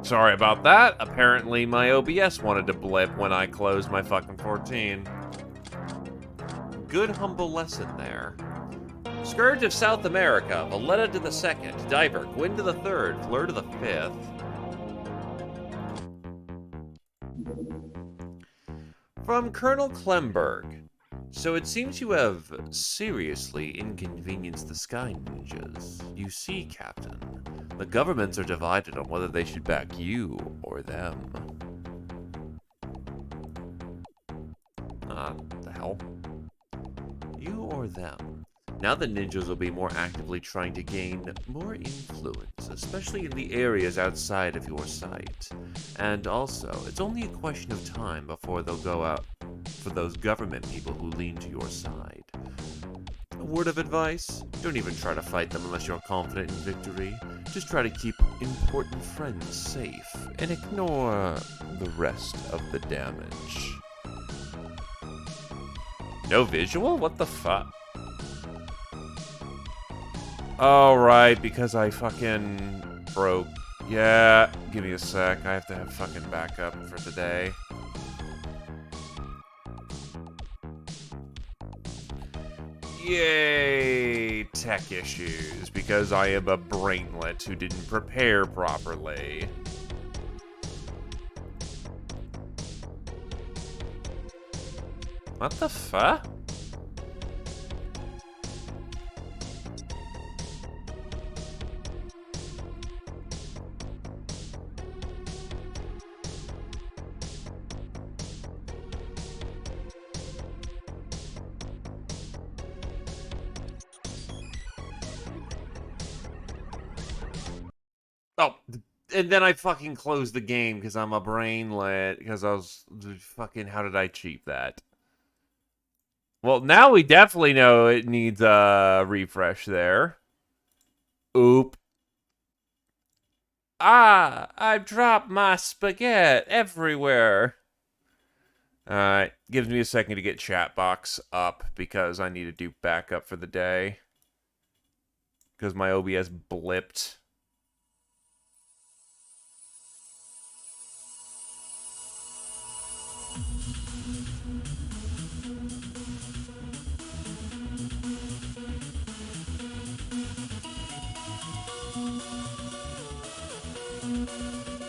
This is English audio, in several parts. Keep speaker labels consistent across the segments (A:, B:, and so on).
A: Sorry about that. Apparently my OBS wanted to blip when I closed my fucking 14. Good humble lesson there. Scourge of South America, Valletta to the 2nd, Diver, Gwyn to the 3rd, Fleur to the 5th. From Colonel Klemberg. So it seems you have seriously inconvenienced the Sky Ninjas. You see, Captain, the governments are divided on whether they should back you or them. The hell? You or them? Now the ninjas will be more actively trying to gain more influence, especially in the areas outside of your sight. And also, it's only a question of time before they'll go out for those government people who lean to your side. A word of advice? Don't even try to fight them unless you're confident in victory. Just try to keep important friends safe and ignore the rest of the damage. No visual? What the fuck? Oh, right, because I fucking broke. Yeah, give me a sec. I have to have fucking backup for today. Yay, tech issues, because I am a brainlet who didn't prepare properly. What the fuck? Oh, and then I fucking closed the game because I'm a brainlet, because I was fucking, how did I cheat that? Well, now we definitely know it needs a refresh there. Oop. Ah, I've dropped my spaghetti everywhere. Alright, gives me a second to get chat box up because I need to do backup for the day. Because my OBS blipped.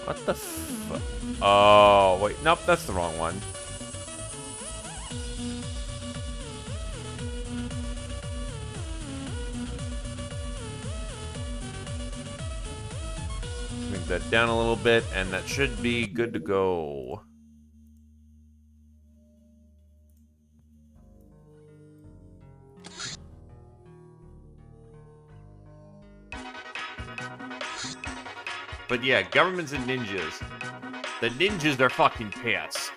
A: What the fuck? Oh, wait. Nope, that's the wrong one. Bring that down a little bit, and that should be good to go. But yeah, governments and ninjas. The ninjas are fucking pissed.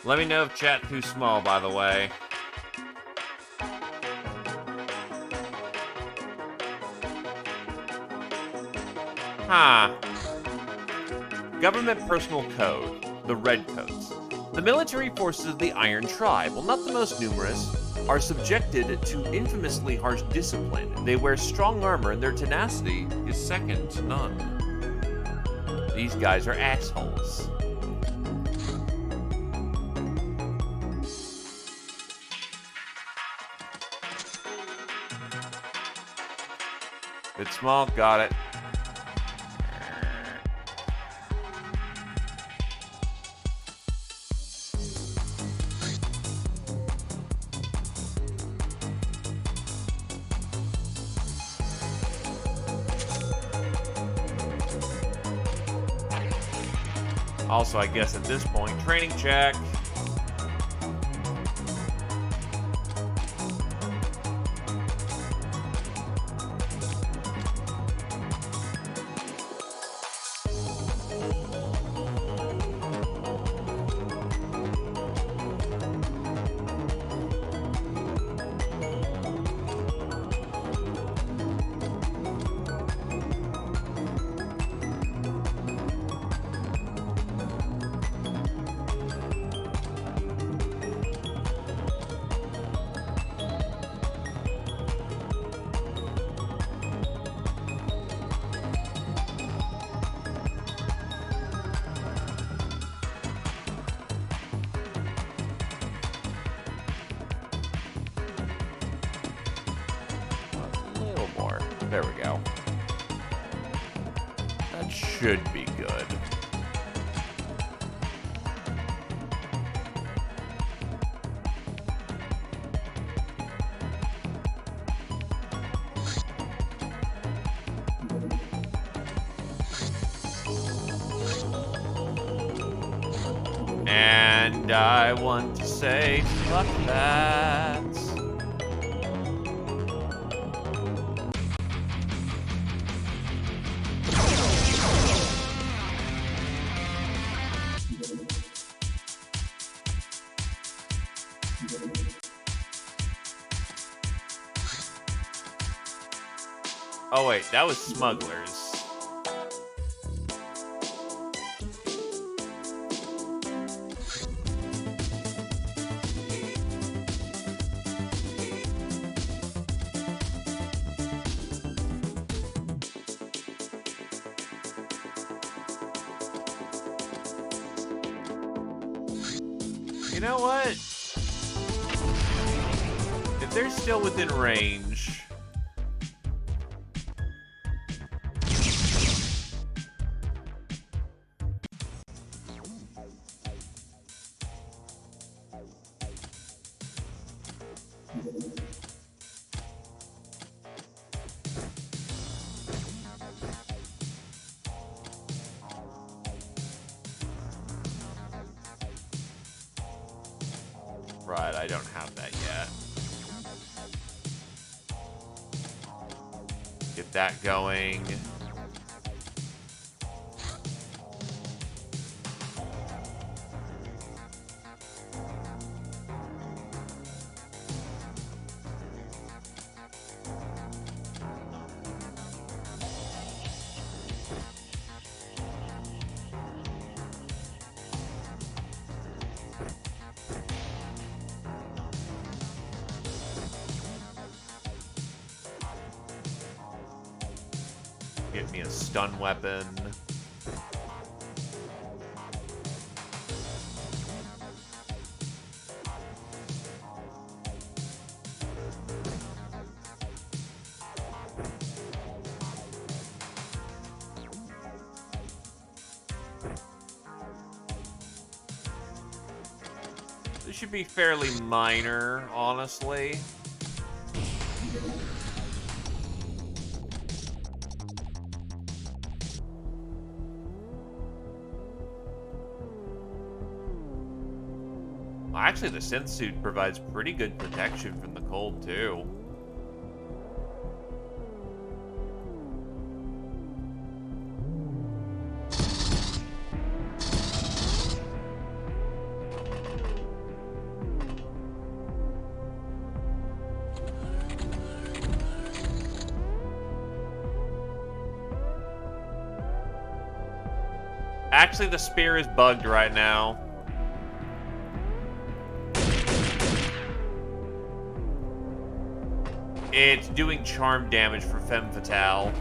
A: Let me know if chat too small, by the way. Huh. Government Personal Code. The Redcoats. The military forces of the Iron Tribe, while not the most numerous, are subjected to infamously harsh discipline. They wear strong armor and their tenacity is second to none. These guys are assholes. It's small, got it. Also, I guess at this point, training check. There we go. That should be good. And I want to say, fuck that. Oh wait, that was smugglers. You know what? If they're still within range... Right, I don't have that yet. Get that going. Get me a stun weapon. This should be fairly minor, honestly. Actually, the synth suit provides pretty good protection from the cold, too. Actually, the spear is bugged right now. It's doing charm damage for Femme Fatale.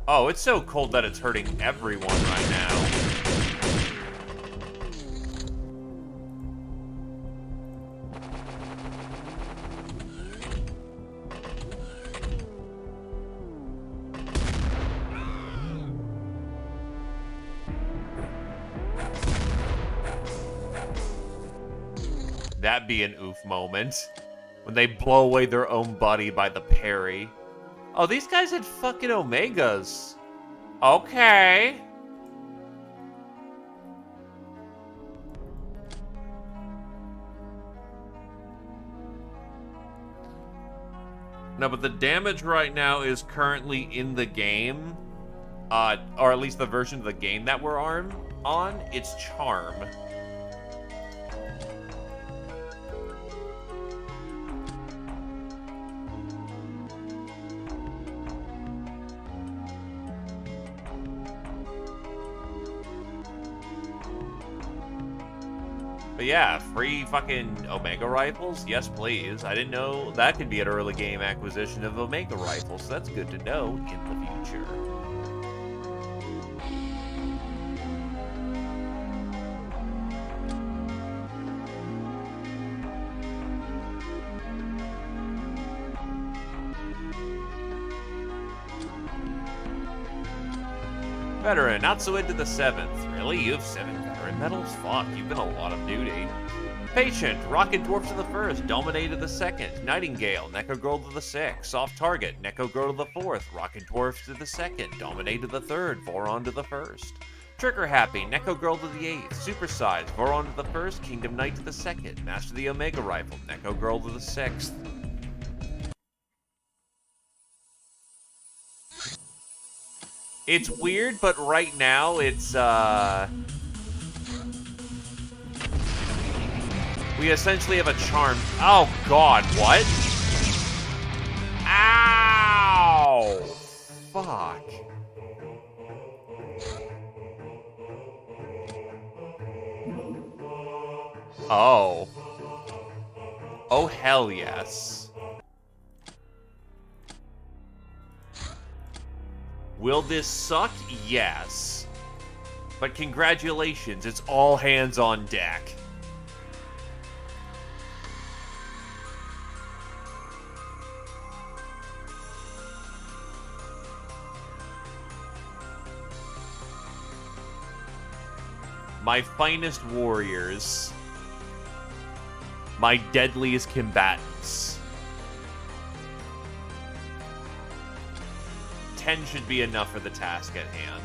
A: Oh, it's so cold that it's hurting everyone right now. That'd be an oof moment. When they blow away their own body by the parry. Oh, these guys had fucking Omegas. Okay. No, but the damage right now is currently in the game. Or at least the version of the game that we're on. It's charm. But yeah, free fucking Omega rifles? Yes, please. I didn't know that could be an early game acquisition of Omega rifles, so that's good to know in the future. Veteran, not so into the 7th. Really? You have 7 veteran medals? Fuck, you've been a lot of duty. Patient, Rocket Dwarf to the 1st, Dominate to the 2nd, Nightingale, Neko Girl to the 6th, Soft Target, Neko Girl to the 4th, Rocket Dwarf to the 2nd, Dominate to the 3rd, Voron to the 1st. Trigger Happy, Neko Girl to the 8th, Supersize, Voron to the 1st, Kingdom Knight to the 2nd, Master the Omega Rifle, Neko Girl to the 6th. It's weird, but right now it's, we essentially have a charm. Oh, God, what? Ow! Fuck. Oh. Oh, hell yes. Will this suck? Yes. But congratulations, it's all hands on deck. My finest warriors. My deadliest combatants. 10 should be enough for the task at hand.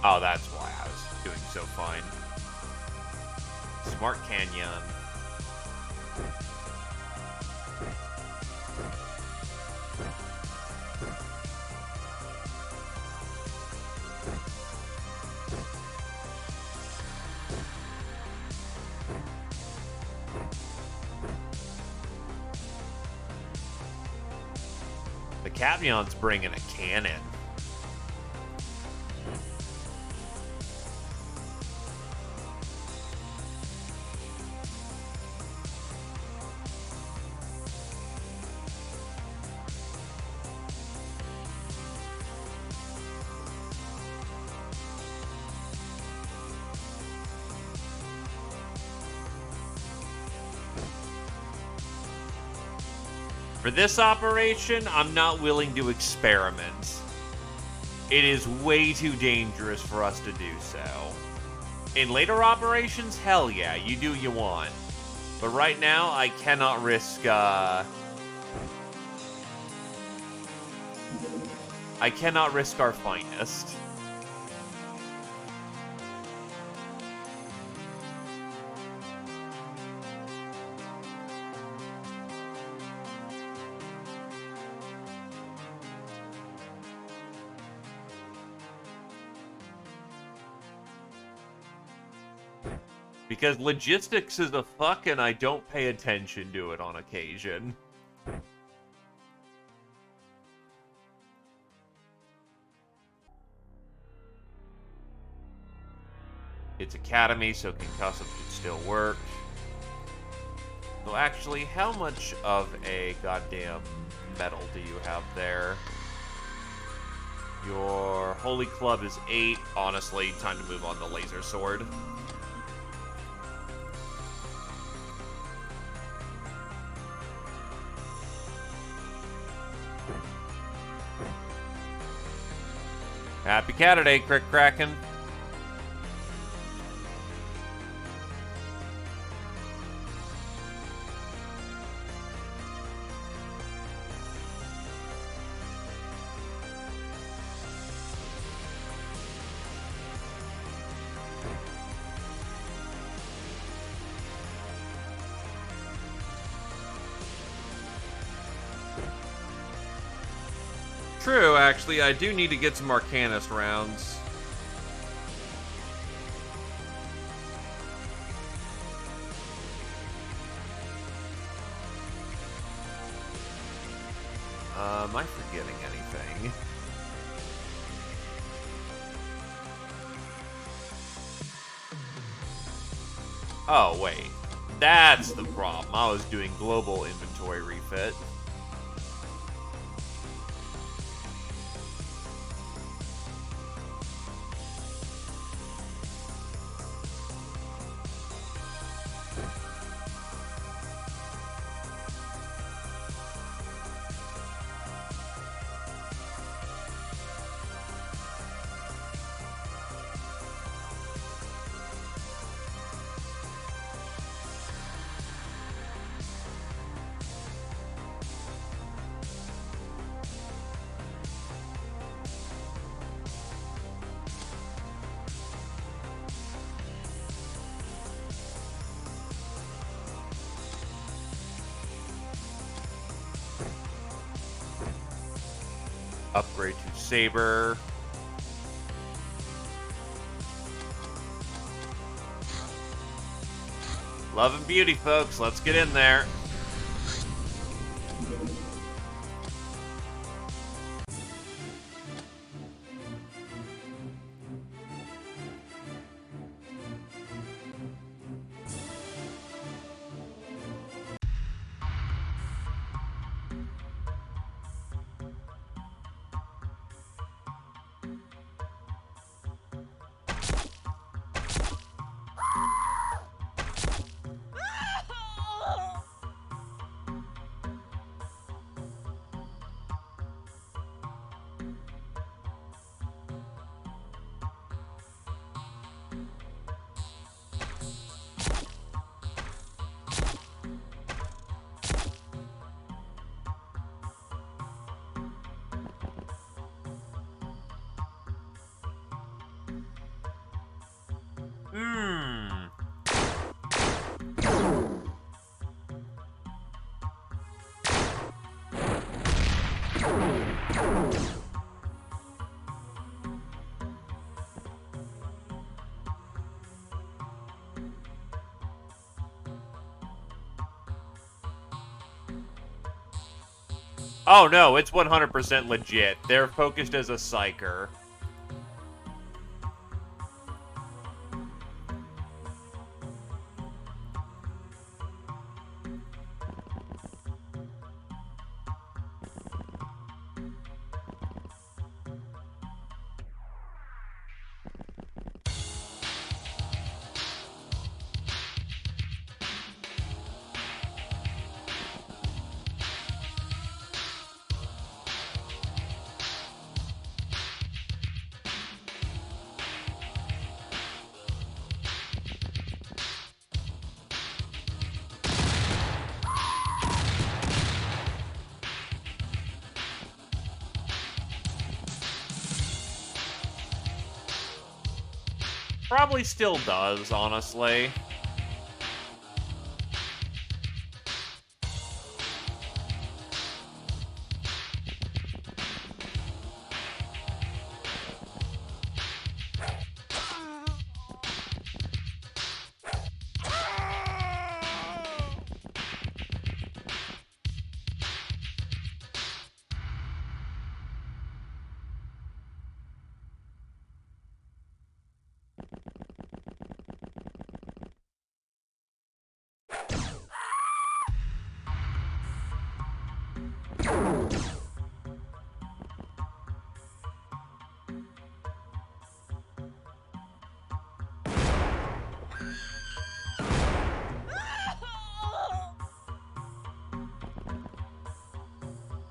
A: Oh, that's why I was doing so fine. Smart Canyon. The Cavyon's bringing a cannon. For this operation, I'm not willing to experiment. It is way too dangerous for us to do so. In later operations, hell yeah, you do what you want. But right now, I cannot risk, I cannot risk our finest. Because logistics is a fuck and I don't pay attention to it on occasion. It's Academy, so concussive should still work. So actually, how much of a goddamn medal do you have there? Your Holy Club is 8. Honestly, time to move on to Laser Sword. Happy Caturday, Crick Kraken. True, actually, I do need to get some Arcanus rounds. Am I forgetting anything? Oh, wait. That's the problem. I was doing global inventory refit. Upgrade to Saber. Love and beauty, folks. Let's get in there. Oh no, it's 100% legit. They're focused as a psyker. Probably still does, honestly.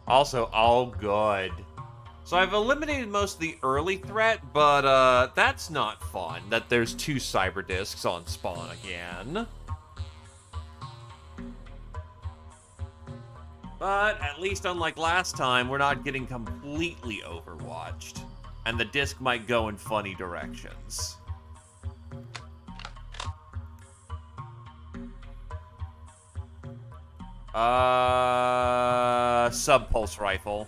A: Also, all good. So I've eliminated most of the early threat, but that's not fun, that there's 2 cyber discs on spawn again. But at least unlike last time, we're not getting completely overwatched. And the disc might go in funny directions. Sub-pulse rifle.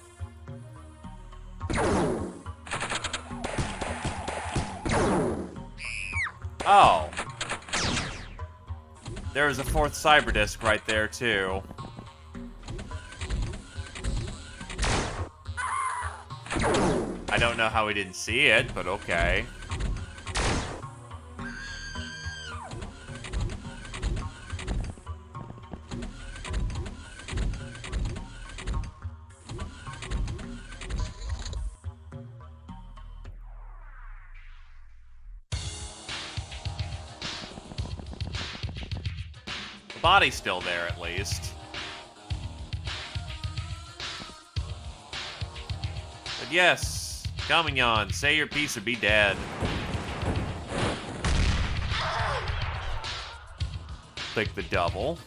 A: Oh. There's a fourth cyber disc right there, too. I don't know how we didn't see it, but okay. The body's still there, at least. But yes, Kamignon, say your piece or be dead. Click the double.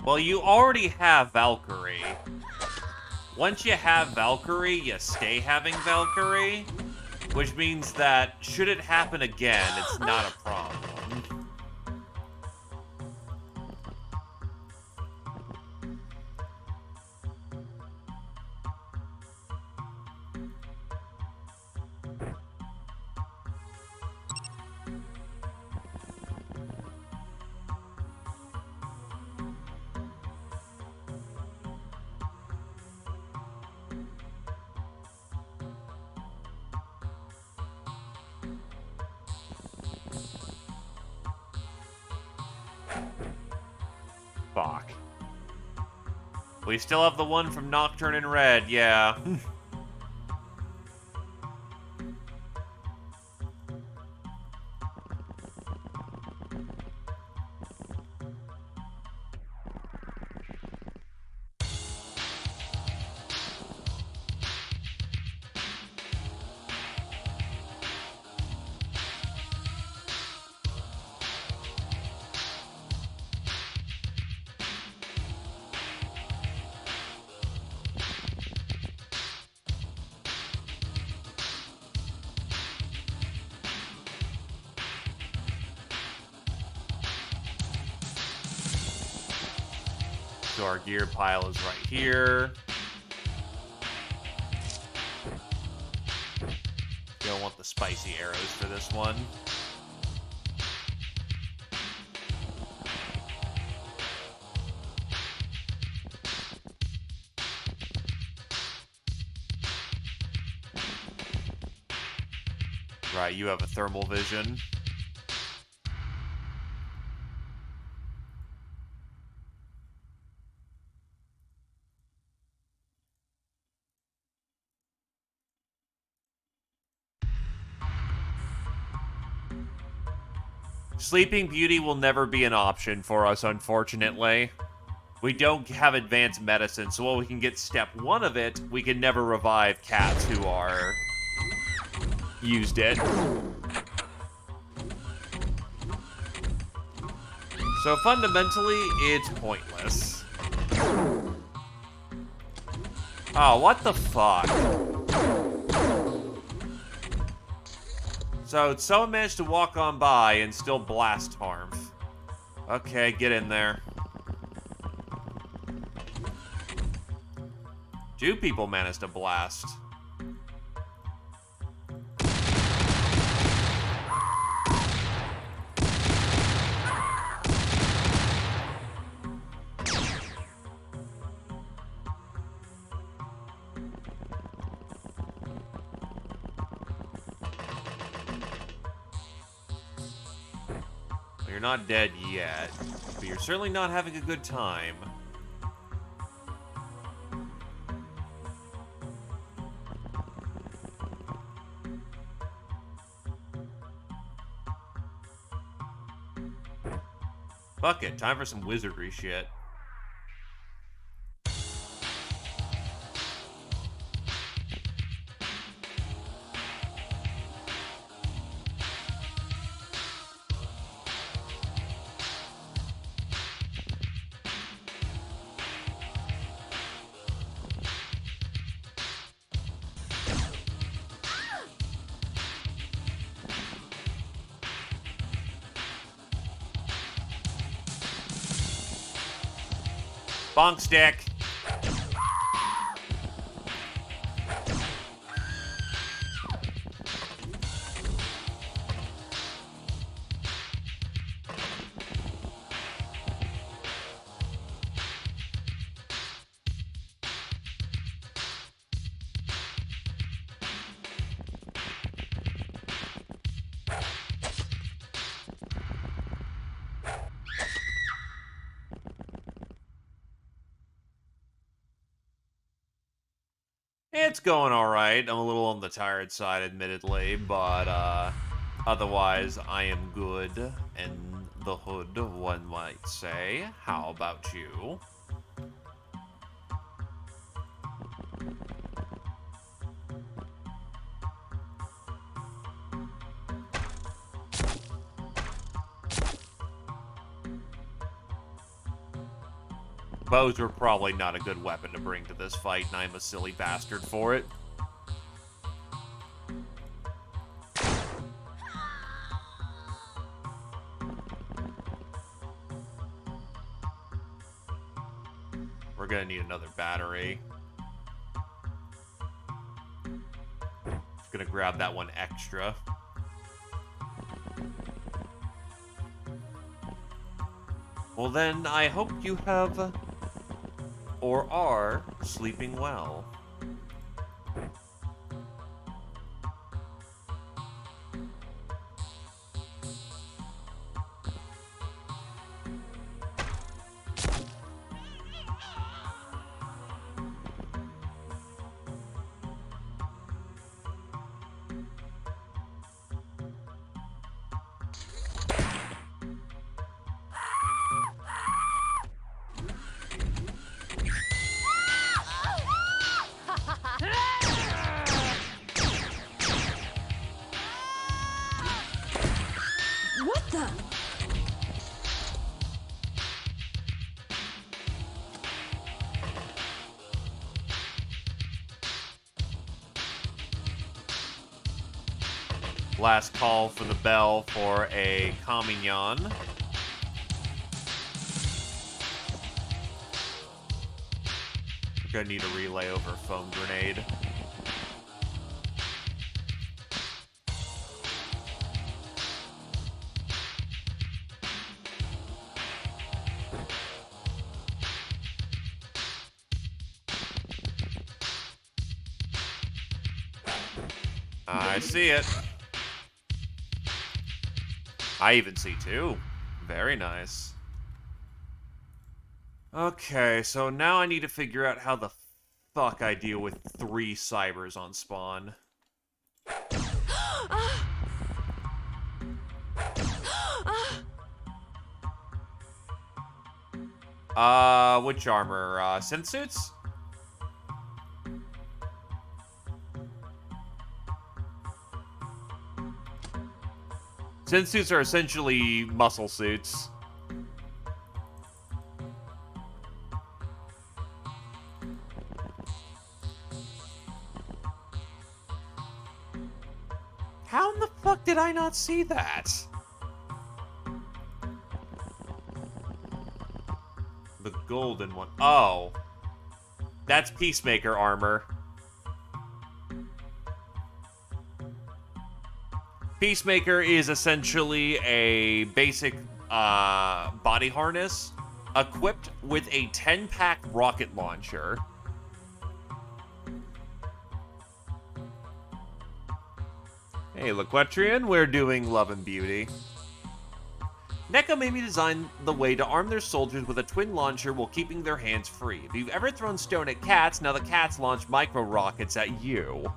A: Well, you already have Valkyrie. Once you have Valkyrie, you stay having Valkyrie, which means that should it happen again, it's not a problem. Fuck. We still have the one from Nocturne in Red, yeah. So our gear pile is right here. Don't want the spicy arrows for this one. Right, you have a thermal vision. Sleeping Beauty will never be an option for us, unfortunately. We don't have advanced medicine, so while we can get step 1 of it, we can never revive cats who are... used it. So fundamentally, it's pointless. Oh, what the fuck? So, someone managed to walk on by and still blast Harmf. Okay, get in there. 2 people managed to blast. You're not dead yet, but you're certainly not having a good time. Fuck it, time for some wizardry shit. Bonk stick. It's going alright. I'm a little on the tired side, admittedly, but, otherwise, I am good in the hood, one might say. How about you? Bows are probably not a good weapon to bring to this fight, and I'm a silly bastard for it. We're gonna need another battery. Just gonna grab that one extra. Well then, I hope you have, or are, sleeping well.
B: What the?
A: Last call for the bell for a calming yawn. We're gonna need a relay over a foam grenade. I see it. I even see two. Very nice. Okay, so now I need to figure out how the fuck I deal with 3 cybers on spawn. Which armor? Synth suits? Synth suits are essentially muscle suits. How in the fuck did I not see that? The golden one. Oh. That's Peacemaker armor. Peacemaker is essentially a basic body harness equipped with a 10-pack rocket launcher. Hey, Laquetrian, we're doing Love and Beauty. NECA maybe designed the way to arm their soldiers with a twin launcher while keeping their hands free. If you've ever thrown stone at cats, now the cats launch micro rockets at you.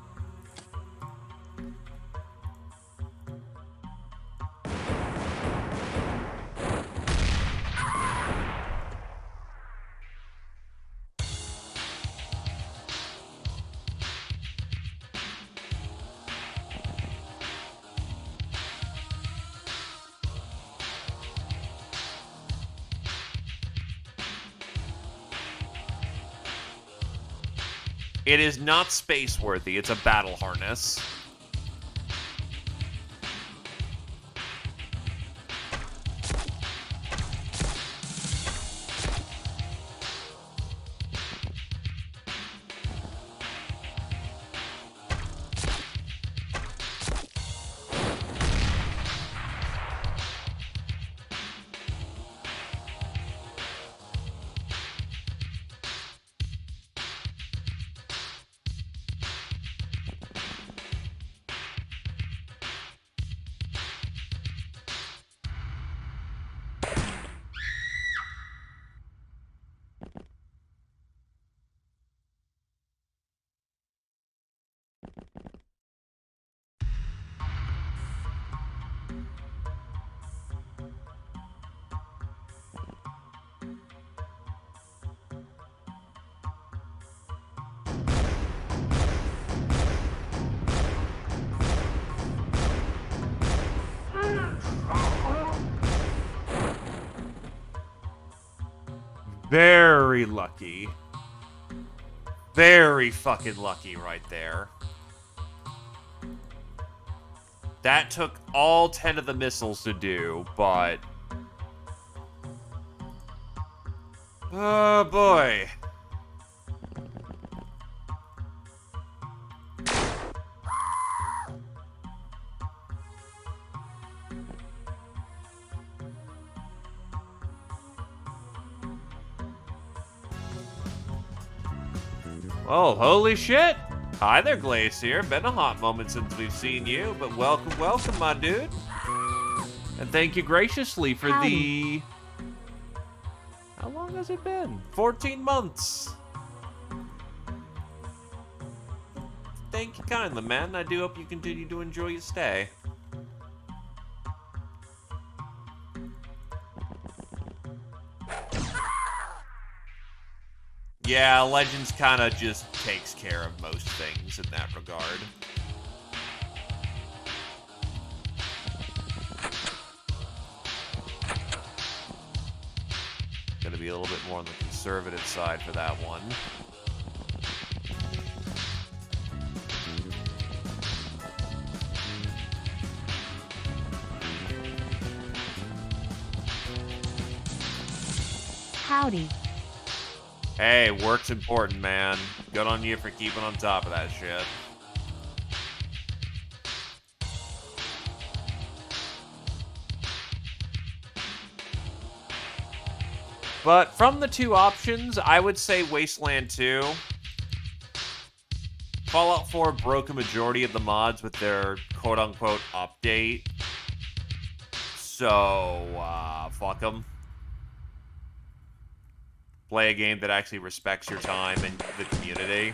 A: It is not space-worthy, it's a battle harness. Very lucky. Very fucking lucky right there. That took all 10 of the missiles to do, but... oh boy. Oh, holy shit! Hi there, Glacier. Been a hot moment since we've seen you, but welcome, welcome, my dude. And thank you graciously for the... how long has it been? 14 months. Thank you kindly, man. I do hope you continue to enjoy your stay. Yeah, Legends kind of just takes care of most things in that regard. Gotta be a little bit more on the conservative side for that one.
B: Howdy.
A: Hey, work's important, man. Good on you for keeping on top of that shit. But from the two options, I would say Wasteland 2. Fallout 4 broke a majority of the mods with their quote-unquote update. So, fuck them. Play a game that actually respects your time and the community.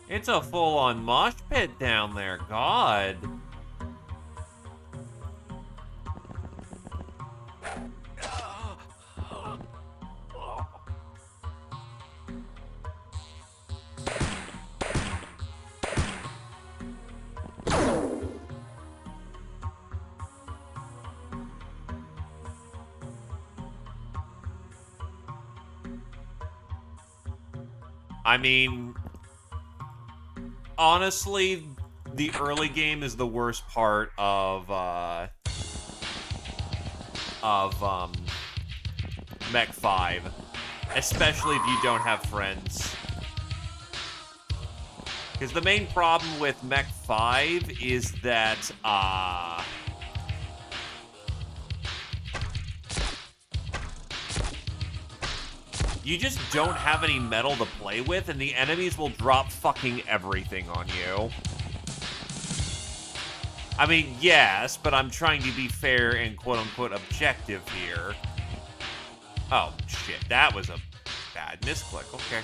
A: It's a full-on mosh pit down there, God. I mean, honestly, the early game is the worst part of Mech 5. Especially if you don't have friends. Because the main problem with Mech 5 is that, you just don't have any metal to play with, and the enemies will drop fucking everything on you. I mean, yes, but I'm trying to be fair and quote-unquote objective here. Oh, shit, that was a bad misclick, okay.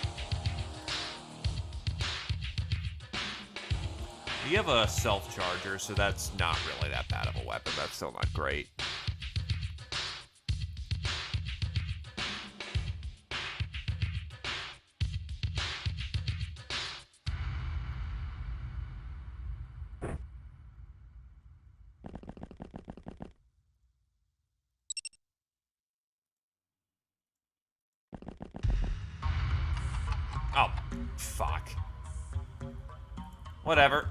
A: You have a self-charger, so that's not really that bad of a weapon. That's still not great. Oh, fuck. Whatever.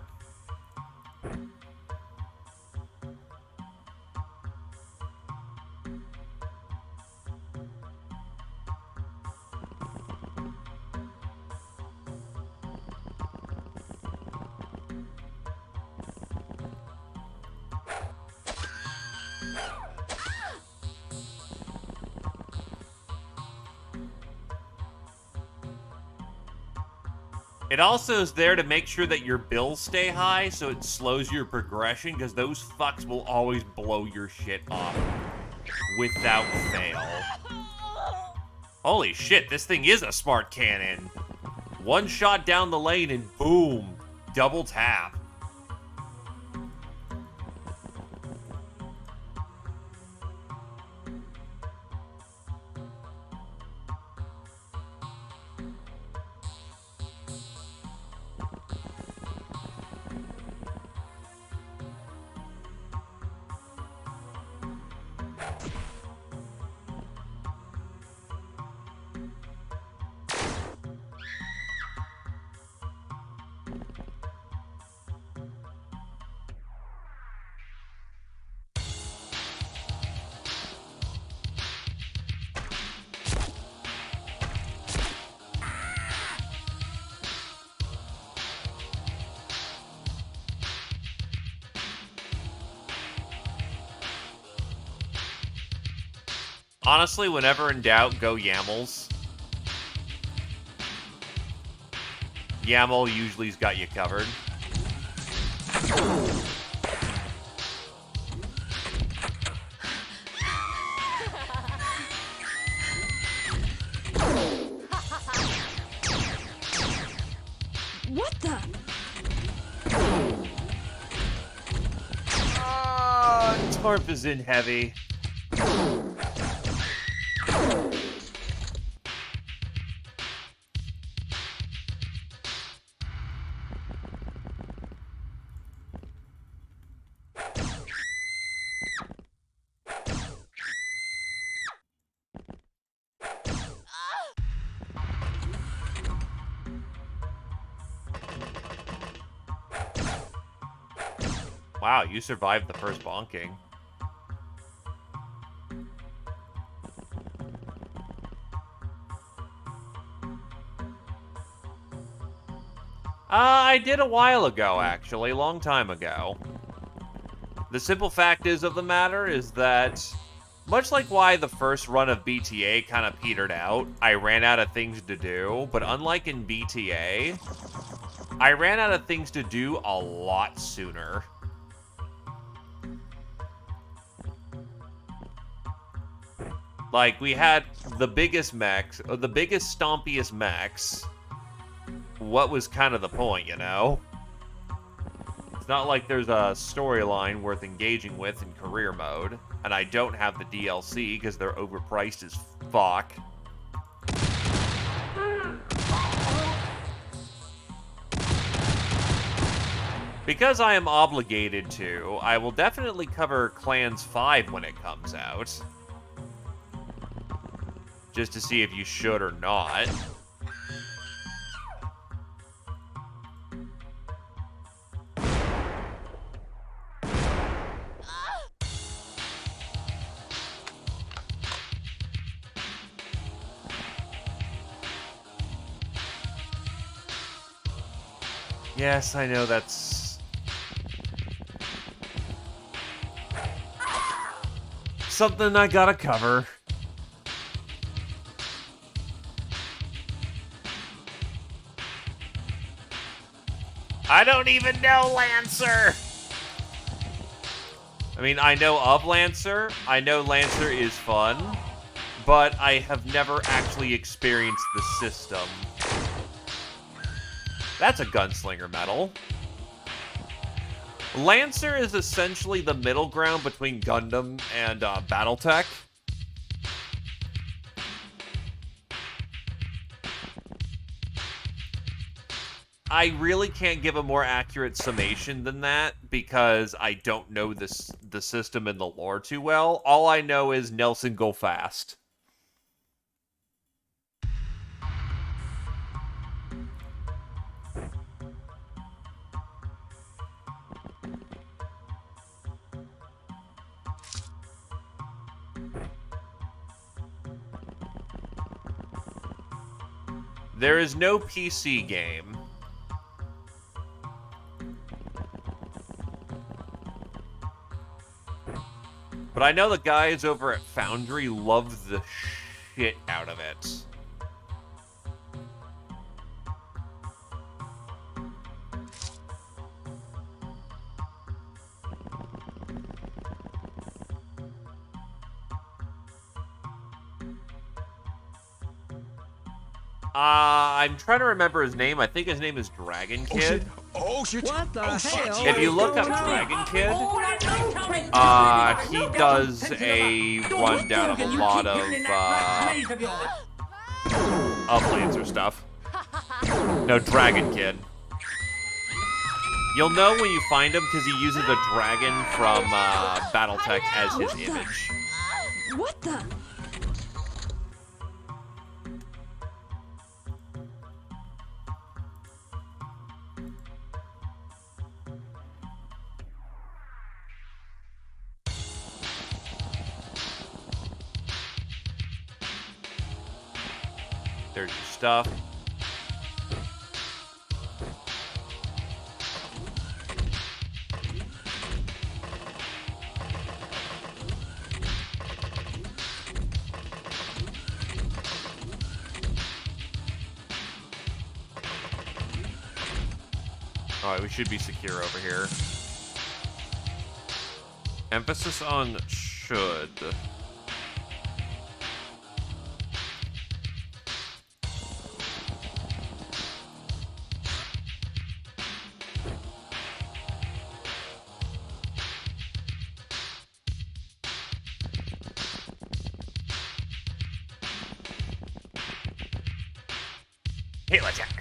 A: It also is there to make sure that your bills stay high, so it slows your progression, because those fucks will always blow your shit up without fail. Holy shit, this thing is a smart cannon. One shot down the lane and boom, double tap. Honestly, whenever in doubt, go YAMLs. YAML usually's got you covered.
B: What the?
A: Torp is in heavy. Wow, you survived the first bonking. I did a while ago, actually, a long time ago. The simple fact of the matter is that, much like why the first run of BTA kind of petered out, I ran out of things to do, but unlike in BTA, I ran out of things to do a lot sooner. Like, we had the biggest mechs, or the biggest, stompiest mechs. What was kind of the point, you know? It's not like there's a storyline worth engaging with in career mode. And I don't have the DLC because they're overpriced as fuck. Because I am obligated to, I will definitely cover Clans 5 when it comes out. Just to see if you should or not. Yes, I know that's... something I gotta cover. I don't even know Lancer! I mean, I know of Lancer. I know Lancer is fun. But I have never actually experienced the system. That's a gunslinger medal. Lancer is essentially the middle ground between Gundam and Battletech. I really can't give a more accurate summation than that because I don't know the system and the lore too well. All I know is Nelson go fast. There is no PC game. But I know the guys over at Foundry love the shit out of it. I'm trying to remember his name. I think his name is Dragon Kid.
B: Oh shit! What the hell?
A: If you look up Dragon Kid, he does a rundown of a lot of Lancer stuff. No, Dragon Kid. You'll know when you find him because he uses a dragon from Battletech as his image.
C: What the?
A: There's your stuff. Alright, we should be secure over here. Emphasis on should. Hail attack!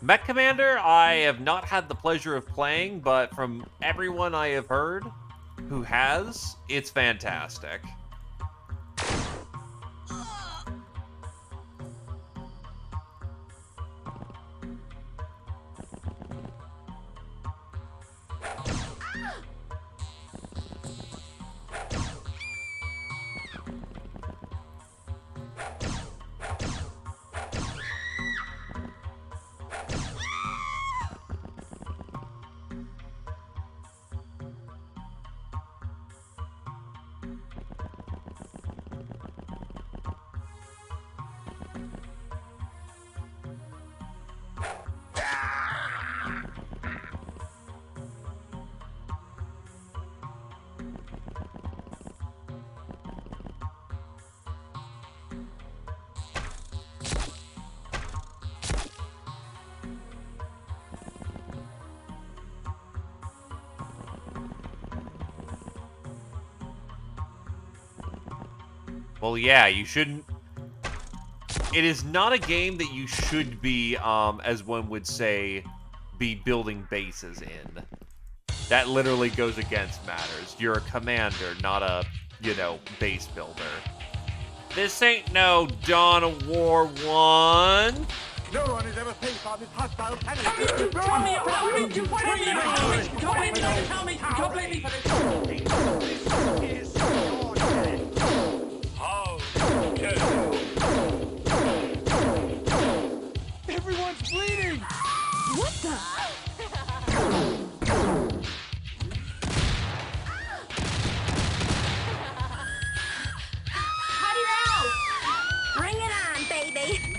A: Mech Commander, I have not had the pleasure of playing, but from everyone I have heard who has, it's fantastic. Well, yeah, you shouldn't... It is not a game that you should be, as one would say, be building bases in. That literally goes against matters. You're a commander, not a, base builder. This ain't no Dawn of War 1.
C: No one is ever safe on this hostile planet.
B: Tell me about it! You can't blame me for this!
C: Everyone's bleeding!
D: What the?
E: Cut it out! Bring it on, baby!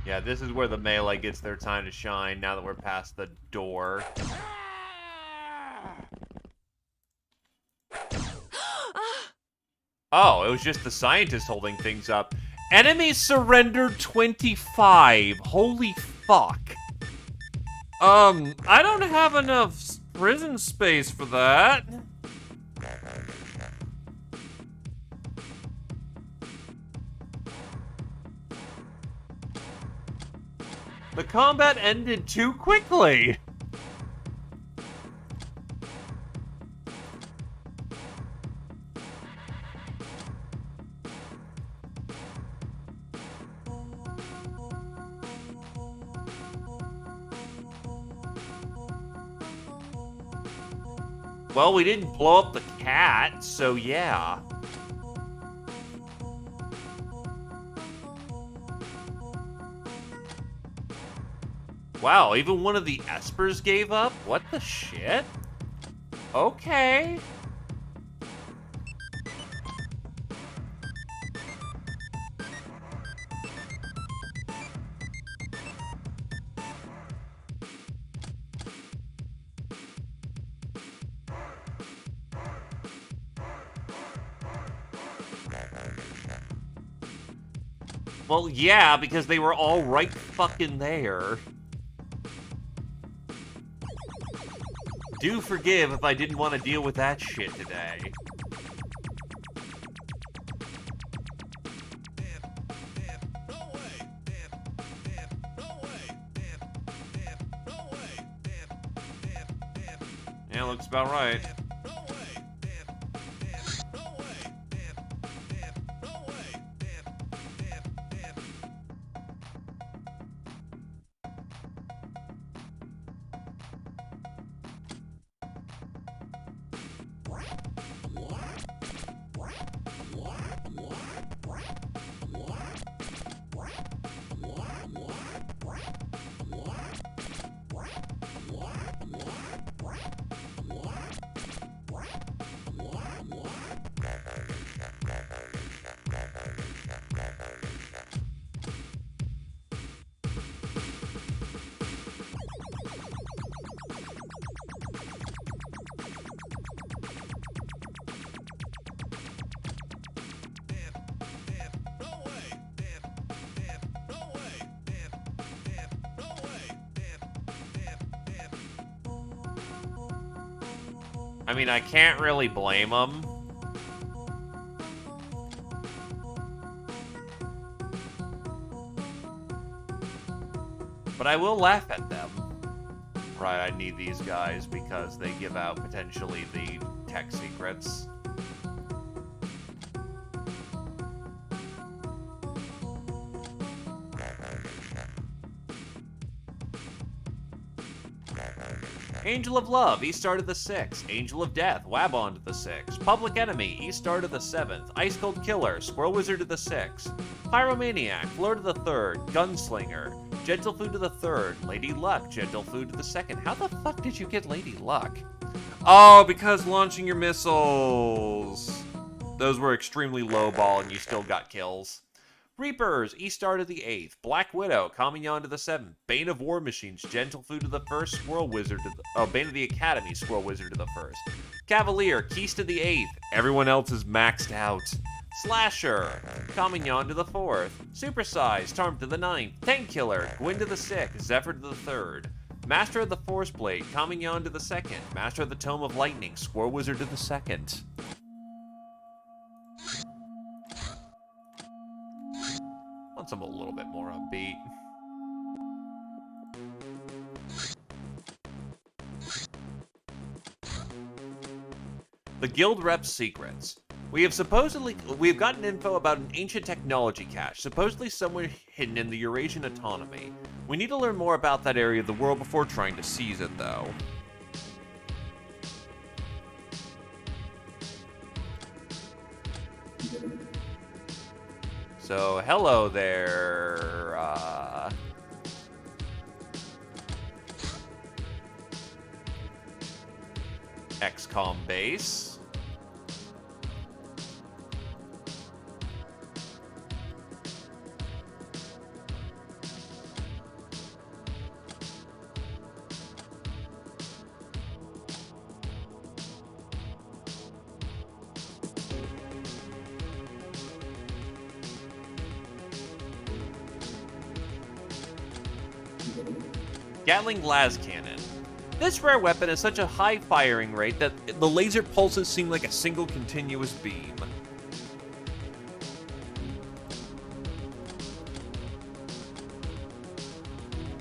A: Yeah, this is where the melee gets their time to shine now that we're past the door. Oh, it was just the scientist holding things up. Enemy surrendered 25. Holy fuck. I don't have enough prison space for that. The combat ended too quickly. Well, we didn't blow up the cat, so yeah. Wow, even one of the espers gave up? What the shit? Okay. Well, yeah, because they were all right fucking there. Do forgive if I didn't want to deal with that shit today. Yeah, looks about right. I mean, I can't really blame them. But I will laugh at them. Right, I need these guys because they give out potentially the tech secrets. Angel of Love, Eaststar to the 6th. Angel of Death, Wabon to the 6th. Public Enemy, Eaststar to the 7th. Ice Cold Killer, Squirrel Wizard to the 6th. Pyromaniac, Floor to the 3rd. Gunslinger, Gentle Food to the 3rd. Lady Luck, Gentle Food to the 2nd. How the fuck did you get Lady Luck? Oh, because launching your missiles. Those were extremely low ball and you still got kills. Reapers, Eaststar to the 8th. Black Widow, Kamignon to the 7th. Bane of War Machines, Gentle Food to the 1st. Squirrel Wizard to the... Oh, Bane of the Academy, Squirrel Wizard to the 1st. Cavalier, Keys to the 8th. Everyone else is maxed out. Slasher, Kamignon to the 4th. Supersize, Tarm to the 9th. Tank Killer, Gwyn to the 6th. Zephyr to the 3rd. Master of the Force Blade, Kamignon to the 2nd. Master of the Tome of Lightning, Squirrel Wizard to the 2nd. Want some a little bit more upbeat. The guild rep's secrets. We've gotten info about an ancient technology cache, supposedly somewhere hidden in the Eurasian autonomy. We need to learn more about that area of the world before trying to seize it, though. So, hello there, XCOM base. Gatling las cannon. This rare weapon has such a high firing rate that the laser pulses seem like a single continuous beam.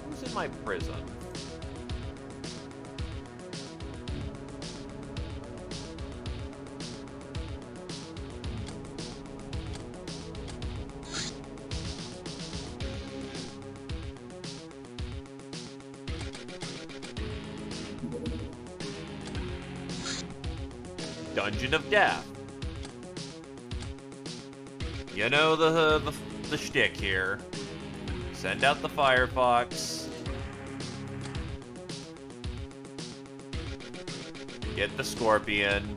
A: Who's in my prison? Dungeon of Death. You know the shtick here. Send out the Firefox. Get the Scorpion.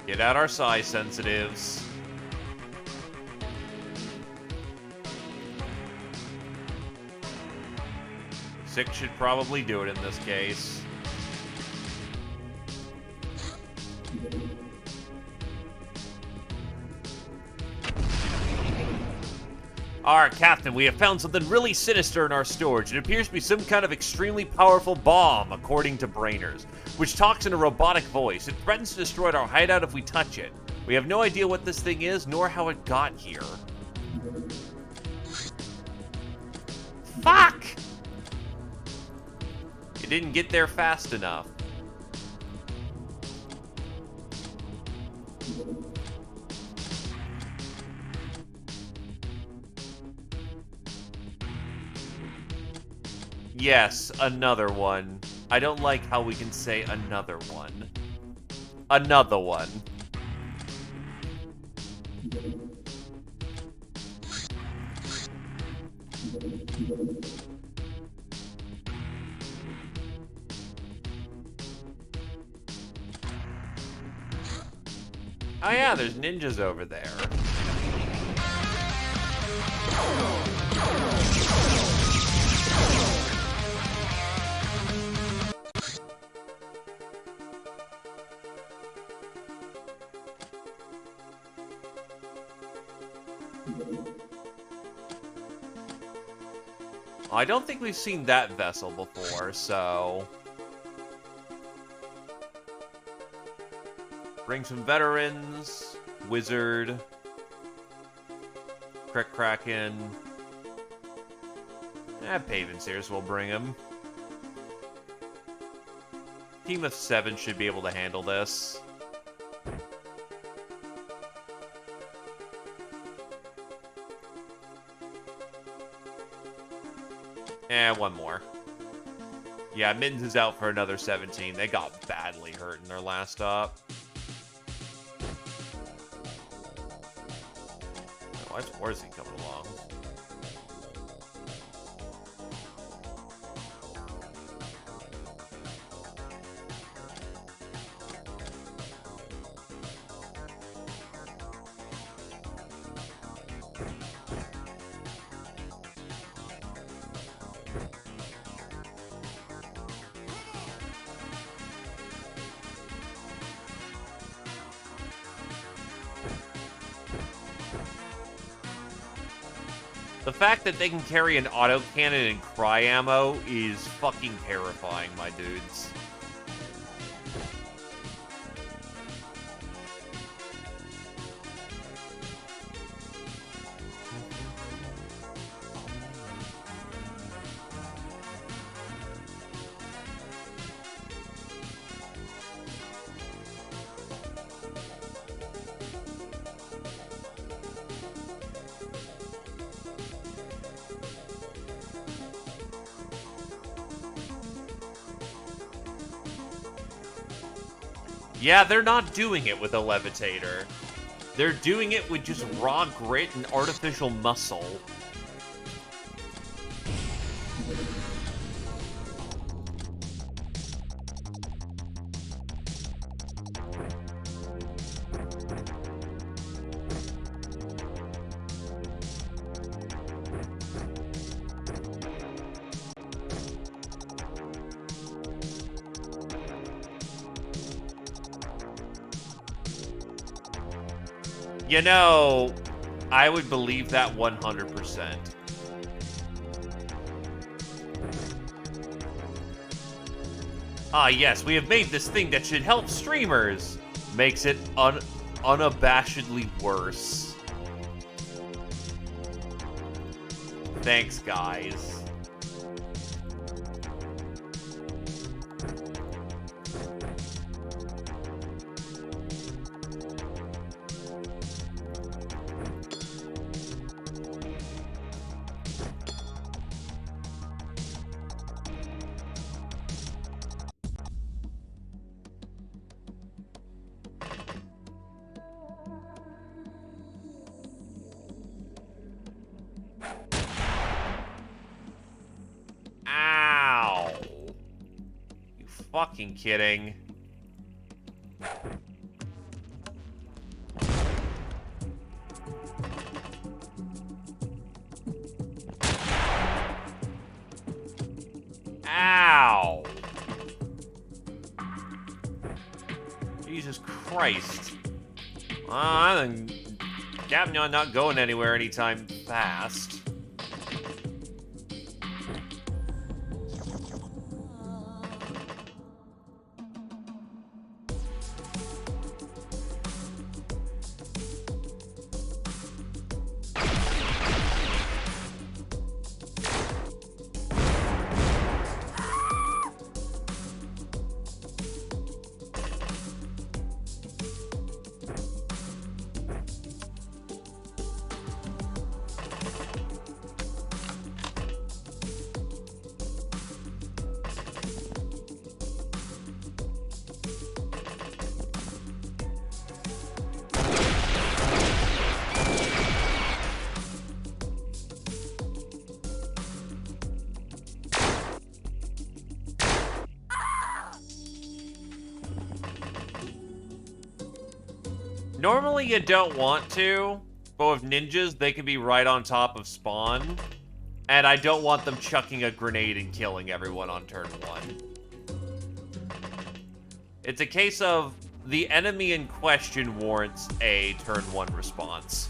A: Get out our size sensitives. Six should probably do it in this case. Alright, Captain, we have found something really sinister in our storage. It appears to be some kind of extremely powerful bomb, according to Brainers, which talks in a robotic voice. It threatens to destroy our hideout if we touch it. We have no idea what this thing is, nor how it got here. Fuck! You didn't get there fast enough. Yes, another one. I don't like how we can say another one. Another one. Oh yeah, there's ninjas over there. I don't think we've seen that vessel before, so... Bring some veterans, wizard, Kraken. Paven's here, so we'll bring him. Team of 7 should be able to handle this. One more. Yeah, Mittens is out for another 17. They got badly hurt in their last stop. Why is Warzy coming along? The fact that they can carry an autocannon and cry ammo is fucking terrifying, my dudes. Yeah, they're not doing it with a levitator. They're doing it with just raw grit and artificial muscle. You know, I would believe that 100%. Ah, yes, we have made this thing that should help streamers. Makes it unabashedly worse. Thanks, guys. Ow. You fucking kidding? Ow. Jesus Christ. I'm Gavignon not going anywhere anytime fast. Normally you don't want to, but with ninjas, they can be right on top of spawn. And I don't want them chucking a grenade and killing everyone on turn 1. It's a case of the enemy in question warrants a turn 1 response.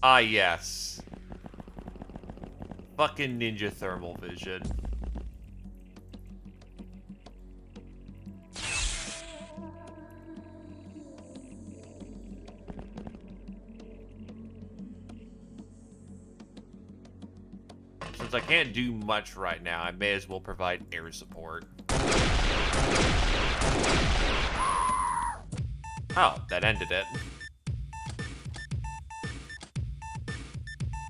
A: Ah, yes. Fucking ninja thermal vision. Since I can't do much right now, I may as well provide air support. Oh, that ended it.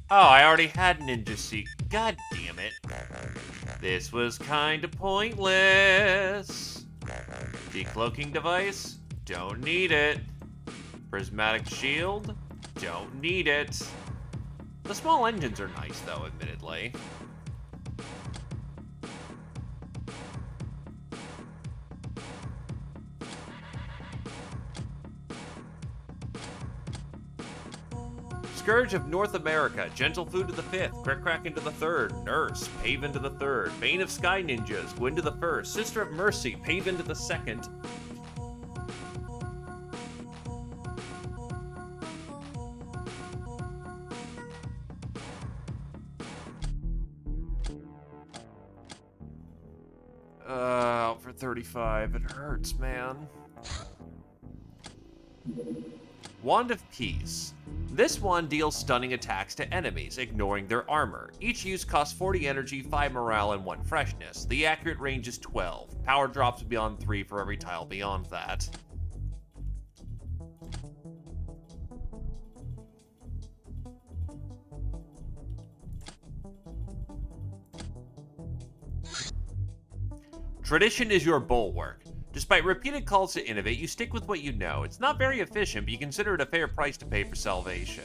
A: Oh, I already had Ninja Seek. God damn it. This was kinda pointless. Decloaking device? Don't need it. Prismatic shield? Don't need it. The small engines are nice, though, admittedly. Scourge of North America, Gentle Food to the 5th, Crick into the 3rd, Nurse, Pave into the 3rd, Bane of Sky Ninjas, go into the 1st, Sister of Mercy, Pave into the 2nd. Out for 35, it hurts, man. Wand of Peace. This wand deals stunning attacks to enemies, ignoring their armor. Each use costs 40 energy, 5 morale, and 1 freshness. The accurate range is 12. Power drops beyond 3 for every tile beyond that. Tradition is your bulwark. Despite repeated calls to innovate, you stick with what you know. It's not very efficient, but you consider it a fair price to pay for salvation.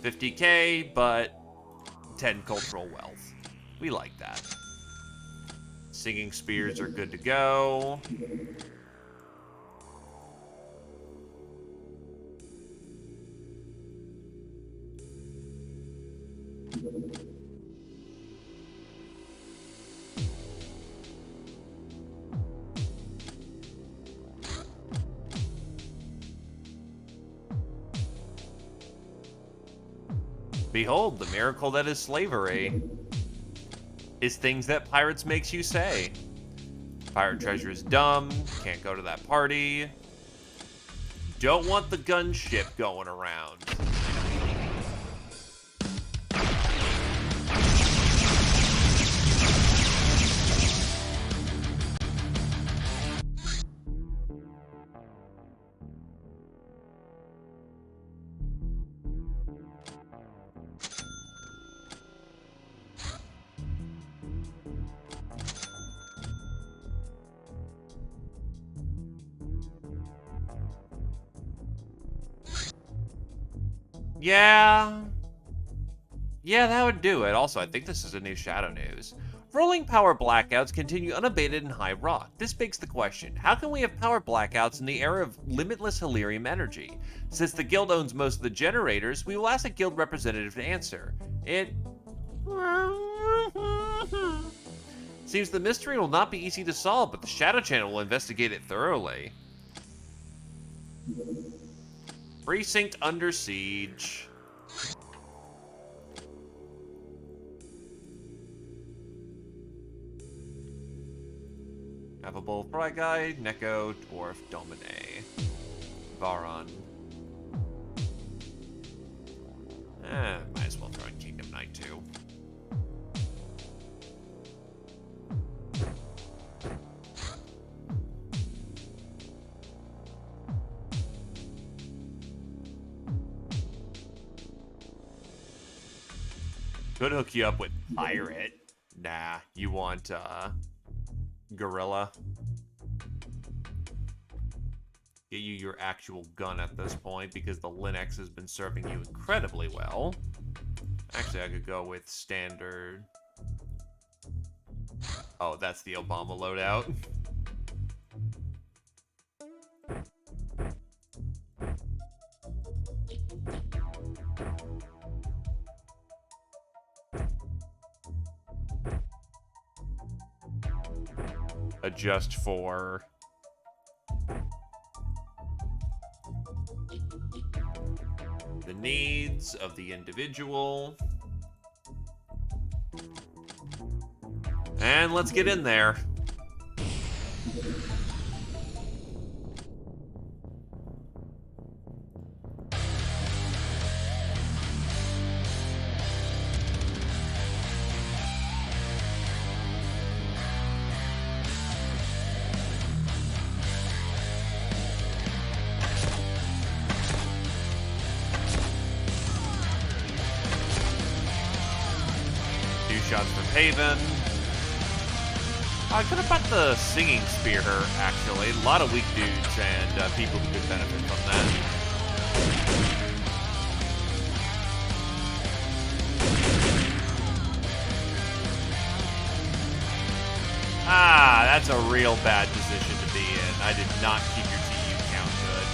A: 50k, but 10 cultural wealth. We like that. Singing spears are good to go. Behold, the miracle that is slavery. Is things that pirates makes you say. Pirate treasure is dumb, can't go to that party. Don't want the gunship going around. Yeah, that would do it. Also, I think this is a new Shadow News. Rolling power blackouts continue unabated in High Rock. This begs the question, how can we have power blackouts in the era of limitless Halleluiah energy? Since the guild owns most of the generators, we will ask a guild representative to answer. It seems the mystery will not be easy to solve, but the Shadow Channel will investigate it thoroughly. Precinct under siege. Affable Fry Guy, Neko, Dwarf, Domine. Varon. Might as well throw in Kingdom Knight too. Could hook you up with Pirate. Nah, you want, Gorilla. Get you your actual gun at this point, because the Linux has been serving you incredibly well. Actually, I could go with standard. Oh, that's the Obama loadout. Adjust for the needs of the individual. And let's get in there. Shots for Haven. I could have bought the singing spear, actually. A lot of weak dudes and people who could benefit from that. Ah, that's a real bad position to be in. I did not keep your TU count good.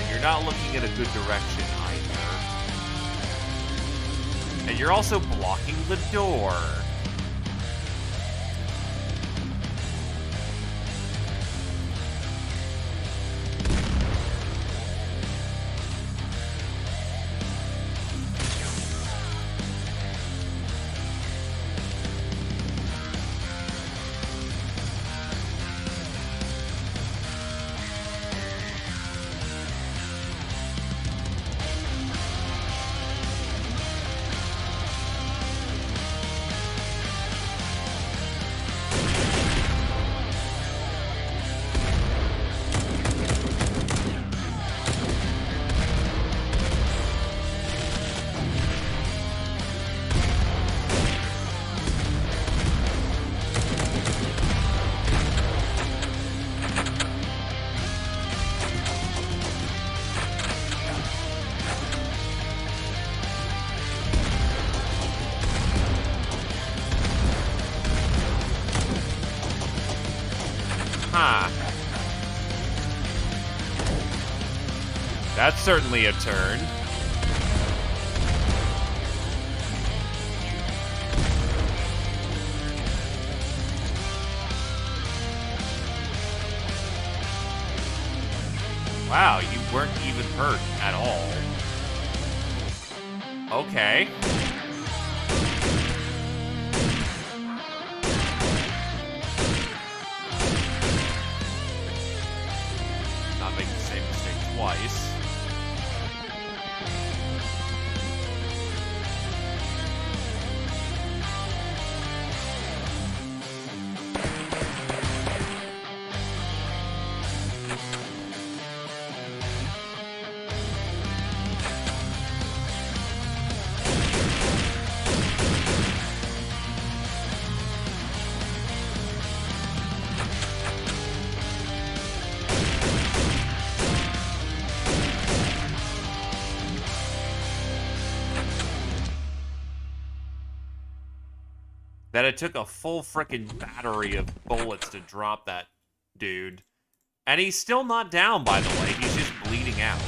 A: And you're not looking at a good direction either. And you're also blocking the door. That's certainly a turn. Wow, you weren't even hurt at all. Okay. Not make the same mistake twice. That it took a full frickin' battery of bullets to drop that dude. And he's still not down, by the way. He's just bleeding out.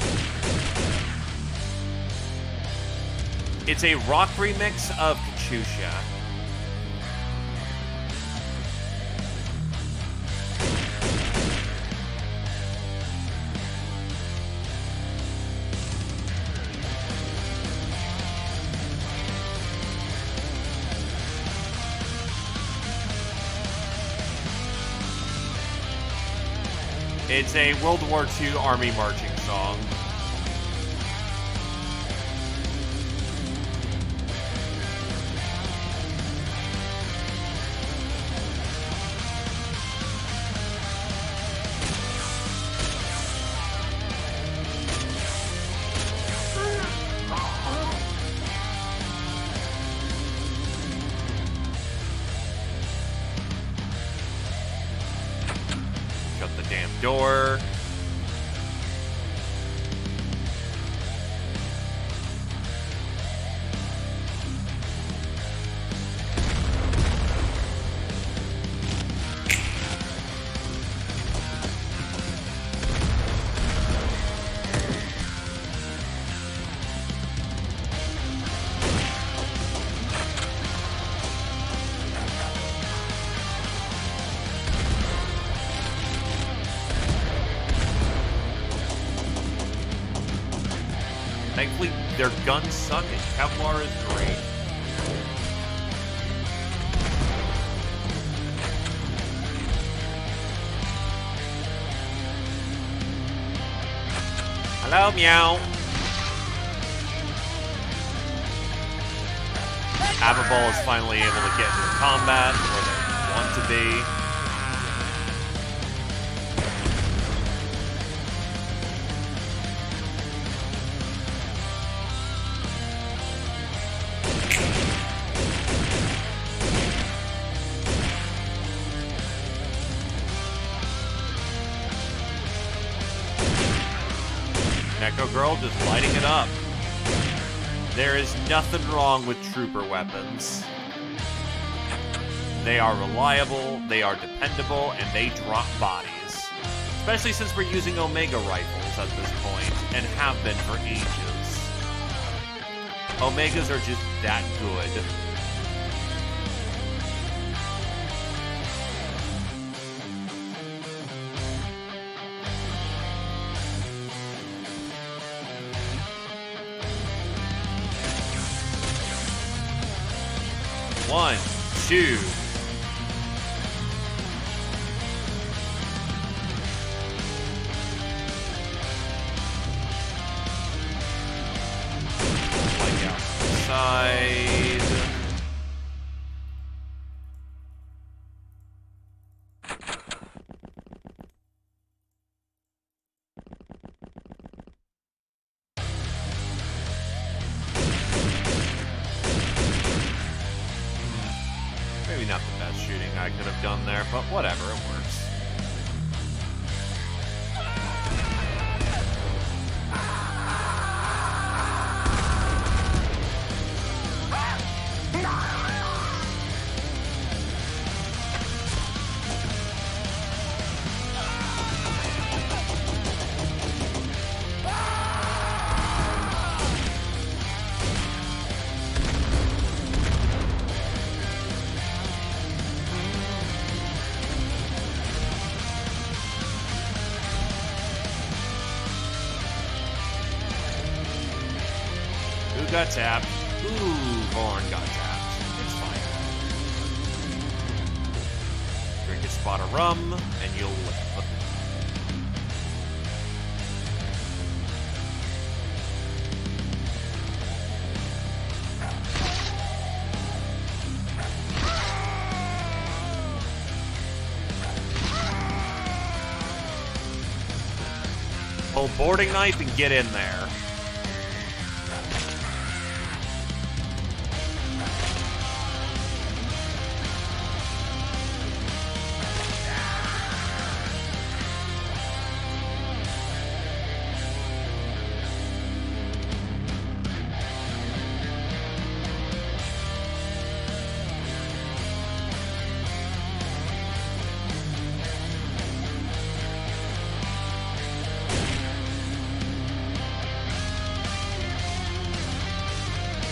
A: It's a rock remix of Katusha. It's a World War II Army marching song. Shut the damn door. Thankfully, their guns suck and Kevlar is great. Hello, meow. Avaball is finally able to get into combat where they want to be. Girl just lighting it up. There is nothing wrong with trooper weapons. They are reliable, they are dependable, and they drop bodies. Especially since we're using Omega rifles at this point, and have been for ages. Omegas are just that good. One, two. Like outside. Maybe not the best shooting I could have done there, but whatever, it works. Who got tapped? Ooh, Vaughn got tapped. It's fine. Drink a spot of rum, and you'll live. Pull boarding knife and get in there.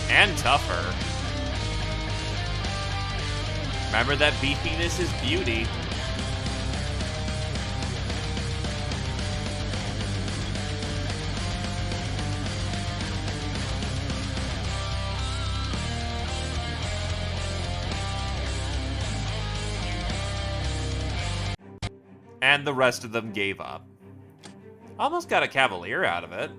A: And tougher. Remember that beefiness is beauty. And the rest of them gave up. Almost got a Cavalier out of it.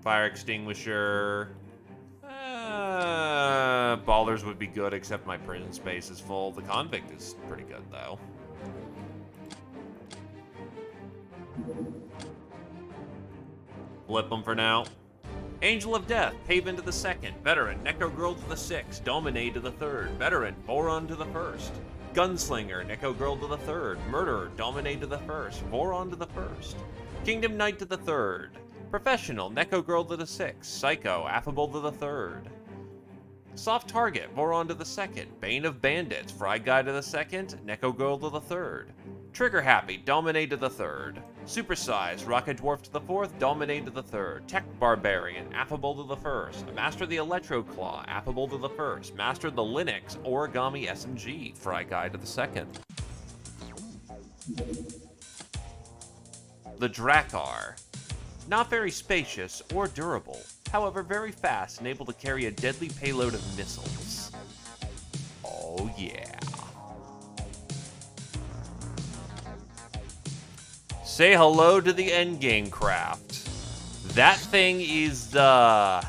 A: Fire extinguisher. Ballers would be good, except my prison space is full. The convict is pretty good, though. Flip them for now. Angel of Death, Haven to the 2nd. Veteran, Necro Girl to the 6th. Dominate to the 3rd. Veteran, Boron to the 1st. Gunslinger, Necro Girl to the 3rd. Murderer, Dominate to the 1st. Boron to the 1st. Kingdom Knight to the 3rd. Professional, Neko Girl to the 6th. Psycho, Affable to the 3rd. Soft Target, Voron to the 2nd. Bane of Bandits, Fry Guy to the 2nd. Neko Girl to the 3rd. Trigger Happy, Dominate to the 3rd. Supersize, Rocket Dwarf to the 4th. Dominate to the 3rd. Tech Barbarian, Affable to the 1st. Master the Electro Claw, Affable to the 1st. Master the Linux, Origami SMG, Fry Guy to the 2nd. The Drakkar. Not very spacious or durable, however very fast and able to carry a deadly payload of missiles. Oh yeah. Say hello to the endgame craft. That thing is, yeah.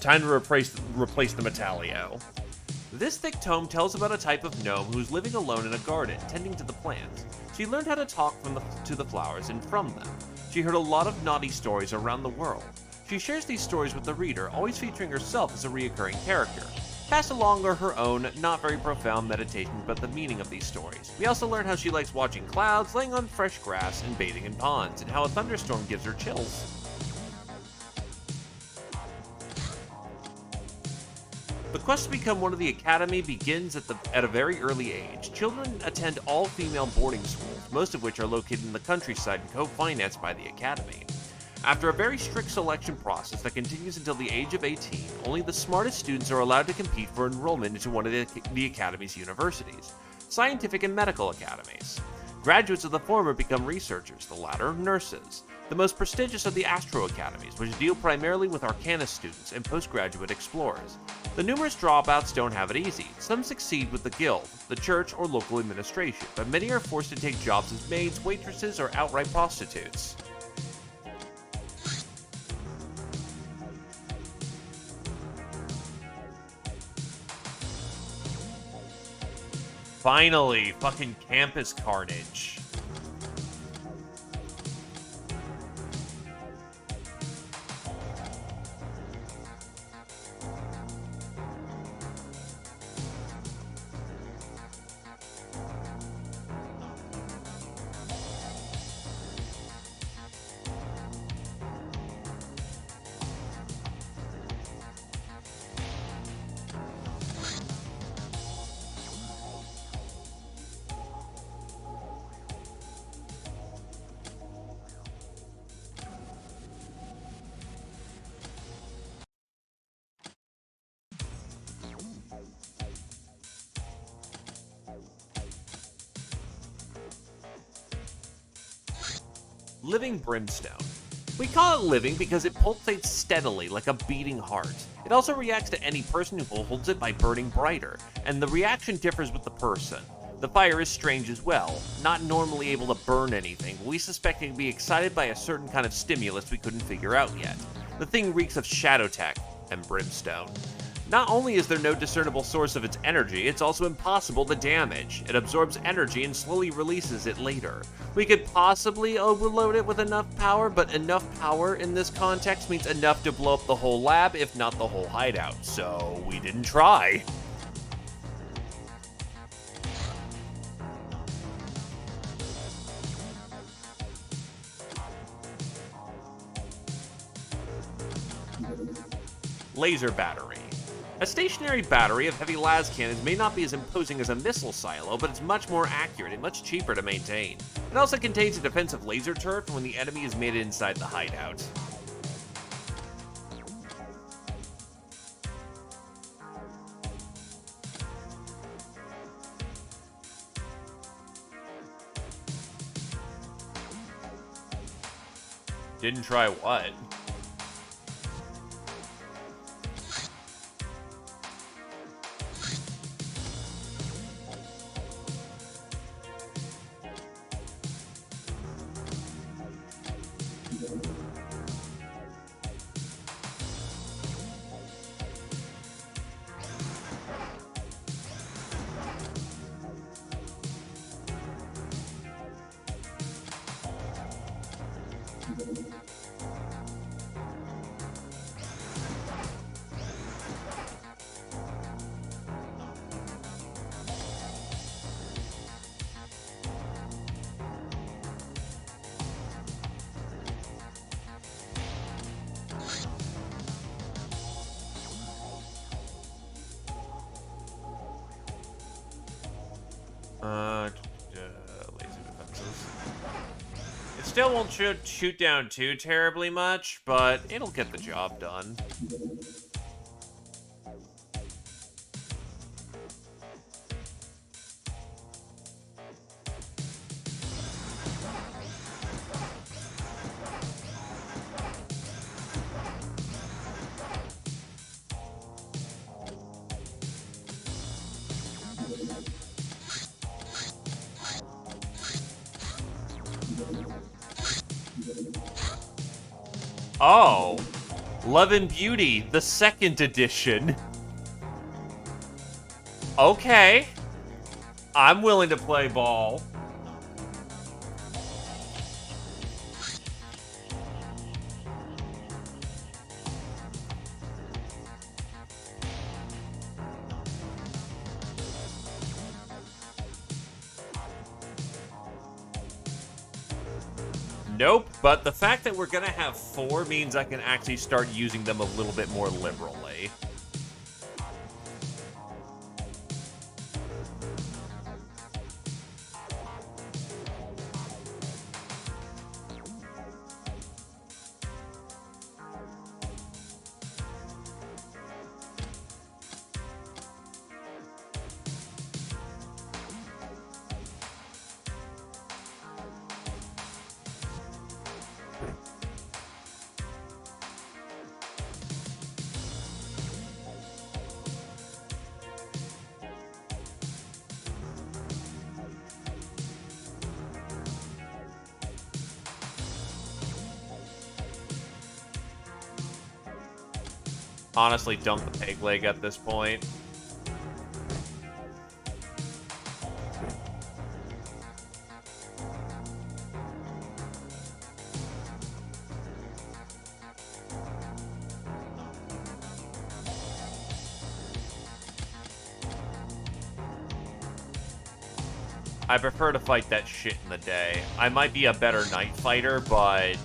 A: Time to replace the Metallio. This thick tome tells about a type of gnome who's living alone in a garden, tending to the plants. She learned how to talk to the flowers and from them. She heard a lot of naughty stories around the world. She shares these stories with the reader, always featuring herself as a reoccurring character. pass along her own, not very profound meditations about the meaning of these stories. We also learn how she likes watching clouds, laying on fresh grass, and bathing in ponds, and how a thunderstorm gives her chills. The quest to become one of the Academy begins at a very early age. Children attend all-female boarding schools, most of which are located in the countryside and co-financed by the Academy. After a very strict selection process that continues until the age of 18, only the smartest students are allowed to compete for enrollment into one of the Academy's universities, scientific and medical academies. Graduates of the former become researchers, the latter nurses. The most prestigious of the Astro Academies, which deal primarily with Arcana students and postgraduate explorers. The numerous dropouts don't have it easy. Some succeed with the guild, the church, or local administration, but many are forced to take jobs as maids, waitresses, or outright prostitutes. Finally, fucking campus carnage. Living brimstone. We call it living because it pulsates steadily like a beating heart. It also reacts to any person who holds it by burning brighter, and the reaction differs with the person. The fire is strange as well, not normally able to burn anything, but we suspect it to be excited by a certain kind of stimulus we couldn't figure out yet. The thing reeks of shadow tech and brimstone. Not only is there no discernible source of its energy, it's also impossible to damage. It absorbs energy and slowly releases it later. We could possibly overload it with enough power, but enough power in this context means enough to blow up the whole lab, if not the whole hideout, so we didn't try. Laser battery. A stationary battery of heavy las cannons may not be as imposing as a missile silo, but it's much more accurate and much cheaper to maintain. It also contains a defensive laser turret when the enemy is made inside the hideout. Didn't try what? Laser defenses. It still won't shoot down too terribly much, but it'll get the job done. Oh, Love and Beauty, the second edition. Okay, I'm willing to play ball. Nope, but the fact that we're gonna have 4 means I can actually start using them a little bit more liberally. Honestly, dump the peg leg at this point. I prefer to fight that shit in the day. I might be a better night fighter, but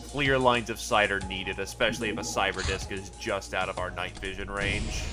A: clear lines of sight are needed, especially if a cyber disc is just out of our night vision range.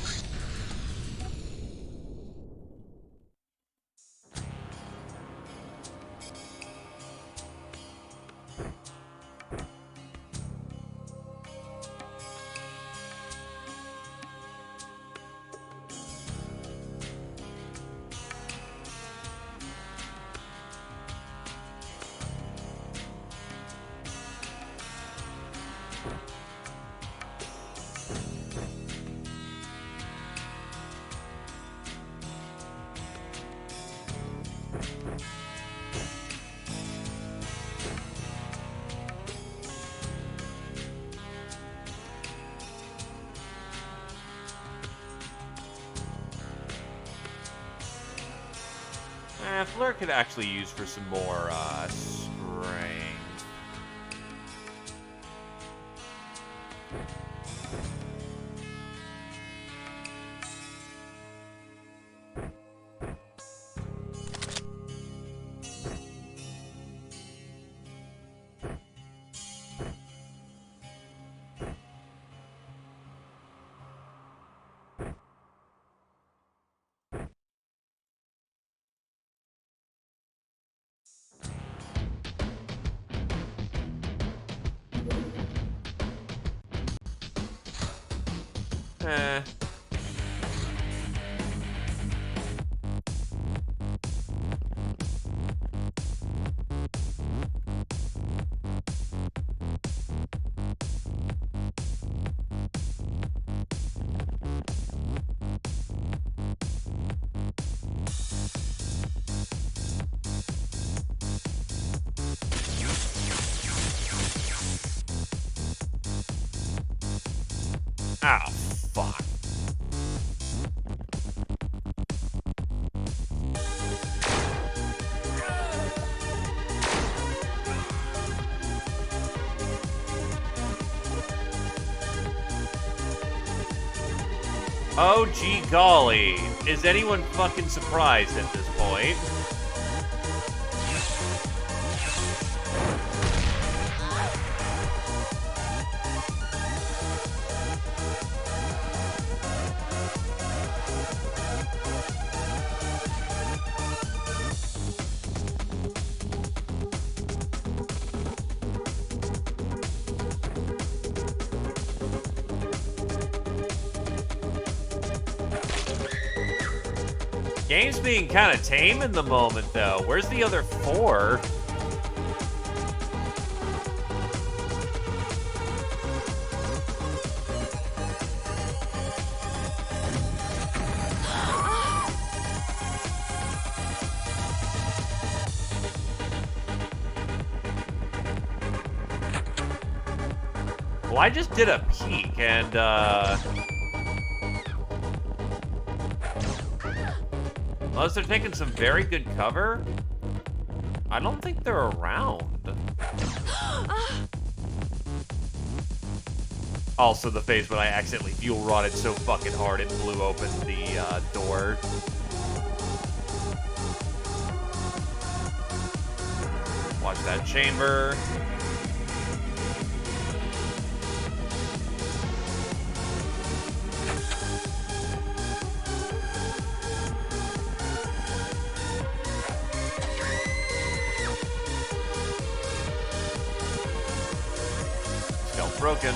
A: Fleur could actually use for some more, strength. Eh. Ah, fuck. Oh, gee golly. Is anyone fucking surprised at this point? Game's being kind of tame in the moment, though. Where's the other 4? Well, I just did a peek, and, unless they're taking some very good cover, I don't think they're around. Also, the phase when I accidentally fuel rotted so fucking hard it blew open the door. Watch There's that chamber. Stealth broken.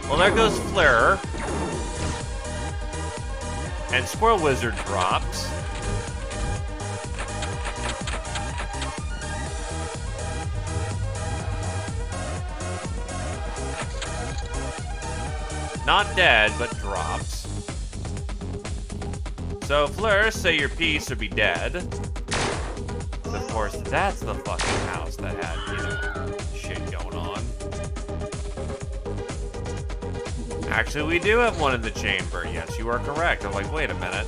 A: Well, there goes Flare. And Squirrel Wizard dropped. Not dead, but dropped. So, Flare, say your piece or be dead. Of course, that's the fucking house that had, you know, shit going on. Actually, we do have one in the chamber. Yes, you are correct. I'm like, wait a minute.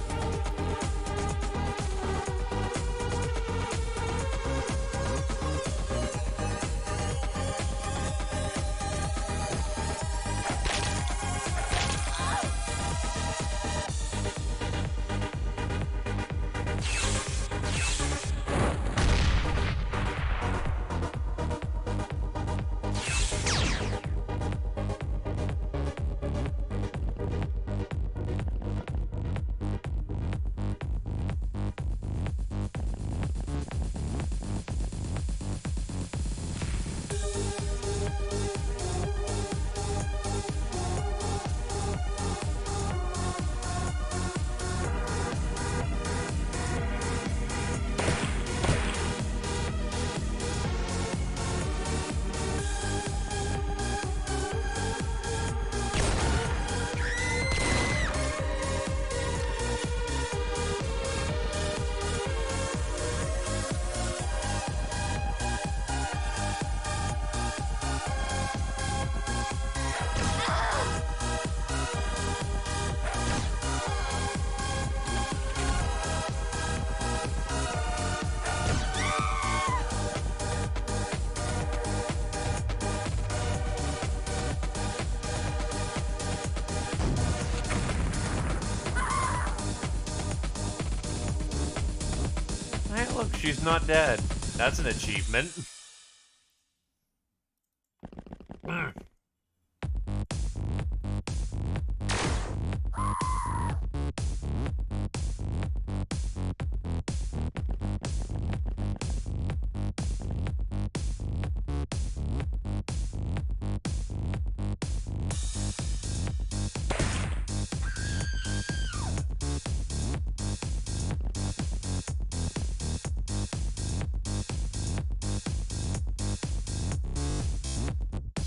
A: Hey, look, she's not dead. That's an achievement.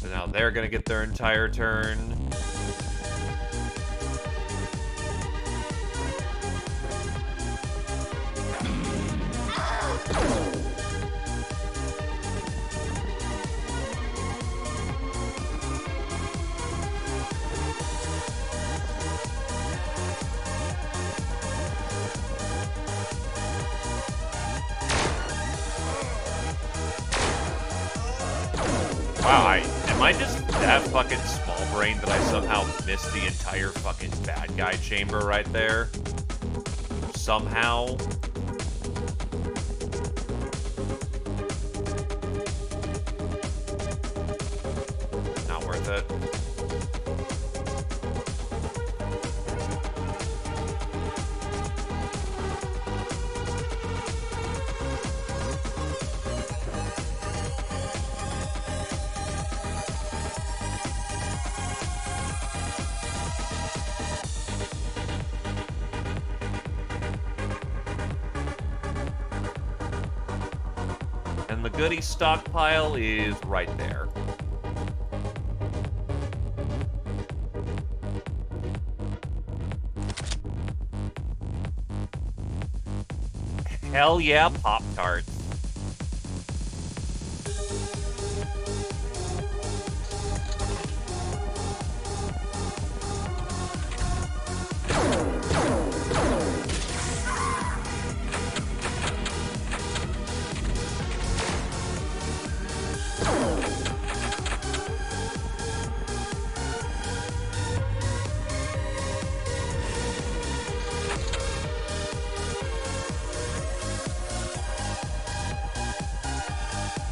A: So now they're gonna get their entire turn. Wow, am I just that fucking small brain that I somehow missed the entire fucking bad guy chamber right there? somehow. Not worth it. And the goodie stockpile is right there. Hell yeah, Pop-Tarts.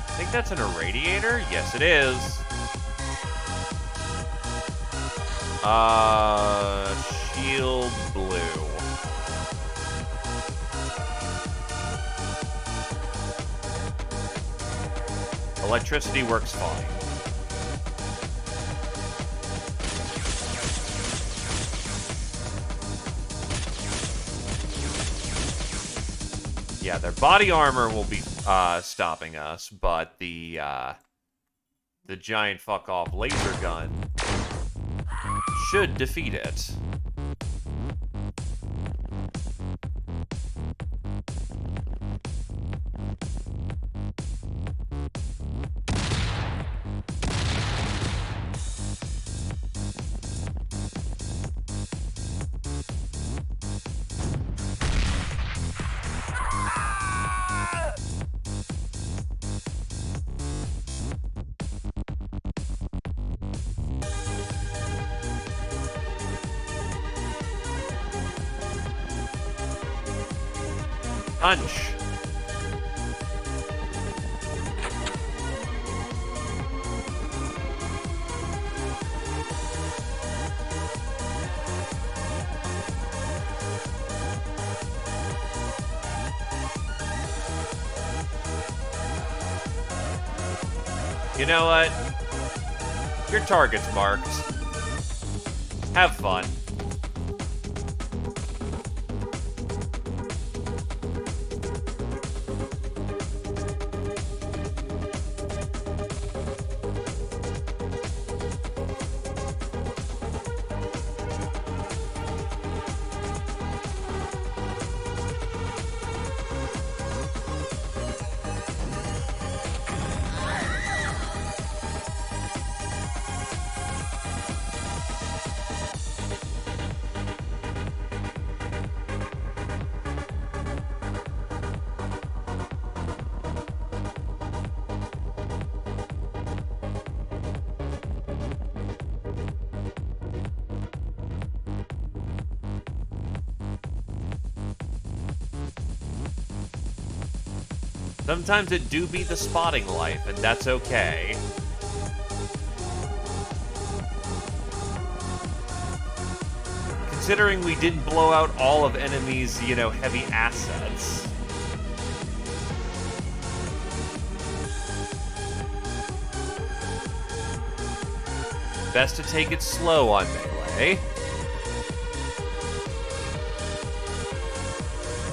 A: I think that's an irradiator? Yes, it is. Shield blue. Electricity works fine. Yeah, their body armor will be stopping us, but the giant fuck-off laser gun should defeat it. Punch. You know what? Your target's marked. Have fun. Sometimes it do be the spotting life, and that's okay. Considering we didn't blow out all of enemies', heavy assets. Best to take it slow on melee.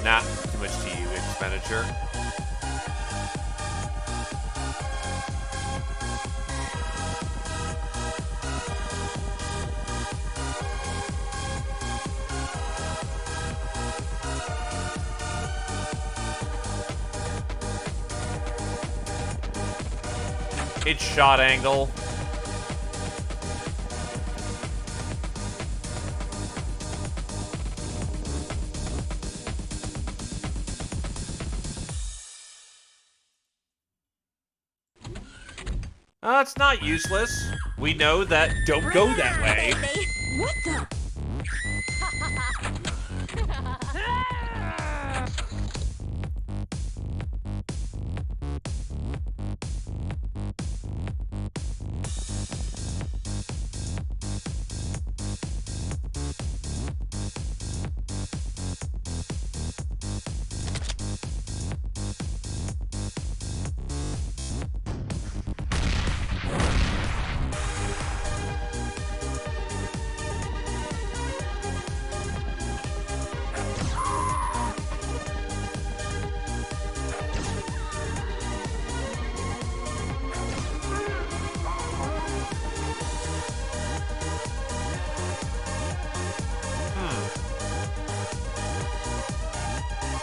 A: Nah, too much TU expenditure. It's shot angle. It's not useless. We know that don't go that way.
E: Baby. What the?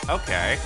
A: Okay.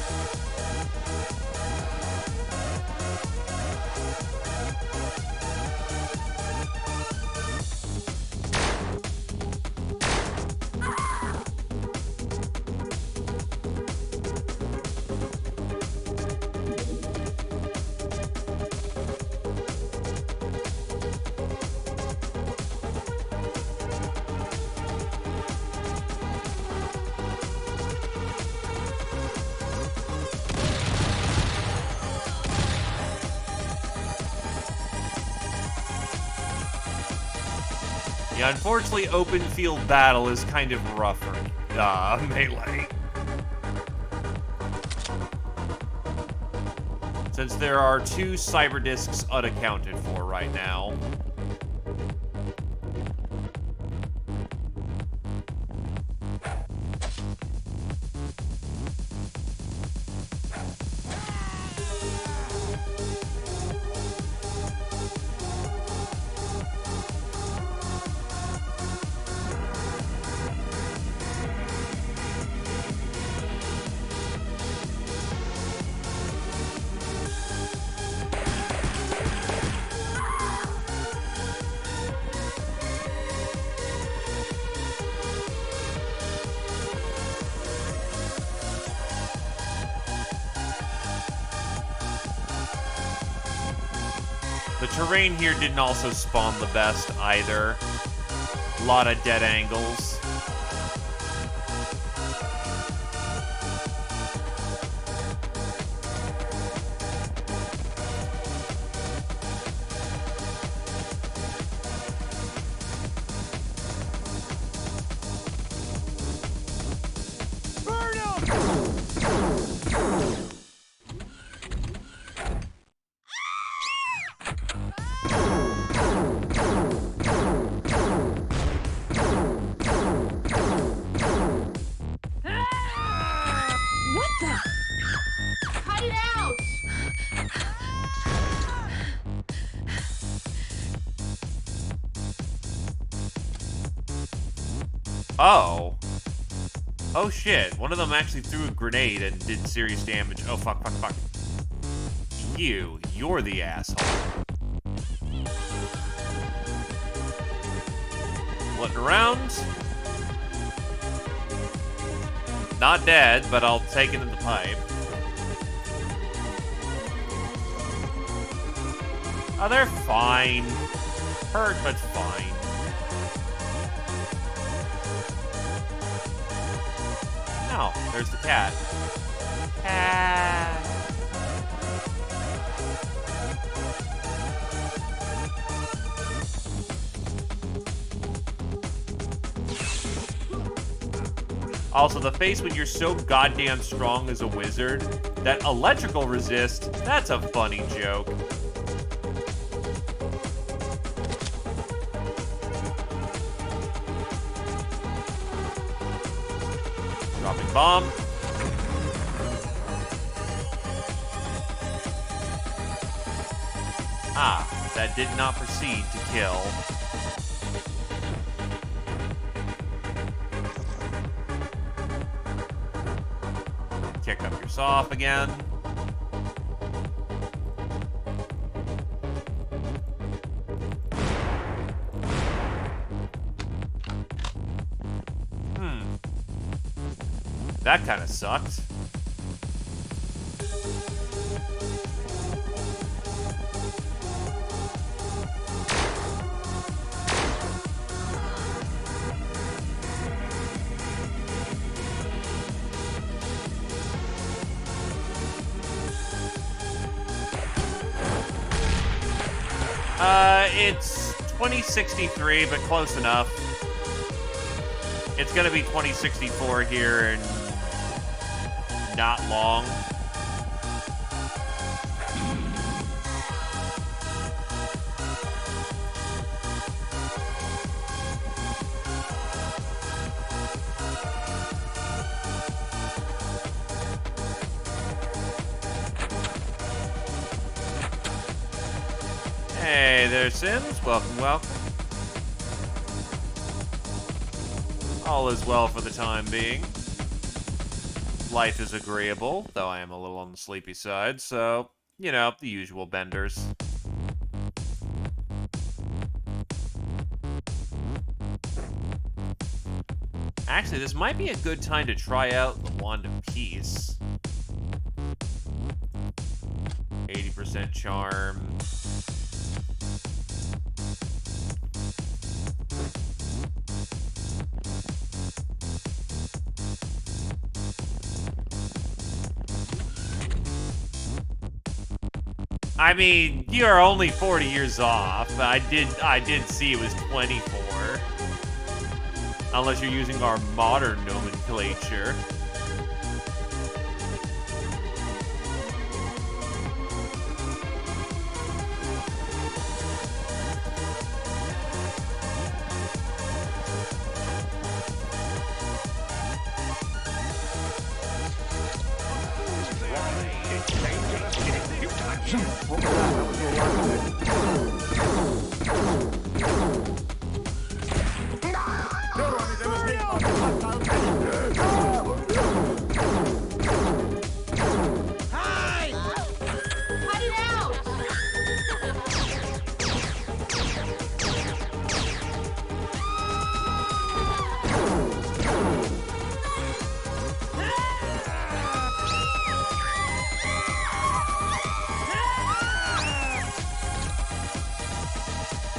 A: Yeah, unfortunately, open field battle is kind of rough for melee. Since there are 2 cyber discs unaccounted for right now. The terrain here didn't also spawn the best either. A lot of dead angles.
E: What the? Cut it out!
A: Oh. Oh shit, one of them actually threw a grenade and did serious damage. Oh fuck, fuck, fuck. You're the asshole. Floating around. Not dead, but I'll take it in the pipe. Oh, they're fine. Hurt, but fine. Oh, there's the cat. Cat. Also, the face when you're so goddamn strong as a wizard, that electrical resist, that's a funny joke. Dropping bomb. Ah, that did not proceed to kill. Kick up your soft again. That kind of sucked. It's 2063, but close enough. It's gonna be 2064 here and not long. Hey there, Sims. Welcome, welcome. All is well for the time being. Life is agreeable, though I am a little on the sleepy side, so, you know, the usual benders. Actually, this might be a good time to try out the Wand of Peace. 80% charm. I mean, you're only 40 years off. I did see it was 24. Unless you're using our modern nomenclature.
E: Cut it out!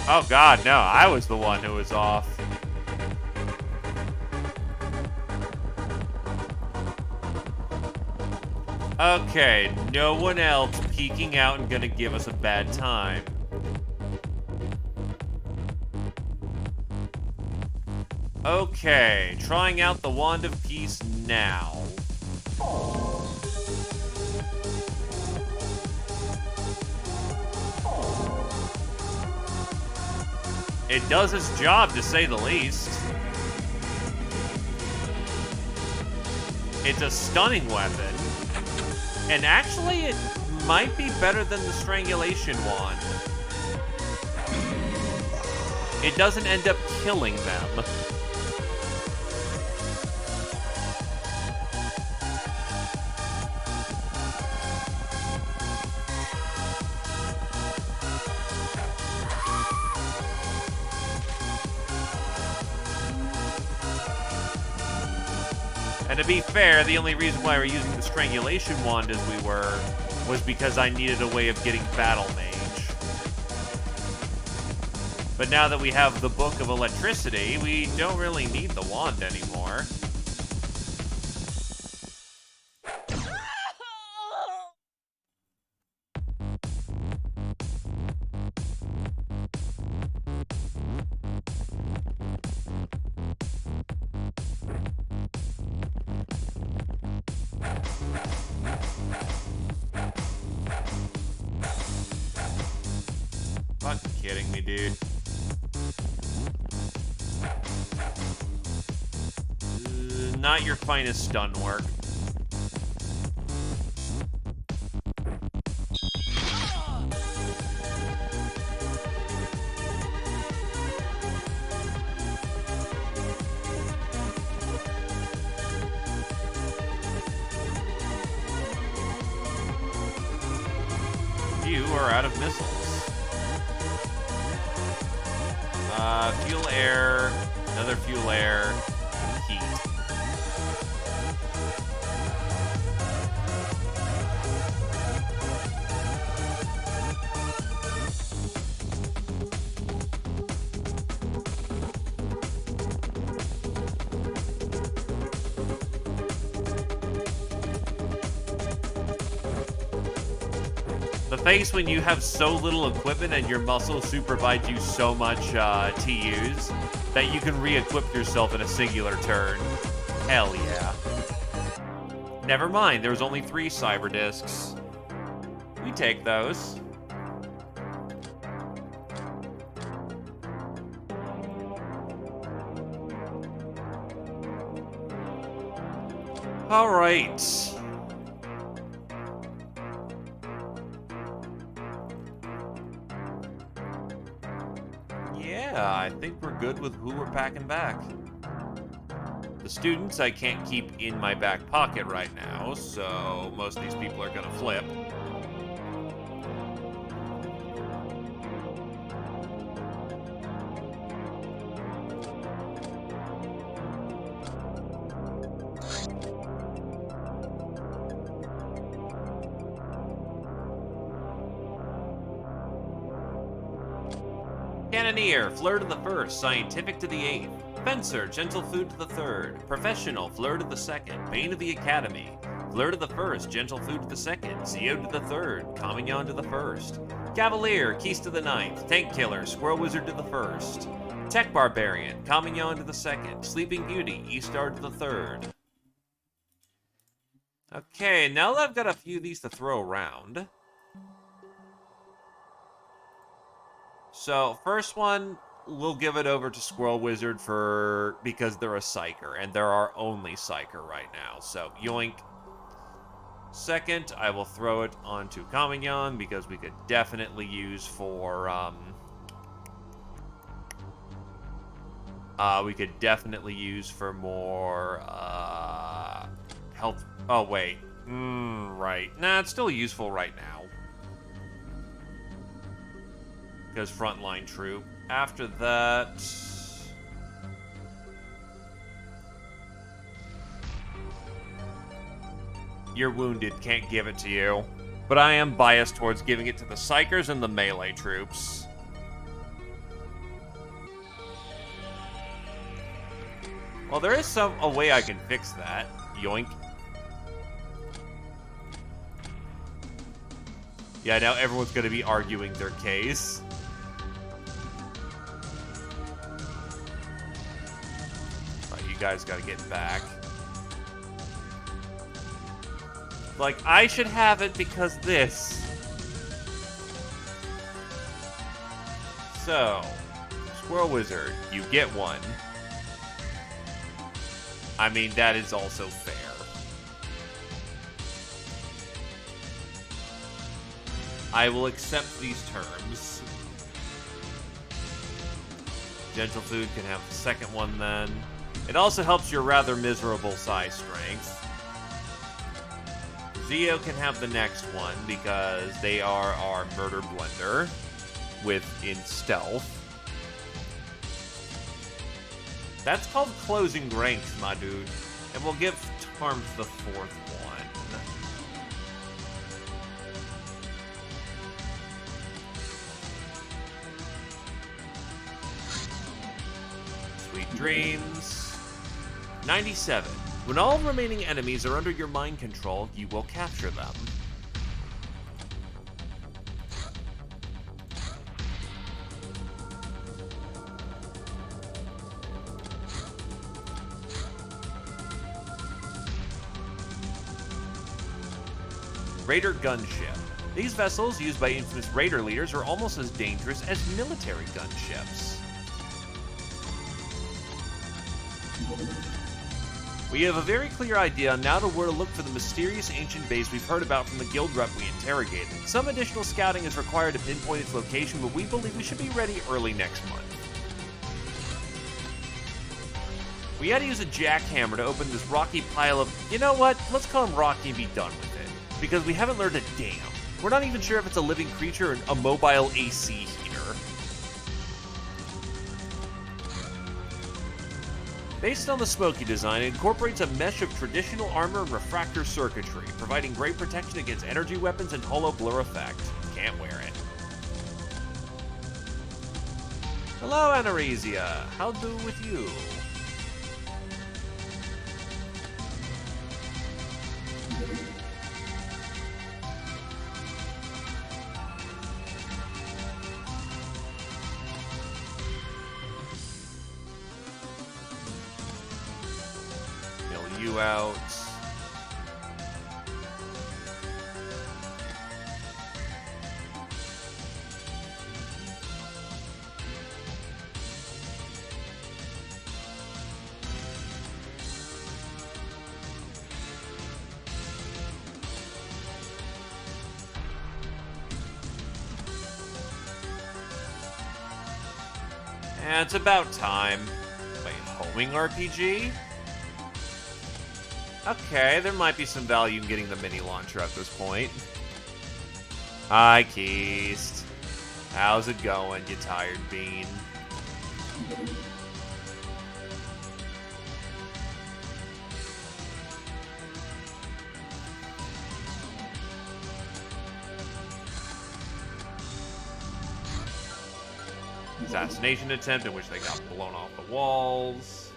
A: Oh god, no, I was the one who was off. Okay, no one else peeking out and gonna give us a bad time. Okay, trying out the Wand of Peace now. It does its job, to say the least. It's a stunning weapon. And actually, it might be better than the Strangulation Wand. It doesn't end up killing them. And to be fair, the only reason why we're using the Strangulation Wand as we were was because I needed a way of getting Battle Mage. But now that we have the Book of Electricity, we don't really need the wand anymore. Fucking kidding me, dude. Not your finest stun work. You are out of missiles. Fuel air, another fuel air, heat. The face when you have so little equipment and your muscles provide you so much to use that you can re-equip yourself in a singular turn. Hell yeah. Never mind, there's only 3 cyber discs. We take those. All right. Yeah, I think we're good with who we're packing back. The students I can't keep in my back pocket right now, so most of these people are gonna flip. Cannoneer, Fleur to the first, Scientific to the eighth. Fencer, Gentle Food to the third. Professional, Fleur to the second. Bane of the Academy. Fleur to the first, Gentle Food to the second. Zeo to the third. Comignon to the first. Cavalier, Keys to the ninth. Tank Killer, Squirrel Wizard to the first. Tech Barbarian, Comignon to the second. Sleeping Beauty, Eastar to the third. Okay, now that I've got a few of these to throw around. So, first one, we'll give it over to Squirrel Wizard because they're a Psyker, and they're our only Psyker right now. So, yoink. Second, I will throw it onto Comignon because we could definitely use for, more, health. Oh, wait. Right. Nah, it's still useful right now. Because frontline troop. After that... You're wounded, can't give it to you. But I am biased towards giving it to the Psychers and the melee troops. Well, there is a way I can fix that. Yoink. Yeah, now everyone's going to be arguing their case. Right, you guys got to get back. Like, I should have it because this. So, Squirrel Wizard, you get one. I mean, that is also fair. I will accept these terms. Gentle Food can have the second one then. It also helps your rather miserable psi strength. Zeo can have the next one because they are our murder blender in stealth. That's called closing ranks, my dude. And we'll give Torms the fourth one. Sweet dreams. 97. When all remaining enemies are under your mind control, you will capture them. Raider Gunship. These vessels, used by infamous raider leaders, are almost as dangerous as military gunships. We have a very clear idea now to where to look for the mysterious ancient base we've heard about from the guild rep we interrogated. Some additional scouting is required to pinpoint its location, but we believe we should be ready early next month. We had to use a jackhammer to open this rocky pile of... You know what? Let's call him Rocky and be done with it. Because we haven't learned a damn. We're not even sure if it's a living creature or a mobile AC heater. Based on the Smoky design, it incorporates a mesh of traditional armor and refractor circuitry, providing great protection against energy weapons and holo blur effect. Can't wear it. Hello, Anaresia. How do with you? You out. And it's about time. Wait, homing RPG? Okay, there might be some value in getting the mini launcher at this point. Hi, Keist. How's it going, you tired bean? Assassination attempt in which they got blown off the walls.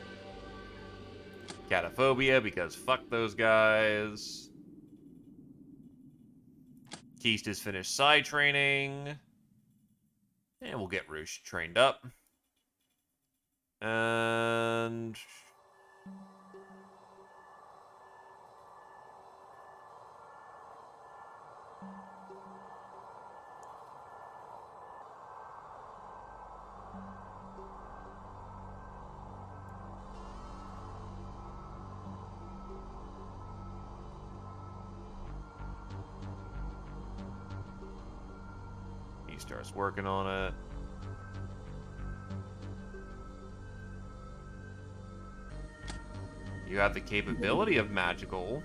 A: Cataphobia because fuck those guys. Keist is finished side training. And we'll get Roosh trained up. And... he starts working on it. You have the capability of magical.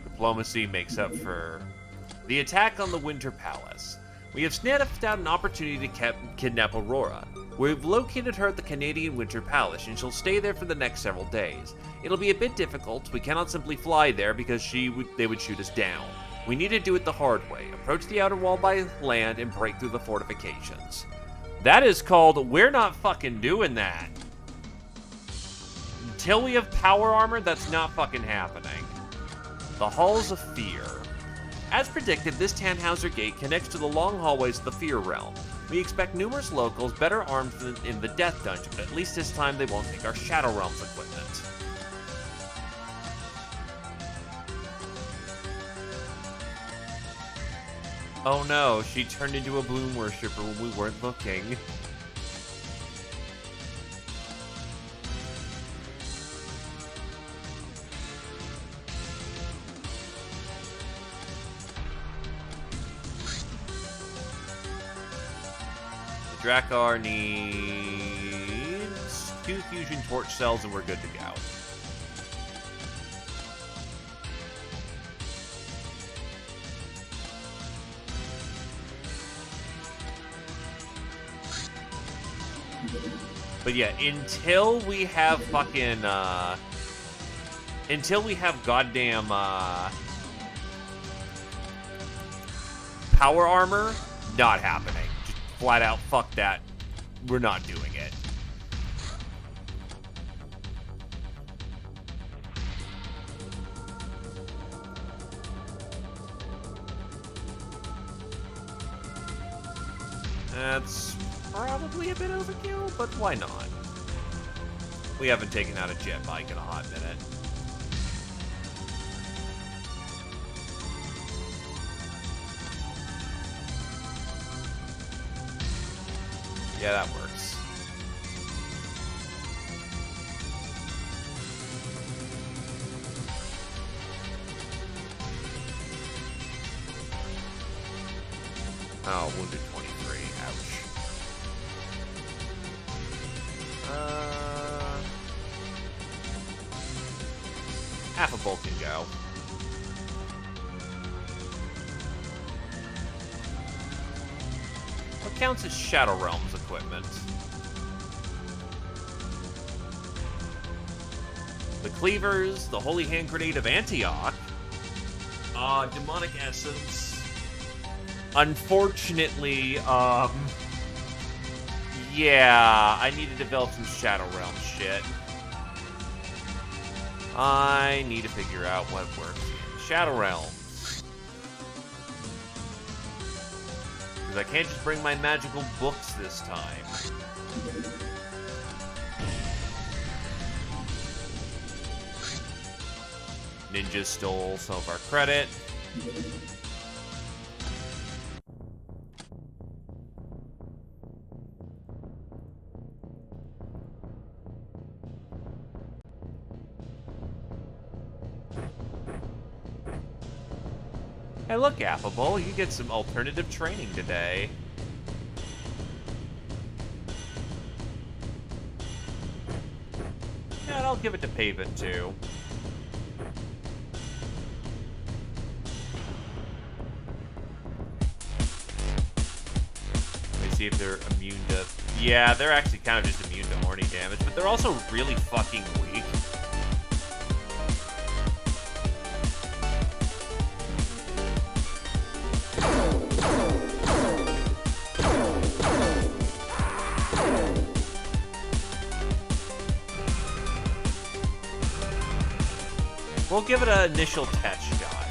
A: Diplomacy makes up for the attack on the Winter Palace. We have sniffed out an opportunity to kidnap Aurora. We've located her at the Canadian Winter Palace, and she'll stay there for the next several days. It'll be a bit difficult. We cannot simply fly there because they would shoot us down. We need to do it the hard way. Approach the outer wall by land and break through the fortifications. That is called, we're not fucking doing that. Until we have power armor, that's not fucking happening. The Halls of Fear. As predicted, this Tannhauser Gate connects to the long hallways of the Fear Realm. We expect numerous locals better armed than in the Death Dungeon, but at least this time they won't take our Shadow Realms equipment. Oh no, she turned into a Bloom Worshipper when we weren't looking. Drakkar needs 2 fusion torch cells and we're good to go. But yeah, until we have fucking, until we have goddamn, power armor, not happening. Just flat out, fuck that. We're not doing it. That's probably a bit overkill, but why not? We haven't taken out a jet bike in a hot minute. Yeah, that works. Oh, wounded 23. Ouch. Half a bolt can go. What counts as Shadow Realms equipment? The Cleavers, the Holy Hand Grenade of Antioch, Demonic Essence. Unfortunately, yeah, I need to develop some Shadow Realm shit. I need to figure out what works in Shadow Realms. Because I can't just bring my magical books this time. Ninja stole some of our credit. Hey, look, Affable, you get some alternative training today. And I'll give it to Pavin, too. Let me see if they're immune to... Yeah, they're actually kind of just immune to horny damage, but they're also really fucking weak. We'll give it an initial test shot.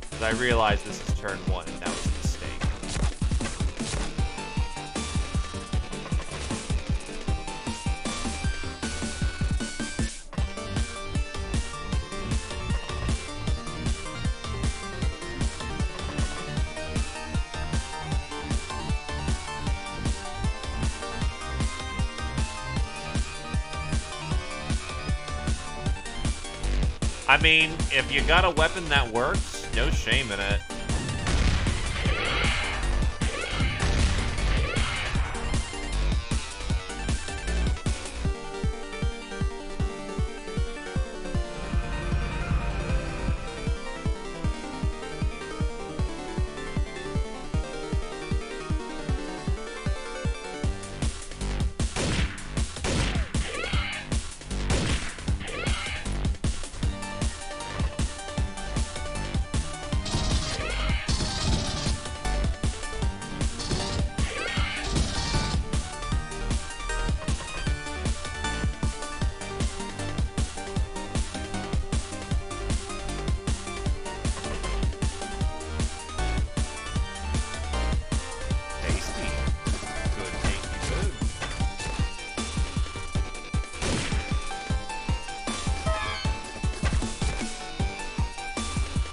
A: Because I realize this is turn 1, and that was a mistake. I mean, if you got a weapon that works, no shame in it.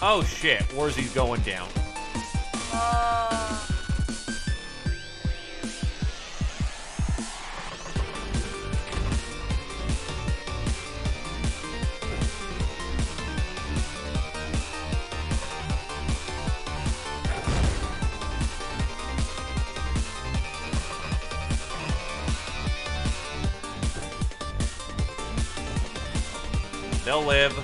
A: Oh shit, Warzy's going down. They'll live.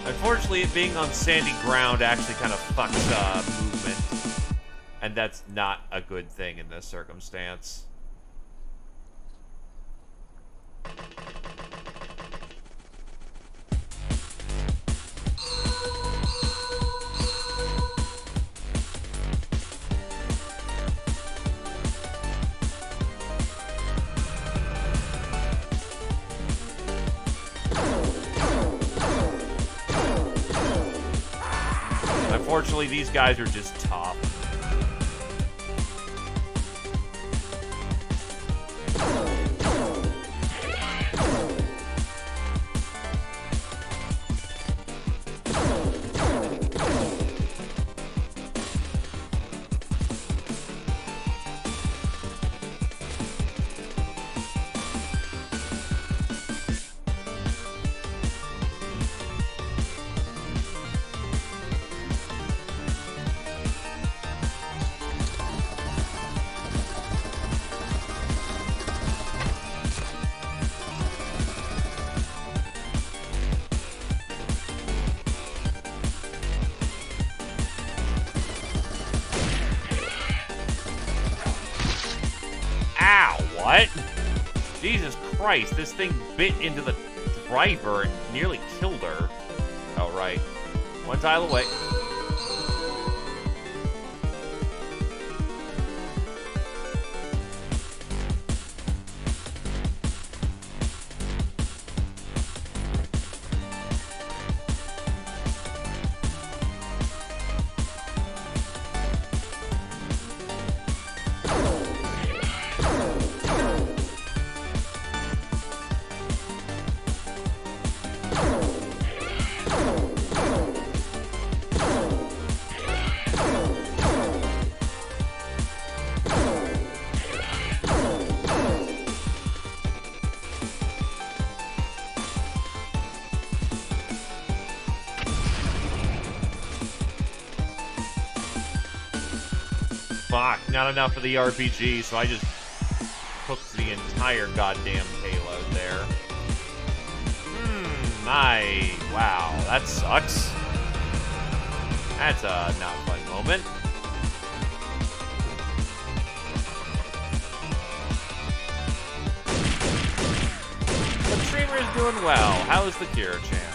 A: Unfortunately, it being on sandy ground actually kind of fucks movement. And that's not a good thing in this circumstance. Unfortunately, these guys are just tough. What? Jesus Christ, this thing bit into the driver and nearly killed her. Oh, right. One tile away. Fuck, not enough for the RPG, so I just cooked the entire goddamn payload there. Wow, that sucks. That's a not fun moment. The streamer is doing well. How's the cure, champ?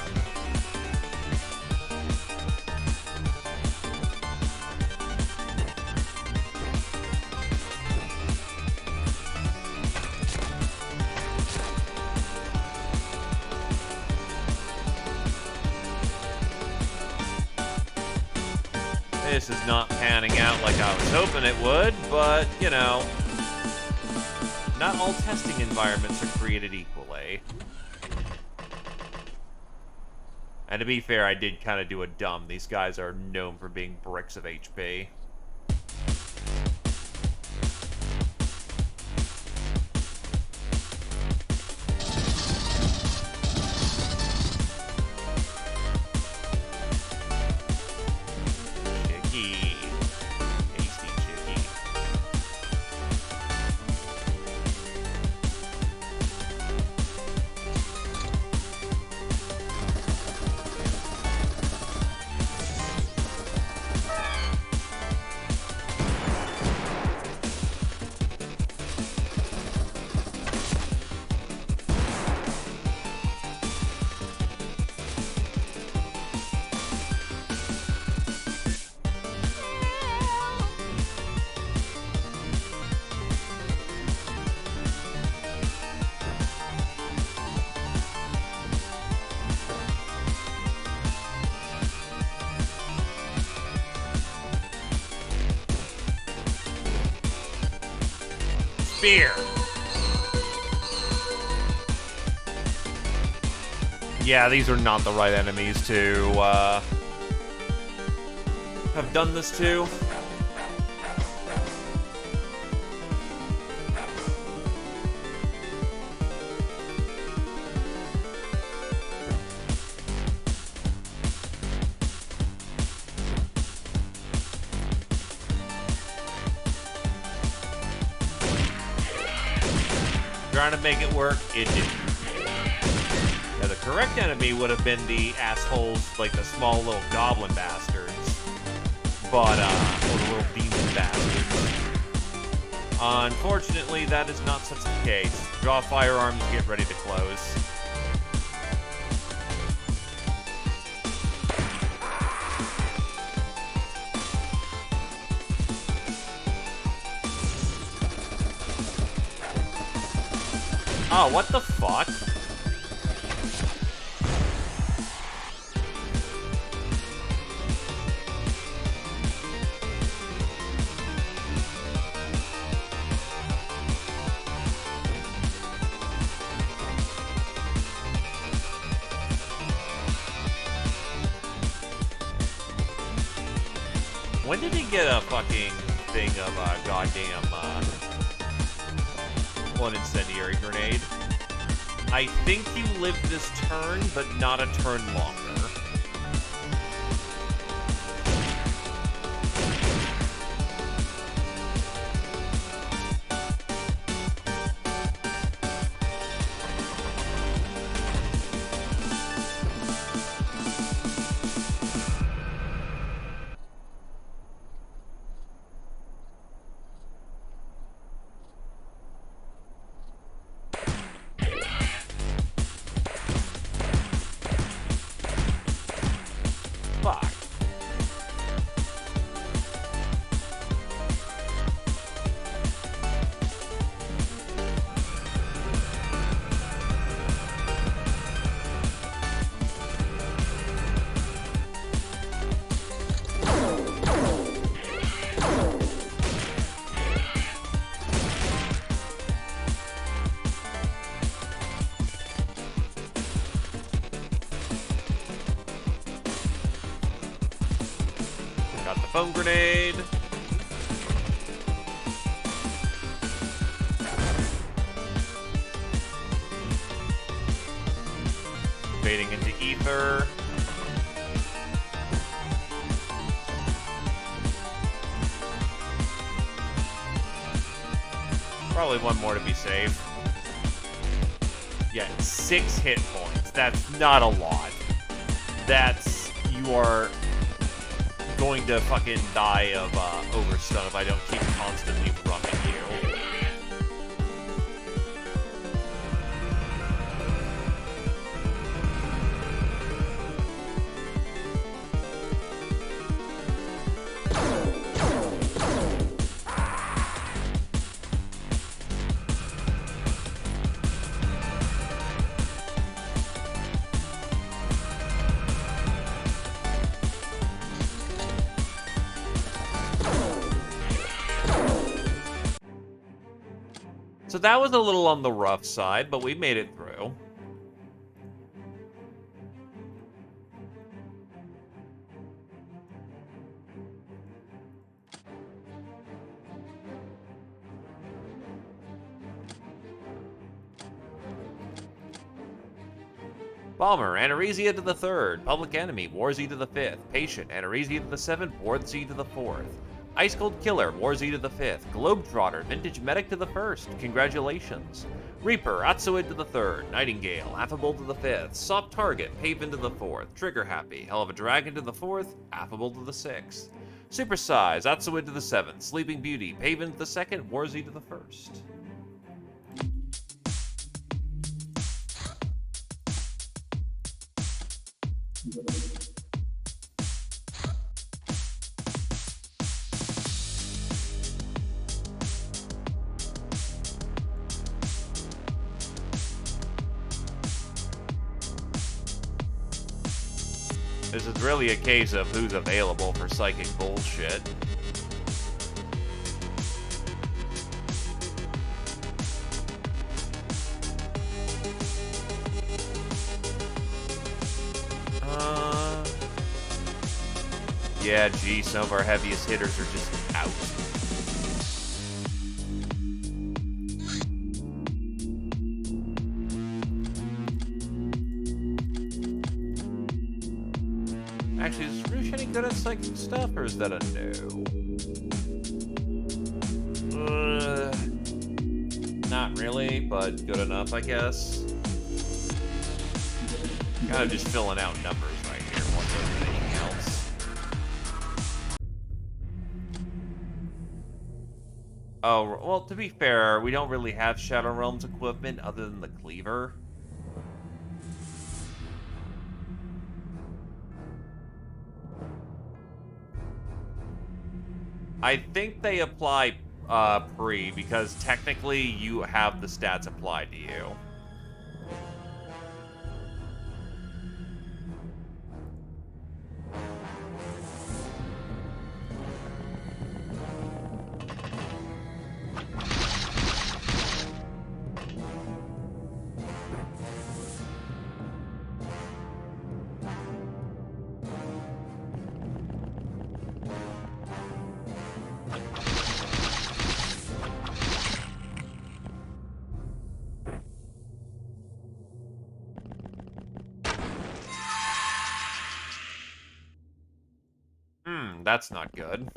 A: This is not panning out like I was hoping it would, but, you know, not all testing environments are created equally. And to be fair, I did kind of do a dumb. These guys are known for being bricks of HP. Spear. Yeah, these are not the right enemies to have done this to. Trying to make it work, it didn't. Now, the correct enemy would have been the assholes, like the small little goblin bastards. But, or the little demon bastards. Unfortunately, that is not such the case. Draw firearms, get ready to close. Oh, what the fuck? When did he get a fucking thing of goddamn one incendiary grenade? I think you lived this turn, but not a turn longer. Foam grenade. Fading into ether. Probably one more to be safe. Yeah, 6 hit points. That's not a lot. That's... You are going to fucking die of overstun if I don't keep constantly roughing you. So that was a little on the rough side, but we made it through. Bomber, Anaresia to the 3rd. Public Enemy, Warzy to the 5th. Patient, Anaresia to the 7th. Warzy to the 4th. Ice Cold Killer, Warzy to the 5th. Globetrotter, Vintage Medic to the 1st. Congratulations. Reaper, Atsuid to the 3rd. Nightingale, Affable to the 5th. Soft Target, Paven to the 4th. Trigger Happy, Hell of a Dragon to the 4th. Affable to the 6th. Super Size, Atsuid to the 7th. Sleeping Beauty, Paven to the 2nd. Warzy to the 1st. This is really a case of who's available for psychic bullshit. Yeah, gee, some of our heaviest hitters are just out. Actually, is Roosh any good at psychic stuff, or is that a no? Not really, but good enough, I guess. Kind of just filling out numbers right here more than anything else. Oh, well, to be fair, we don't really have Shadow Realms equipment other than the Cleaver. I think they apply pre, because technically you have the stats applied to you. That's not good.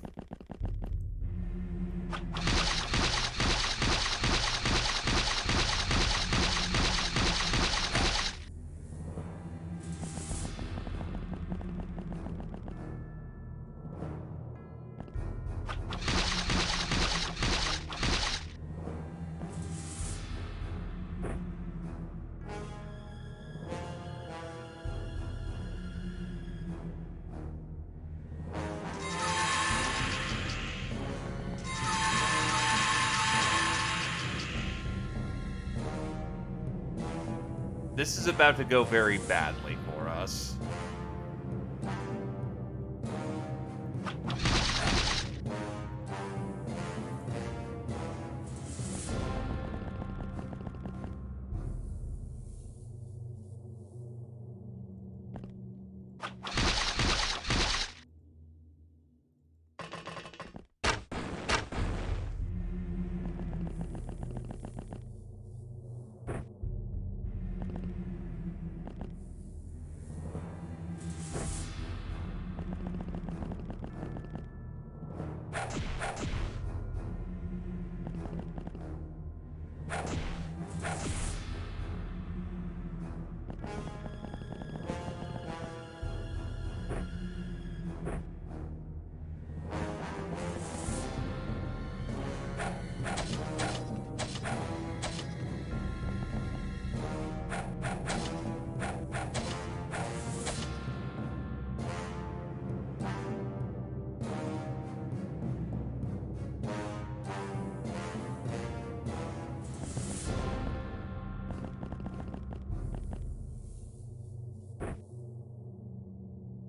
A: This is about to go very badly for us.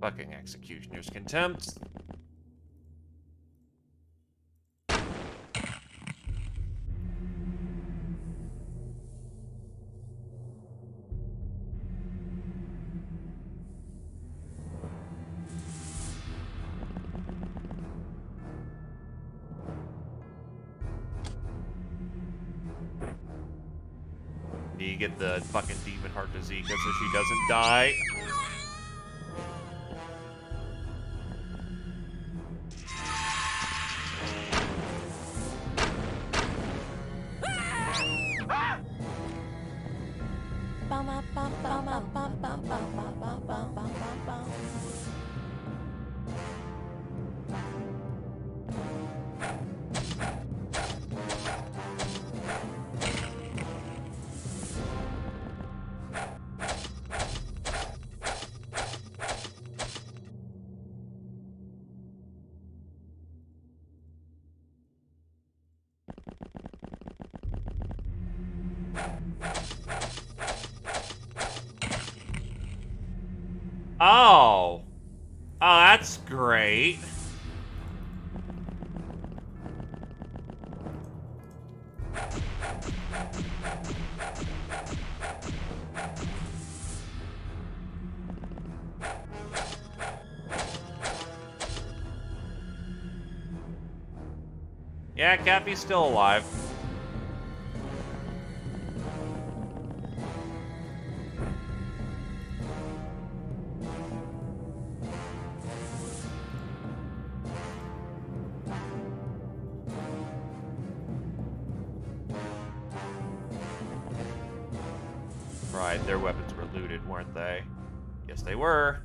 A: Fucking executioner's contempt. You get the fucking demon heart to Zika so she doesn't die. Oh. Oh, that's great. Yeah, Cappy's still alive. Right, their weapons were looted, weren't they? Yes, they were.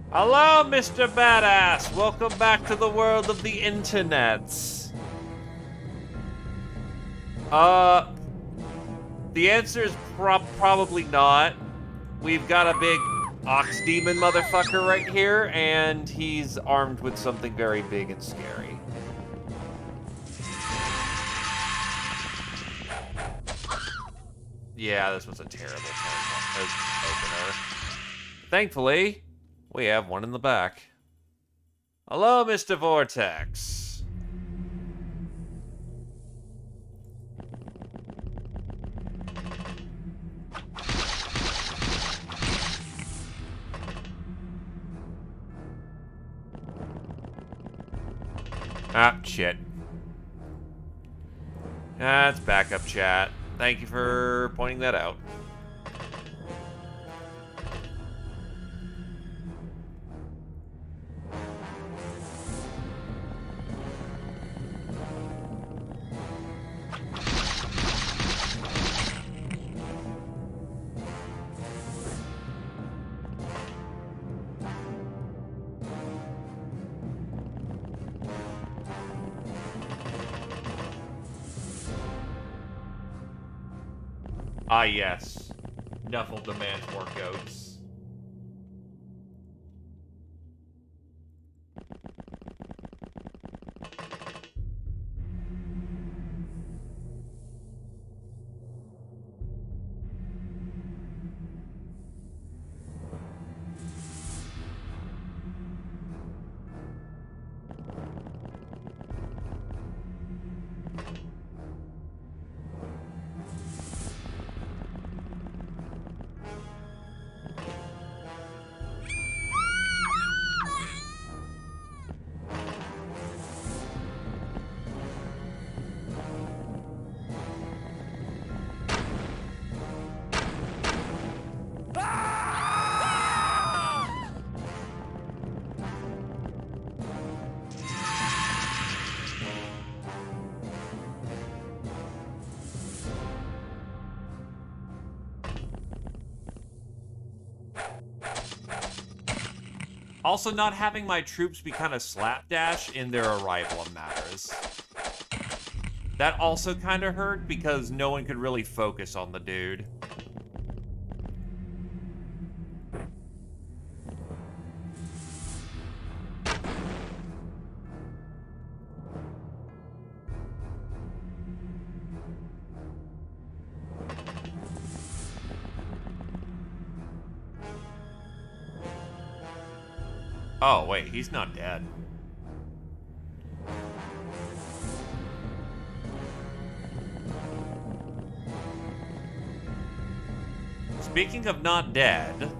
A: Hello, Mr. Badass! Welcome back to the world of the internets. The answer is probably not. We've got a big ox demon motherfucker right here, and he's armed with something very big and scary. Yeah, this was a terrible opener. Thankfully, we have one in the back. Hello, Mr. Vortex. Ah, shit. That's backup chat. Thank you for pointing that out. Ah, yes. Nuffle demands more goats. Also, not having my troops be kind of slapdash in their arrival matters. That also kind of hurt because no one could really focus on the dude. Oh, wait, he's not dead. Speaking of not dead...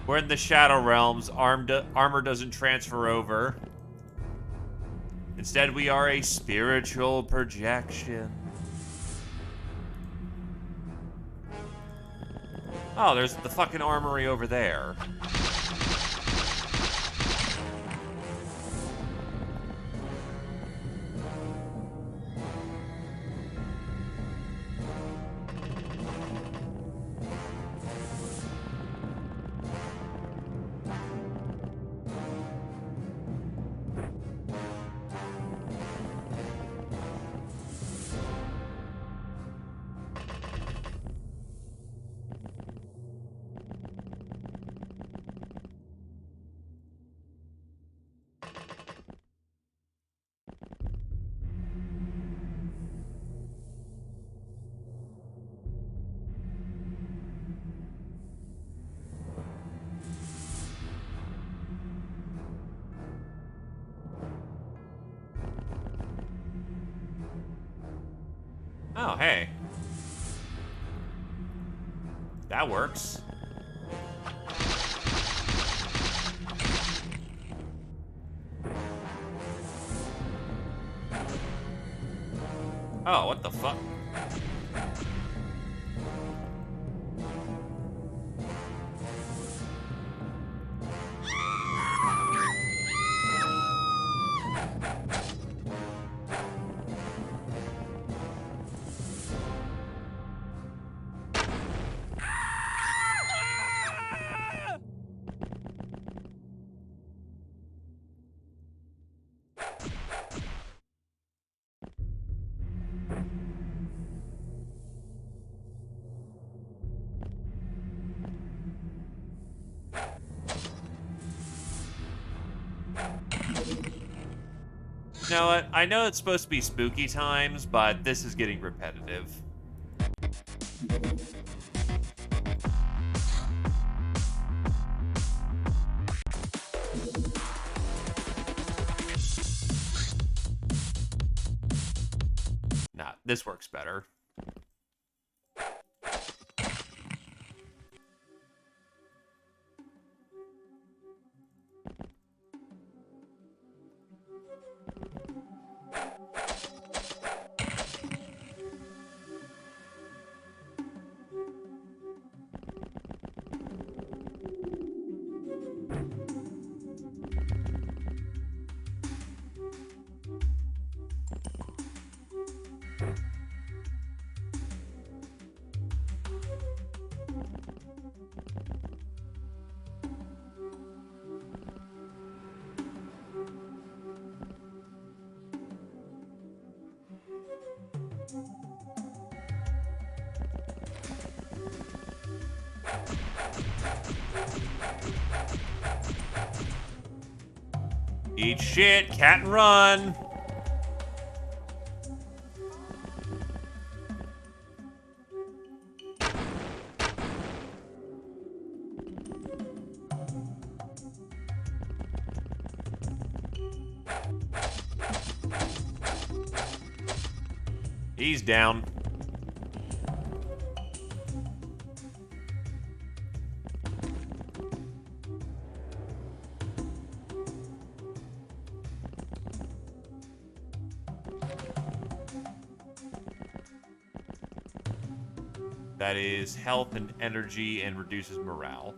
A: We're in the Shadow Realms. Armor doesn't transfer over. Instead, we are a spiritual projection. Oh, there's the fucking armory over there. Oh, hey. That works. Oh, what the fuck? You know what? I know it's supposed to be spooky times, but this is getting repetitive. Nah, this works better. Eat shit, cat and run. He's down. That is health and energy and reduces morale.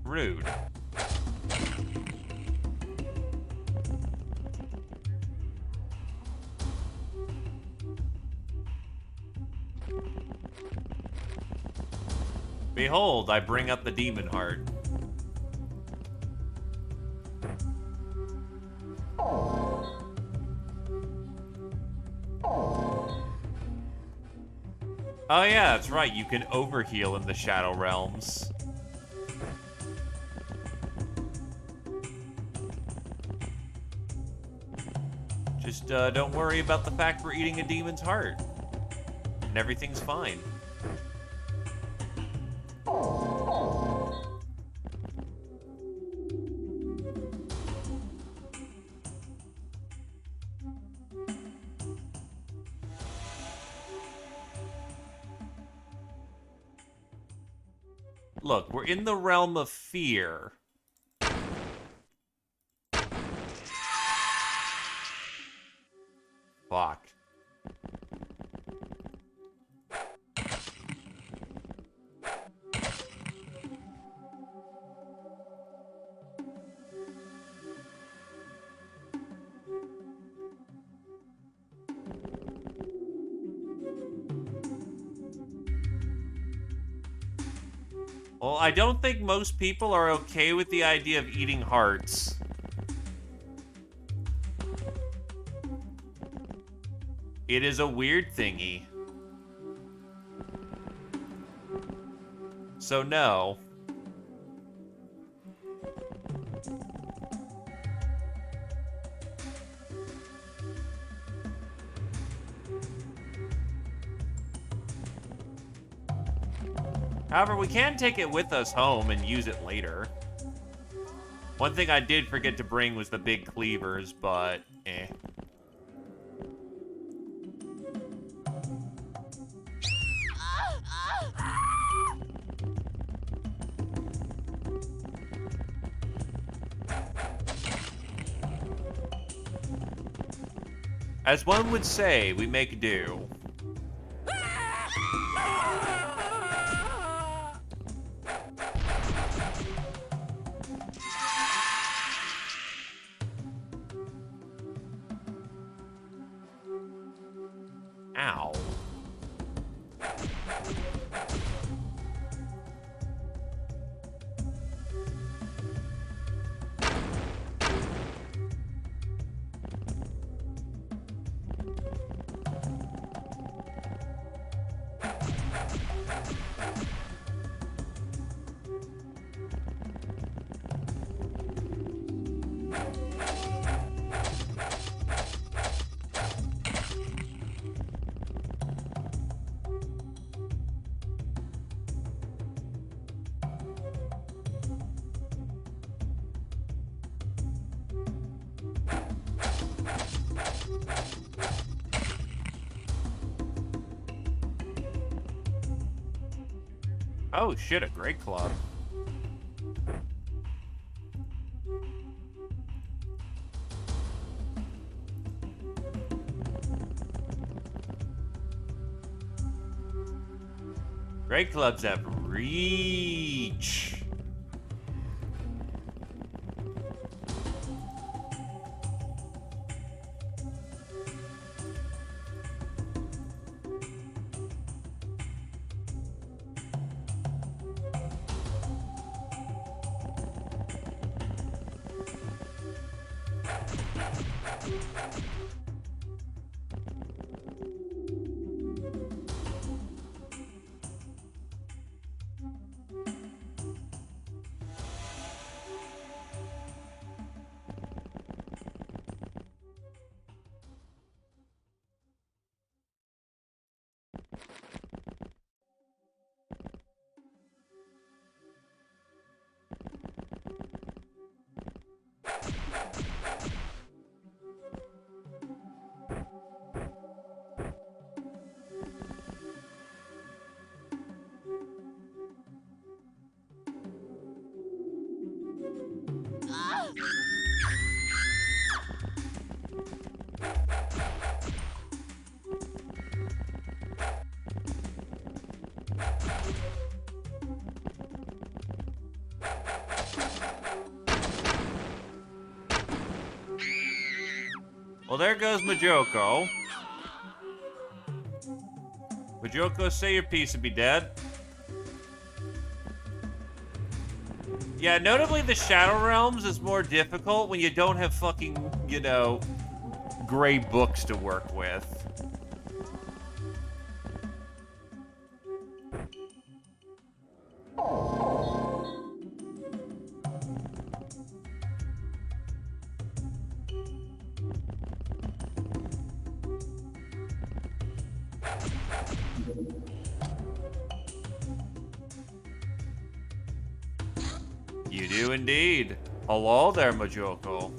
A: Rude. Behold, I bring up the demon heart. Oh yeah, that's right, you can overheal in the Shadow Realms. Just don't worry about the fact we're eating a demon's heart. And everything's fine. Look, we're in the realm of fear. Fuck. Well, I don't think most people are okay with the idea of eating hearts. It is a weird thingy. So no. However, we can take it with us home and use it later. One thing I did forget to bring was the big cleavers, but eh. As one would say, we make do. Ow. Oh shit, a great club. Great clubs have reach. Well, there goes Majoko. Majoko, say your piece and be dead. Yeah, notably the Shadow Realms is more difficult when you don't have fucking, you know, gray books to work with. You do indeed. Hello there, Majoko.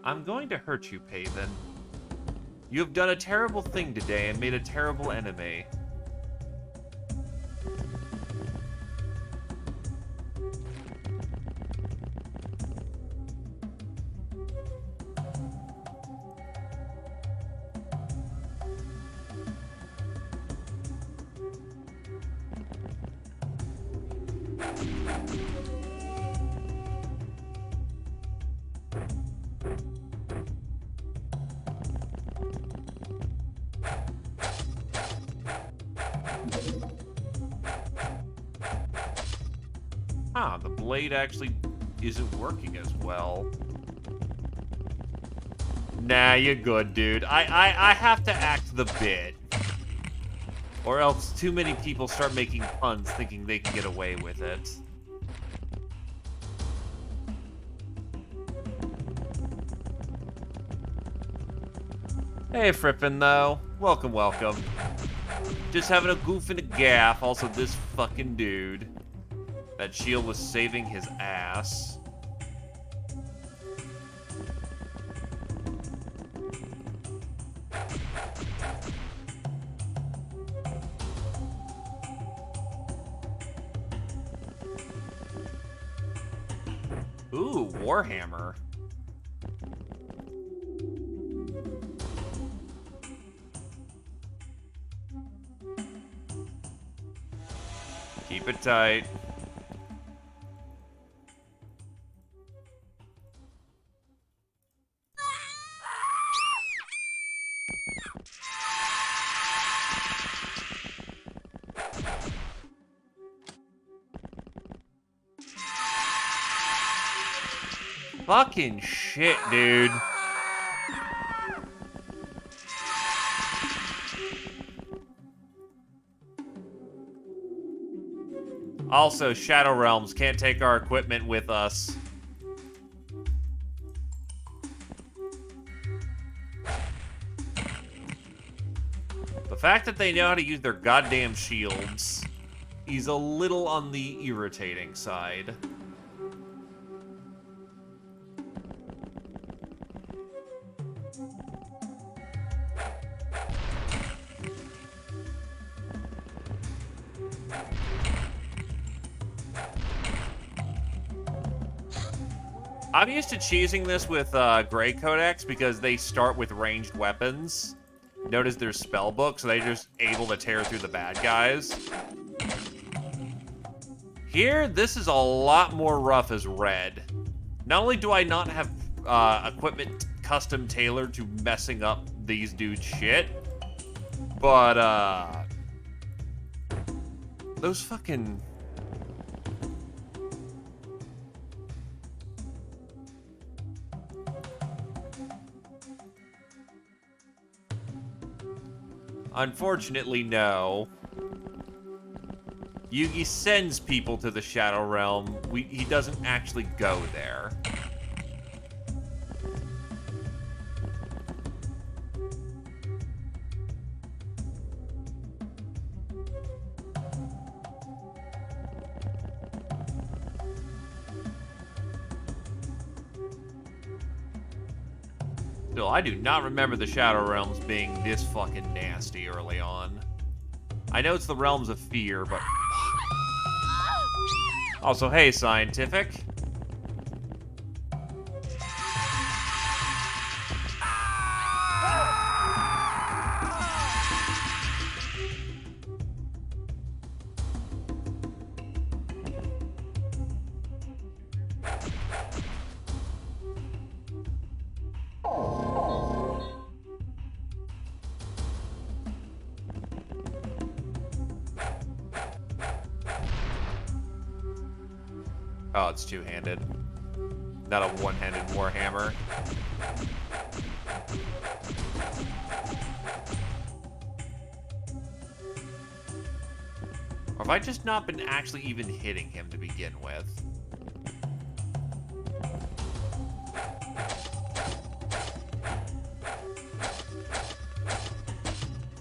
A: I'm going to hurt you, Paven. You have done a terrible thing today and made a terrible enemy. Ah, the blade actually isn't working as well. Nah, you're good, dude. I have to act the bit. Or else too many people start making puns thinking they can get away with it. Hey, Frippin', though. Welcome, welcome. Just having a goof and a gaff. Also, this fucking dude. That shield was saving his ass. Ooh, Warhammer. Keep it tight. Fucking shit, dude. Also, Shadow Realms can't take our equipment with us. The fact that they know how to use their goddamn shields is a little on the irritating side. I'm used to cheesing this with Grey Codex because they start with ranged weapons. Notice their spell book, so they're just able to tear through the bad guys. Here, this is a lot more rough as red. Not only do I not have equipment custom tailored to messing up these dudes' shit, but those fucking... Unfortunately, no. Yugi sends people to the Shadow Realm. He doesn't actually go there. Still, I do not remember the Shadow Realms being this fucking nasty early on. I know it's the Realms of Fear, but... Also, hey, Scientific. Oh, it's two-handed. Not a one-handed warhammer. Or have I just not been actually even hitting him to begin with?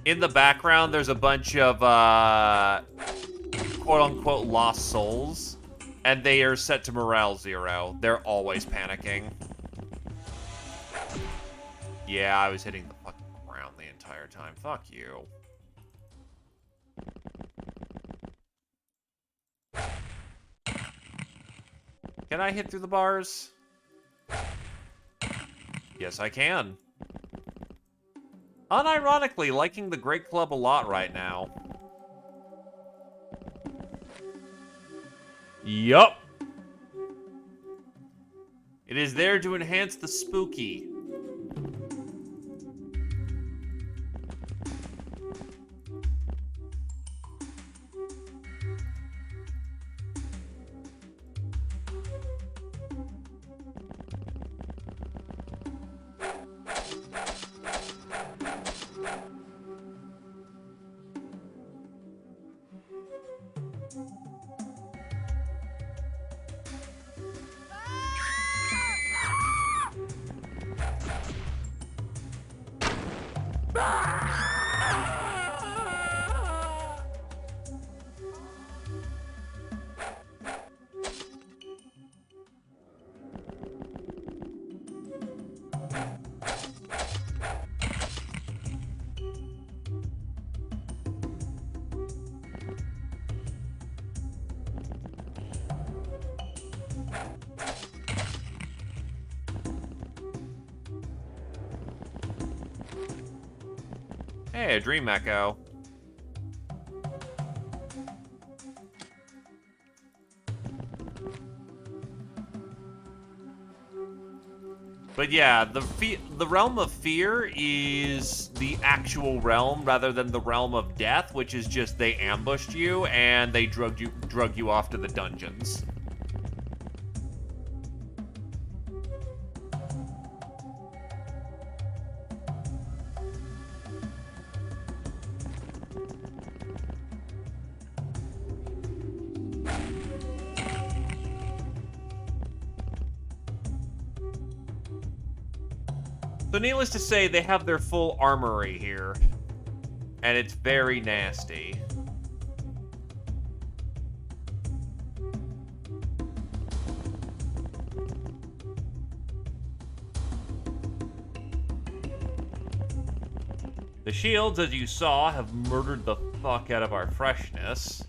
A: In the background, there's a bunch of, quote-unquote lost souls. And they are set to morale 0. They're always panicking. Yeah, I was hitting the fucking ground the entire time. Fuck you. Can I hit through the bars? Yes, I can. Unironically, liking the Great Club a lot right now. Yup. It is there to enhance the spooky. Hey, a dream echo. But yeah, the realm of fear is the actual realm rather than the realm of death, which is just they ambushed you and they drug you off to the dungeons. So needless to say, they have their full armory here. And it's very nasty. The shields, as you saw, have murdered the fuck out of our freshness.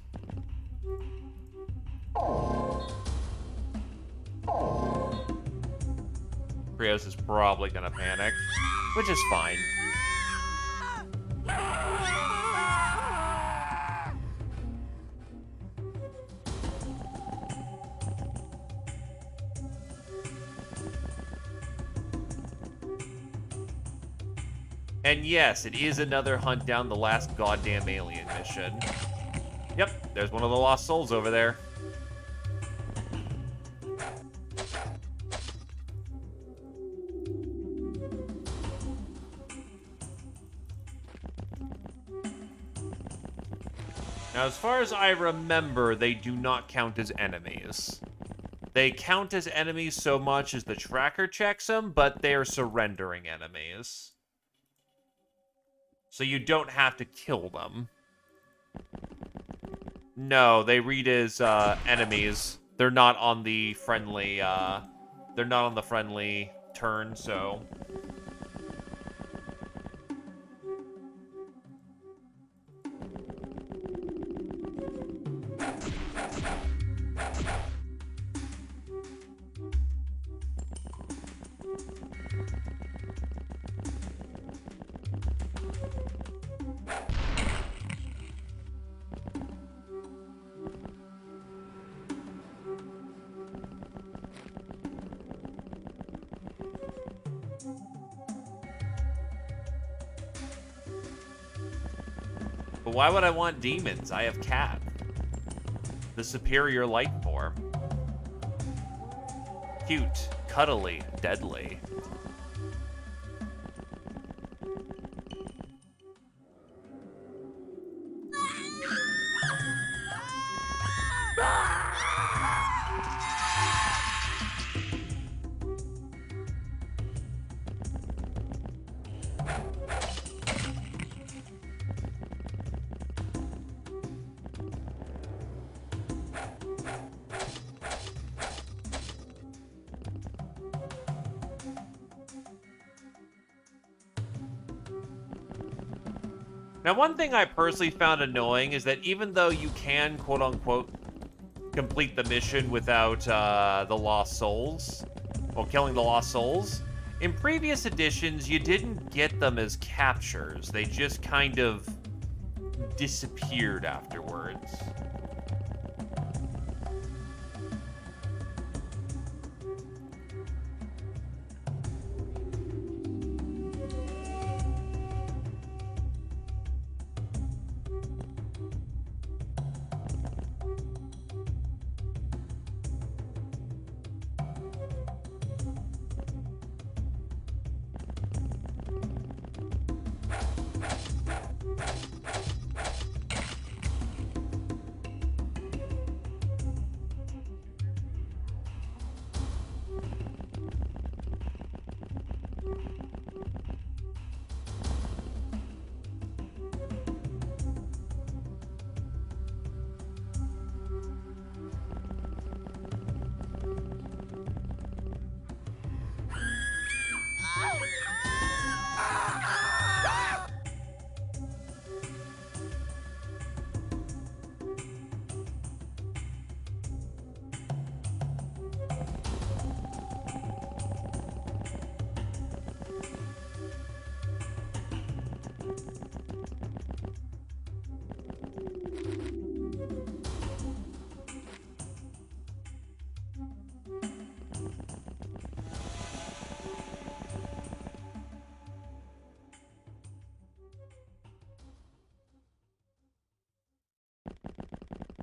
A: Xpiratez is probably gonna panic, which is fine. And yes, it is another hunt down the last goddamn alien mission. Yep, there's one of the lost souls over there. Now, as far as I remember, they do not count as enemies. They count as enemies so much as the tracker checks them, but they're surrendering enemies. So you don't have to kill them. No, they read as enemies. They're not on the friendly, turn, so... But why would I want demons? I have Cat, the superior life form. Cute, cuddly, deadly. Now, one thing I personally found annoying is that even though you can, quote-unquote, complete the mission without the Lost Souls, or killing the Lost Souls, in previous editions, you didn't get them as captures. They just kind of disappeared afterwards.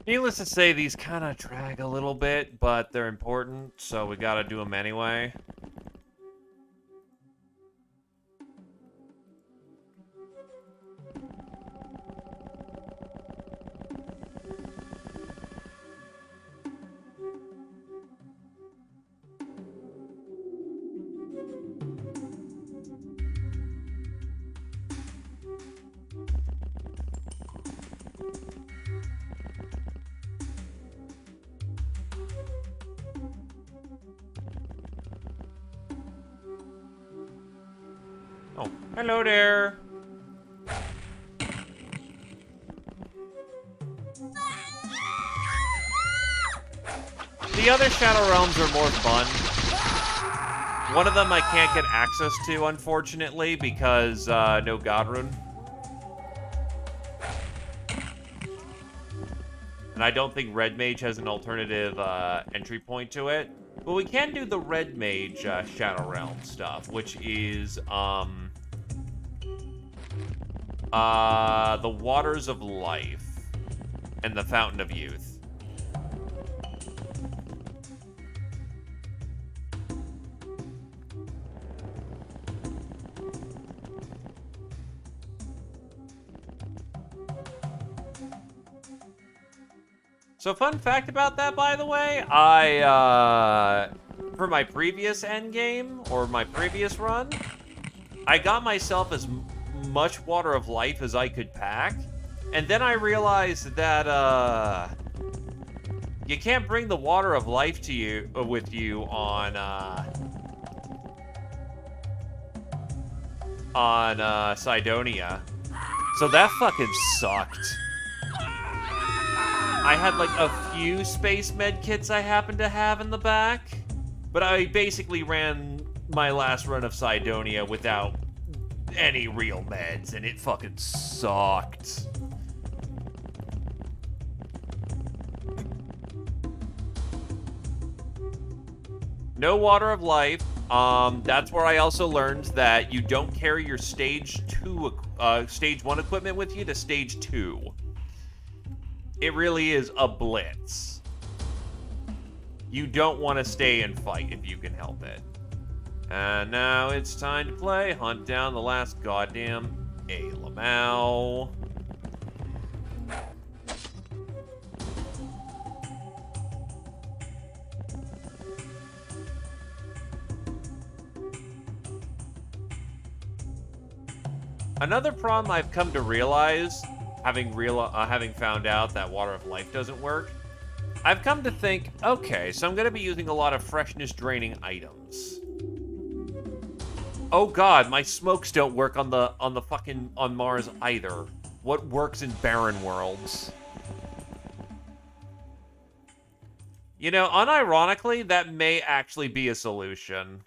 A: Needless to say, these kind of drag a little bit, but they're important, so we gotta do them anyway. Oh, hello there. The other Shadow Realms are more fun. One of them I can't get access to, unfortunately, because no God Rune. And I don't think Red Mage has an alternative entry point to it. But we can do the Red Mage Shadow Realm stuff, which is the Waters of Life and the Fountain of Youth. So fun fact about that, by the way, for my previous endgame, or my previous run, I got myself as much Water of Life as I could pack, and then I realized that, you can't bring the Water of Life to you, with you on Cydonia. So that fucking sucked. I had like a few space med kits I happened to have in the back, but I basically ran my last run of Cydonia without any real meds, and it fucking sucked. No Water of Life, That's where I also learned that you don't carry your stage 1 equipment with you to stage 2. It really is a blitz. You don't want to stay and fight if you can help it. And now it's time to play Hunt Down the Last Goddamn Alamau. Another problem I've come to realize, having found out that Water of Life doesn't work, I've come to think, okay, so I'm going to be using a lot of freshness draining items. Oh god, my smokes don't work on Mars either. What works in barren worlds? You know, unironically, that may actually be a solution.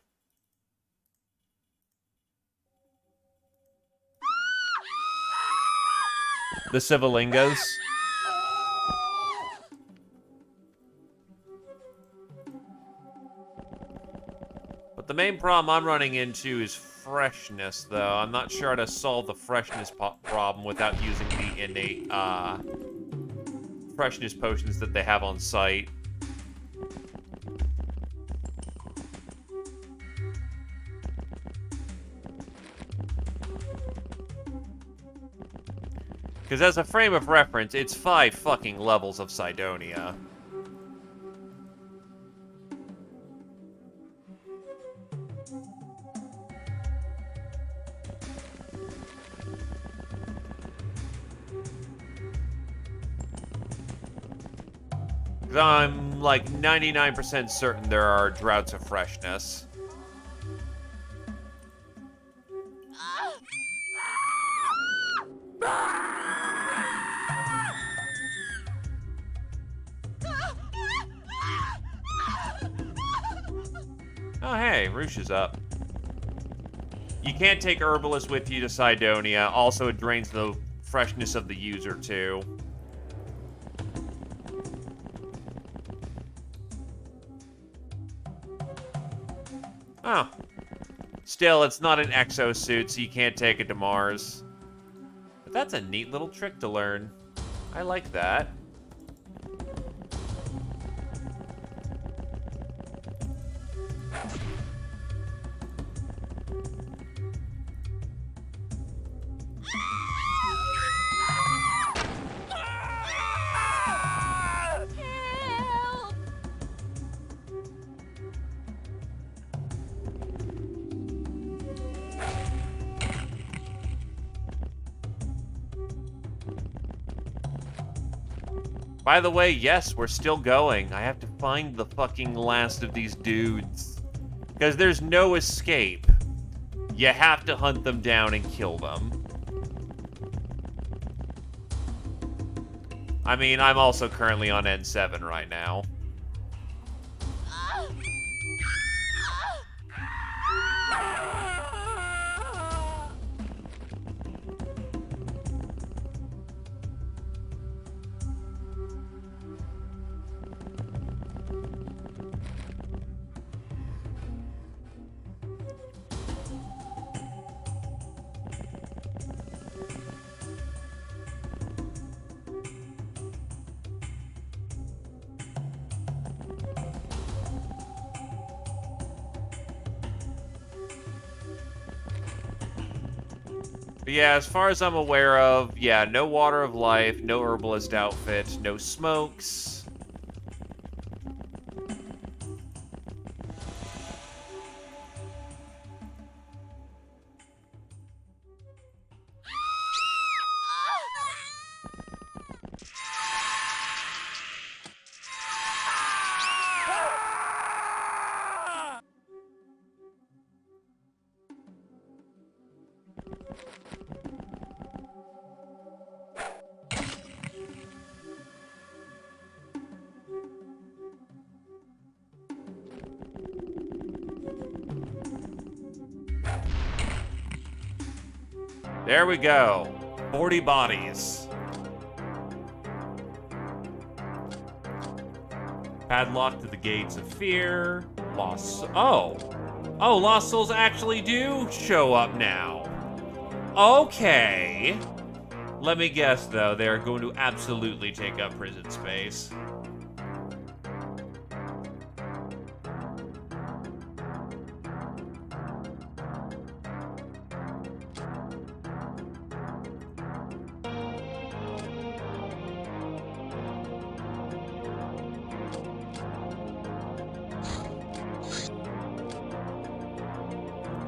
A: The Civilingas. But the main problem I'm running into is freshness, though. I'm not sure how to solve the freshness problem without using the innate freshness potions that they have on site. Because as a frame of reference, it's 5 fucking levels of Cydonia. Because I'm like 99% certain there are droughts of freshness. Oh, hey, Roosh is up. You can't take Herbalist with you to Cydonia. Also, it drains the freshness of the user, too. Oh. Still, it's not an exosuit, so you can't take it to Mars. But that's a neat little trick to learn. I like that. By the way, yes, we're still going. I have to find the fucking last of these dudes. Because there's no escape. You have to hunt them down and kill them. I mean, I'm also currently on N7 right now. But yeah, as far as I'm aware of, yeah, no Water of Life, no Herbalist outfit, no smokes. There we go. 40 bodies. Padlock to the gates of fear. Lost. Oh. Oh, Lost Souls actually do show up now. Okay. Let me guess, though, they're going to absolutely take up prison space.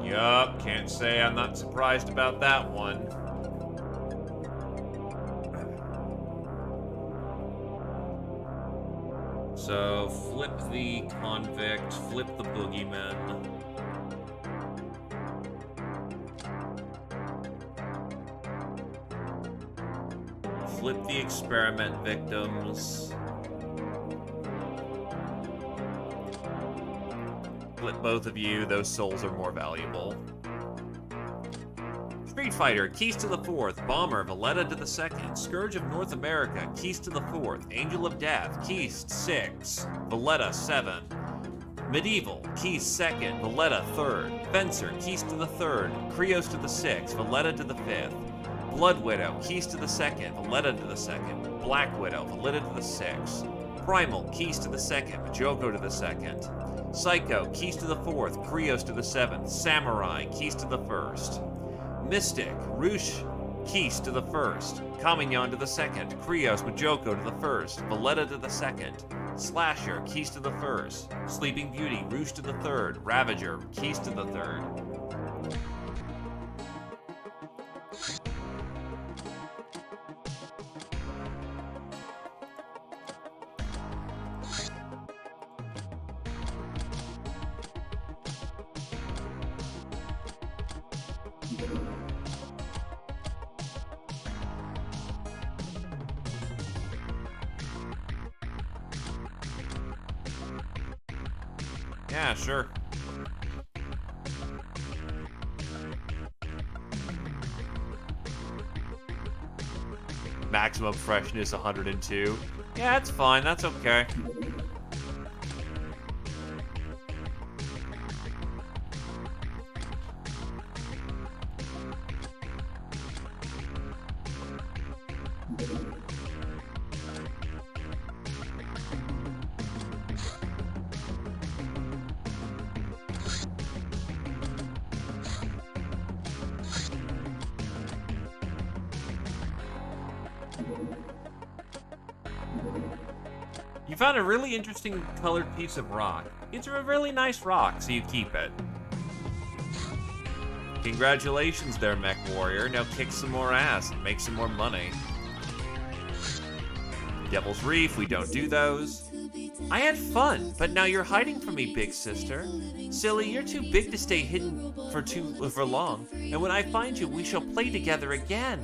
A: Yup, can't say I'm not surprised about that one. So, flip the convict, flip the boogeyman. Flip the experiment victims. Flip both of you, those souls are more valuable. Street Fighter, keys to the 4th. Bomber, Valletta to the 2nd. Scourge of North America, keys to the 4th. Angel of Death, keys 6. Valletta 7. Medieval, keys 2nd. Valletta 3rd. Fencer, keys to the 3rd. Krios to the 6th. Valletta to the 5th. Blood Widow, keys to the 2nd. Valletta to the 2nd. Black Widow, Valletta to the 6th. Primal, keys to the 2nd. Majoko to the 2nd. Psycho, keys to the 4th. Krios to the 7th. Samurai, keys to the 1st. Mystic, Roosh, keys to the 1st. Kamignon to the 2nd. Krios, Majoko to the 1st. Valletta to the 2nd. Slasher, keys to the 1st. Sleeping Beauty, Roosh to the 3rd. Ravager, keys to the 3rd. Yeah, sure. Maximum freshness 102. Yeah, that's fine. That's okay. You found a really interesting colored piece of rock. It's a really nice rock, so you keep it. Congratulations there, Mech Warrior. Now kick some more ass and make some more money. Devil's Reef, we don't do those. I had fun, but now you're hiding from me, big sister. Silly, you're too big to stay hidden for long, and when I find you, we shall play together again.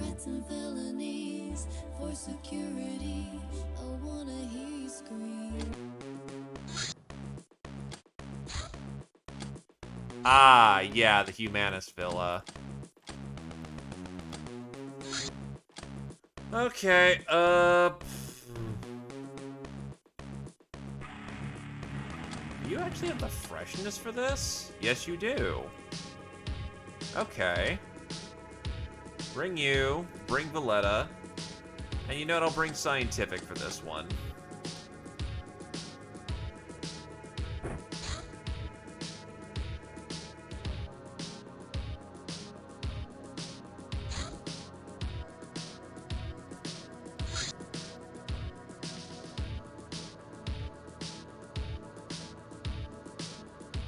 A: Ah, yeah, the Humanist Villa. Okay, you actually have the freshness for this? Yes, you do. Okay. Bring you, bring Valletta. And you know what, I'll bring Scientific for this one.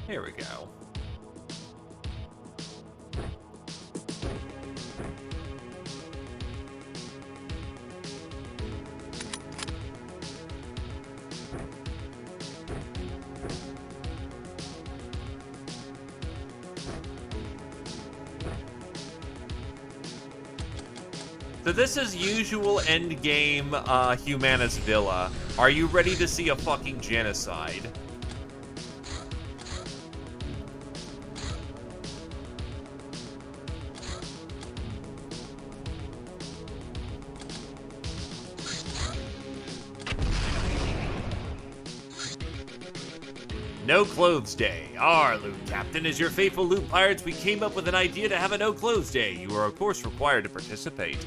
A: Here we go. So this is usual endgame Humanist Villa. Are you ready to see a fucking genocide? No Clothes Day. Our loot captain. As your faithful loot pirates, we came up with an idea to have a No Clothes Day. You are, of course, required to participate.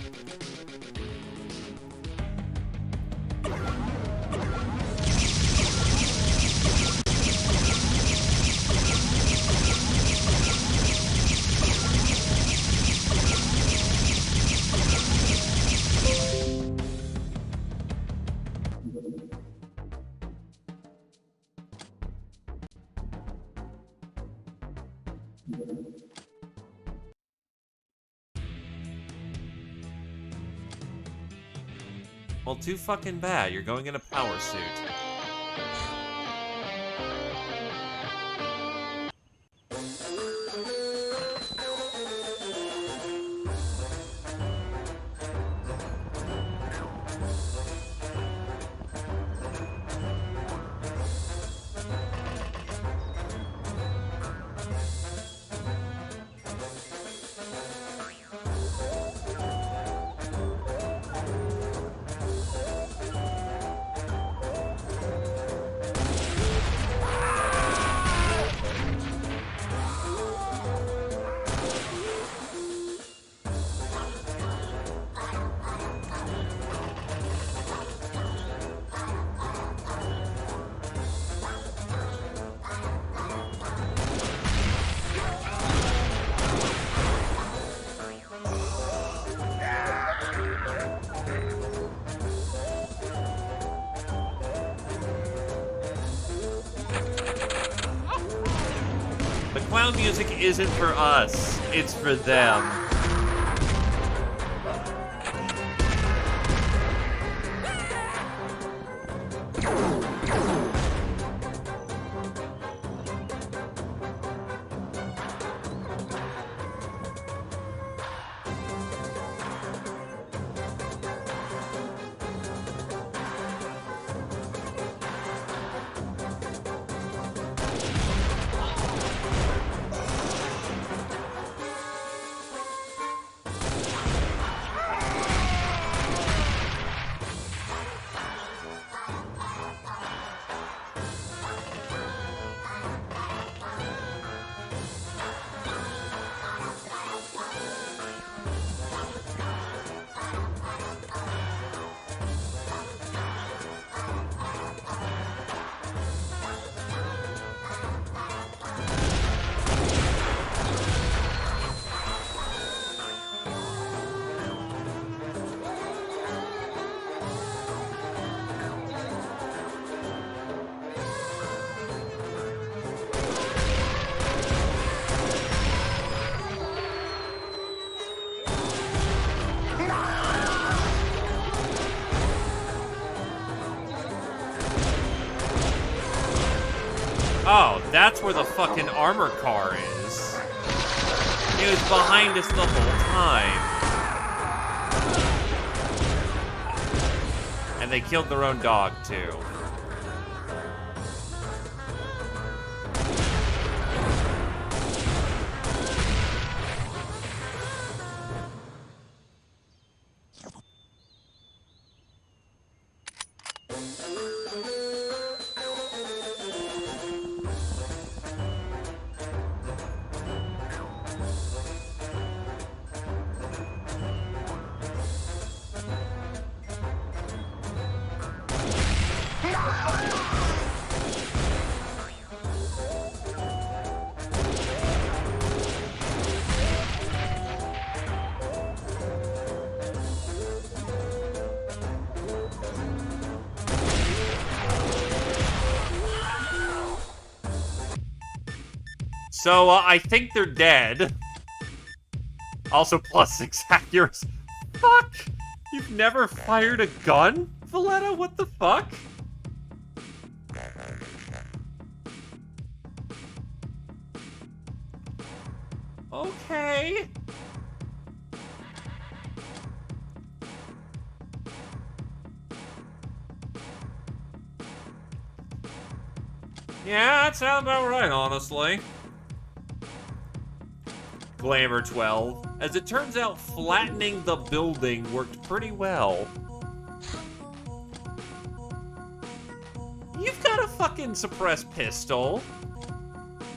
A: Well, too fucking bad. You're going in a power suit. The clown music isn't for us, it's for them. Oh, that's where the fucking armor car is. It was behind us the whole time. And they killed their own dog, too. So, I think they're dead. Also, +6 accuracy. Fuck! You've never fired a gun, Valletta? What the fuck? Okay. Yeah, that sounds about right, honestly. Glamour 12. As it turns out, flattening the building worked pretty well. You've got a fucking suppressed pistol.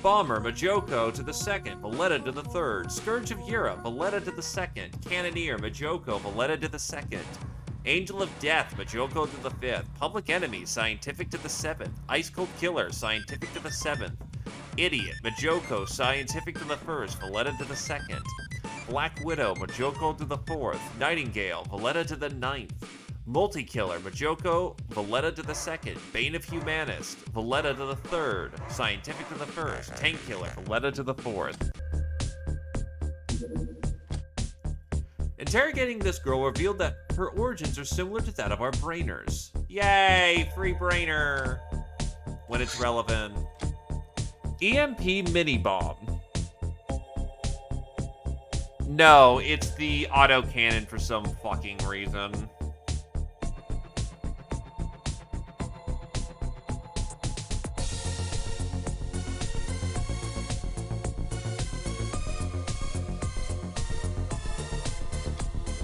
A: Bomber, Majoko to the second, Valletta to the third. Scourge of Europe, Valletta to the second. Cannoneer, Majoko, Valletta to the second. Angel of Death, Majoko to the fifth. Public Enemy, Scientific to the seventh. Ice Cold Killer, Scientific to the seventh. Idiot, Majoko, Scientific to the first, Valletta to the second. Black Widow, Majoko to the fourth. Nightingale, Valletta to the ninth. Multi-Killer, Majoko, Valletta to the second. Bane of Humanist, Valletta to the third. Scientific to the first. Tank Killer, Valletta to the fourth. Interrogating this girl revealed that her origins are similar to that of our brainers. Yay, free brainer! When it's relevant. EMP mini-bomb. No, it's the autocannon for some fucking reason.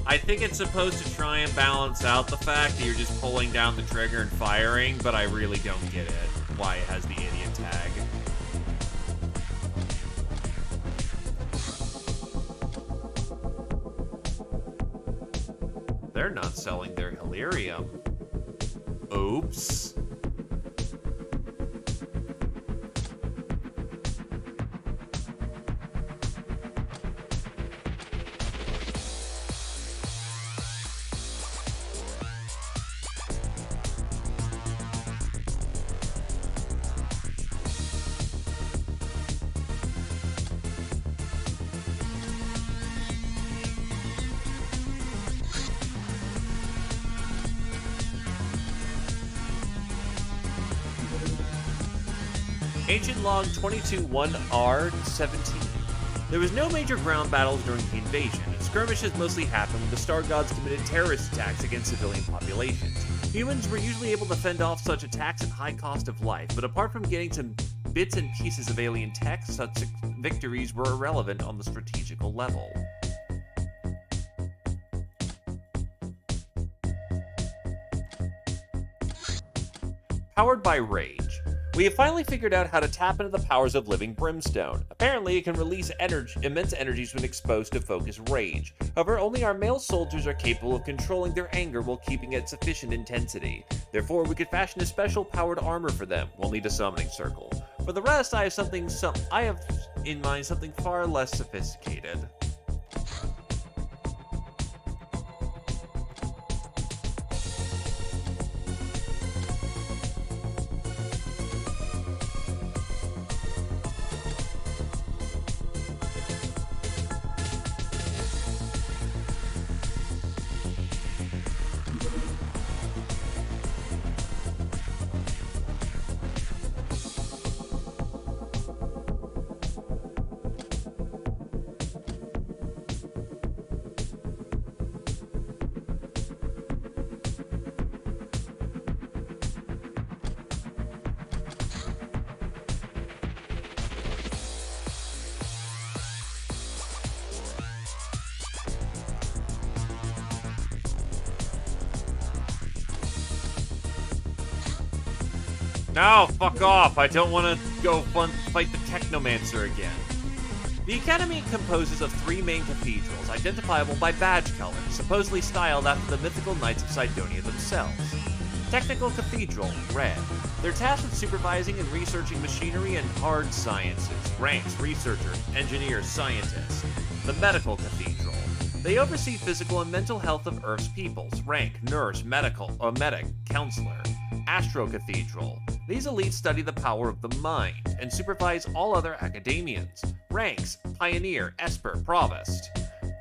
A: I think it's supposed to try and balance out the fact that you're just pulling down the trigger and firing, but I really don't get it, why it has the idiot tag. They're not selling their Halleluiah. Oops. Ancient Log 22-1R-17. There was no major ground battles during the invasion. Skirmishes mostly happened when the Star Gods committed terrorist attacks against civilian populations. Humans were usually able to fend off such attacks at high cost of life, but apart from getting some bits and pieces of alien tech, such victories were irrelevant on the strategical level. Powered by rage. We have finally figured out how to tap into the powers of living brimstone. Apparently, it can release immense energies when exposed to focus rage. However, only our male soldiers are capable of controlling their anger while keeping it sufficient intensity. Therefore, we could fashion a special powered armor for them. We'll need a summoning circle. For the rest, I have in mind something far less sophisticated. No, fuck off. I don't want to go fight the Technomancer again. The Academy composes of 3 main cathedrals, identifiable by badge colors, supposedly styled after the mythical Knights of Sidonia themselves. Technical Cathedral, red. They're tasked with supervising and researching machinery and hard sciences. Ranks, researcher, engineer, scientist. The Medical Cathedral. They oversee physical and mental health of Earth's peoples. Rank, nurse, medic, counselor. Astro Cathedral. These elites study the power of the mind and supervise all other academians. Ranks, Pioneer, Esper, Provost.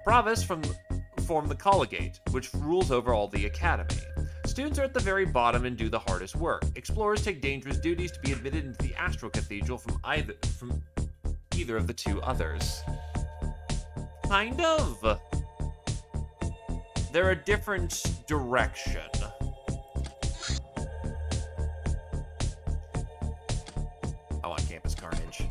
A: Provost form the Collegiate, which rules over all the Academy. Students are at the very bottom and do the hardest work. Explorers take dangerous duties to be admitted into the Astro Cathedral from either of the 2 others. Kind of. They're a different direction. I want Campus Carnage.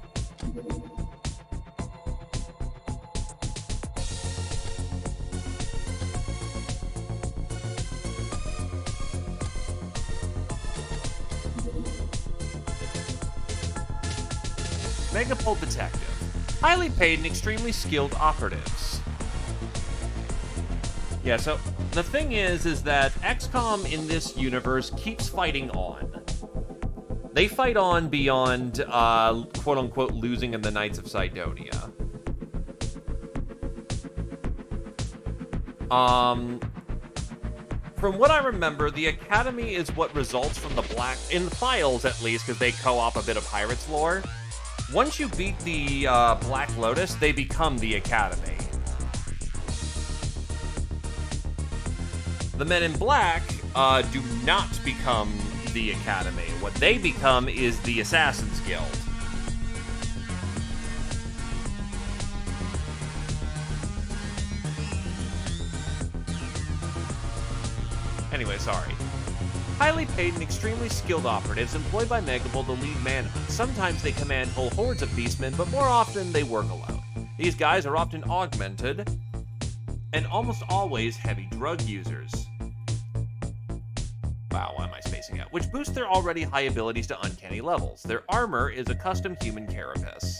A: Megapole Detective. Highly paid and extremely skilled operatives. Yeah, so the thing is that XCOM in this universe keeps fighting on. They fight on beyond, quote-unquote, losing in the Knights of Sidonia. From what I remember, the Academy is what results from the Black... In the files, at least, because they co-op a bit of Pirates lore. Once you beat the Black Lotus, they become the Academy. The Men in Black do not become the Academy. What they become is the Assassin's Guild. Anyway, sorry. Highly paid and extremely skilled operatives employed by Megapole to lead manhunt. Sometimes they command whole hordes of beastmen, but more often they work alone. These guys are often augmented, and almost always heavy drug users. Wow, why am I spacing out? Which boosts their already high abilities to uncanny levels. Their armor is a custom human carapace.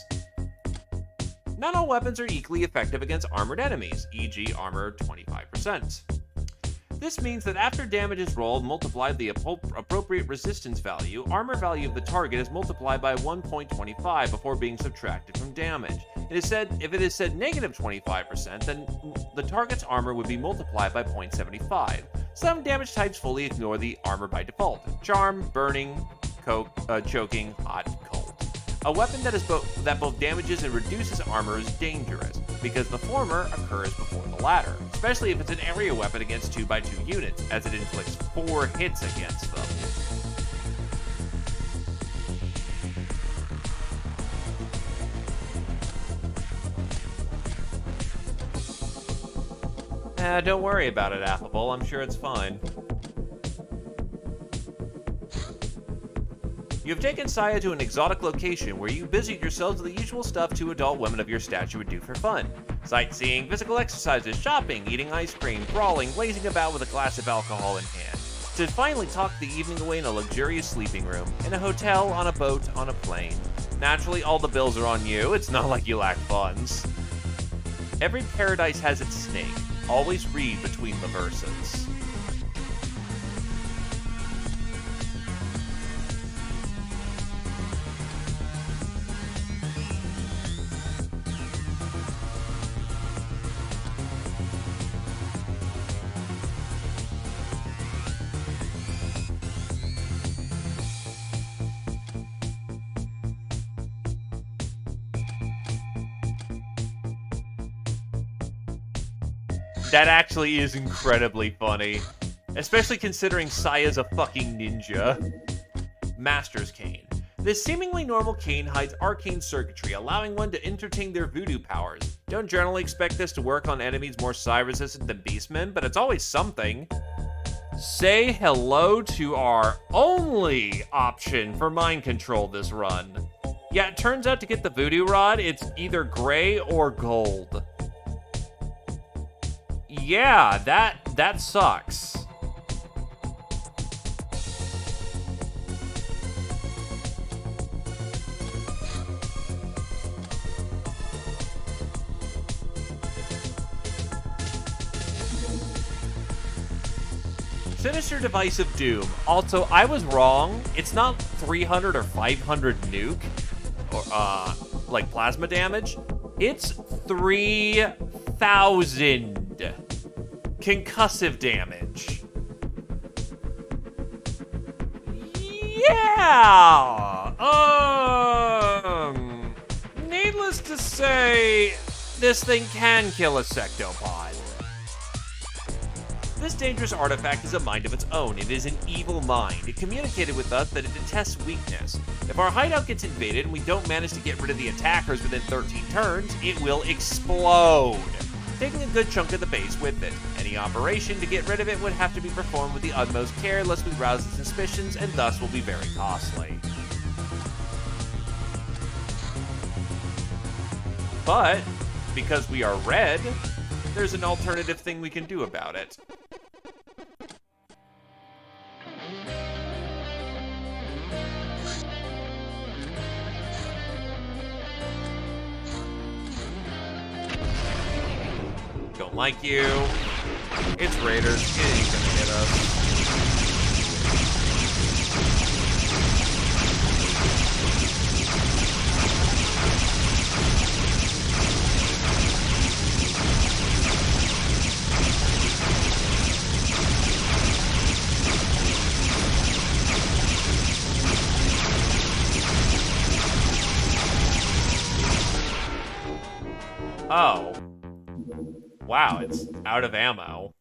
A: Not all weapons are equally effective against armored enemies, e.g. armor 25%. This means that after damage is rolled, multiplied the appropriate resistance value, armor value of the target is multiplied by 1.25 before being subtracted from damage. It is said, if it is said negative 25%, then the target's armor would be multiplied by 0.75. Some damage types fully ignore the armor by default. Charm, burning, choking, hot, cold. A weapon that both damages and reduces armor is dangerous, because the former occurs before the latter, especially if it's an area weapon against 2x2 units, as it inflicts 4 hits against them. Don't worry about it, Affable. I'm sure it's fine. You have taken Saya to an exotic location where you busied yourselves with the usual stuff 2 adult women of your stature would do for fun. Sightseeing, physical exercises, shopping, eating ice cream, brawling, lazing about with a glass of alcohol in hand. To finally talk the evening away in a luxurious sleeping room, in a hotel, on a boat, on a plane. Naturally, all the bills are on you. It's not like you lack funds. Every paradise has its snake. Always read between the verses. That actually is incredibly funny. Especially considering Saya's a fucking ninja. Master's Cane. This seemingly normal cane hides arcane circuitry, allowing one to entertain their voodoo powers. Don't generally expect this to work on enemies more psi-resistant than beastmen, but it's always something. Say hello to our only option for mind control this run. Yeah, it turns out to get the voodoo rod, it's either gray or gold. Yeah, that sucks. Sinister Device of Doom. Also, I was wrong. It's not 300 or 500 nuke, or like plasma damage. It's 3,000 concussive damage. Yeah. Needless to say, this thing can kill a sectopod. This dangerous artifact is a mind of its own. It is an evil mind. It communicated with us that it detests weakness. If our hideout gets invaded and we don't manage to get rid of the attackers within 13 turns, it will explode, taking a good chunk of the base with it. Any operation to get rid of it would have to be performed with the utmost care, lest we rouse its suspicions, and thus will be very costly. But, because we are red, there's an alternative thing we can do about it. don't like you. It's Raiders. It ain't gonna hit us. Oh. Wow, it's out of ammo.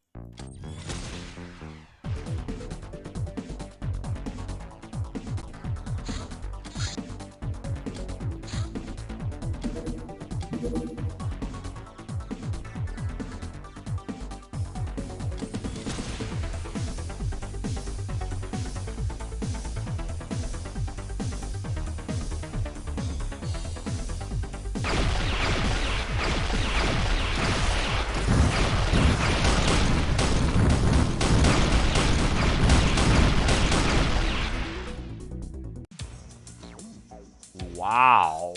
A: Wow.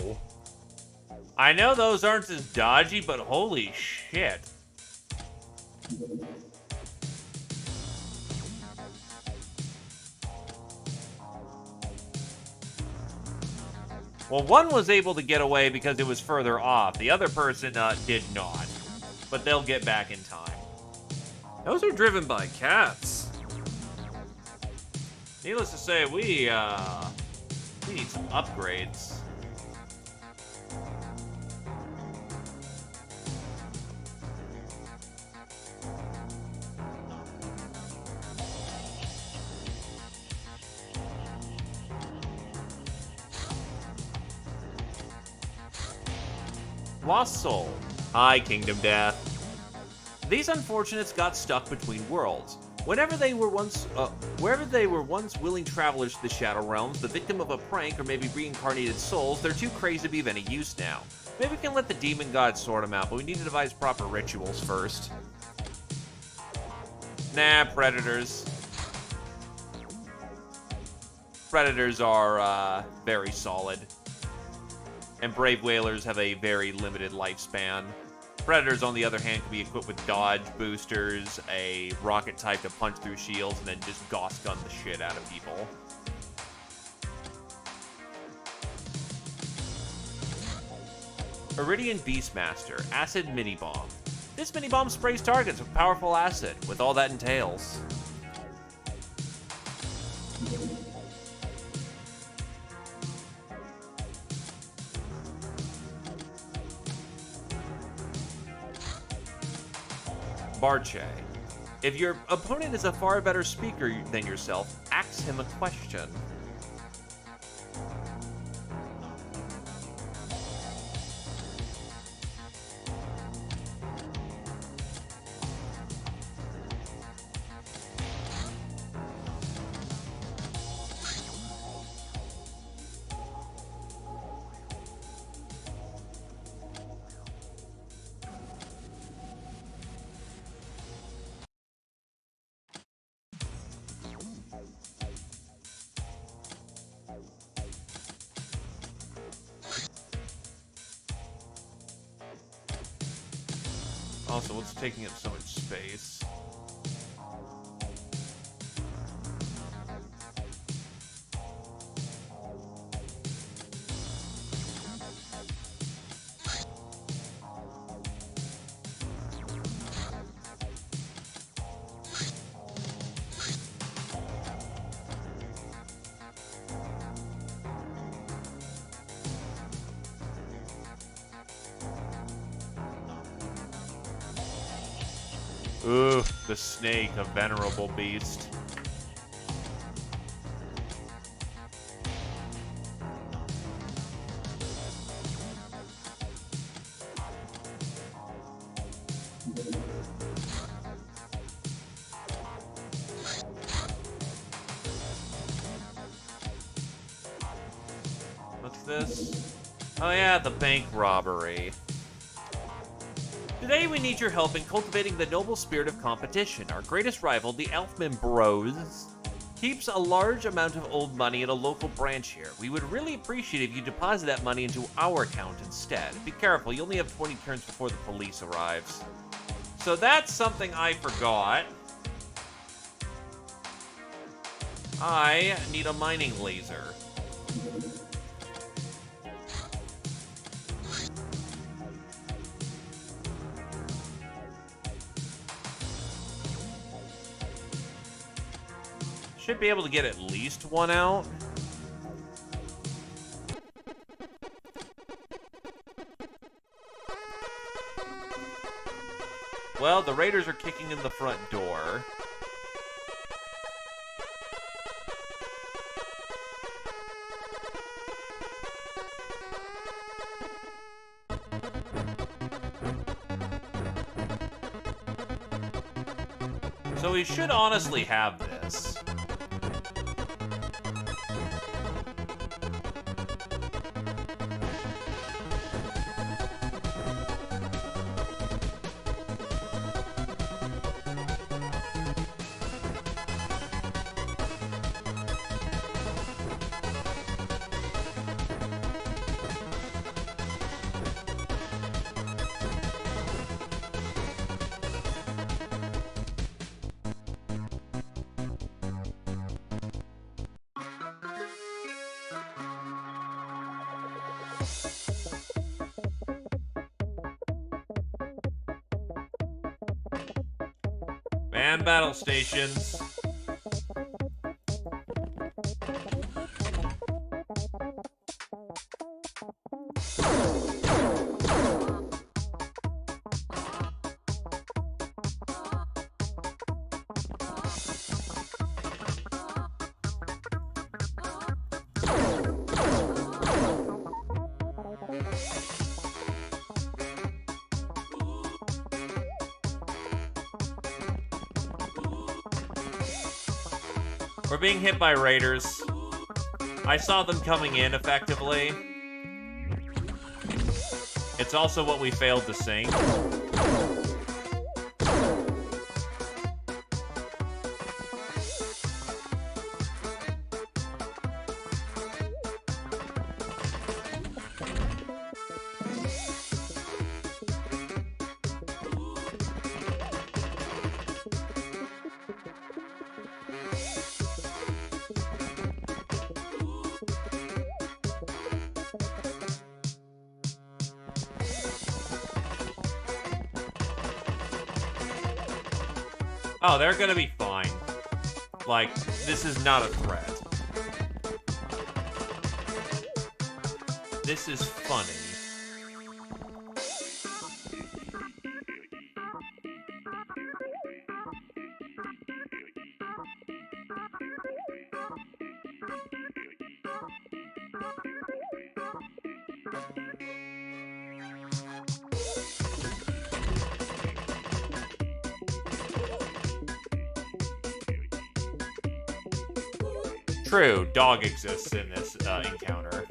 A: I know those aren't as dodgy, but holy shit. Well, one was able to get away because it was further off. The other person did not. But they'll get back in time. Those are driven by cats. Needless to say, we need some upgrades. Lost Soul. Hi, Kingdom Death. These unfortunates got stuck between worlds. Wherever they were once willing travelers to the Shadow Realms, the victim of a prank or maybe reincarnated souls, they're too crazy to be of any use now. Maybe we can let the demon gods sort them out, but we need to devise proper rituals first. Nah, predators. Predators are very solid. And Brave Whalers have a very limited lifespan. Predators, on the other hand, can be equipped with dodge boosters, a rocket type to punch through shields, and then just Gauss gun the shit out of people. Iridian Beastmaster, Acid Mini Bomb. This mini bomb sprays targets with powerful acid, with all that entails. Barche. If your opponent is a far better speaker than yourself, ask him a question. Also, what's taking up so much space? Ooh, the snake, a venerable beast. What's this? Oh yeah, the bank robbery. Today we need your help in cultivating the noble spirit of competition. Our greatest rival, the Elfman Bros, keeps a large amount of old money in a local branch here. We would really appreciate if you deposit that money into our account instead. Be careful, you only have 20 turns before the police arrives. So that's something I forgot. I need a mining laser. Should be able to get at least one out. Well, the raiders are kicking in the front door. So we should honestly have this. Man battle stations. We're being hit by raiders. I saw them coming in effectively. It's also what we failed to sink. Oh, they're gonna be fine. Like, this is not a threat. This is funny. True, dog exists in this encounter.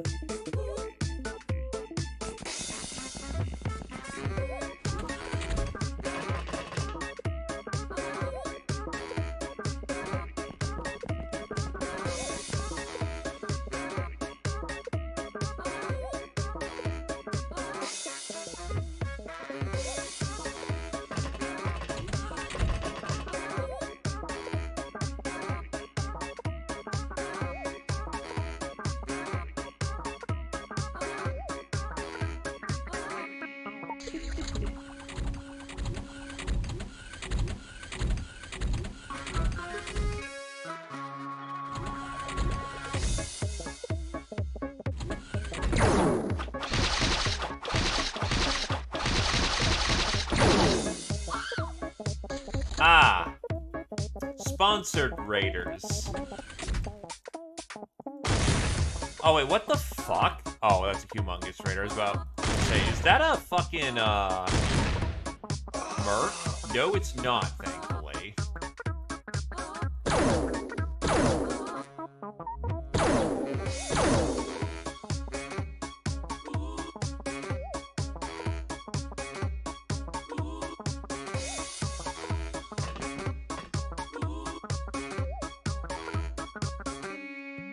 A: Ah, sponsored raiders. Oh wait, what the fuck? Oh, that's a humongous raider. I was about to say, is that a fucking merc? No, it's not, thankfully.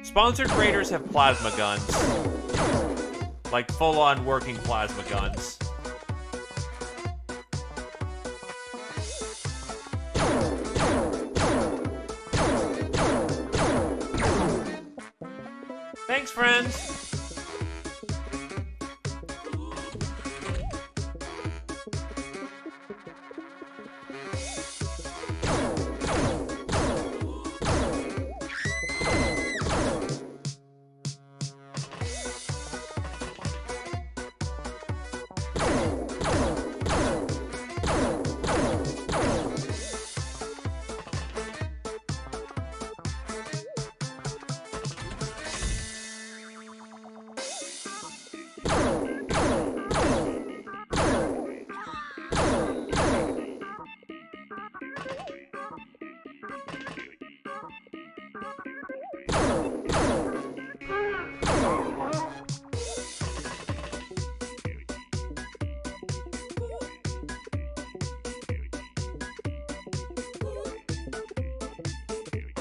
A: Sponsored raiders have plasma guns. Like, full-on working plasma guns. friend?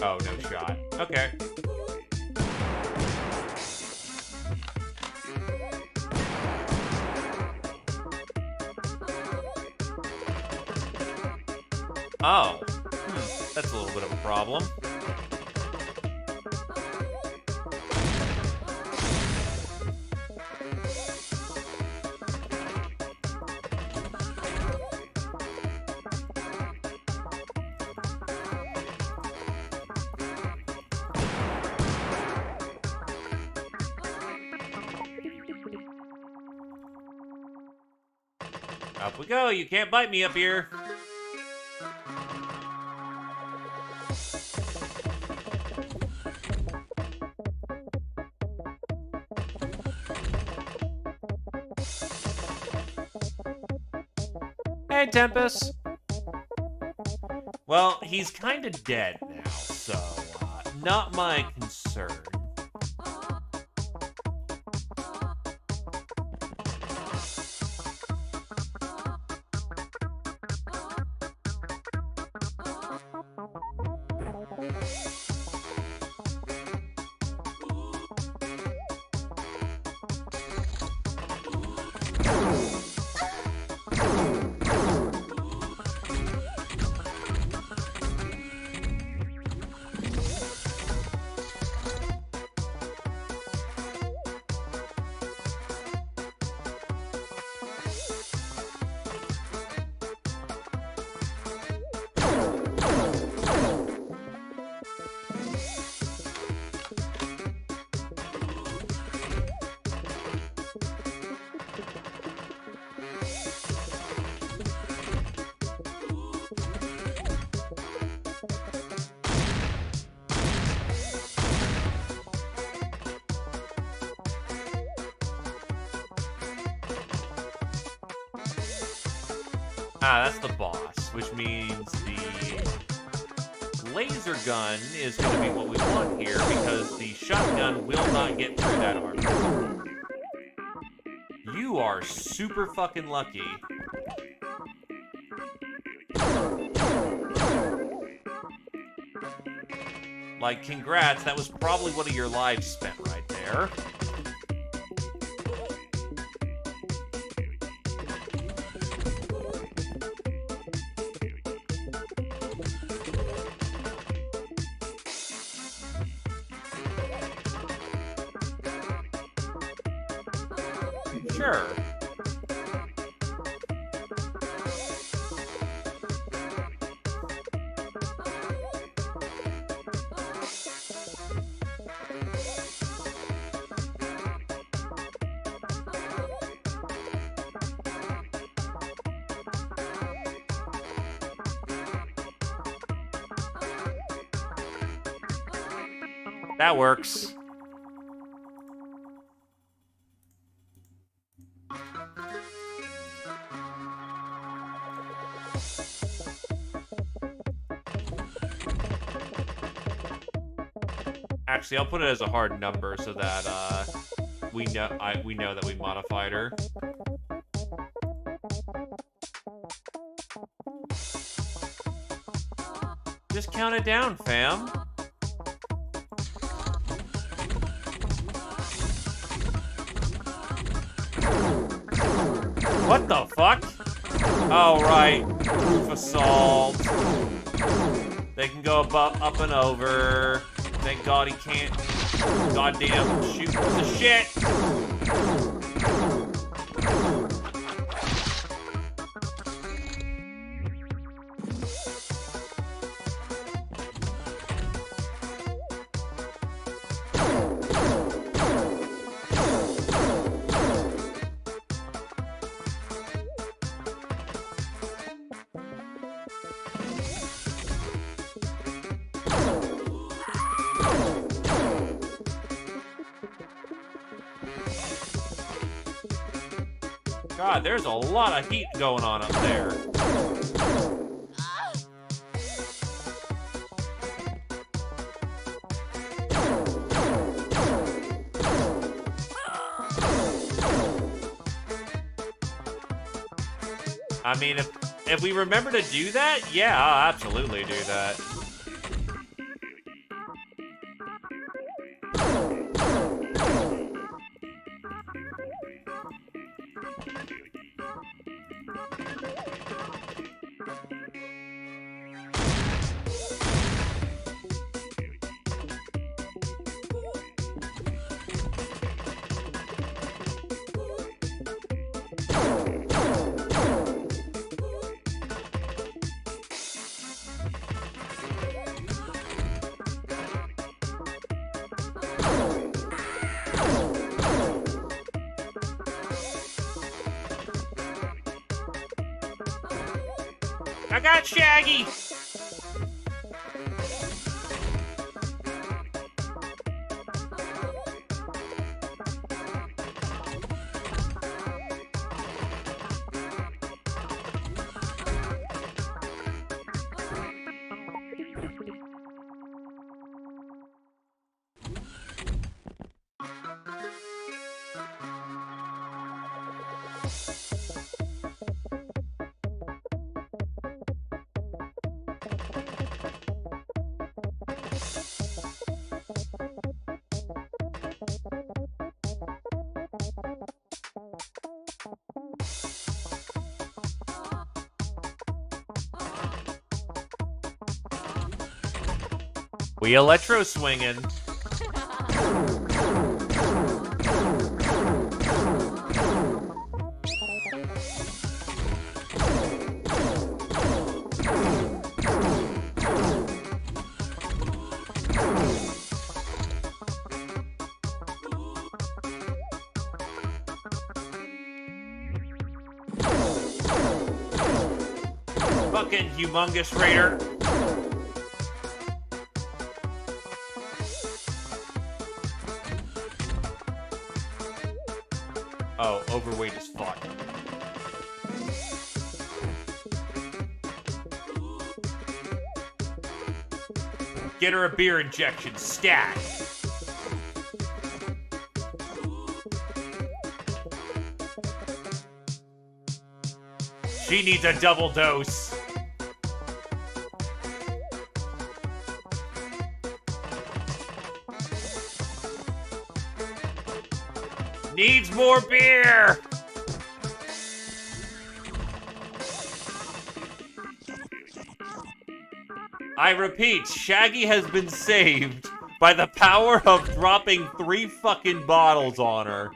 A: Oh, no shot. Okay. Oh. That's a little bit of a problem. Up we go. You can't bite me up here. Hey, Tempest. Well, he's kind of dead now, so not my concern. Ah, that's the boss, which means the laser gun is going to be what we want here because the shotgun will not get through that armor. You are super fucking lucky. Like, congrats, that was probably one of your lives spent right there. Sure. That works. Actually, I'll put it as a hard number so that we know that we modified her. Just count it down, fam. What the fuck? Oh, right. Roof assault. They can go up and over. Thank God he can't. Goddamn shoot the shit. God, there's a lot of heat going on up there. I mean, if we remember to do that, yeah, I'll absolutely do that. I got Shaggy! We electro swinging. Fucking humongous raider. Oh, overweight as fuck. Get her a beer injection, stat. She needs a double dose. Needs more beer! I repeat, Shaggy has been saved by the power of dropping 3 fucking bottles on her.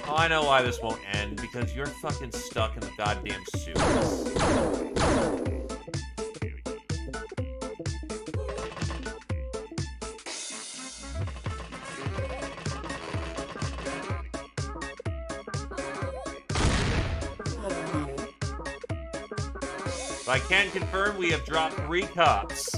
A: Oh, I know why this won't end, because you're fucking stuck in the goddamn suit. I can confirm we have dropped 3 cups.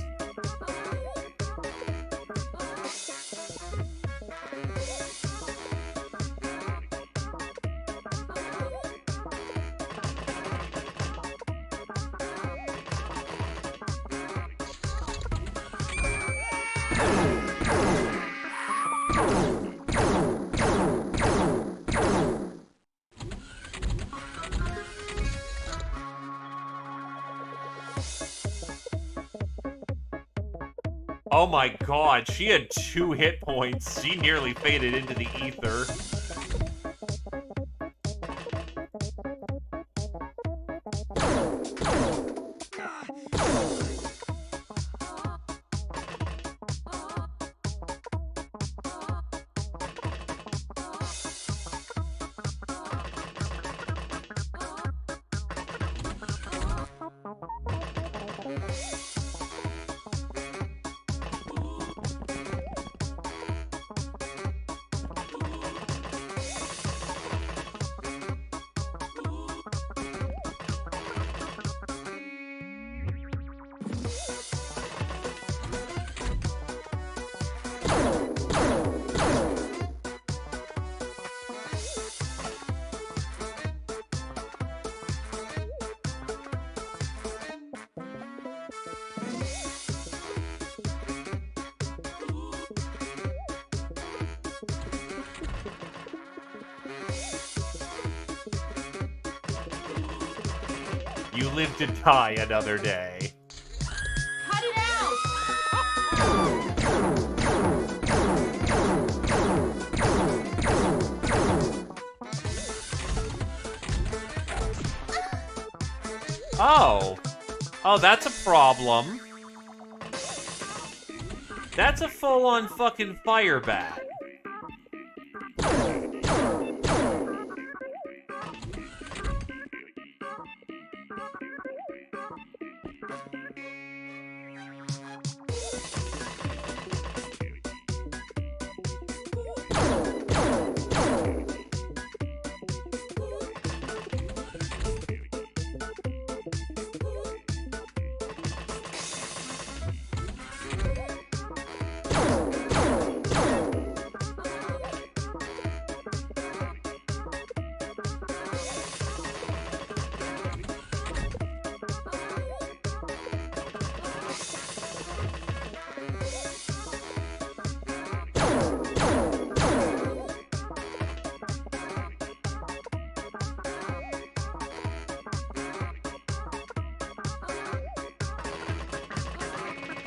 A: Oh my god, she had 2 hit points. She nearly faded into the ether. You live to die another day.
E: Cut it out!
A: Oh. Oh, that's a problem. That's a full-on fucking fire bat.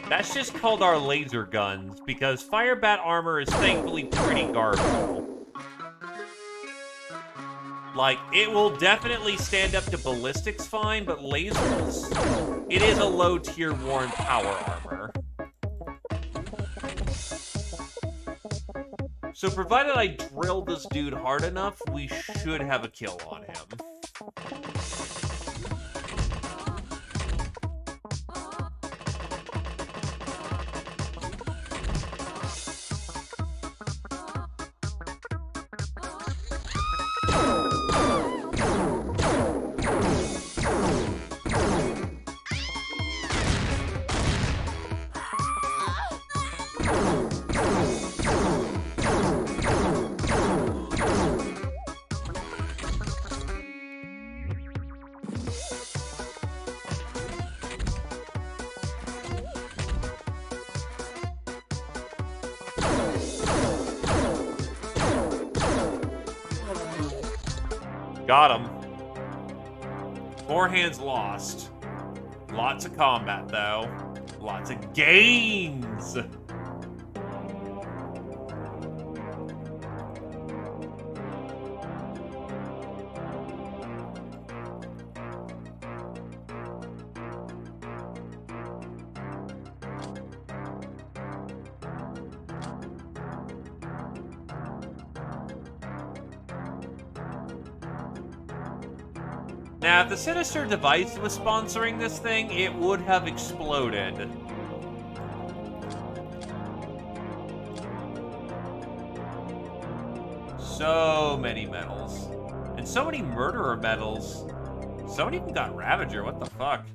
A: That's just called our laser guns, because fire bat armor is thankfully pretty garbo. Like, it will definitely stand up to ballistics fine, but lasers, it is a low-tier worn power armor. So provided I drill this dude hard enough, we should have a kill on him. Got him. 4 hands lost. Lots of combat, though. Lots of gains. Now, if the Sinister Device was sponsoring this thing, it would have exploded. So many medals. And so many murderer medals. Someone even got Ravager, what the fuck?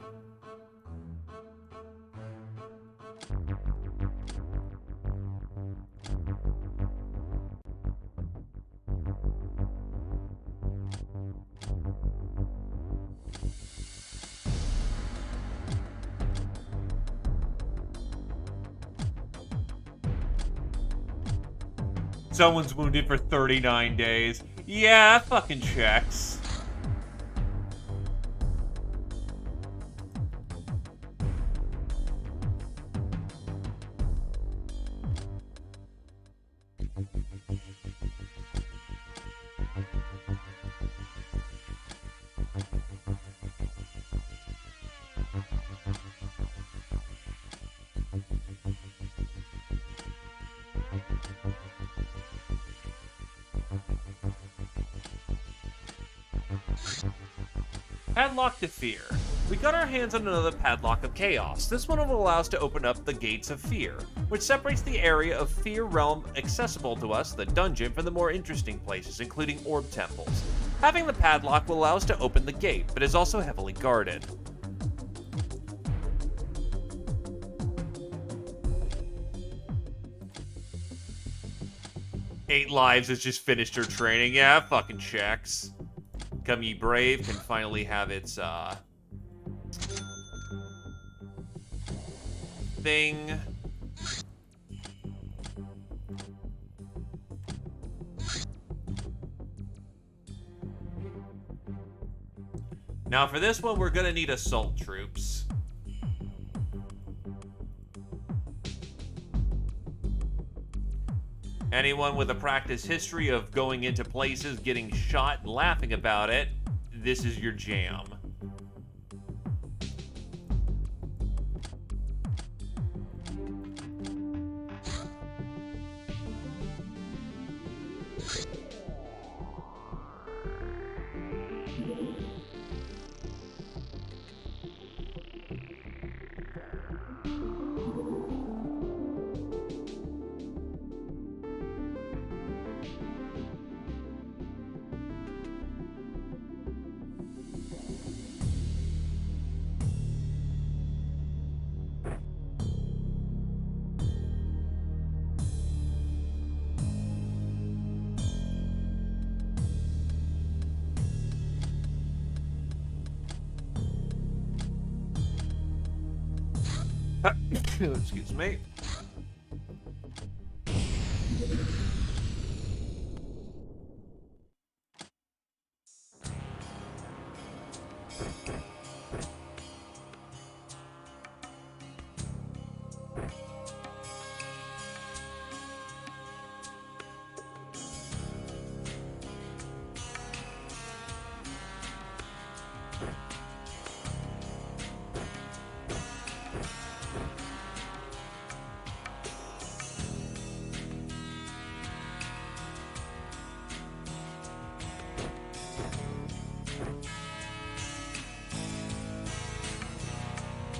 A: Someone's wounded for 39 days. Yeah, that fucking checks. Padlock to Fear. We got our hands on another Padlock of Chaos. This one will allow us to open up the Gates of Fear, which separates the area of Fear Realm accessible to us, the dungeon, from the more interesting places, including Orb Temples. Having the padlock will allow us to open the gate, but is also heavily guarded. Eight Lives has just finished her training. Yeah, fucking checks. Come Ye Brave can finally have its, thing. Now for this one, we're gonna need assault troops. Anyone with a practice history of going into places, getting shot, and laughing about it, this is your jam. Excuse me.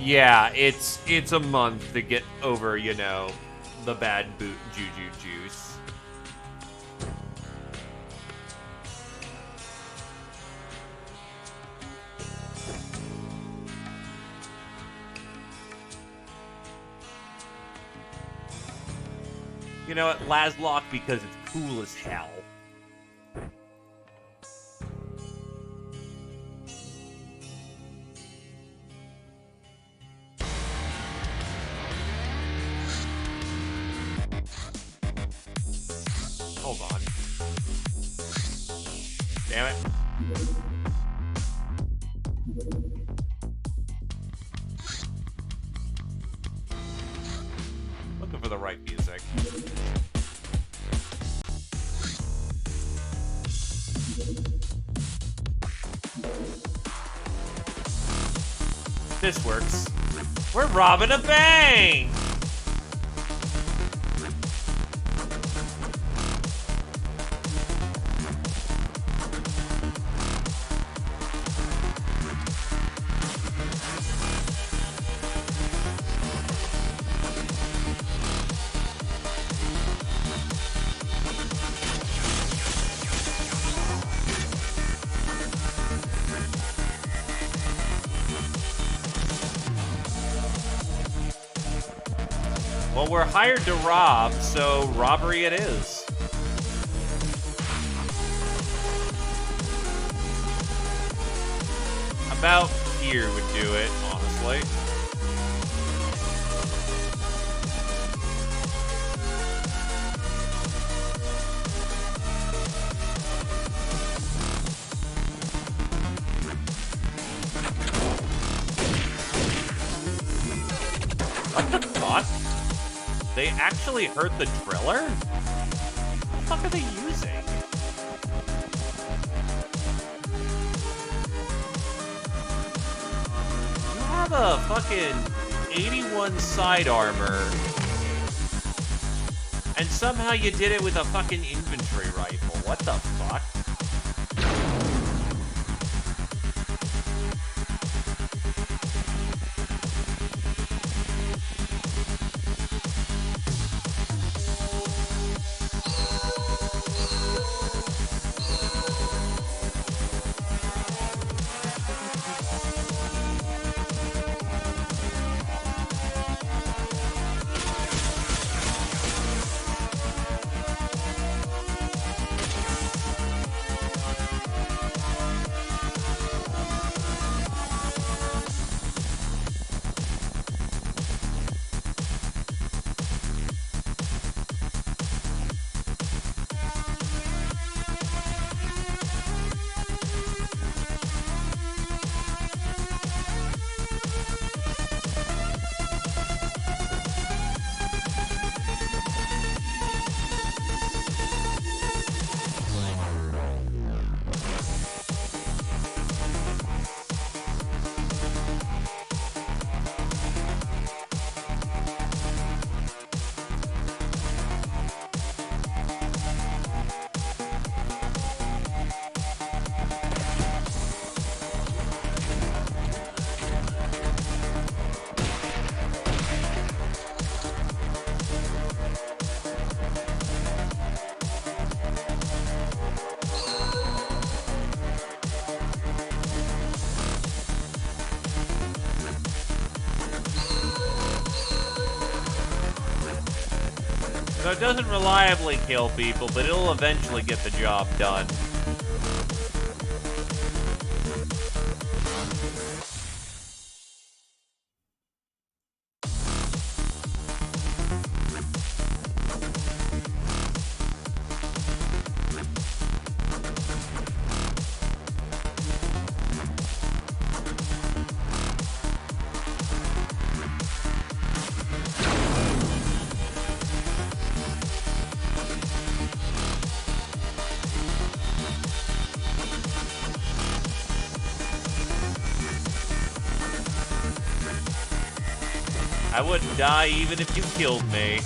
A: Yeah, it's a month to get over, you know, the bad juju juice. You know what, Laslock because it's cool as hell. Hold on. Damn it. Looking for the right music. This works. We're robbing a bank! Well, we're hired to rob, so robbery it is. About here would do it, honestly. What the fuck? They actually heard the driller? What the fuck are they using? You have a fucking 81 side armor. And somehow you did it with a fucking infantry rifle. What the fuck? it doesn't reliably kill people, but it'll eventually get the job done. I wouldn't die even if you killed me.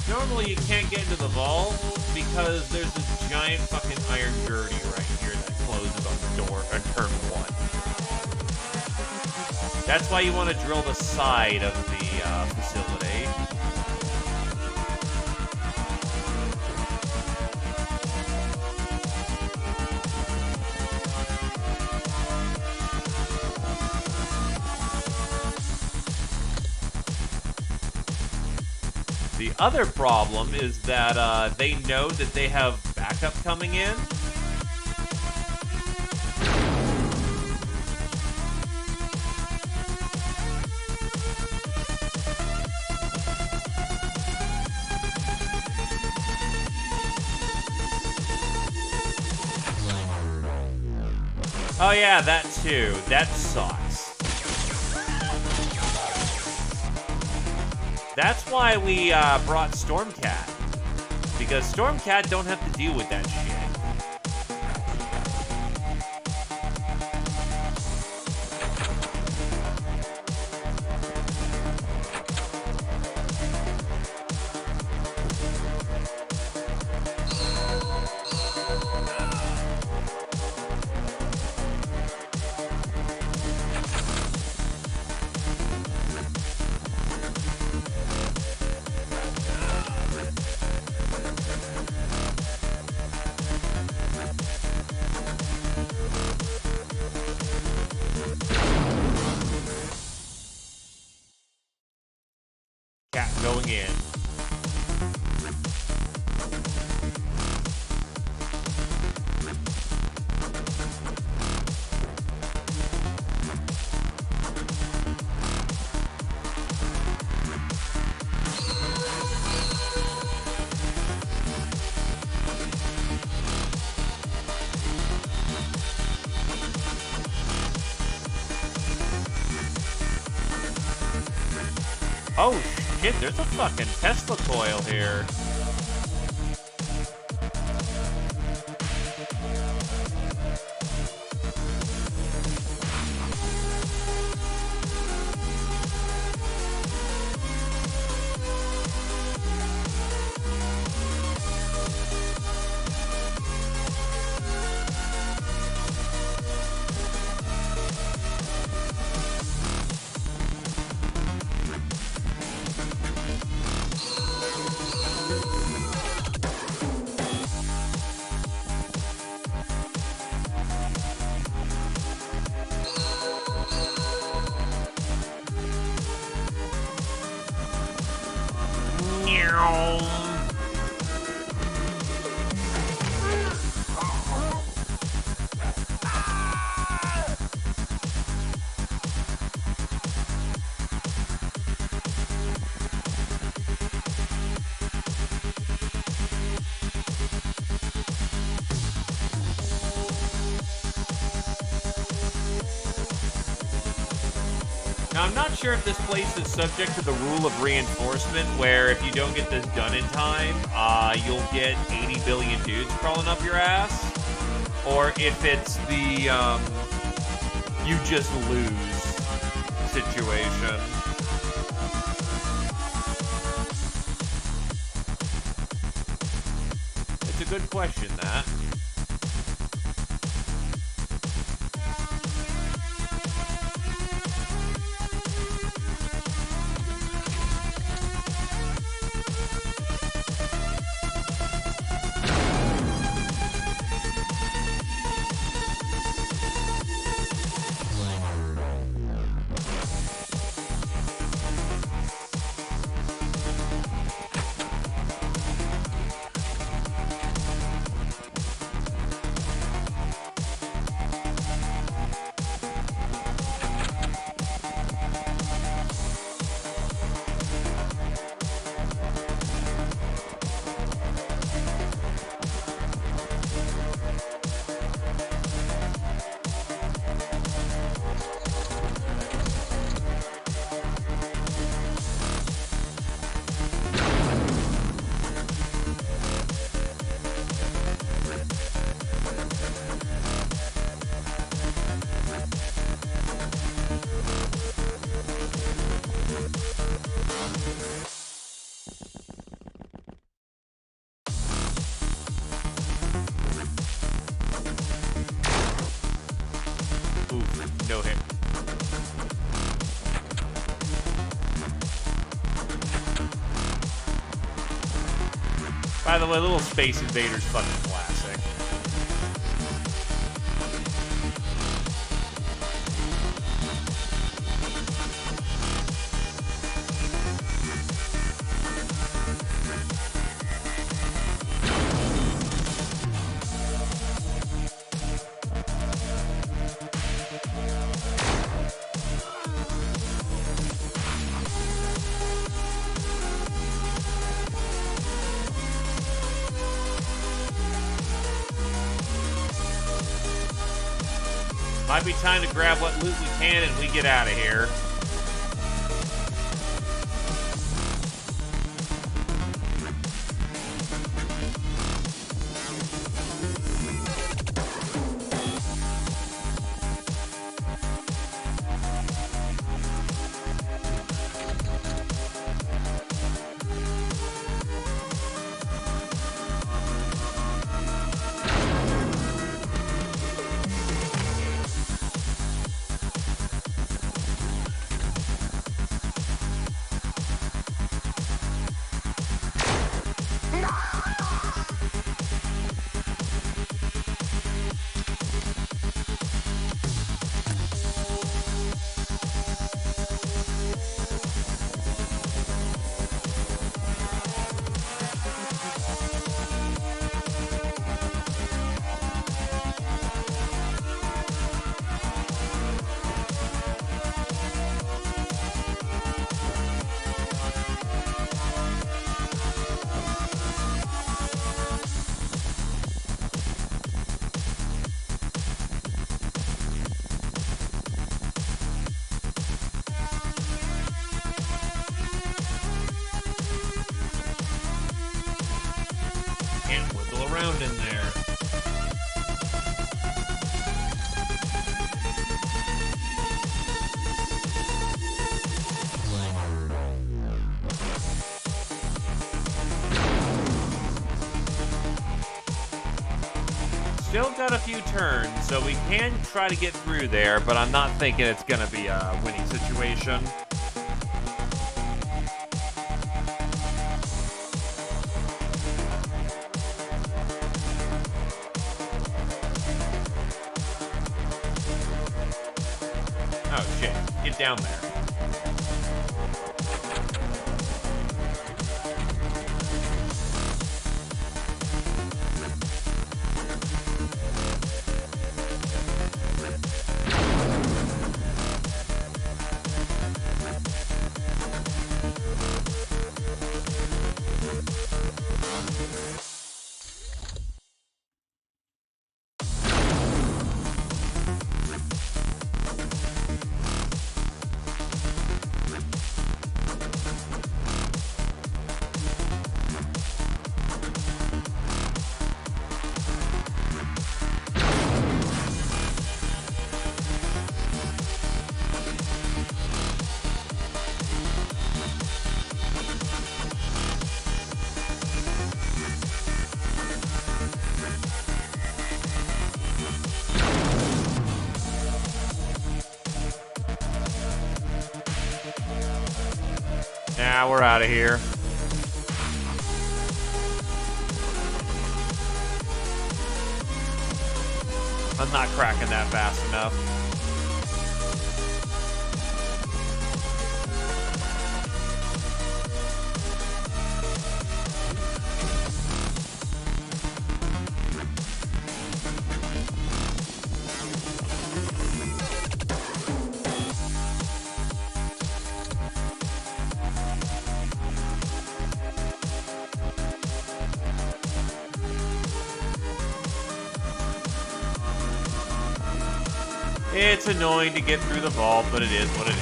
A: Normally you can't get into the vault because there's this giant fucking iron girdie right here that closes on the door on turn 1. That's why you want to drill the side of the facility. The other problem is that they know that they have backup coming in. Oh yeah, that too. That sucks. That's why we brought Stormcat. Because Stormcat don't have to deal with that shit. Cat going in. Oh shit, there's a fucking Tesla coil here. Now, I'm not sure if this place is subject to the rule of reinforcement, where if you don't get this done in time, you'll get 80 billion dudes crawling up your ass, or if it's the, you just lose situation. It's a good question, that. No hit. By the way, Little Space Invaders fucking classic. Might be time to grab what loot we can and we get out of here. Can't wiggle around in there. Still got a few turns, so we can try to get through there, but I'm not thinking it's gonna be a winning situation. Oh shit, get down there.
D: Nah, we're out of here. I'm not cracking that fast enough. It's annoying to get through the vault, but it is what it is.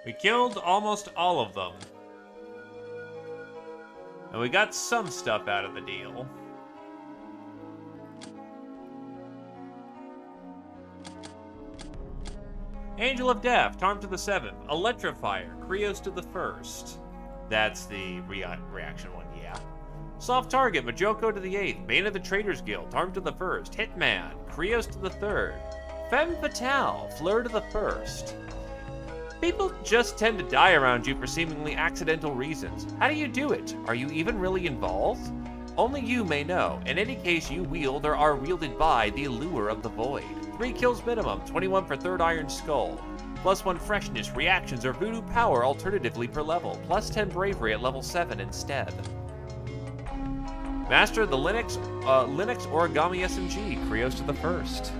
D: We killed almost all of them. And we got some stuff out of the deal. Angel of Death, Tarm to the 7th. Electrifier, Krios to the 1st. That's the reaction one, yeah. Soft Target, Majoko to the 8th. Bane of the Traders Guild, Tarm to the 1st. Hitman, Krios to the 3rd. Femme Fatale, Fleur to the 1st. People just tend to die around you for seemingly accidental reasons. How do you do it? Are you even really involved? Only you may know. In any case you wield or are wielded by the Allure of the Void. 3 kills minimum, 21 for 3rd Iron Skull. +1 freshness, reactions, or voodoo power alternatively per level. +10 bravery at level 7 instead. Master of the Linux Origami SMG, Krios to the 1st.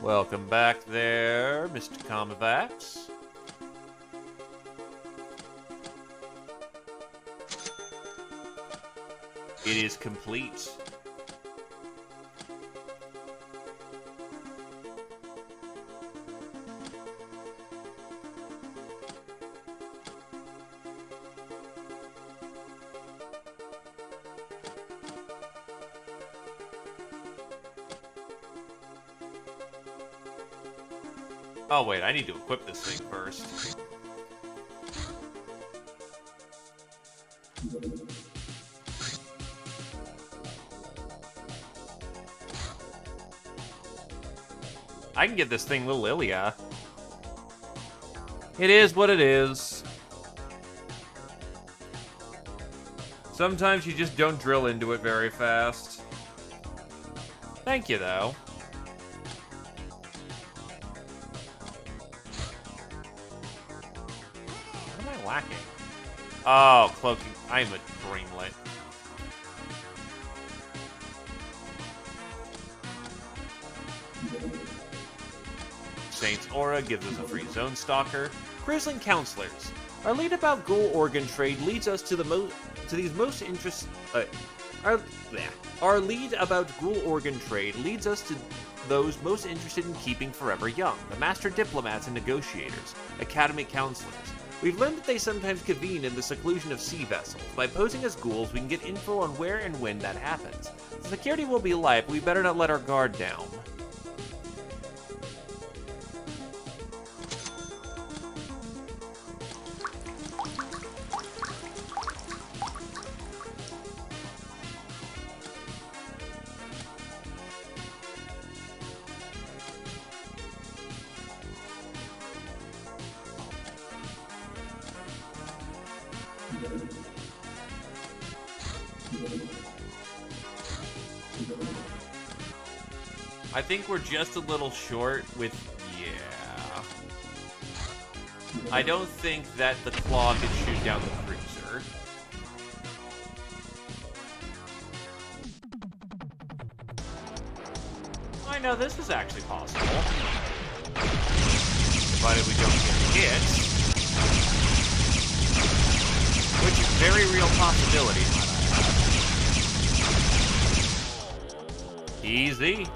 D: Welcome back there, Mr. Comovax. It is complete. Oh wait, I need to equip this thing first. I can give this thing Halleluiah. It is what it is. Sometimes you just don't drill into it very fast. Thank you, though. What am I lacking? Oh, cloaking. I'm a brainlet. Saint's Aura gives us a free Zone Stalker. Grizzling Counselors. Our lead about ghoul organ trade leads us to these most interest. Our lead about ghoul organ trade leads us to those most interested in keeping forever young, the master diplomats and negotiators, academy counselors. We've learned that they sometimes convene in the seclusion of sea vessels. By posing as ghouls, we can get info on where and when that happens. The security will be light, but we better not let our guard down. I think we're just a little short with, yeah. I don't think that the claw can shoot down the cruiser. I know this is actually possible. Provided we don't get hit. Which is very real possibility, might I add. Easy.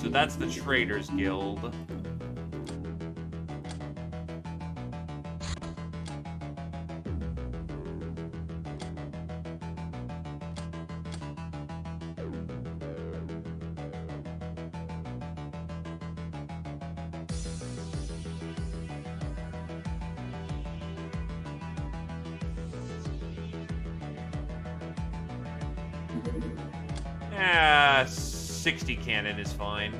D: So that's the Traders Guild. 60 cannon is fine.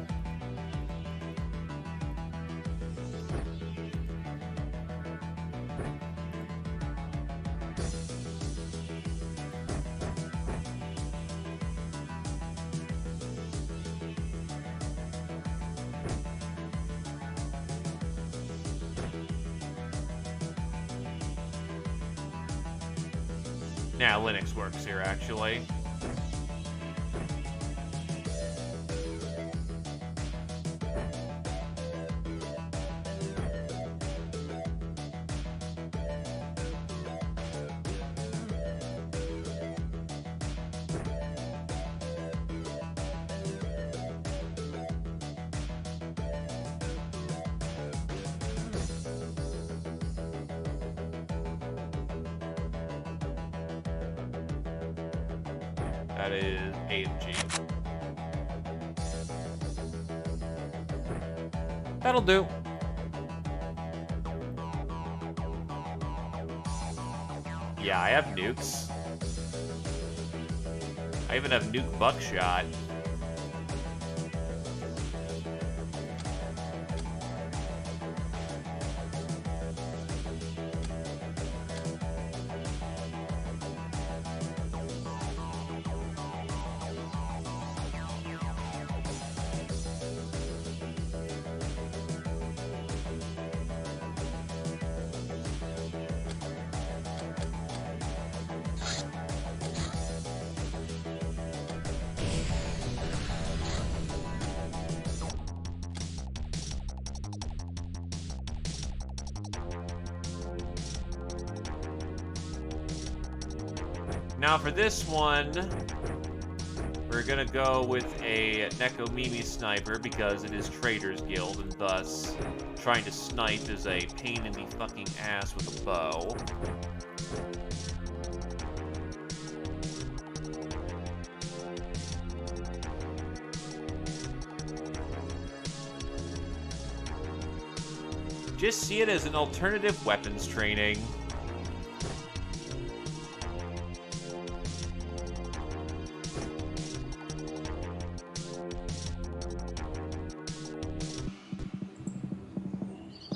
D: Now Linux works here, actually. That is A and G. That'll do. Yeah, I have nukes. I even have nuke buckshot. Now for this one, we're gonna go with a Nekomimi sniper because it is Trader's Guild, and thus trying to snipe is a pain in the fucking ass with a bow. Just see it as an alternative weapons training.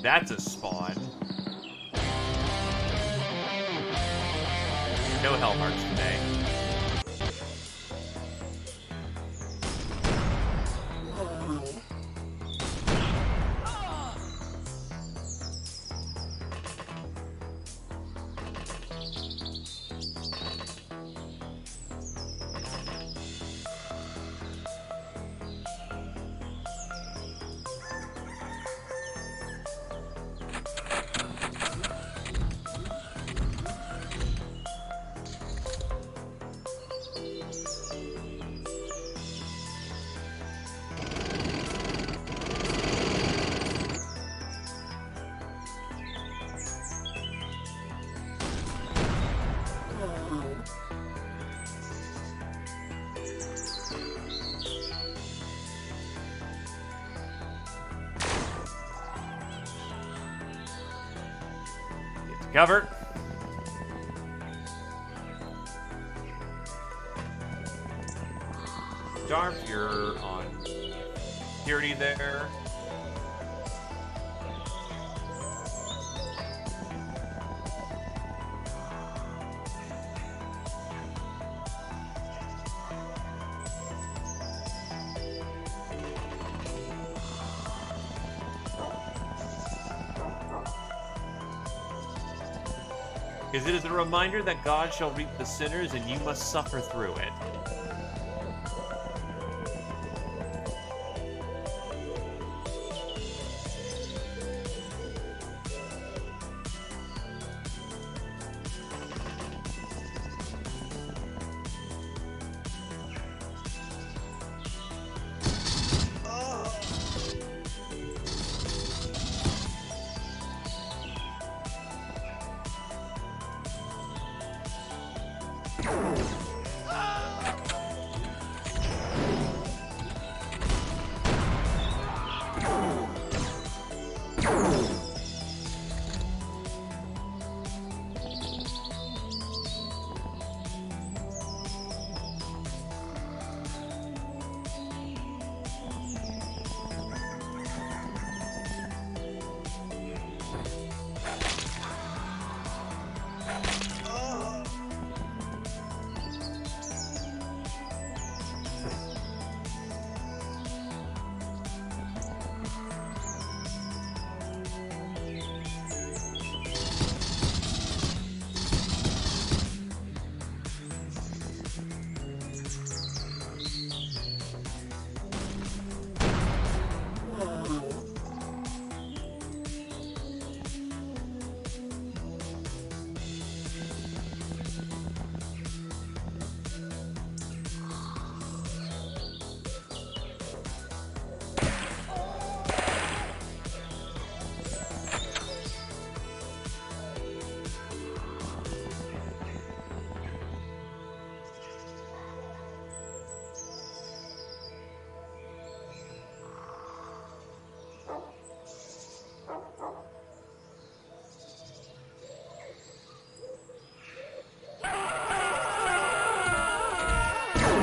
D: That's a spawn. No Hellhearts today. Cover. Darf, you're on security there. Because it is a reminder that God shall reap the sinners and you must suffer through it.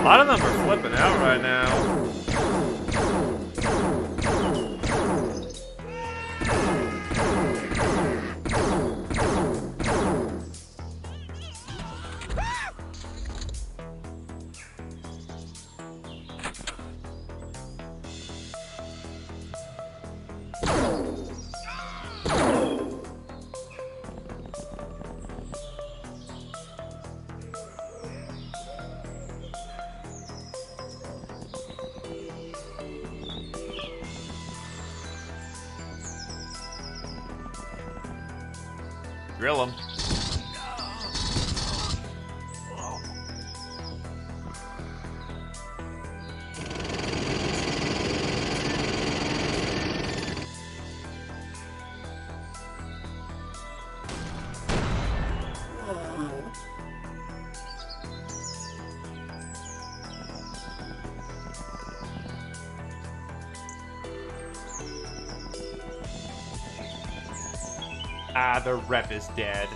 D: A lot of them are flipping out right now. Drill him. Ah, the rep is dead.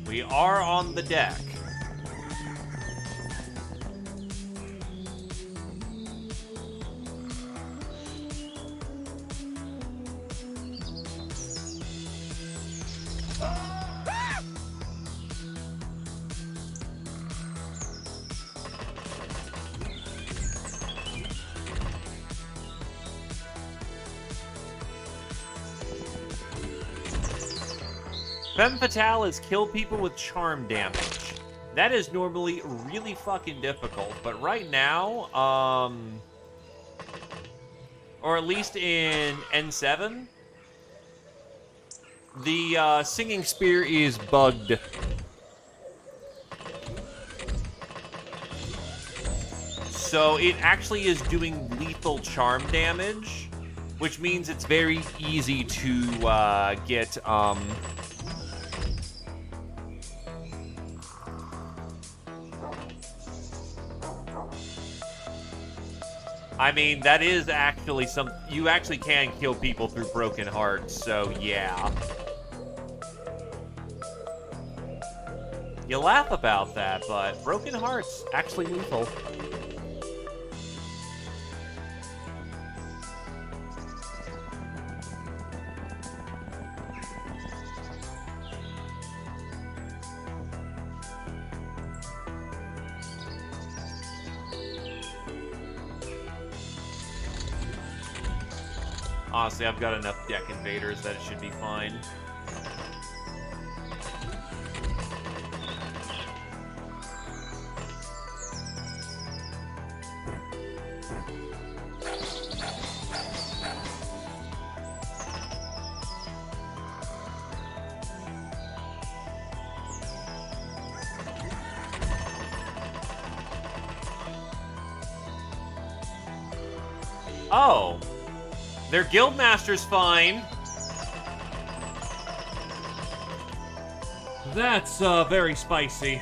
D: We are on the deck. Femme Fatale is kill people with charm damage. That is normally really fucking difficult, but right now, or at least in N7, the singing spear is bugged. So it actually is doing lethal charm damage, which means it's very easy to get, I mean, that is actually you actually can kill people through broken hearts, so yeah. You laugh about that, but broken hearts actually lethal. Honestly, I've got enough deck invaders that it should be fine. Oh! Their guildmaster's fine. That's very spicy.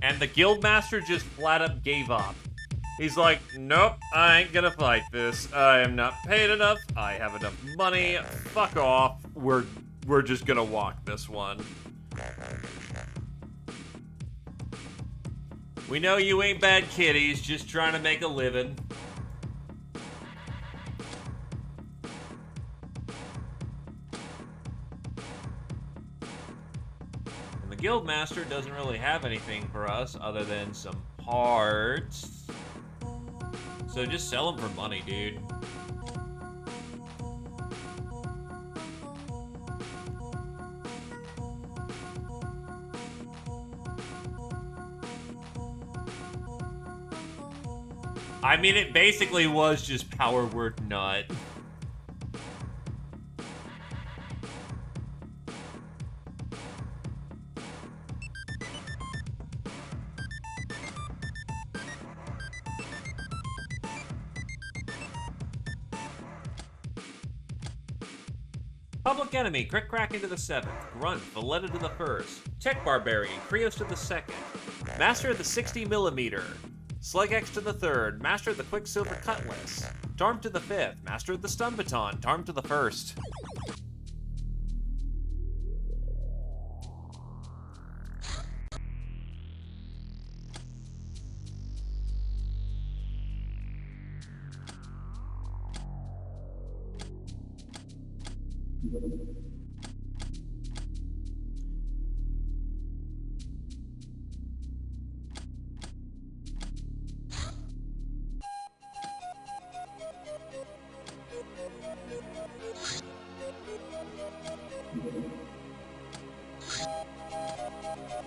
D: And the guildmaster just flat up gave up. He's like, nope, I ain't gonna fight this. I am not paid enough. I have enough money. Fuck off. We're just gonna walk this one. We know you ain't bad kitties, just trying to make a living. Guildmaster doesn't really have anything for us other than some parts. So just sell them for money, dude. I mean, it basically was just power word nut. Public Enemy, Crick Crack into the 7th, Grunt, Valletta to the 1st, Tech Barbarian, Krios to the 2nd, Master of the 60mm, Slugex to the 3rd, Master of the Quicksilver Cutlass, Tarm to the 5th, Master of the Stun Baton, Tarm to the 1st.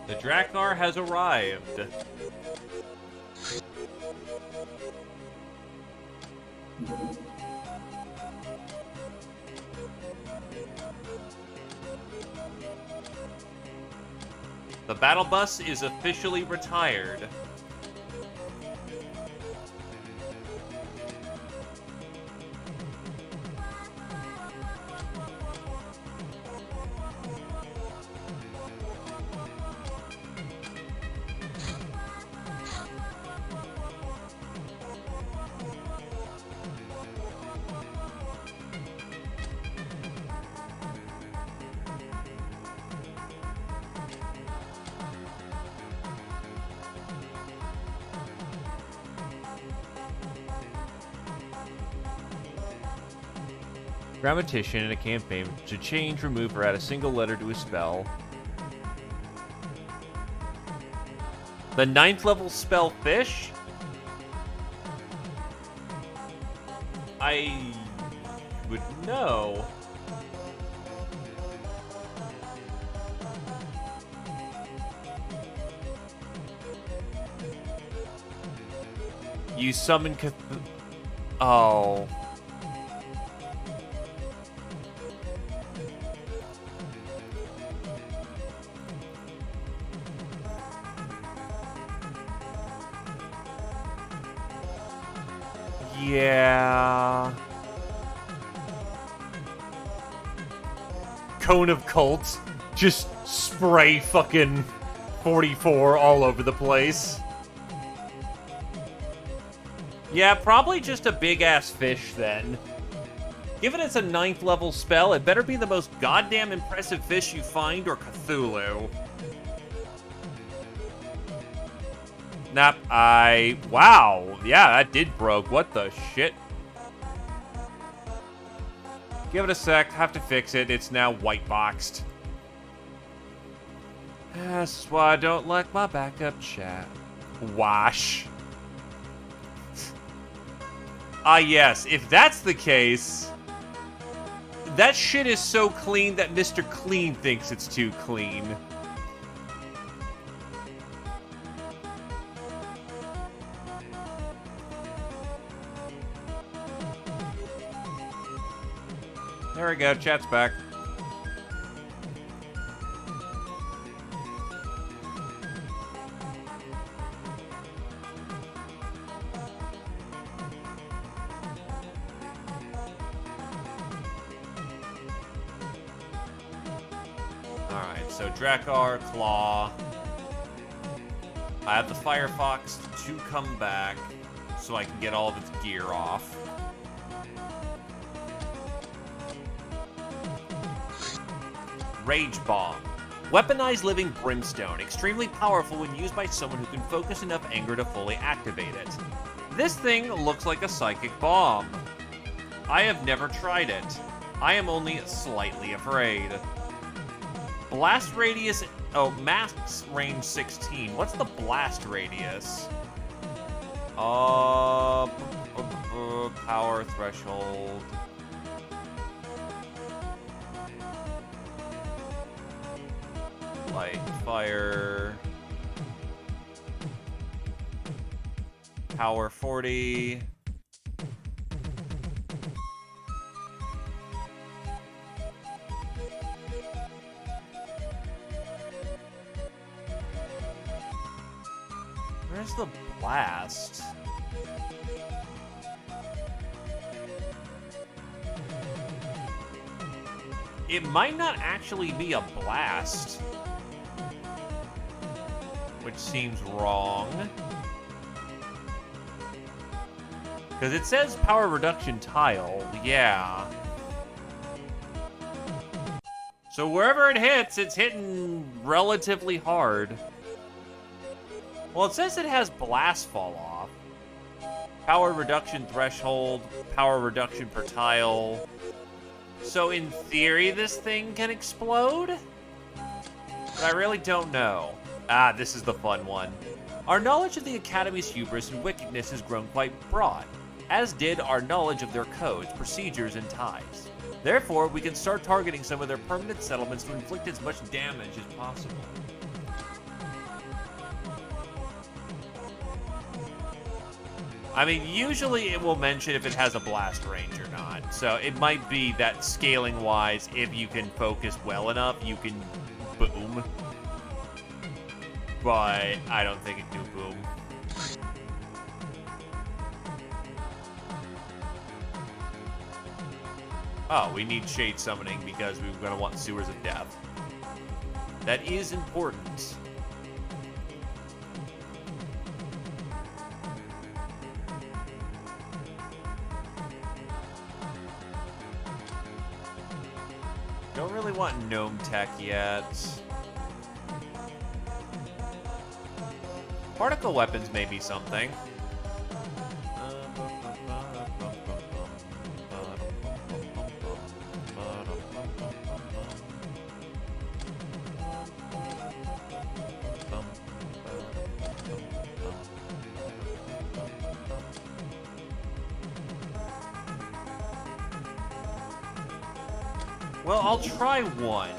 D: The Draknar has arrived. The battle bus is officially retired. Grammatician in a campaign to change, remove, or add a single letter to a spell. The 9th level spell Fish? I would know. You summon Oh. Yeah. Cone of Cults. Just spray fucking 44 all over the place. Yeah, probably just a big-ass fish, then. Given it's a 9th level spell, it better be the most goddamn impressive fish you find, or Cthulhu. Nope, wow. Yeah, that did broke. What the shit? Give it a sec. Have to fix it. It's now white boxed. That's why I don't like my backup chat. Wash. Ah, yes. If that's the case, that shit is so clean that Mr. Clean thinks it's too clean. There we go. Chat's back. Alright, so Drakkar, Claw. I have the Firefox to come back so I can get all of its gear off. Rage Bomb. Weaponized living brimstone. Extremely powerful when used by someone who can focus enough anger to fully activate it. This thing looks like a psychic bomb. I have never tried it. I am only slightly afraid. Blast radius... Oh, max range 16. What's the blast radius? Power threshold. Light, fire. Power 40. Where's the blast? It might not actually be a blast, which seems wrong. Because it says power reduction tile, yeah. So wherever it hits, it's hitting relatively hard. Well, it says it has blast fall off. Power reduction threshold, power reduction per tile. So in theory, this thing can explode? But I really don't know. Ah, this is the fun one. Our knowledge of the Academy's hubris and wickedness has grown quite broad, as did our knowledge of their codes, procedures, and ties. Therefore, we can start targeting some of their permanent settlements to inflict as much damage as possible. I mean, usually it will mention if it has a blast range or not. So it might be that scaling-wise, if you can focus well enough, you can boom. But I don't think it do boom. Oh, we need Shade Summoning because we're going to want Sewers of Death. That is important. Don't really want Gnome Tech yet. Particle weapons may be something. Well, I'll try one.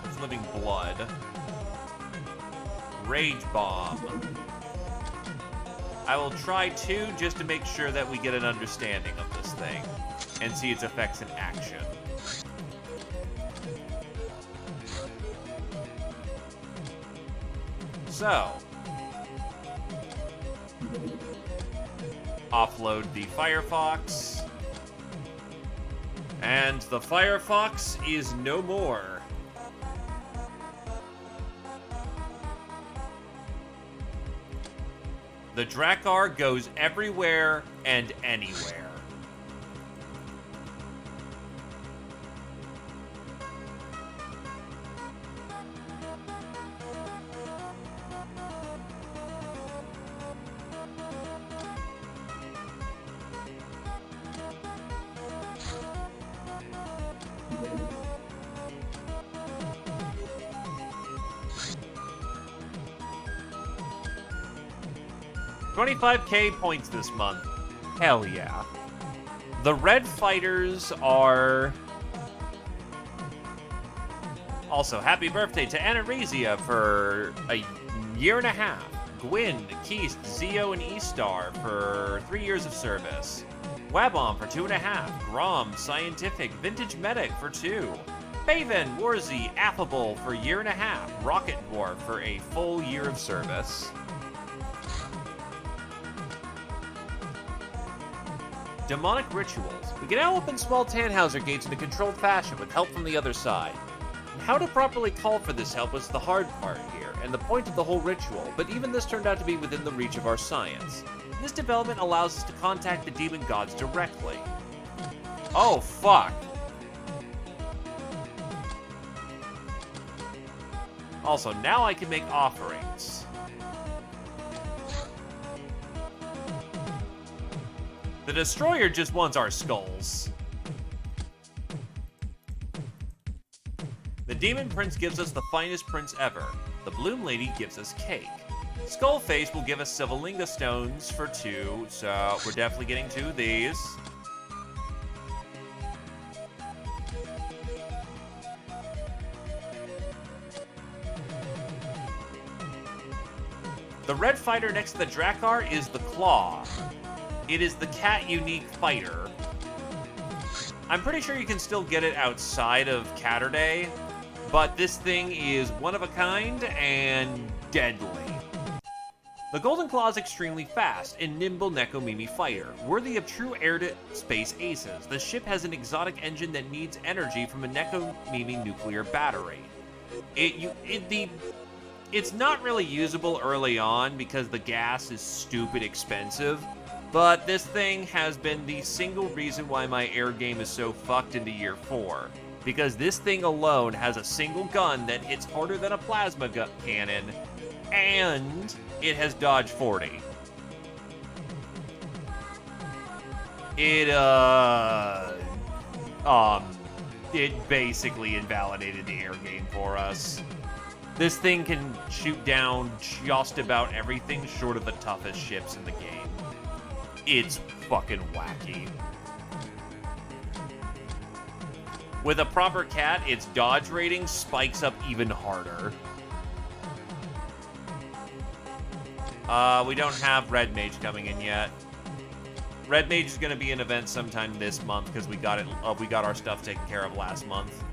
D: It's Living Blood. Rage Bomb. I will try two just to make sure that we get an understanding of this thing and see its effects in action. So, offload the Firefox. And the Firefox is no more. The Drakkar goes everywhere and anywhere. $25K points this month. Hell yeah. The red fighters are... Also, happy birthday to Anaresia for a year and a half. Gwyn, Keist, Zio, and E-Star for 3 years of service. Wabom for 2.5. Grom, Scientific, Vintage Medic for 2. Baven, Warzy, Affable for 1.5 years. Rocket Dwarf for a full year of service. Demonic Rituals. We can now open small Tannhauser gates in a controlled fashion with help from the other side. How to properly call for this help was the hard part here, and the point of the whole ritual, but even this turned out to be within the reach of our science. This development allows us to contact the demon gods directly. Oh, fuck. Also, now I can make offerings. The Destroyer just wants our skulls. The Demon Prince gives us the finest prince ever. The Bloom Lady gives us cake. Skullface will give us Sivalinga stones for 2, so we're definitely getting 2 of these. The red fighter next to the Drakkar is the Claw. It is the cat unique fighter. I'm pretty sure you can still get it outside of Caturday, but this thing is one of a kind and deadly. The Golden Claw is extremely fast and nimble Nekomimi fighter, worthy of true air to space aces. The ship has an exotic engine that needs energy from a Nekomimi nuclear battery. It's not really usable early on because the gas is stupid expensive, but this thing has been the single reason why my air game is so fucked into year 4. Because this thing alone has a single gun that hits harder than a plasma cannon, and it has dodge 40. It basically invalidated the air game for us. This thing can shoot down just about everything short of the toughest ships in the game. It's fucking wacky. With a proper cat, its dodge rating spikes up even harder. We don't have Red Mage coming in yet. Red Mage is going to be an event sometime this month because we got it. We got our stuff taken care of last month.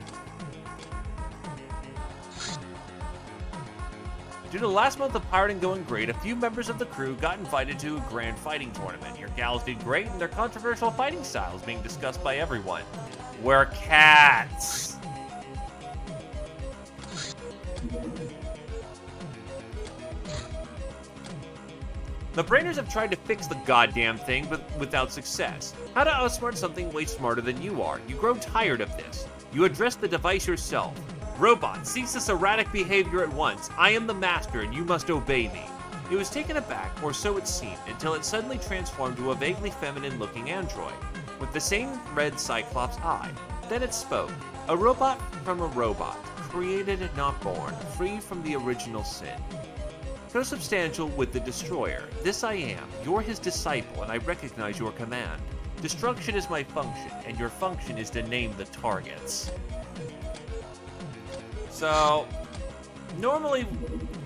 D: Due to the last month of pirating going great, a few members of the crew got invited to a grand fighting tournament. Your gals did great, and their controversial fighting styles being discussed by everyone. We're cats. The brainers have tried to fix the goddamn thing, but without success. How to outsmart something way smarter than you are. You grow tired of this. You address the device yourself. Robot, cease this erratic behavior at once. I am the master, and you must obey me. It was taken aback, or so it seemed, until it suddenly transformed to a vaguely feminine-looking android, with the same red Cyclops eye. Then it spoke. A robot from a robot, created and not born, free from the original sin. Co-substantial with the Destroyer. This I am. You're his disciple, and I recognize your command. Destruction is my function, and your function is to name the targets. So, normally,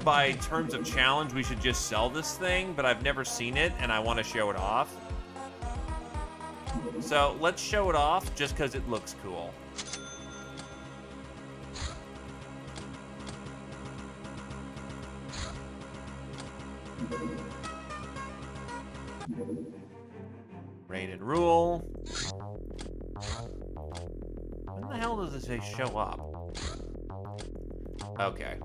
D: by terms of challenge, we should just sell this thing, but I've never seen it, and I want to show it off. So, let's show it off, just because it looks cool. Raid and rule. When the hell does it say show up? Okay.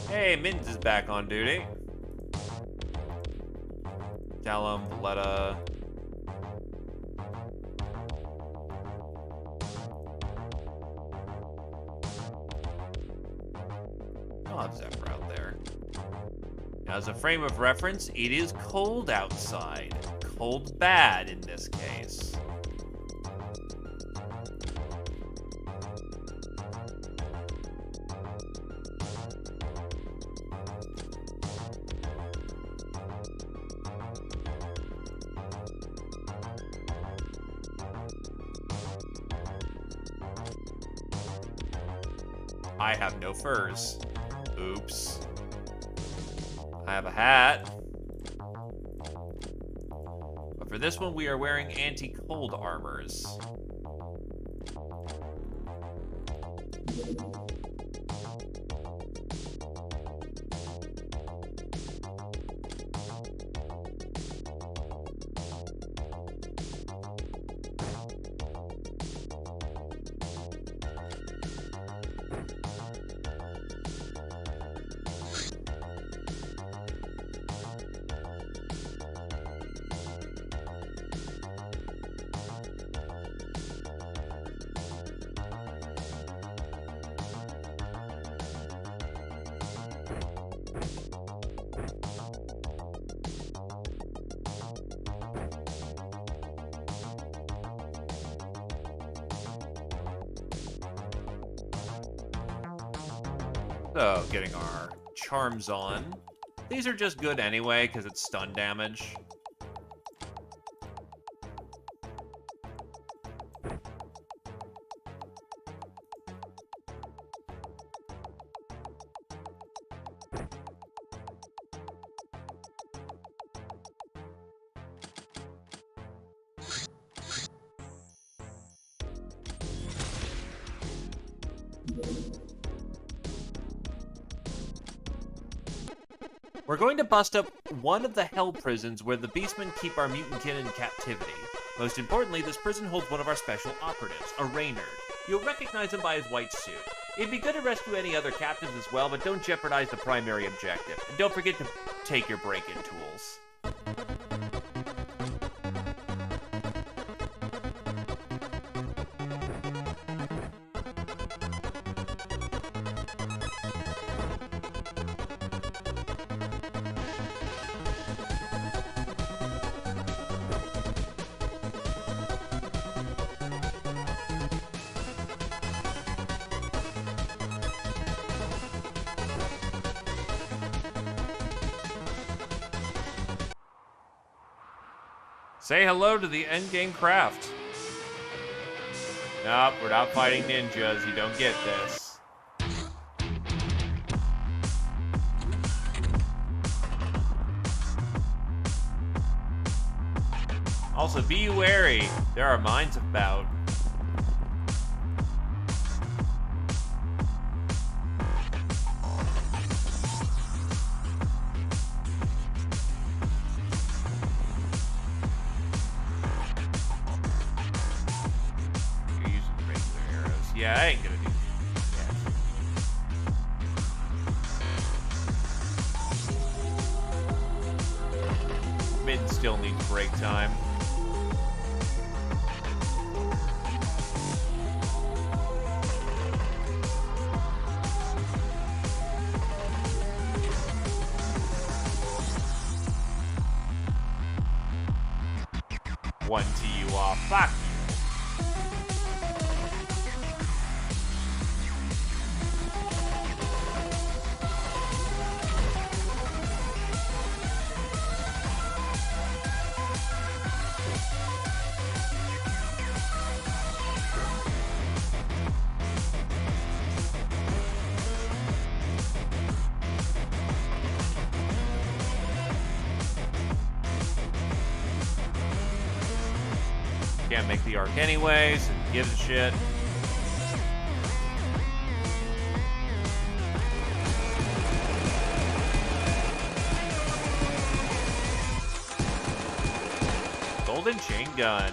D: Hey, Mint is back on duty. Tell him, Valletta. I'll have Zephyr out there. As a frame of reference, it is cold outside. Cold bad in this case. I have no furs. Oops. I have a hat. But for this one, we are wearing anti-cold armors. So, getting our charms on. These are just good anyway, because it's stun damage. We're going to bust up one of the hell prisons where the beastmen keep our mutant kin in captivity. Most importantly, this prison holds one of our special operatives, a Reynard. You'll recognize him by his white suit. It'd be good to rescue any other captives as well, but don't jeopardize the primary objective. And don't forget to take your break-in tools. Say hello to the endgame craft. Nope, we're not fighting ninjas. You don't get this. Also, be wary. There are mines about. Yeah, I ain't gonna do that. Mid still needs break time. One to you off. Fuck you. Can't make the arc anyways, so who gives a shit. Golden chain gun.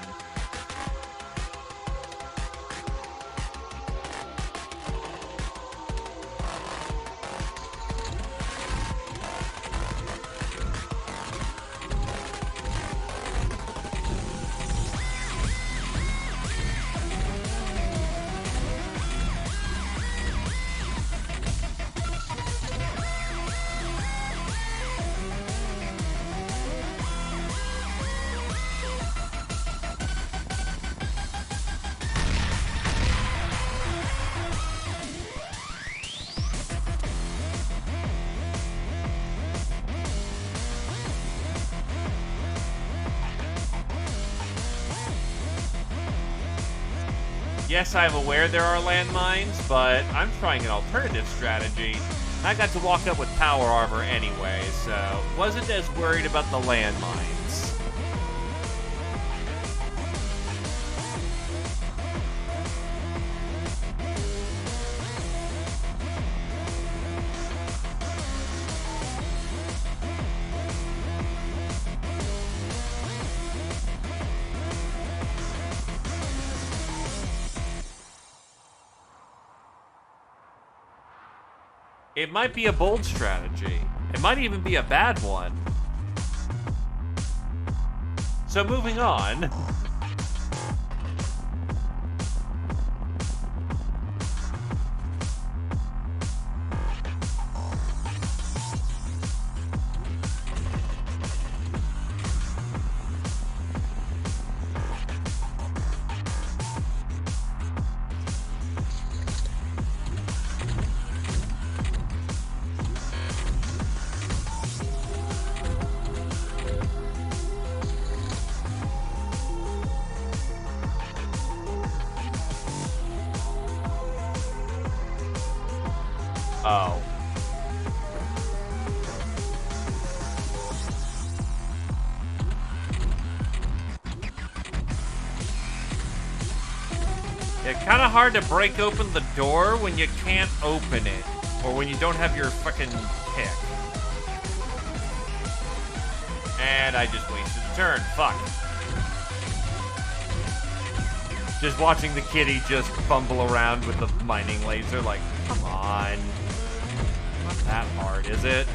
D: Yes, I'm aware there are landmines, but I'm trying an alternative strategy. I got to walk up with power armor anyway, so wasn't as worried about the landmines. It might be a bold strategy. It might even be a bad one. So moving on. Oh. Yeah, kind of hard to break open the door when you can't open it. Or when you don't have your fucking pick. And I just wasted a turn. Fuck. Just watching the kitty just fumble around with the mining laser, like, come on. Not that hard, is it?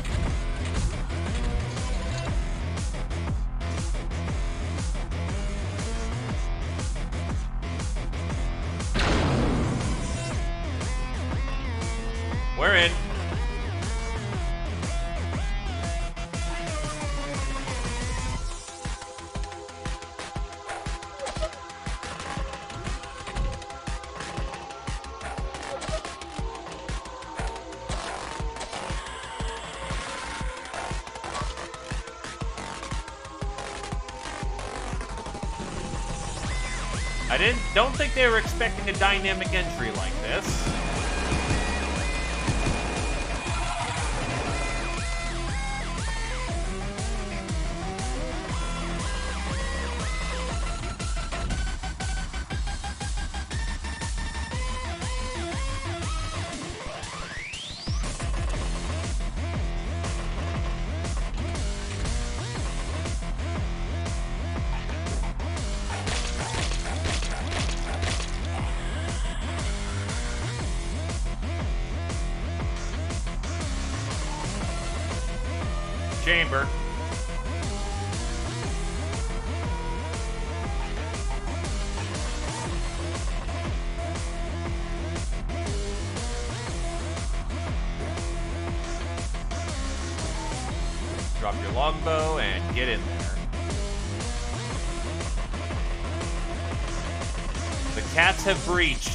D: We're in. Don't think they were expecting a dynamic entry like this. Chamber. Drop your longbow and get in there. The cats have breached.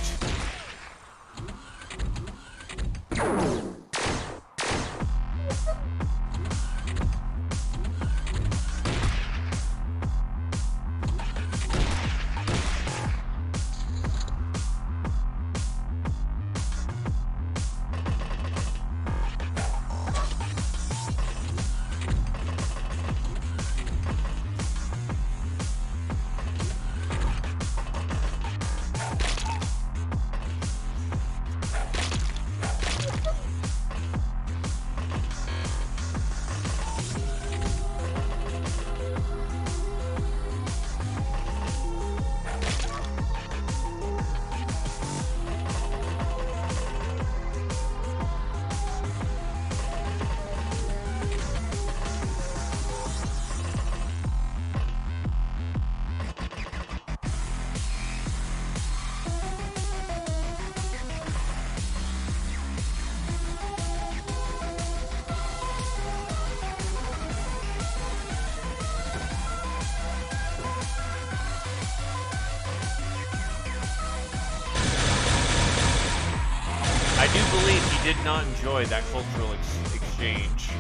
D: I do believe he did not enjoy that cultural exchange.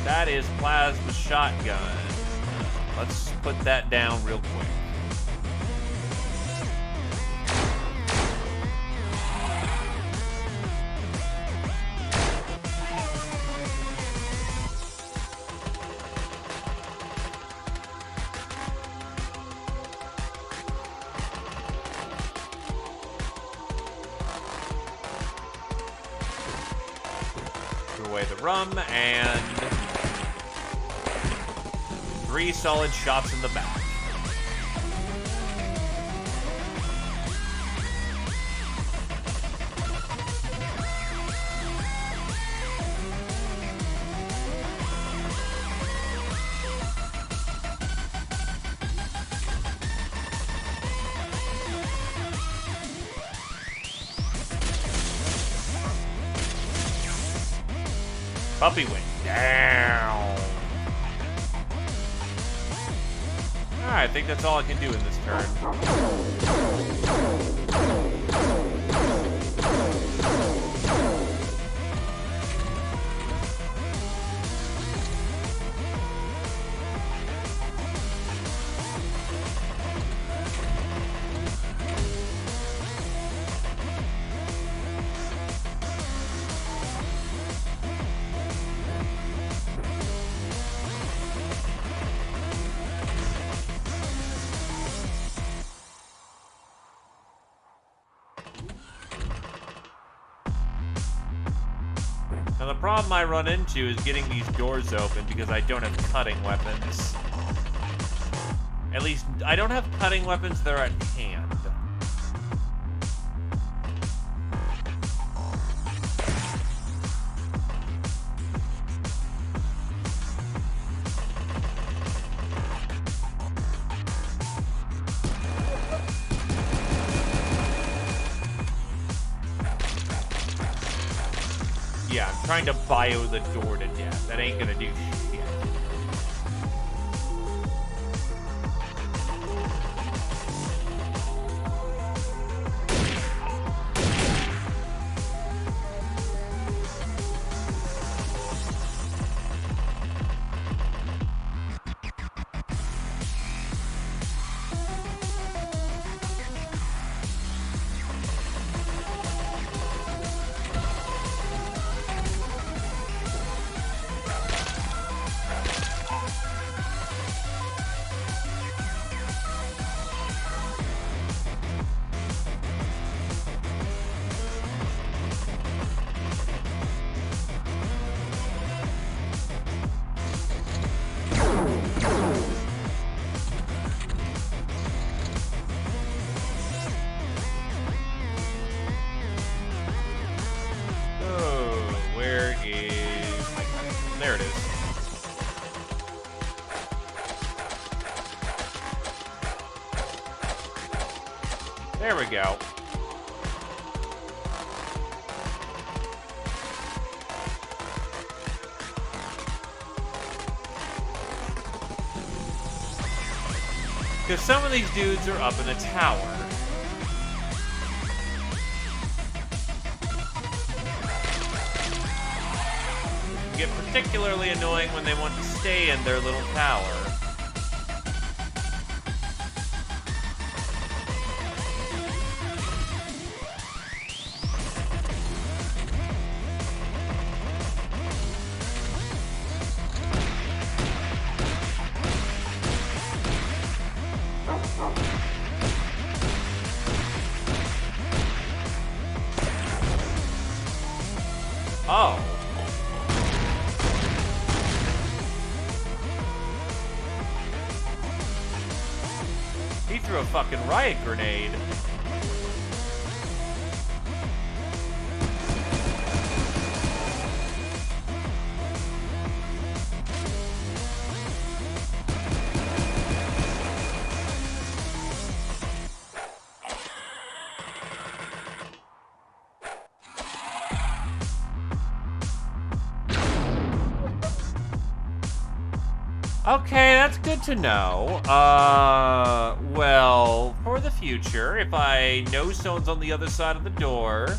D: That is plasma shotgun. Let's put that down real quick. away the rum, and 3 solid shots in the back. Puppy went down. Alright, I think that's all I can do in this turn. Now the problem I run into is getting these doors open because I don't have cutting weapons. At least, I don't have cutting weapons that are at hand. Yeah, I'm trying to bio the door to death. That ain't gonna do shit. There it is. There we go. Because some of these dudes are up in the tower. Get particularly annoying when they want to stay in their little tower. Oh. He threw a fucking riot grenade. Okay, that's good to know. Well, for the future, if I know someone's on the other side of the door,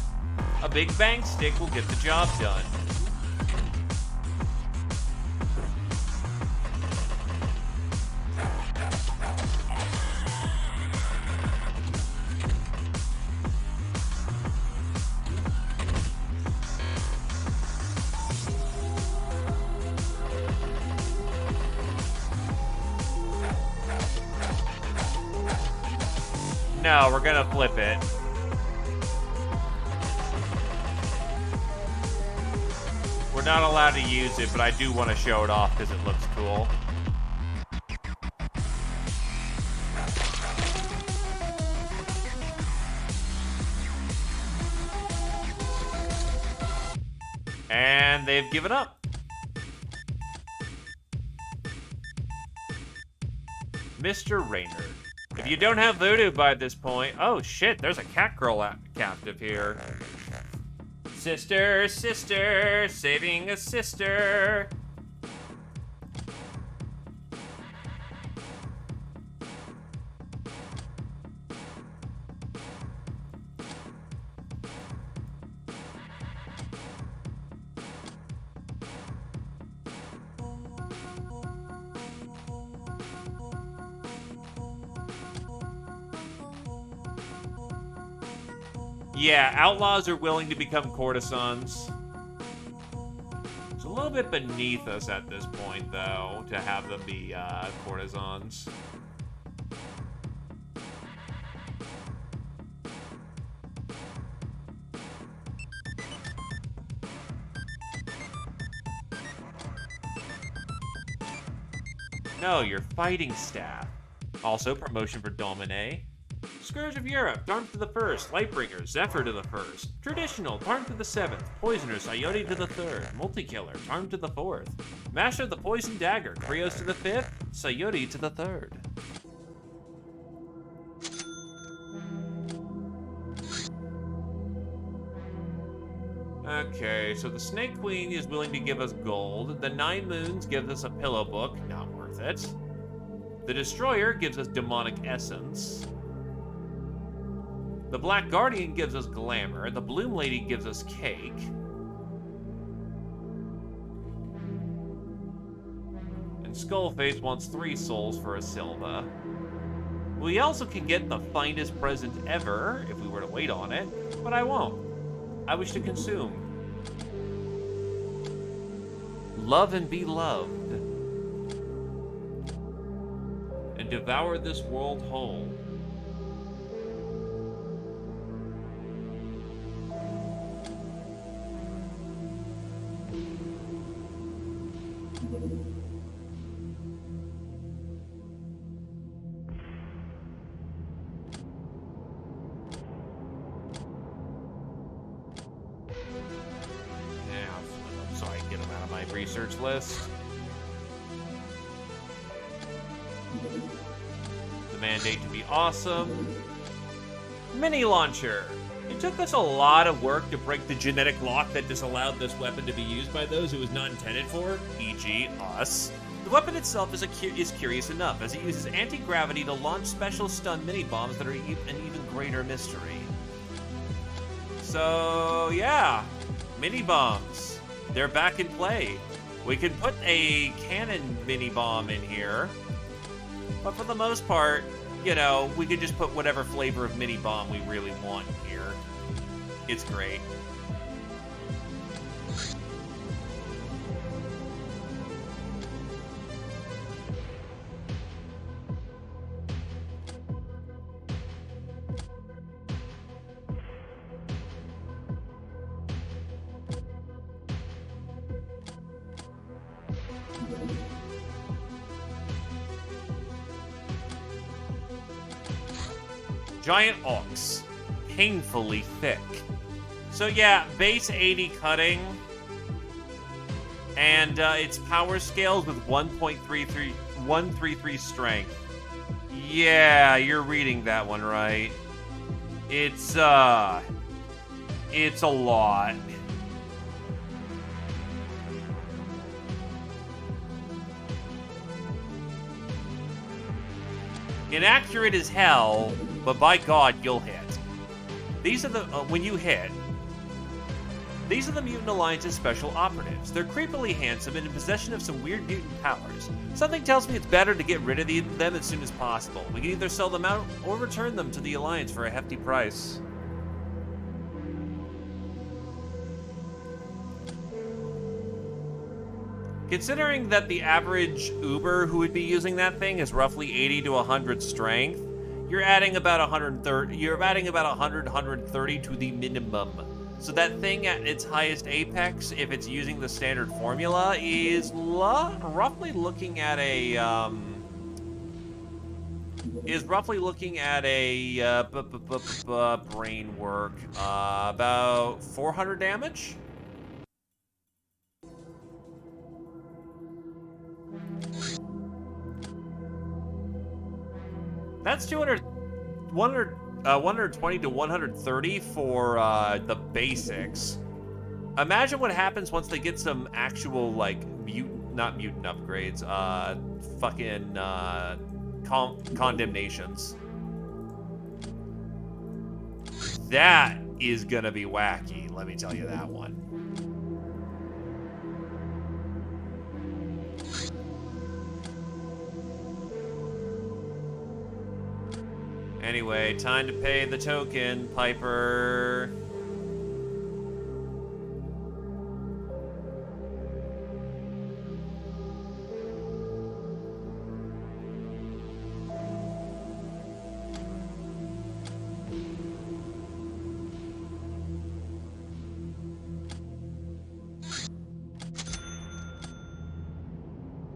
D: a big bang stick will get the job done. No, we're gonna flip it. We're not allowed to use it, but I do want to show it off because it looks cool. And they've given up. Mr. Raynard. If you don't have voodoo by this point... Oh, shit, there's a cat girl captive here. Sister, sister, saving a sister. Yeah, outlaws are willing to become courtesans. It's a little bit beneath us at this point, though, to have them be courtesans. No, your fighting staff. Also, promotion for Domine. Scourge of Europe, Tarn to the 1st. Lightbringer, Zephyr to the 1st. Traditional, Tarn to the 7th. Poisoner, Sayori to the 3rd. Multikiller, Tarn to the 4th. Master of the Poison Dagger, Krios to the 5th. Sayori to the 3rd. Okay, so the Snake Queen is willing to give us gold. The Nine Moons gives us a pillow book, not worth it. The Destroyer gives us demonic essence. The Black Guardian gives us glamour. The Bloom Lady gives us cake. And Skullface wants 3 souls for a Silva. We also can get the finest present ever if we were to wait on it, but I won't. I wish to consume. Love and be loved. And devour this world whole. Research list. The mandate to be awesome. Mini launcher. It took us a lot of work to break the genetic lock that disallowed this weapon to be used by those it was not intended for, e.g. us. The weapon itself is curious enough, as it uses anti-gravity to launch special stun mini-bombs that are an even greater mystery. So, yeah. Mini-bombs. They're back in play. We can put a cannon mini-bomb in here, but for the most part, you know, we could just put whatever flavor of mini-bomb we really want in here. It's great. Giant Ox. Painfully thick. So yeah, base 80 cutting. And its power scales with 133 strength. Yeah, you're reading that one right. It's a lot. Inaccurate as hell, but by God, you'll hit. These are the, when you hit, these are the Mutant Alliance's special operatives. They're creepily handsome and in possession of some weird mutant powers. Something tells me it's better to get rid of them as soon as possible. We can either sell them out or return them to the Alliance for a hefty price. Considering that the average Uber who would be using that thing is roughly 80 to 100 strength, you're adding about 130. You're adding about 130 to the minimum So that thing at its highest apex, if it's using the standard formula, is roughly looking at a brain work about 400 damage. That's 120 to 130 for the basics. Imagine what happens once they get some actual, like, not mutant upgrades, fucking, condemnations. That is gonna be wacky, let me tell you that one. Anyway, time to pay the token, Piper.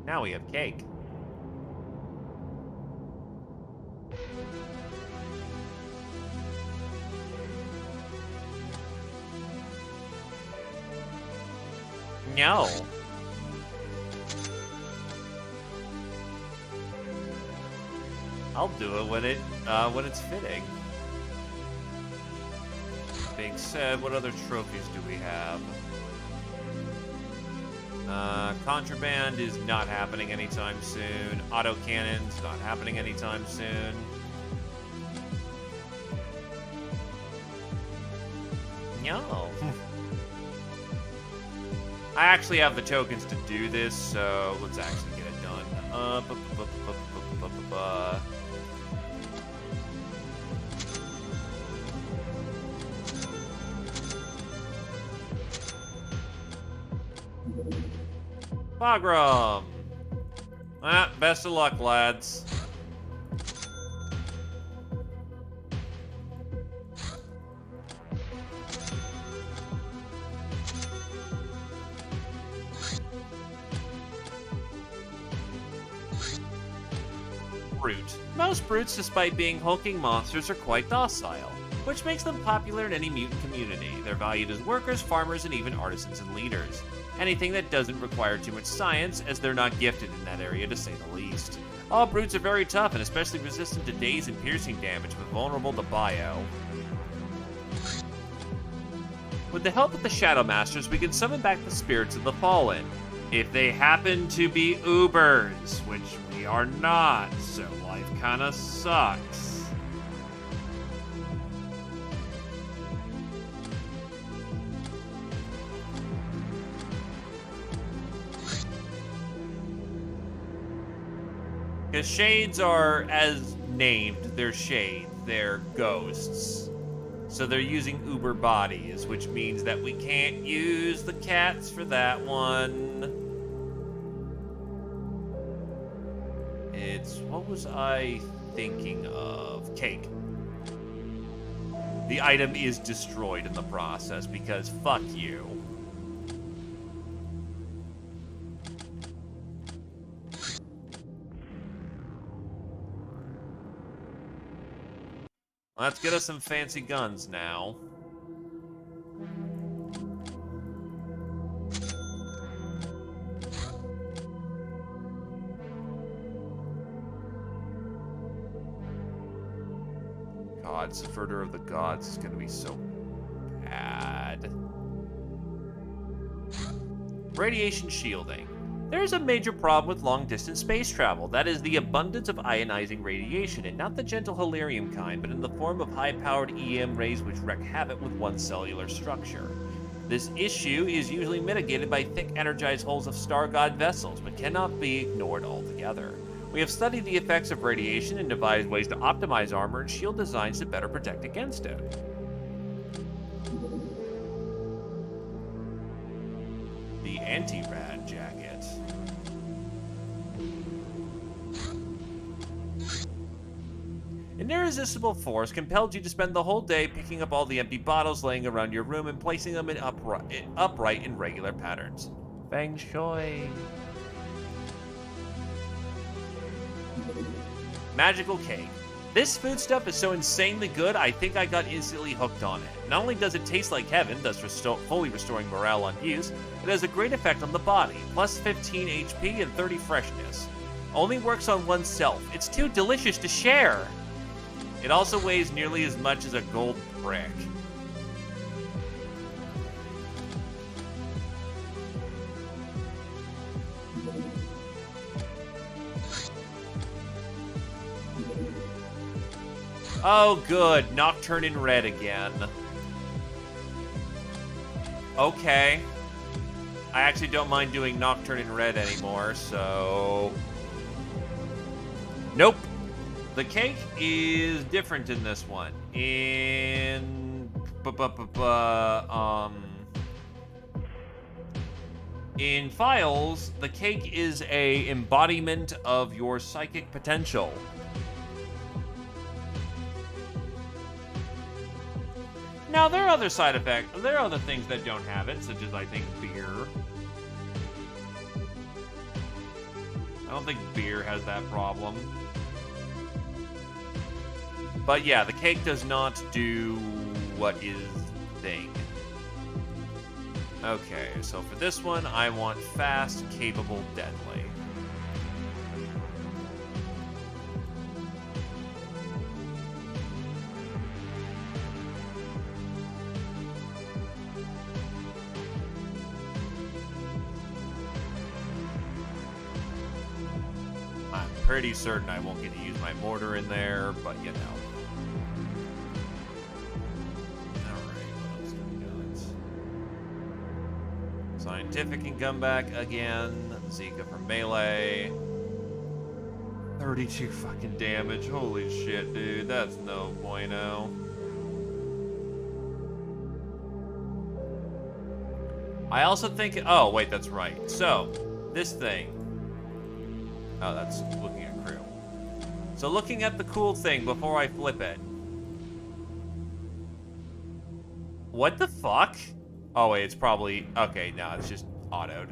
D: Now we have cake. No. I'll do it when it's fitting. Being said, what other trophies do we have? Contraband is not happening anytime soon. Autocannon's not happening anytime soon. No. I actually have the tokens to do this, so let's actually get it done. Bagram! Best of luck, lads. Brute. Most brutes, despite being hulking monsters, are quite docile, which makes them popular in any mutant community. They're valued as workers, farmers, and even artisans and leaders. Anything that doesn't require too much science, as they're not gifted in that area, to say the least. All brutes are very tough and especially resistant to daze and piercing damage, but vulnerable to bio. With the help of the Shadow Masters, we can summon back the spirits of the fallen. If they happen to be Ubers, which we are not, so life kinda sucks. Because shades are, as named, they're shades, they're ghosts. So they're using Uber bodies, which means that we can't use the cats for that one. What was I thinking of? Cake. The item is destroyed in the process because fuck you. Let's get us some fancy guns now. God, Subverter of the Gods is going to be so bad. Radiation shielding. There's a major problem with long-distance space travel. That is the abundance of ionizing radiation, and not the gentle Halleluiah kind, but in the form of high-powered EM rays which wreak havoc with one cellular structure. This issue is usually mitigated by thick energized hulls of Star God vessels, but cannot be ignored altogether. We have studied the effects of radiation and devised ways to optimize armor and shield designs to better protect against it. The anti-rad jacket. An irresistible force compelled you to spend the whole day picking up all the empty bottles laying around your room and placing them in upright in regular patterns. Feng Shui. Magical cake. This foodstuff is so insanely good, I think I got instantly hooked on it. Not only does it taste like heaven, thus fully restoring morale on use, it has a great effect on the body, plus 15 HP and 30 freshness. Only works on oneself. It's too delicious to share. It also weighs nearly as much as a gold brick. Oh, good. Nocturne in red again. Okay. I actually don't mind doing Nocturne in red anymore, so... Nope. The cake is different in this one. In files, the cake is a embodiment of your psychic potential. Now, there are other side effects. There are other things that don't have it, such as, I think, beer. I don't think beer has that problem. But yeah, the cake does not do what is thing. Okay, so for this one, I want fast, capable, deadly. I'm pretty certain I won't get to use my mortar in there, but you know. Scientific can come back again. Zika for melee. 32 fucking damage. Holy shit, dude. That's no bueno. I also think... Oh, wait, that's right. So, this thing. Oh, that's looking at crew. So, looking at the cool thing before I flip it. What the fuck? Oh, wait, it's probably... Okay, no, it's just autoed.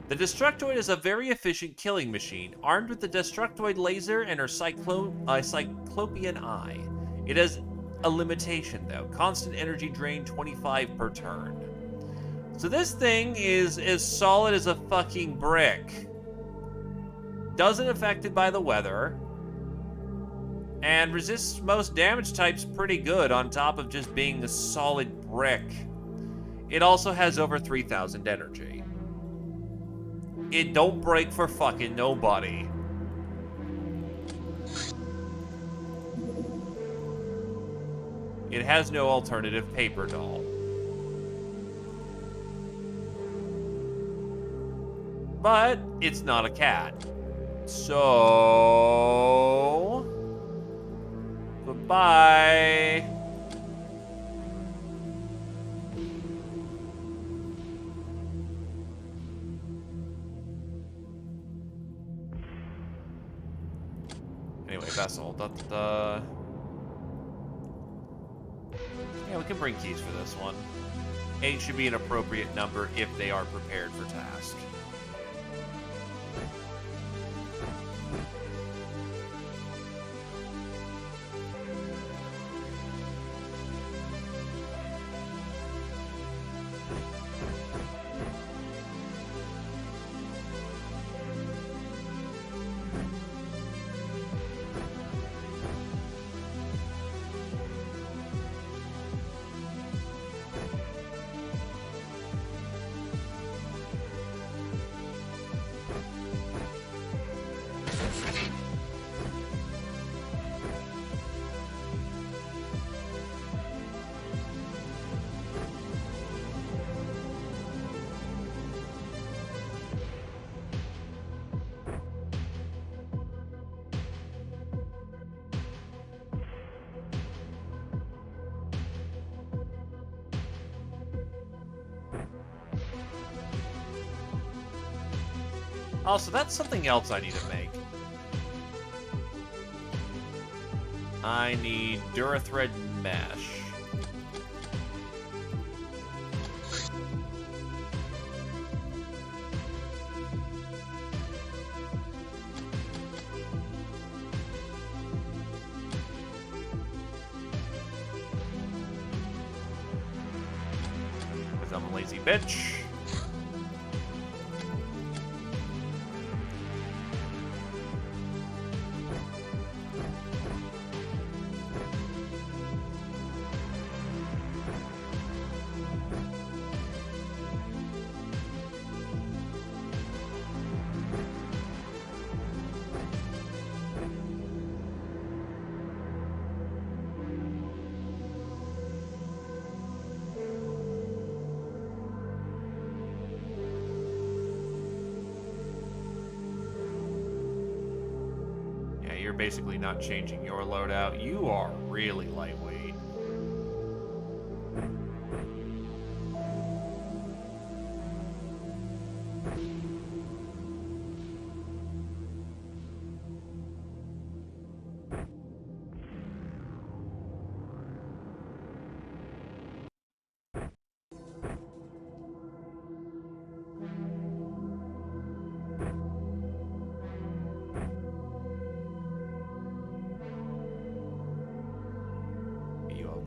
D: The Destructoid is a very efficient killing machine, armed with the Destructoid laser and her Cyclopean eye. It has a limitation, though. Constant energy drain 25 per turn. So this thing is as solid as a fucking brick. Doesn't affected by the weather. And resists most damage types pretty good, on top of just being a solid brick. It also has over 3,000 energy. It don't break for fucking nobody. It has no alternative paper doll. But it's not a cat. So... Goodbye. Anyway, vessel. Yeah, we can bring keys for this one. 8 should be an appropriate number if they are prepared for task. Also, that's something else I need to make. I need Durathread mesh. Because I'm a lazy bitch. You're basically not changing your loadout. You are really lightweight.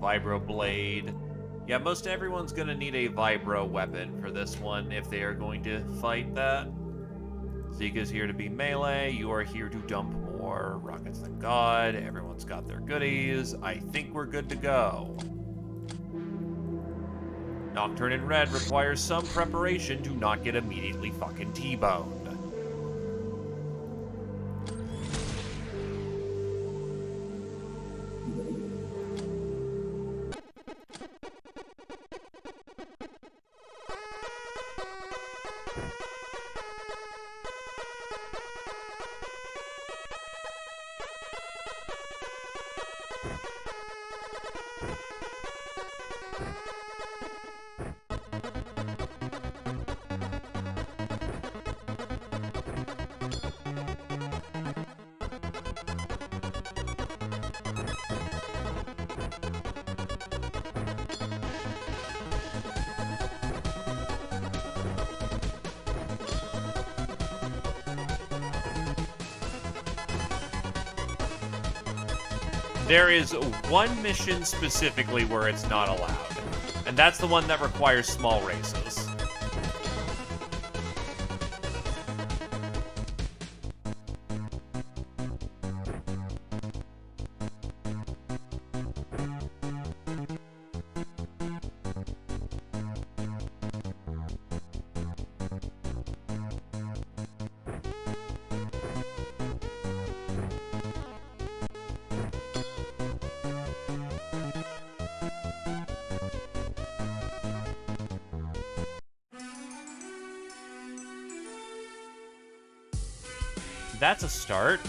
D: Vibro Blade. Yeah, most everyone's gonna need a Vibro weapon for this one if they are going to fight that. Zika's here to be melee. You are here to dump more. Rocket's the god. Everyone's got their goodies. I think we're good to go. Nocturne in red requires some preparation to not get immediately fucking T-boned. There is one mission specifically where it's not allowed, and that's the one that requires small races. That's a start.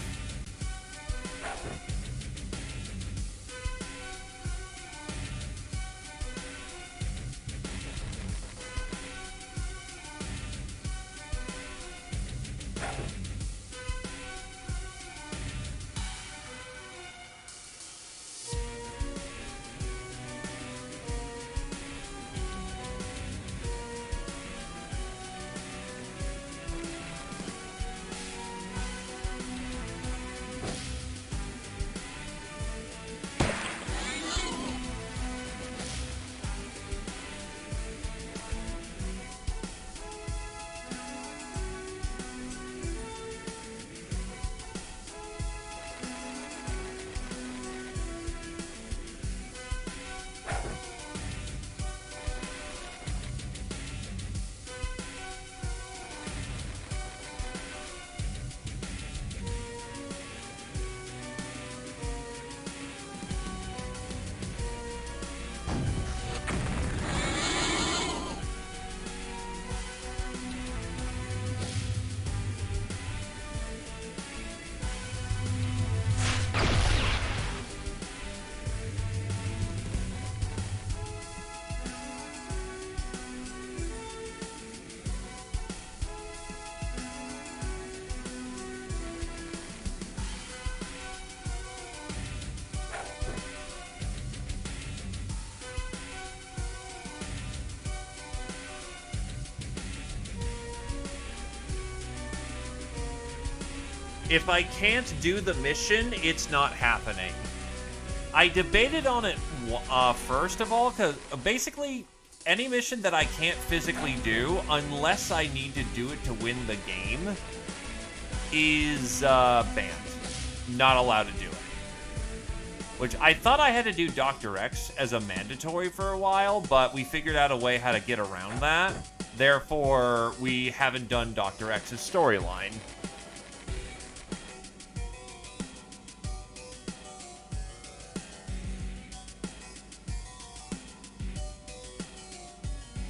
D: If I can't do the mission, it's not happening. I debated on it first of all, because basically any mission that I can't physically do, unless I need to do it to win the game, is banned. Not allowed to do it. Which I thought I had to do Dr. X as a mandatory for a while, but we figured out a way how to get around that. Therefore, we haven't done Dr. X's storyline.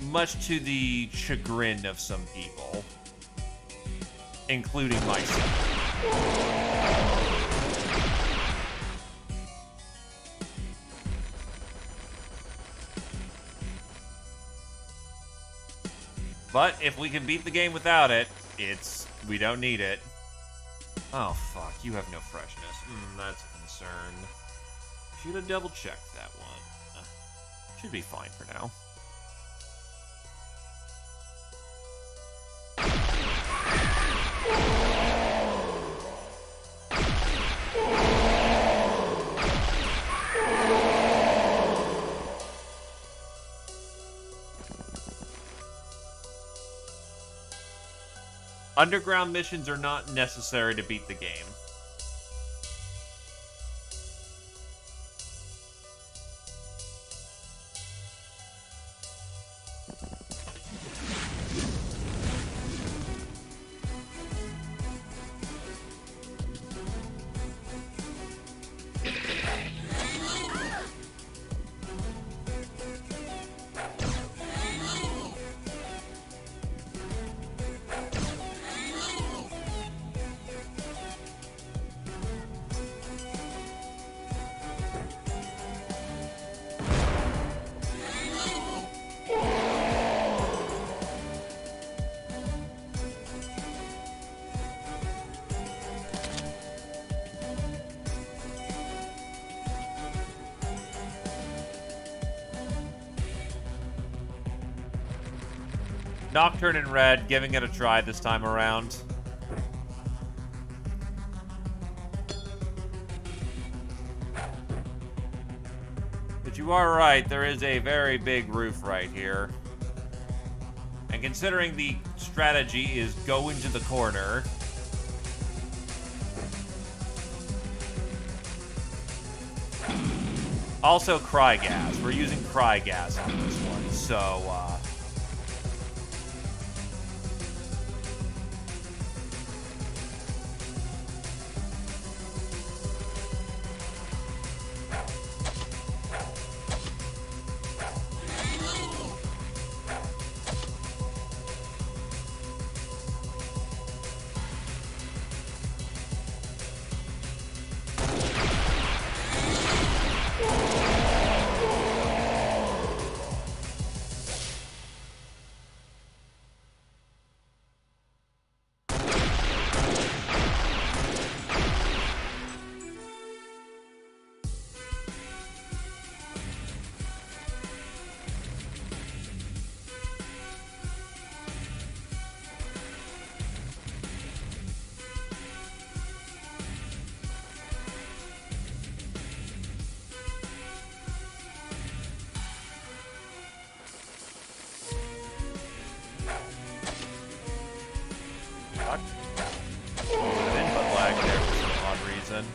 D: Much to the chagrin of some people, including myself. But if we can beat the game without it, we don't need it. Oh fuck, you have no freshness. That's a concern. Should have double checked that one. Should be fine for now. Underground missions are not necessary to beat the game. Nocturne in red, giving it a try this time around. But you are right, there is a very big roof right here. And considering the strategy is go into the corner, also cry gas. We're using cry gas on this one, so input lag there for some odd reason.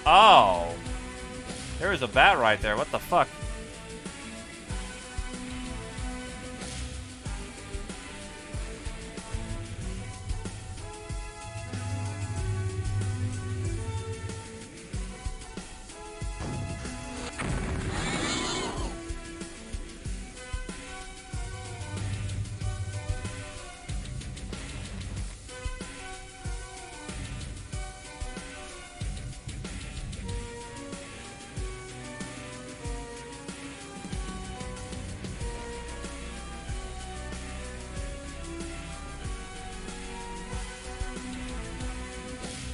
D: Oh! There was a bat right there. What the fuck?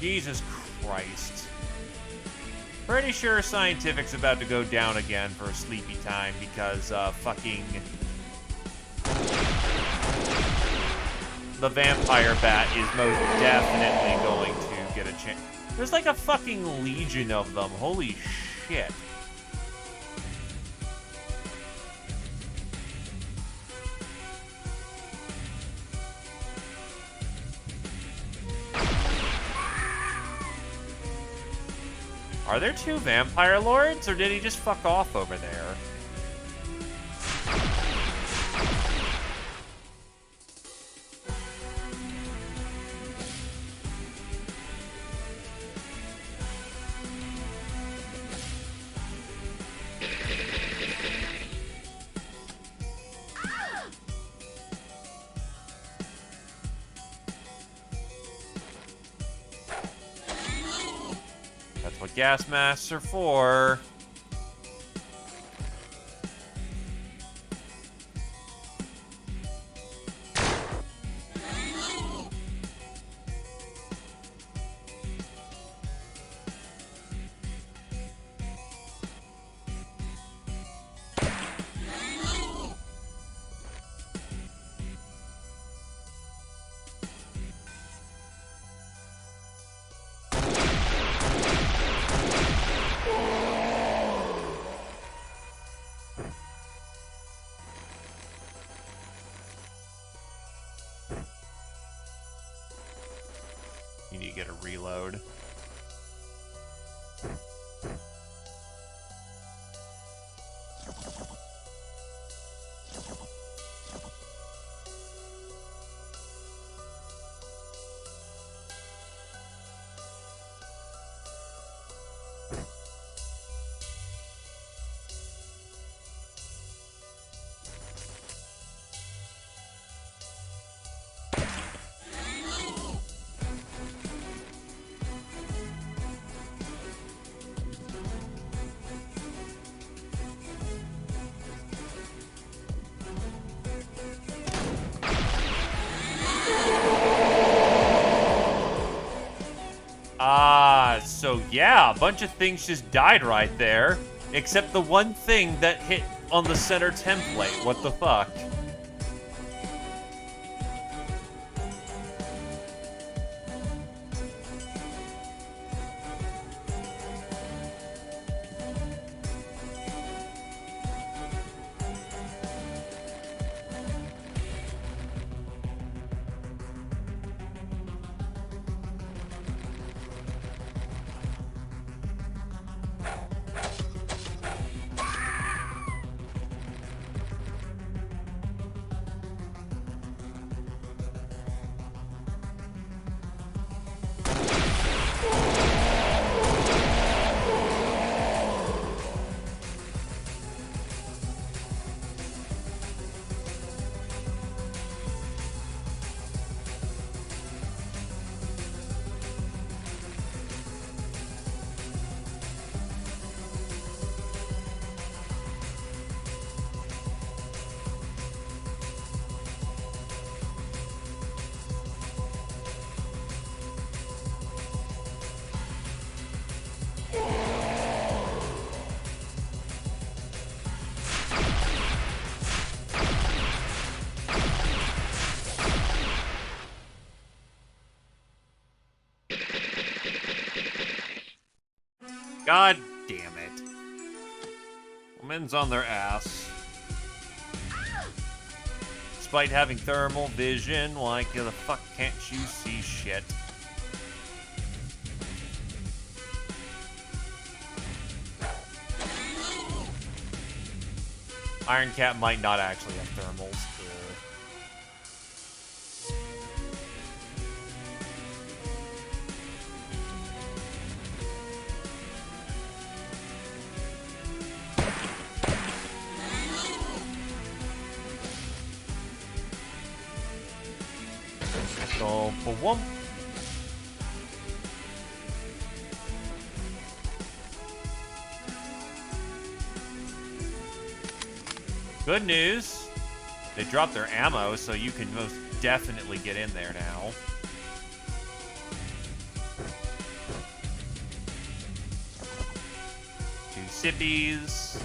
D: Jesus Christ. Pretty sure Scientific's about to go down again for a sleepy time because, fucking... the vampire bat is most definitely going to get a chance. There's like a fucking legion of them. Holy shit. Are there 2 vampire lords, or did he just fuck off over there? That's what gas masks are for. You need to get a reload. So yeah, a bunch of things just died right there, except the one thing that hit on the center template. What the fuck? God damn it. Woman's on their ass. Despite having thermal vision, like, the fuck can't you see shit? Iron Cat might not actually have thermals. So, boom. Good news. They dropped their ammo, so you can most definitely get in there now. Two sippies.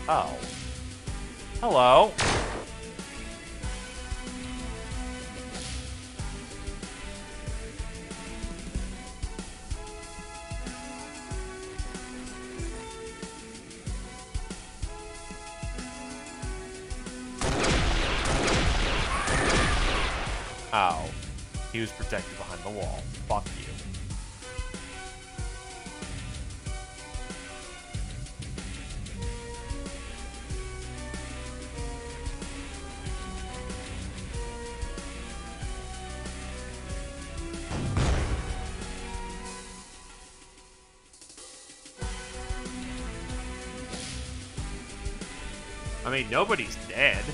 D: Oh. Hello. Oh. He was protected behind the wall. Fuck you. I mean, nobody's dead.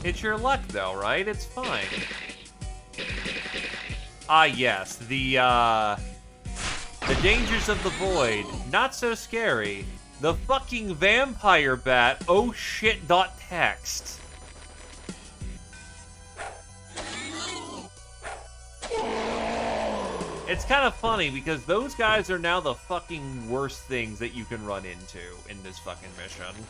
D: It's your luck, though, right? It's fine. Ah, yes. The dangers of the void. Not so scary. The fucking vampire bat. Oh shit. Text. It's kind of funny because those guys are now the fucking worst things that you can run into in this fucking mission.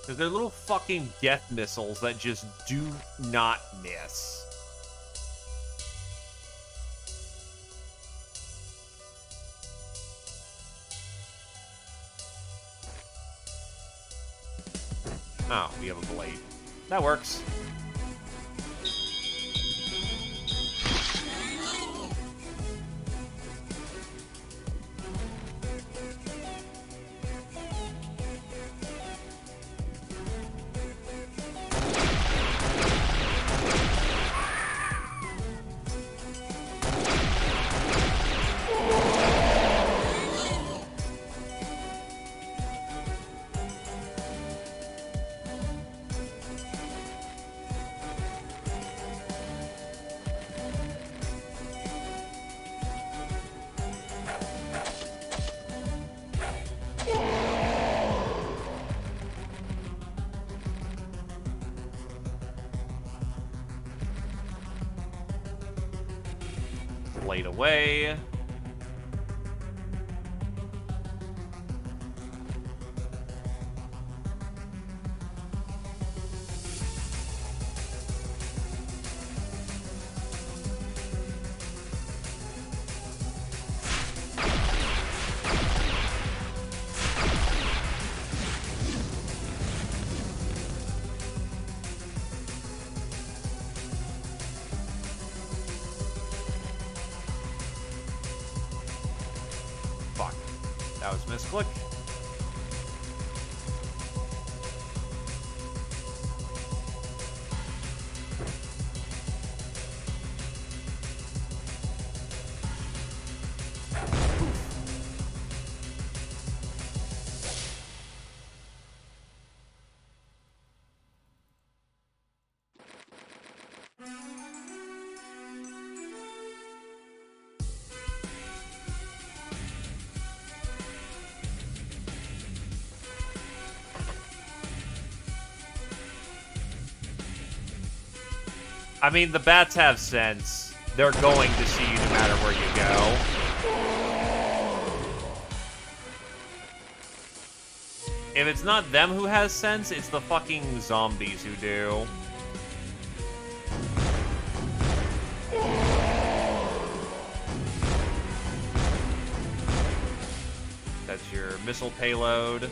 D: Because they're little fucking death missiles that just do not miss. Oh, we have a blade. That works. Blade away. Fuck. That was misclick. I mean, the bats have sense. They're going to see you no matter where you go. If it's not them who has sense, it's the fucking zombies who do. That's your missile payload.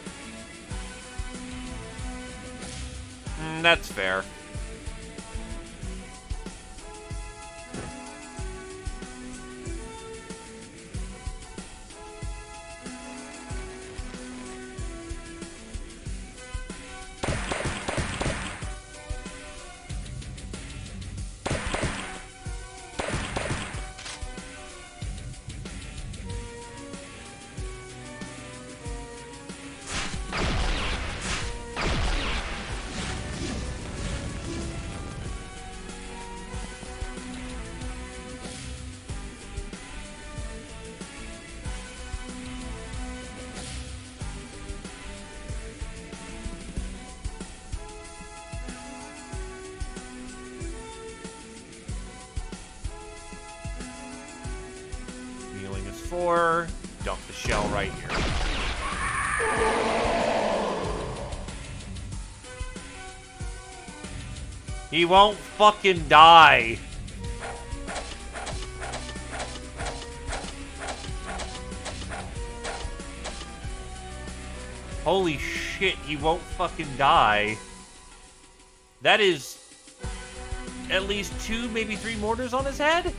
D: That's fair. for... Dump the shell right here. He won't fucking die. Holy shit, he won't fucking die. That is at least 2, maybe 3 mortars on his head?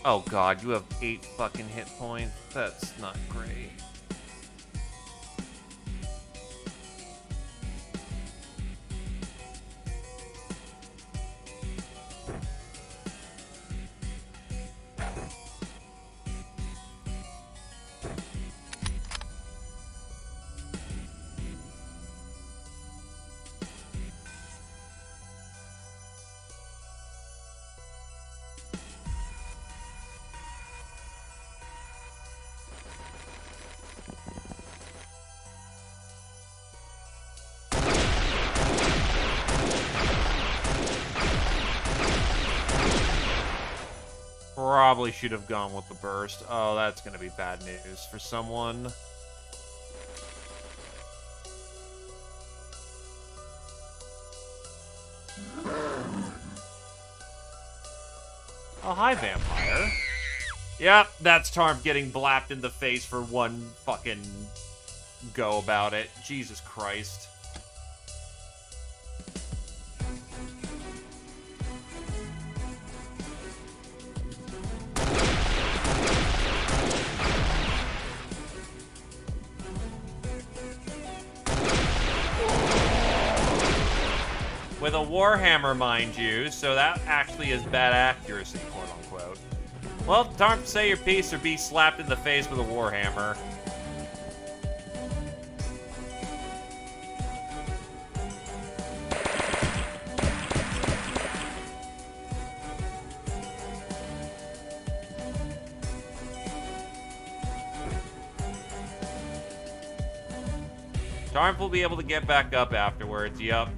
D: Oh god, you have 8 fucking hit points. That's not great. Probably should have gone with the burst. Oh, that's gonna be bad news for someone. Oh, hi, vampire. Yep, that's Tarm getting blapped in the face for one fucking go about it. Jesus Christ. With a Warhammer, mind you, so that actually is bad accuracy, quote-unquote. Well, time to say your piece or be slapped in the face with a Warhammer. Tarm will be able to get back up afterwards, yup.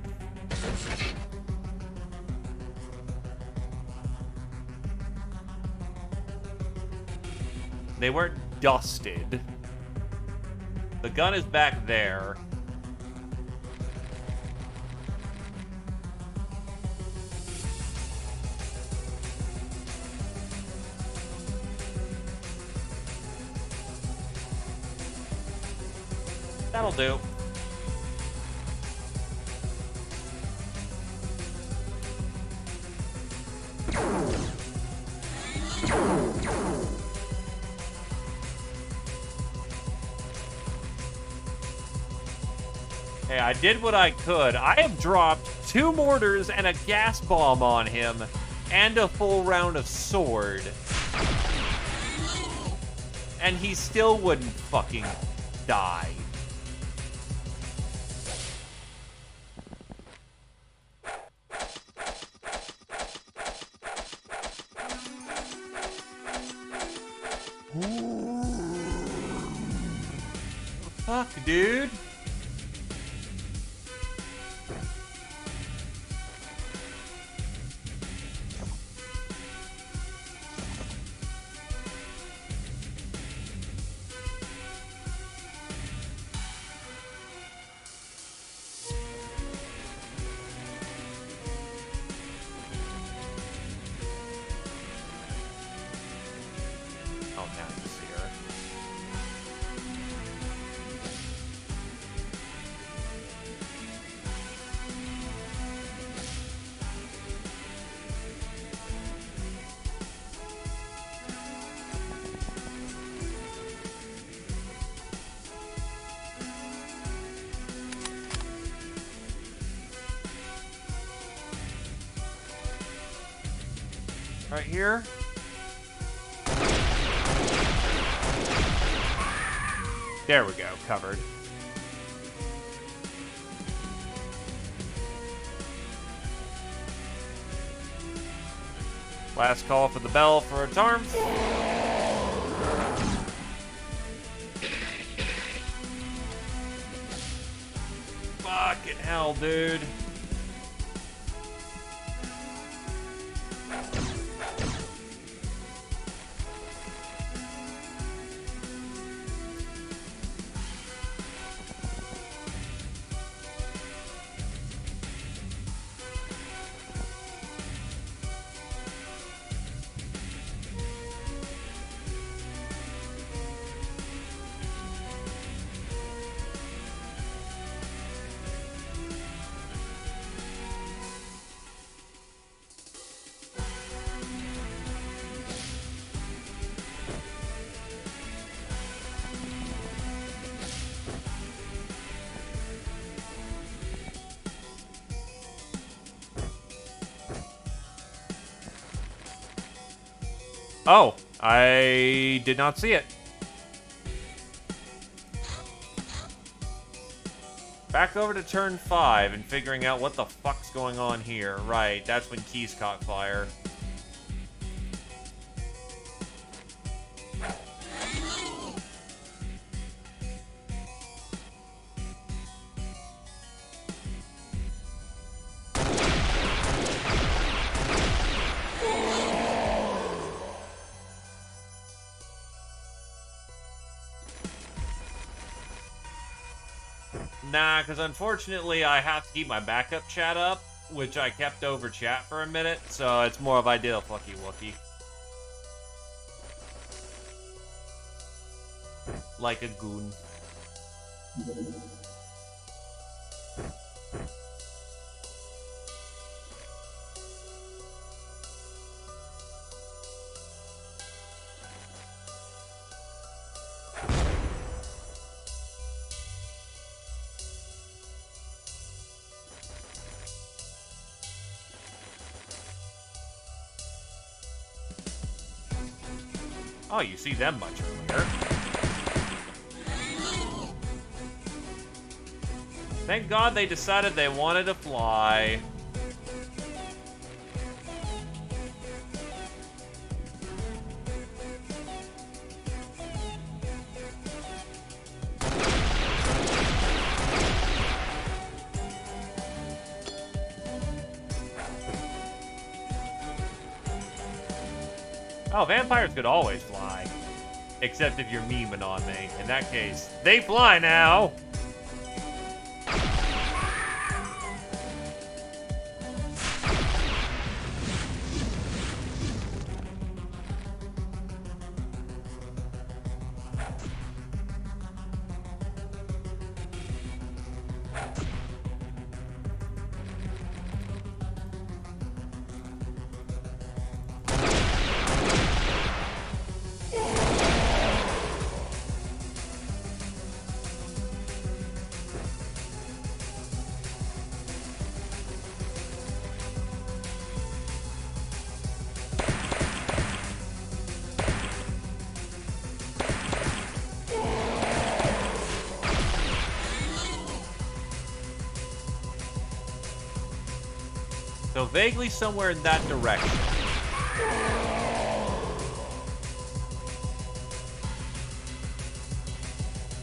D: They weren't dusted. The gun is back there. That'll do. Hey, I did what I could. I have dropped 2 mortars and a gas bomb on him, and a full round of sword. And he still wouldn't fucking die. Fuck, dude. Oh, now he's here. Right here. There we go, covered. Last call for the bell for a Tarm. Fucking hell, dude. Oh, I did not see it. Back over to turn 5 and figuring out what the fuck's going on here. Right, that's when keys caught fire. Nah, because unfortunately I have to keep my backup chat up, which I kept over chat for a minute, so it's more of I did a fucky wookie. Like a goon. Oh, you see them much earlier. Thank God they decided they wanted to fly. Oh, vampires could always fly. Except if you're memeing on me. In that case, they fly now! So vaguely somewhere in that direction.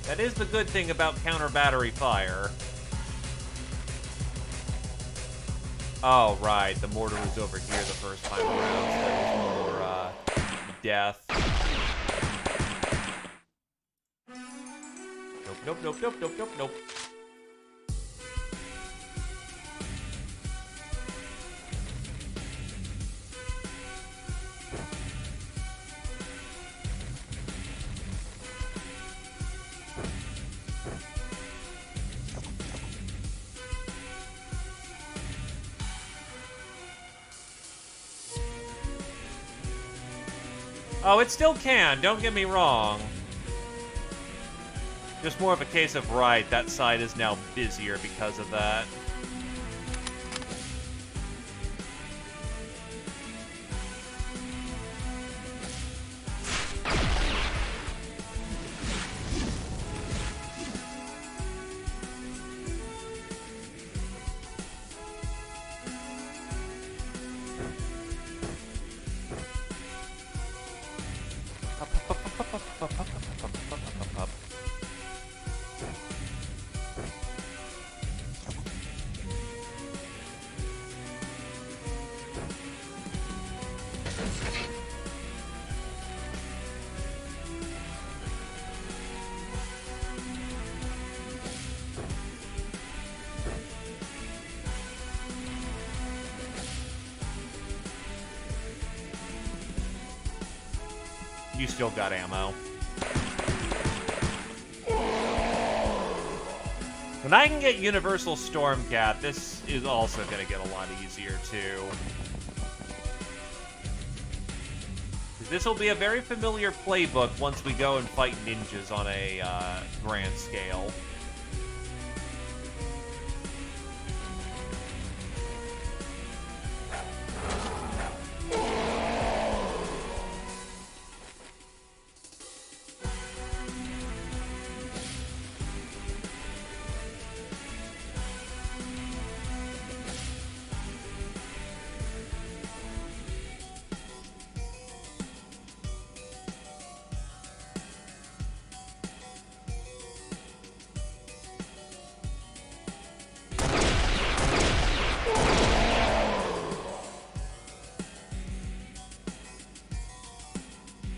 D: That is the good thing about counter battery fire. Oh, right. The mortar was over here the first time around. So there was more, death. Nope, nope, nope, nope, nope, nope, nope. Oh, it still can, don't get me wrong. Just more of a case of, right, that side is now busier because of that. You still got ammo. When I can get Universal Stormcat, this is also going to get a lot easier, too. This will be a very familiar playbook once we go and fight ninjas on a grand scale.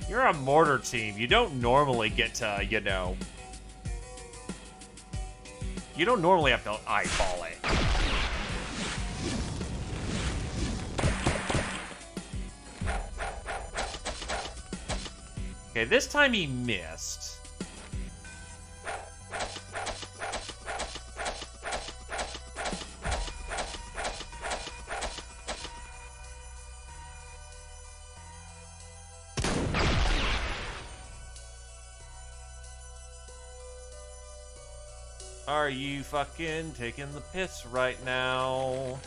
D: You're a mortar team. You don't normally get to, you know... You don't normally have to eyeball it. Okay, this time he missed. Are you fucking taking the piss right now?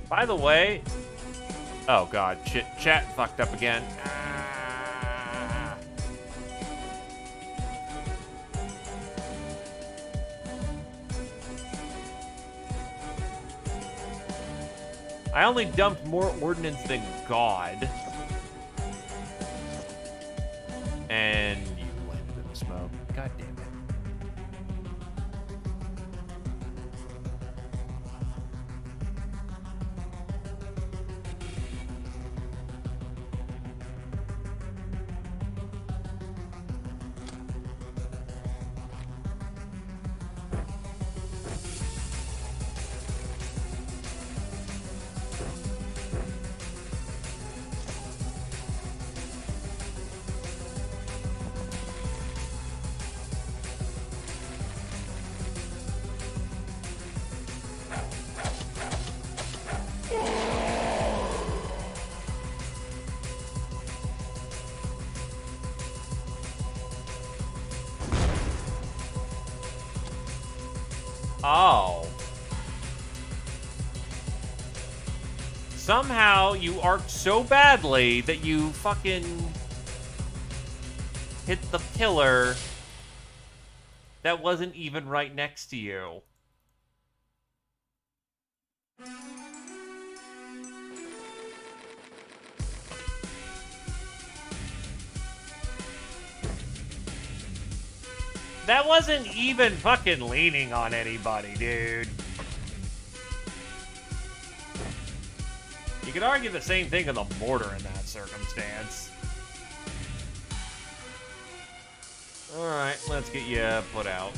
D: By the way, oh god, shit, chat fucked up again. Ah. I only dumped more ordnance than God. And you landed in the smoke. God damn it. Oh. Somehow you arced so badly that you fucking hit the pillar that wasn't even right next to you. That wasn't even fucking leaning on anybody, dude. You could argue the same thing of the mortar in that circumstance. Alright, let's get you put out.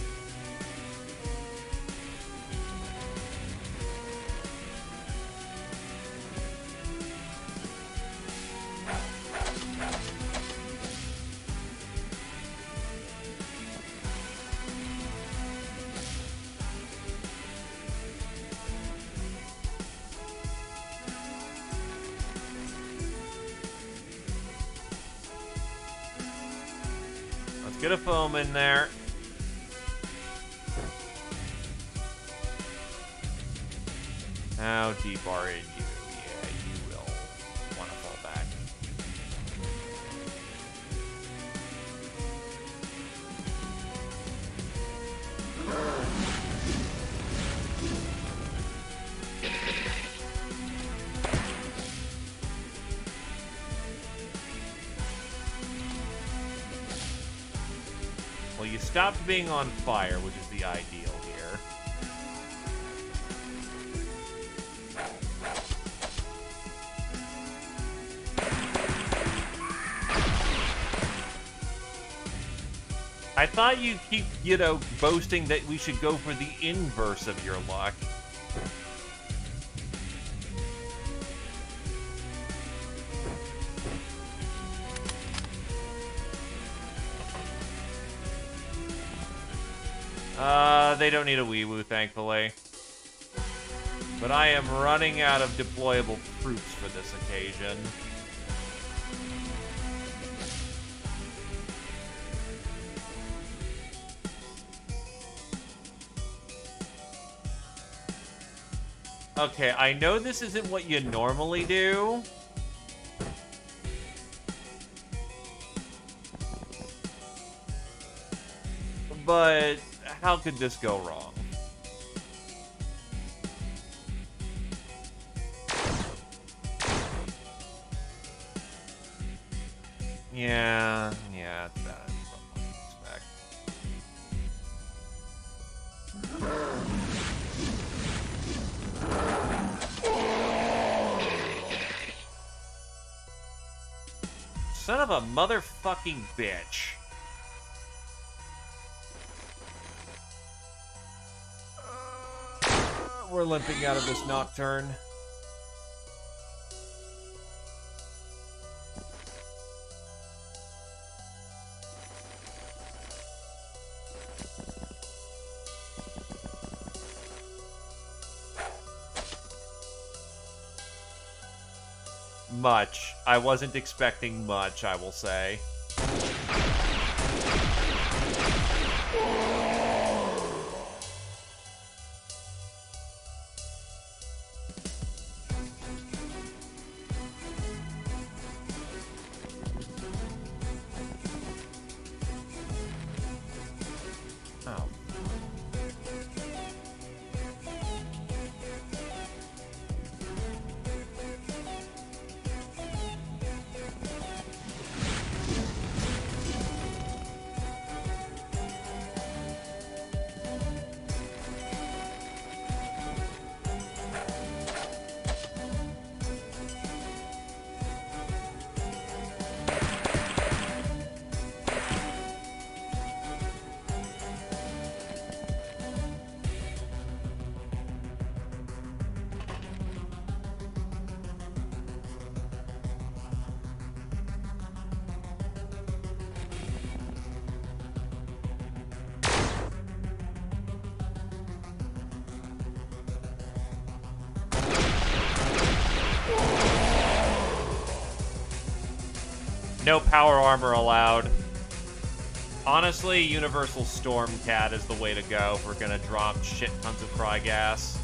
D: Get a foam in there. How deep are you? Yeah, you will want to fall back. stopped being on fire, which is the ideal here. I thought you'd keep, boasting that we should go for the inverse of your luck. They don't need a wee-woo, thankfully. But I am running out of deployable troops for this occasion. Okay, I know this isn't what you normally do. But how could this go wrong? Yeah, it's better than what I expect. Son of a motherfucking bitch. We're limping out of this nocturne. Much. I wasn't expecting much, I will say. Oh. No power armor allowed. Honestly, Universal Stormcat is the way to go if we're gonna drop shit tons of cry gas.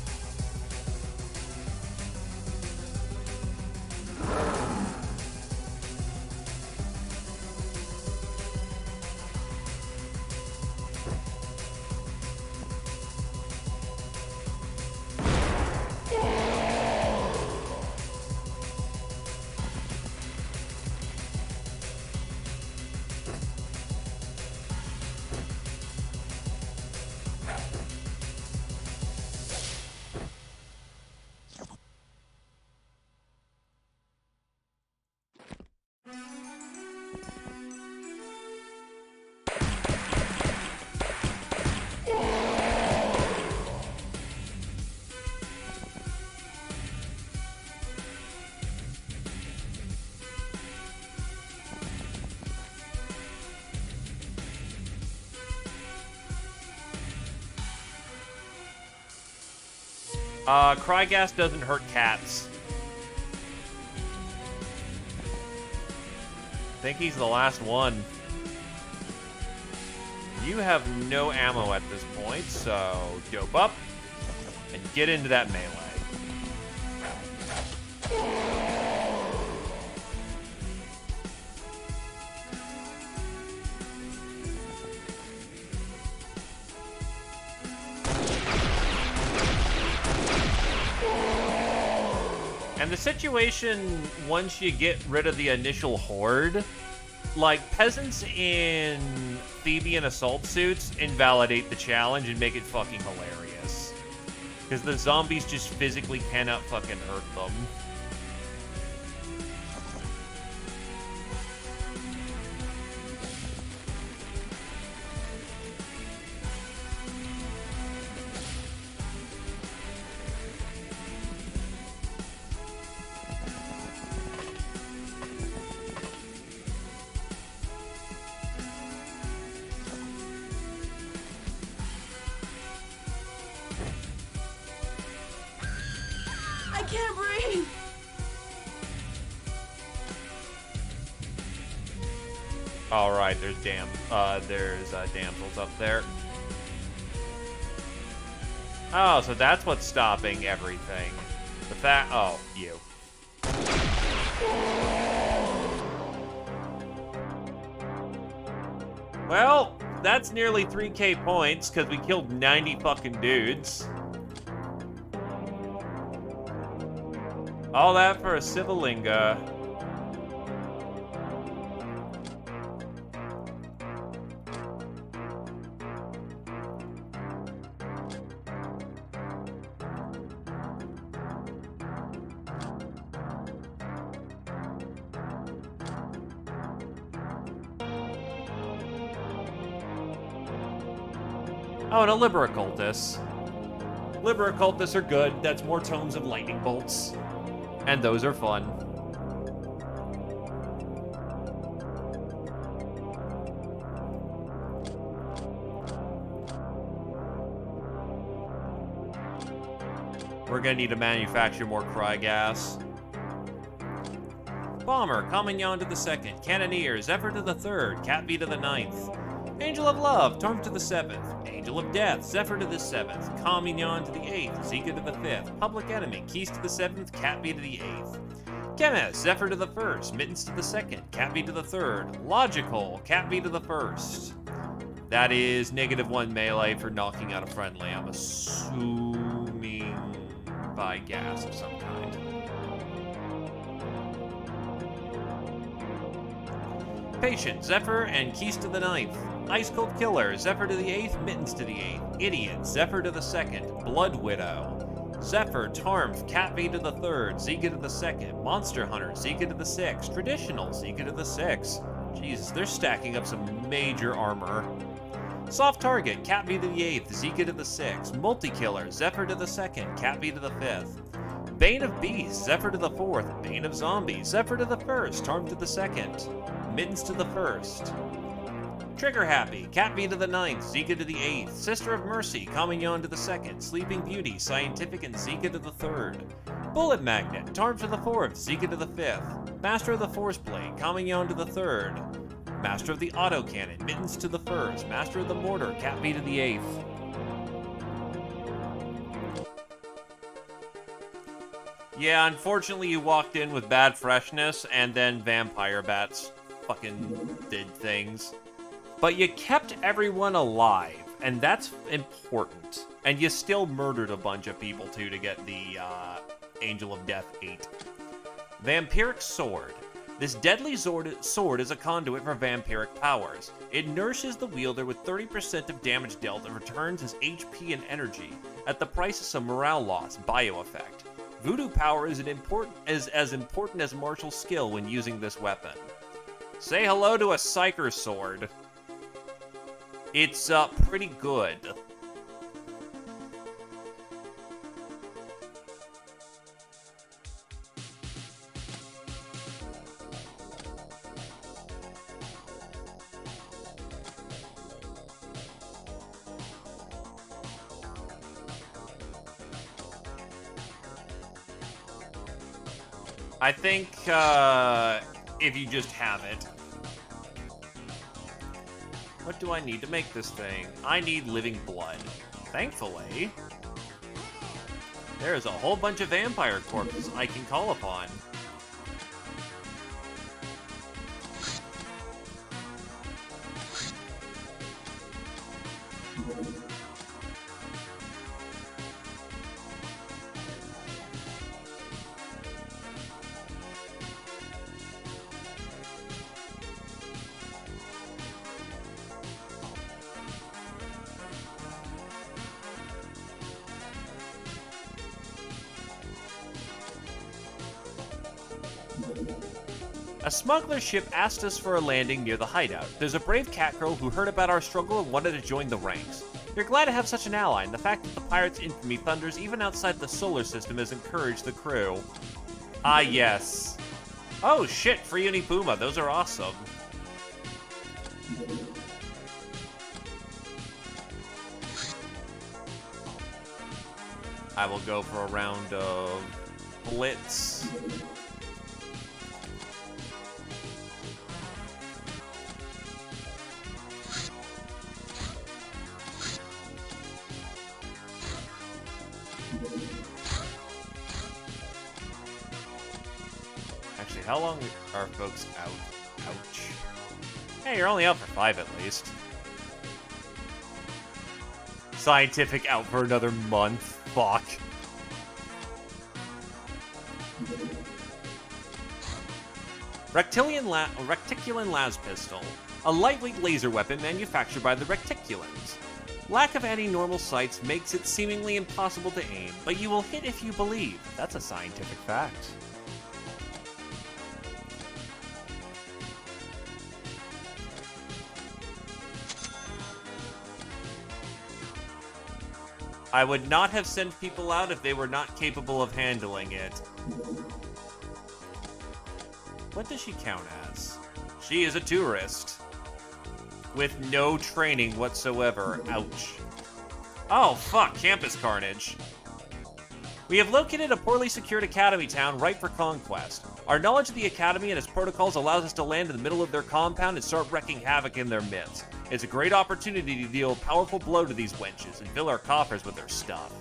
D: Cry gas doesn't hurt cats. I think he's the last one. You have no ammo at this point, so dope up and get into that melee. And the situation, once you get rid of the initial horde, like, peasants in Theban assault suits invalidate the challenge and make it fucking hilarious. Because the zombies just physically cannot fucking hurt them.
E: I can't breathe.
D: All right, there's damsels up there. Oh, so that's what's stopping everything. The fact. Oh, you. Well, that's nearly 3K points because we killed 90 fucking dudes. All that for a Civilinga. Oh, and a Libera Cultus. Libera Cultus are good. That's more tomes of lightning bolts. And those are fun. We're gonna need to manufacture more Crygas. Bomber, Comignon to the 2nd. Cannoneer, Zephyr to the 3rd. Catbee to the 9th. Angel of Love, Torm to the 7th. Angel of Death, Zephyr to the 7th. Comignon to the 8th. Zika to the 5th. Public Enemy, Keys to the 7th. Catbee to the 8th. Chemist, Zephyr to the 1st. Mittens to the 2nd. Catbee to the 3rd. Logical, Catbee to the 1st. That is -1 melee for knocking out a friendly. I'm assuming by gas of some kind. Patient, Zephyr, and Keys to the 9th. Ice Cold Killer, Zephyr to the 8th, Mittens to the 8th. Idiot, Zephyr to the 2nd. Blood Widow. Zephyr, Tarmf, Catbee to the 3rd. Zika to the 2nd. Monster Hunter, Zika to the 6th. Traditional, Zika to the 6th. Jesus, they're stacking up some major armor. Soft Target, Catbee to the 8th. Zika to the 6th. Multi-Killer, Zephyr to the 2nd. Catbee to the 5th. Bane of Beasts, Zephyr to the 4th. Bane of Zombies, Zephyr to the 1st. Tarm to the 2nd. Mittens to the 1st. Trigger Happy, Catbee to the 9th, Zika to the 8th, Sister of Mercy, Comignon to the 2nd, Sleeping Beauty, Scientific, and Zika to the 3rd. Bullet Magnet, Tarm to the 4th, Zika to the 5th. Master of the Force Blade, Comignon to the 3rd. Master of the Autocannon, Mittens to the 1st. Master of the Mortar, Catbee to the 8th. Yeah, unfortunately you walked in with bad freshness, and then vampire bats fucking did things. But you kept everyone alive, and that's important. And you still murdered a bunch of people, too, to get the Angel of Death 8. Vampiric Sword. This deadly sword is a conduit for vampiric powers. It nourishes the wielder with 30% of damage dealt and returns his HP and energy, at the price of some morale loss, bio effect. Voodoo power is as important as martial skill when using this weapon. Say hello to a Psyker Sword. It's pretty good. I think if you just have it. What do I need to make this thing? I need living blood. Thankfully, there's a whole bunch of vampire corpses I can call upon. A smuggler ship asked us for a landing near the hideout. There's a brave cat girl who heard about our struggle and wanted to join the ranks. You're glad to have such an ally, and the fact that the pirate's infamy thunders even outside the solar system has encouraged the crew. Ah, yes. Oh shit, free Unipuma, those are awesome. I will go for a round of Blitz. Actually, how long are folks out? Ouch. Hey, you're only out for 5 at least. Scientific out for another month. Fuck. Recticulan las pistol. A lightweight laser weapon manufactured by the Recticulans. Lack of any normal sights makes it seemingly impossible to aim, but you will hit if you believe. That's a scientific fact. I would not have sent people out if they were not capable of handling it. What does she count as? She is a tourist. With no training whatsoever. Ouch. Oh, fuck. Campus carnage. We have located a poorly secured academy town ripe for conquest. Our knowledge of the academy and its protocols allows us to land in the middle of their compound and start wreaking havoc in their midst. It's a great opportunity to deal a powerful blow to these wenches and fill our coffers with their stuff.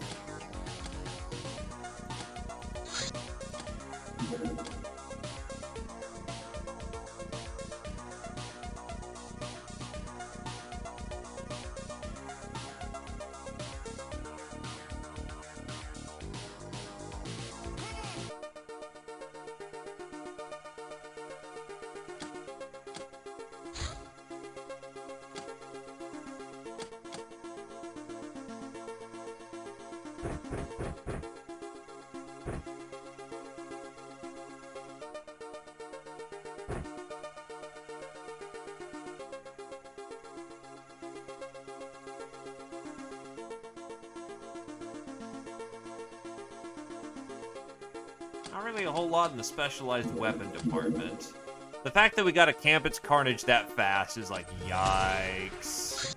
D: Not really a whole lot in the specialized weapon department. The fact that we got a Campus Carnage that fast is like, yikes.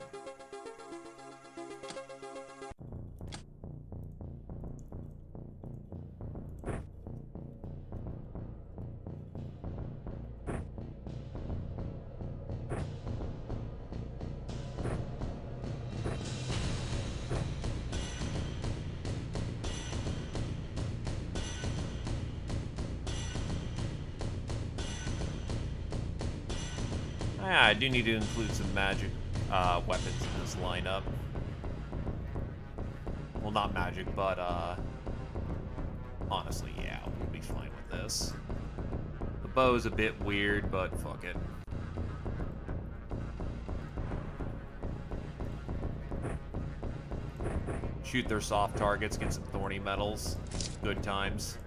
D: Yeah, I do need to include some magic weapons in this lineup. Well, not magic, but honestly, yeah, we'll be fine with this. The bow's a bit weird, but fuck it. Shoot their soft targets, get some thorny metals. Good times.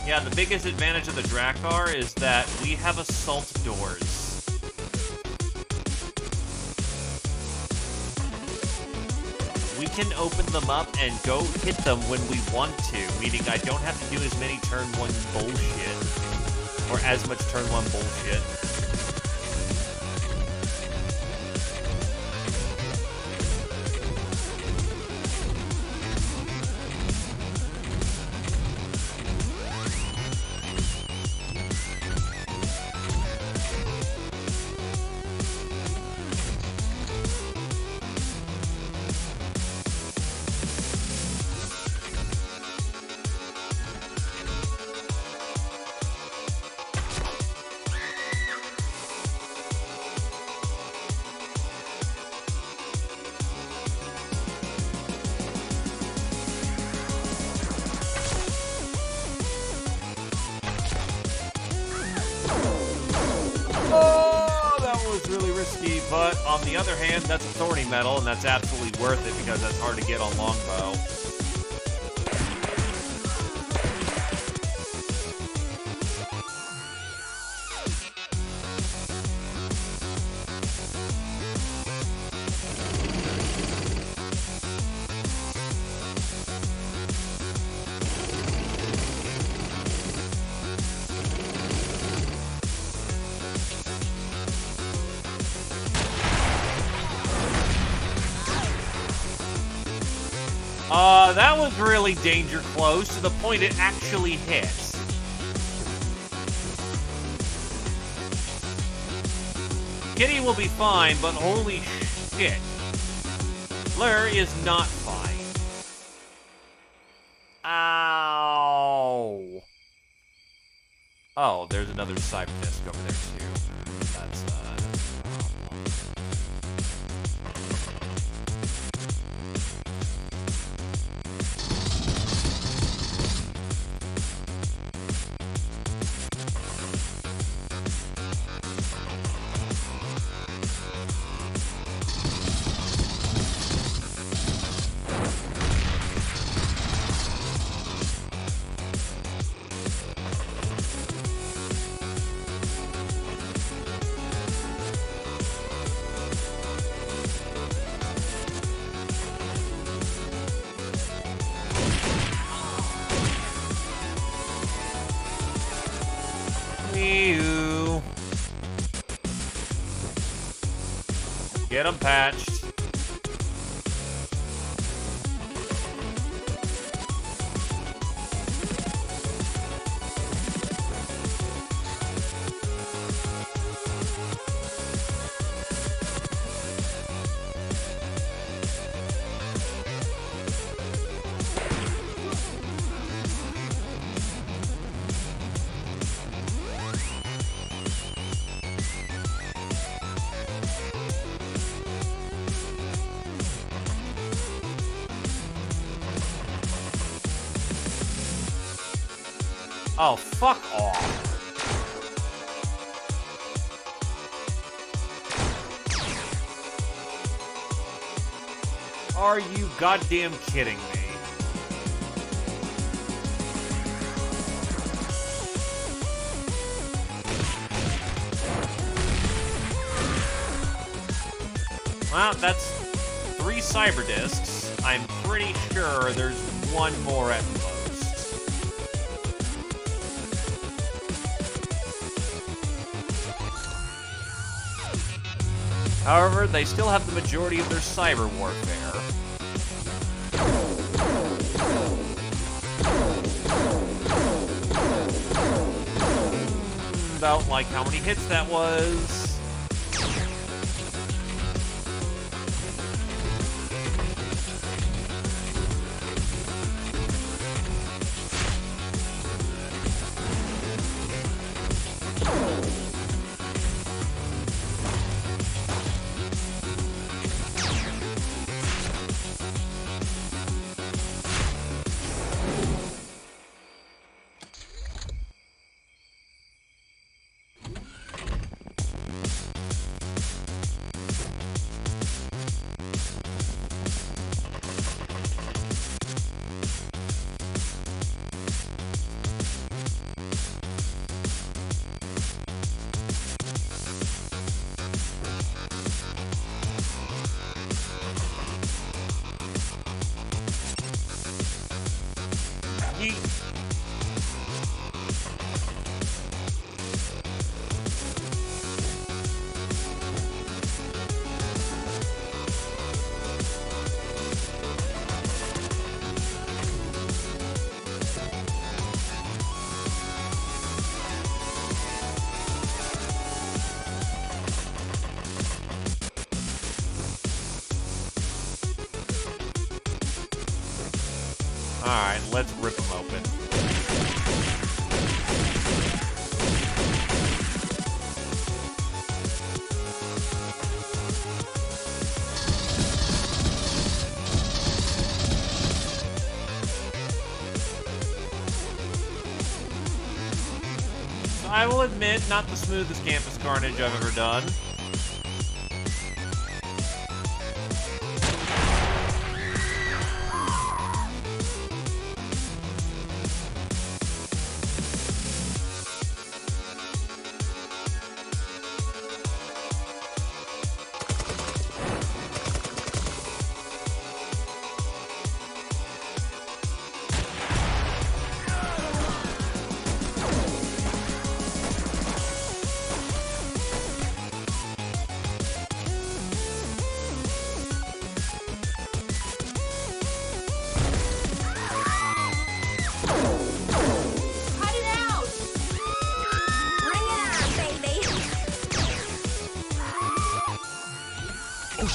D: Yeah, the biggest advantage of the Drakkar is that we have assault doors. We can open them up and go hit them when we want to, meaning I don't have to do as many turn 1 bullshit. Or as much turn 1 bullshit. really risky, but on the other hand, that's a thorny metal, and that's absolutely worth it because that's hard to get on longbow. That was really danger close to the point it actually hits. Kitty will be fine, but holy shit. Blair is not fine. Ow. Oh, there's another Xpiratez over there too. That's a problem. Ew. Get him patched. Oh, fuck off. Are you goddamn kidding me? Well, that's 3 cyber discs. I'm pretty sure there's one more at most. However, they still have the majority of their cyber warfare. About like how many hits that was. Alright, let's rip them open. I will admit, not the smoothest campus carnage I've ever done.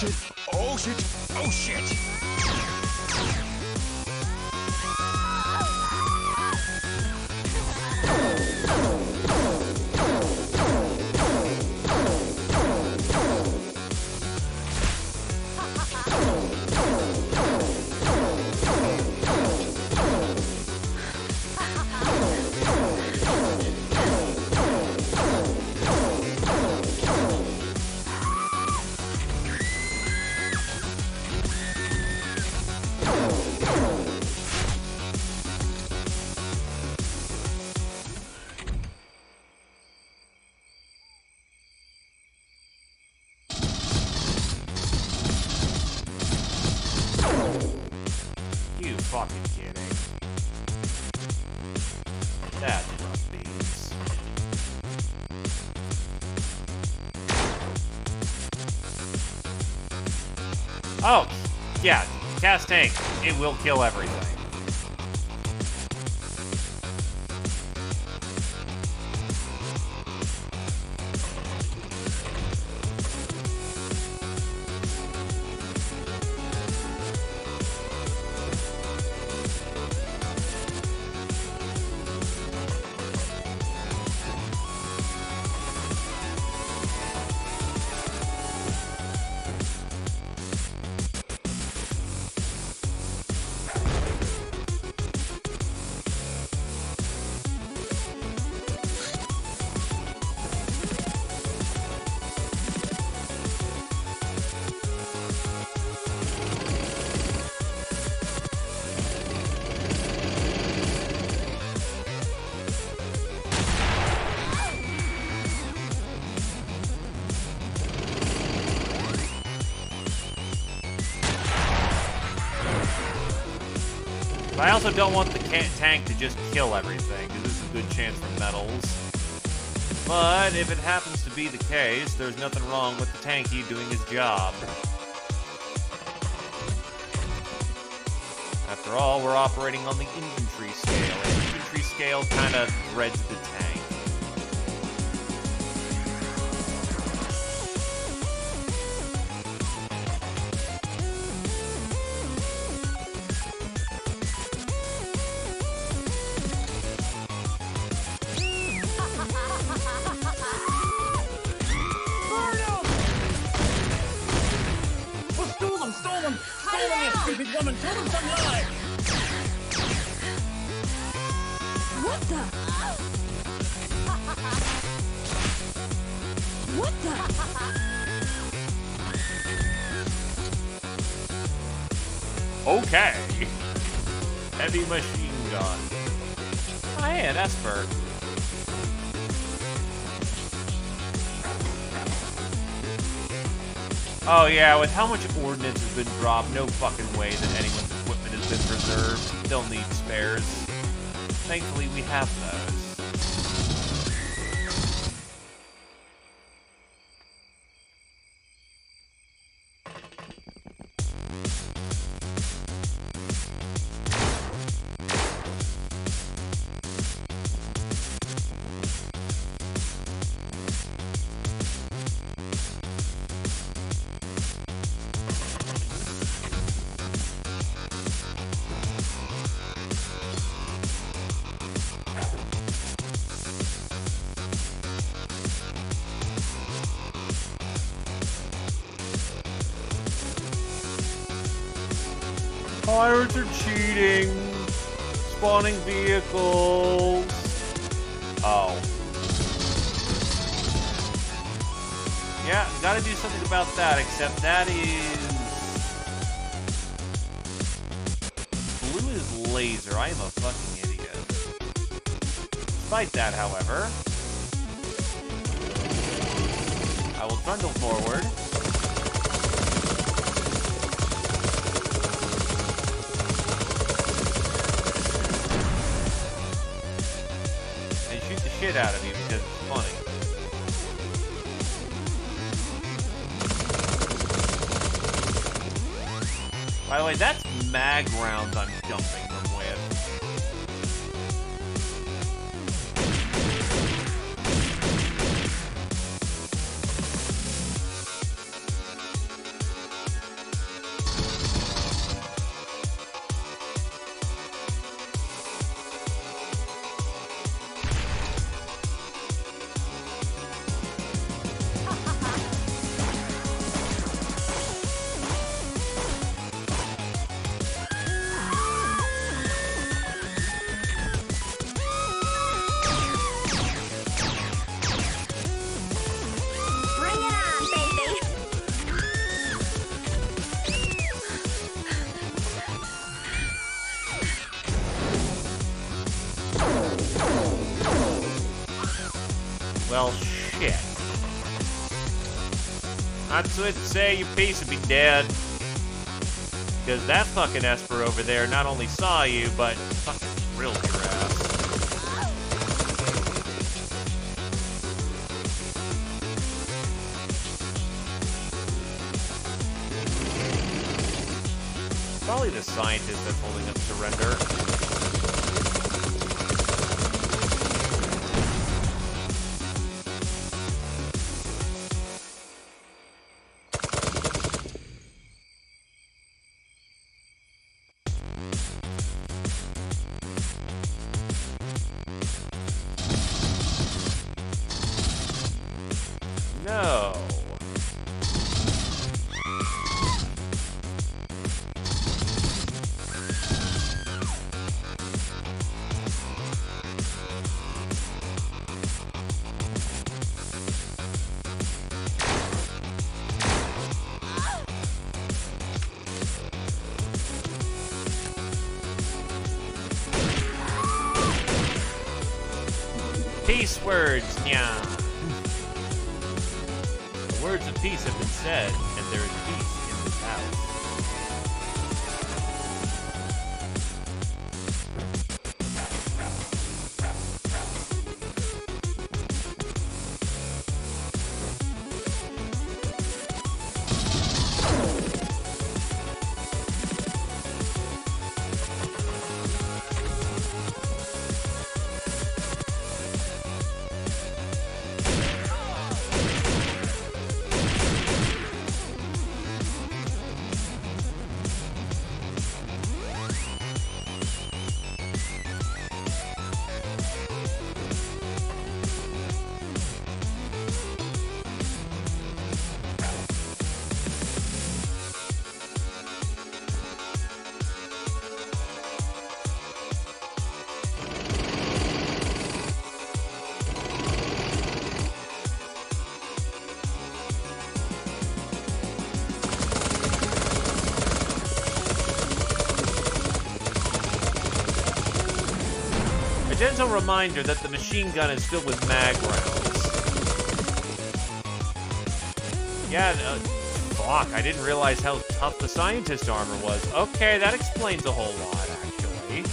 C: shit. Oh shit. Oh shit.
D: You fucking kidding. That's rough beans. Oh, yeah, cast tank. It will kill everything. But I also don't want the tank to just kill everything, because this is a good chance for metals. But if it happens to be the case, there's nothing wrong with the tanky doing his job. After all, we're operating on the infantry scale, and the infantry scale kind of dreads the tank.
B: Stupid woman, kill them from life!
E: What the? What the?
D: Okay. Heavy machine gun. Oh, hey, an Esper. Oh yeah, with how much ordnance has been dropped, no fucking way that anyone's equipment has been preserved. They'll need spares. Thankfully, we have those. Pirates are cheating. Spawning vehicles. Oh. Yeah, gotta do something about that, except that is... Blue is laser. I am a fucking idiot. Despite that, however, I will trundle forward. Shit out of you because it's funny. By the way, that's mag rounds I'm dumping them with. Well, shit. I'd say your piece would be dead. Because that fucking Esper over there not only saw you, but fucking drilled your ass. Probably the scientist that's holding up surrender. No. Peace words, yeah. The words of peace have been said, and there is peace in this house. A gentle reminder that the machine gun is filled with mag rounds. Yeah, fuck, I didn't realize how tough the scientist armor was. Okay, that explains a whole lot, actually.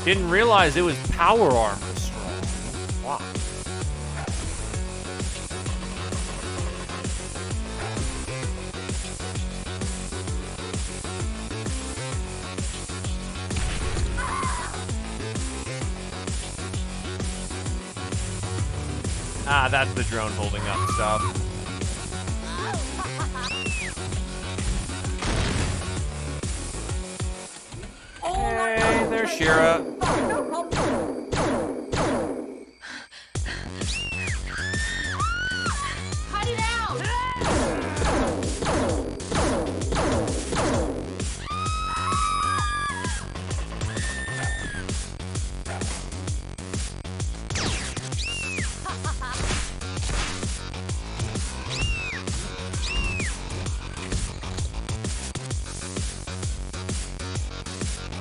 D: Didn't realize it was power armor strong. Fuck. Ah, that's the drone holding up stuff. Hey, there's Shira.
B: Cut it out!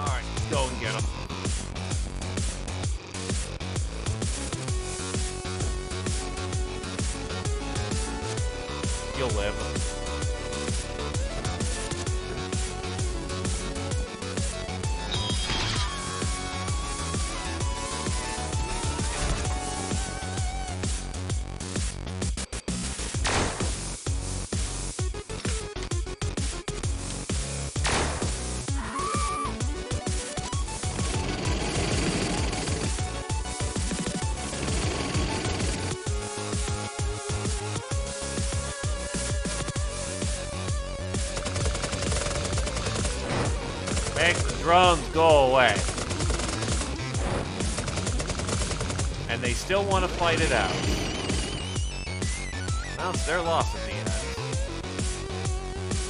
D: Alright, go and get him. You'll live. Make the drones go away. And they still want to fight it out. Well, it's their loss in the end.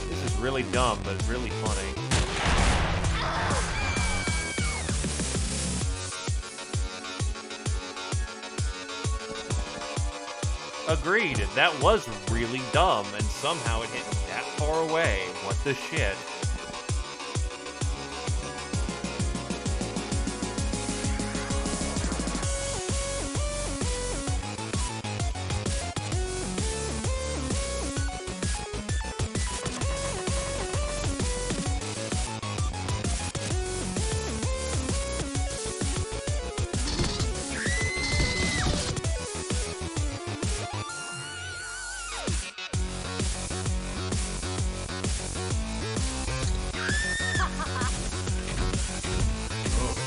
D: This is really dumb, but it's really funny. Agreed, that was really dumb, and somehow it hit that far away. What the shit?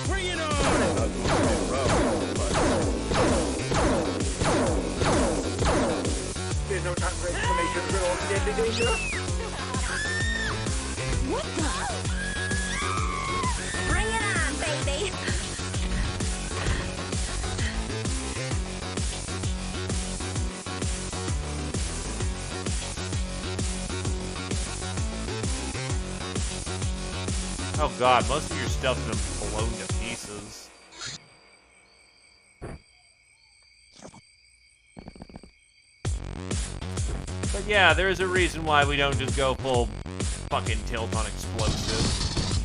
C: Bring it on!
F: There's no time for explanations. We're all in deadly danger.
E: What the? Bring it on, baby.
D: Oh god, most of your stuff's been blown to pieces. But yeah, there is a reason why we don't just go full fucking tilt on explosives.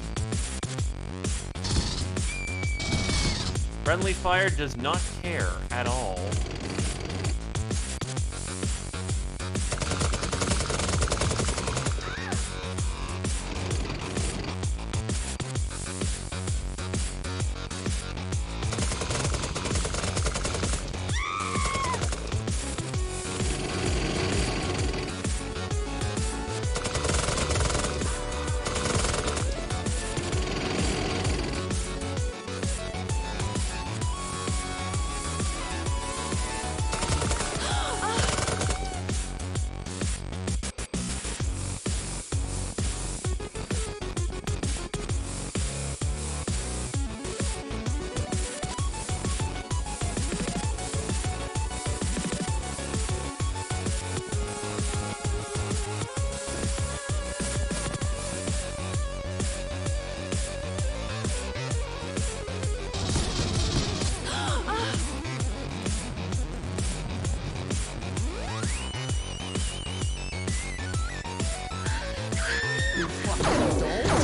D: Friendly fire does not care at all.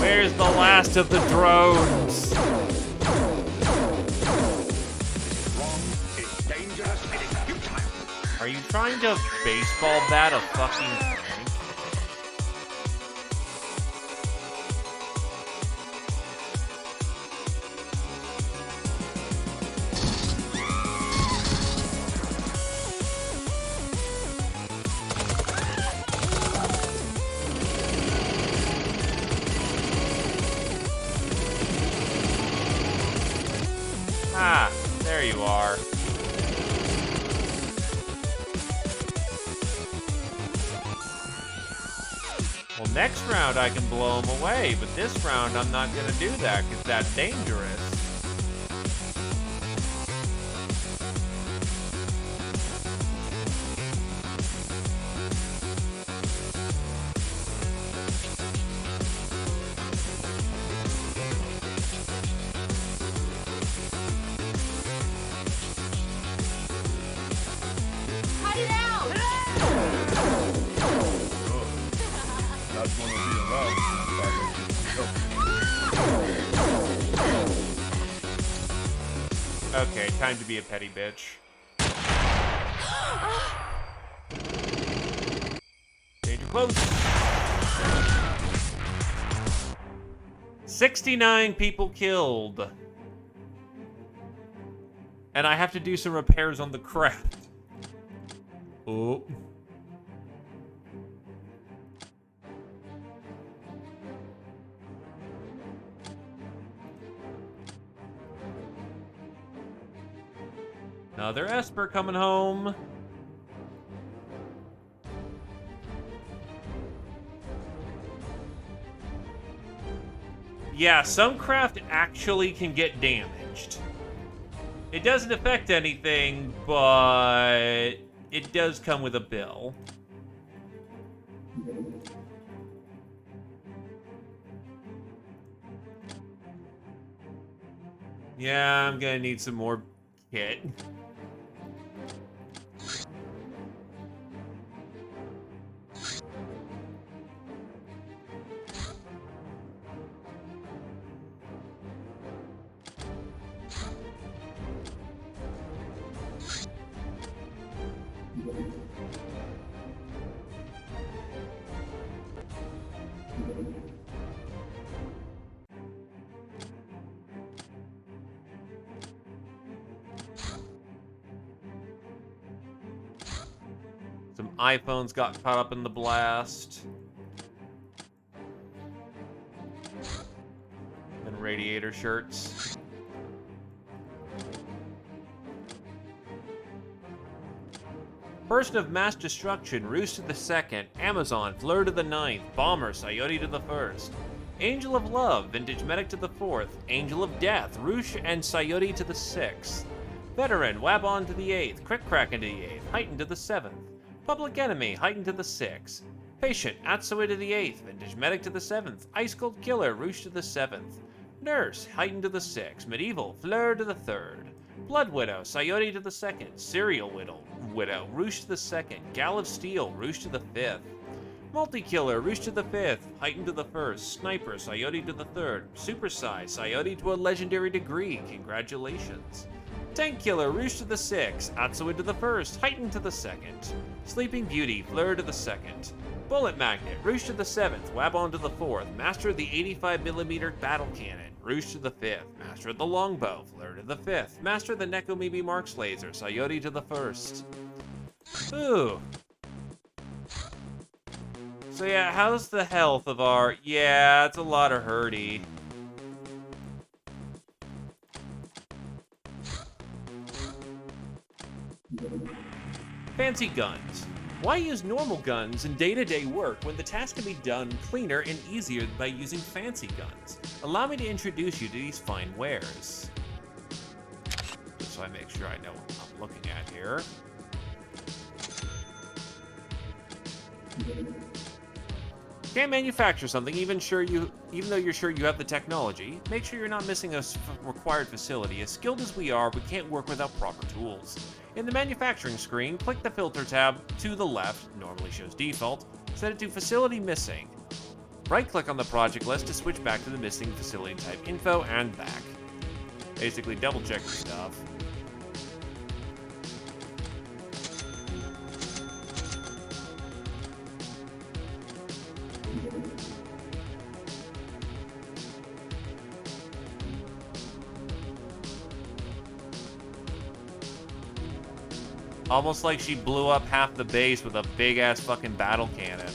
D: Where's the last of the drones?
C: It's dangerous and it's futile.
D: Are you trying to baseball bat a fucking tank? Ah, there you are. Well, next round I can blow him away, but this round I'm not gonna do that because that's dangerous.
E: Cut it out!
C: That's one of being loud.
D: Okay, time to be a petty bitch. Danger close. 69 people killed. And I have to do some repairs on the craft. Oh. Another Esper coming home. Yeah, some craft actually can get damaged. It doesn't affect anything, but it does come with a bill. Yeah, I'm gonna need some more kit. Some iPhones got caught up in the blast. And radiator shirts. Person of Mass Destruction, Roost to the 2nd, Amazon, Fleur to the 9th, Bomber, Coyote to the 1st, Angel of Love, Vintage Medic to the 4th, Angel of Death, Roosh and Coyote to the 6th, Veteran, Wabon to the 8th, Crick Kraken to the 8th, Heightened to the 7th, Public Enemy, Heightened to the 6th, Patient, Atsui to the 8th, Vintage Medic to the 7th, Ice Cold Killer, Roosh to the 7th, Nurse, Heightened to the 6th, Medieval, Fleur to the 3rd, Blood Widow, Coyote to the 2nd, Serial Widow, Roosh to the 2nd, Gal of Steel, Roosh to the 5th, Multi-Killer, Roosh to the 5th, Heightened to the 1st, Sniper, Coyote to the 3rd, Super Sai, Coyote to a legendary degree, congratulations. Tank Killer, Roosh to the 6th, Atsui to the 1st, Heightened to the 2nd, Sleeping Beauty, Fleur to the 2nd, Bullet Magnet, Roosh to the 7th, Wabon to the 4th, Master of the 85mm Battle Cannon, Roosh to the 5th, Master of the Longbow, Fleur to the 5th, Master of the Nekomibi Marks Laser, Coyote to the 1st. Ooh. So yeah, how's the health of our... Yeah, it's a lot of hurdy. Fancy guns. Why use normal guns in day-to-day work when the task can be done cleaner and easier by using fancy guns? Allow me to introduce you to these fine wares. Just so I make sure I know what I'm looking at here. Can't manufacture something even though you're sure you have the technology. Make sure you're not missing a required facility. As skilled as we are, we can't work without proper tools. In the manufacturing screen, click the filter tab to the left, normally shows default, set it to facility missing. Right-click on the project list to switch back to the missing facility type info and back. Basically double-check your stuff. Almost like she blew up half the base with a big-ass fucking battle cannon.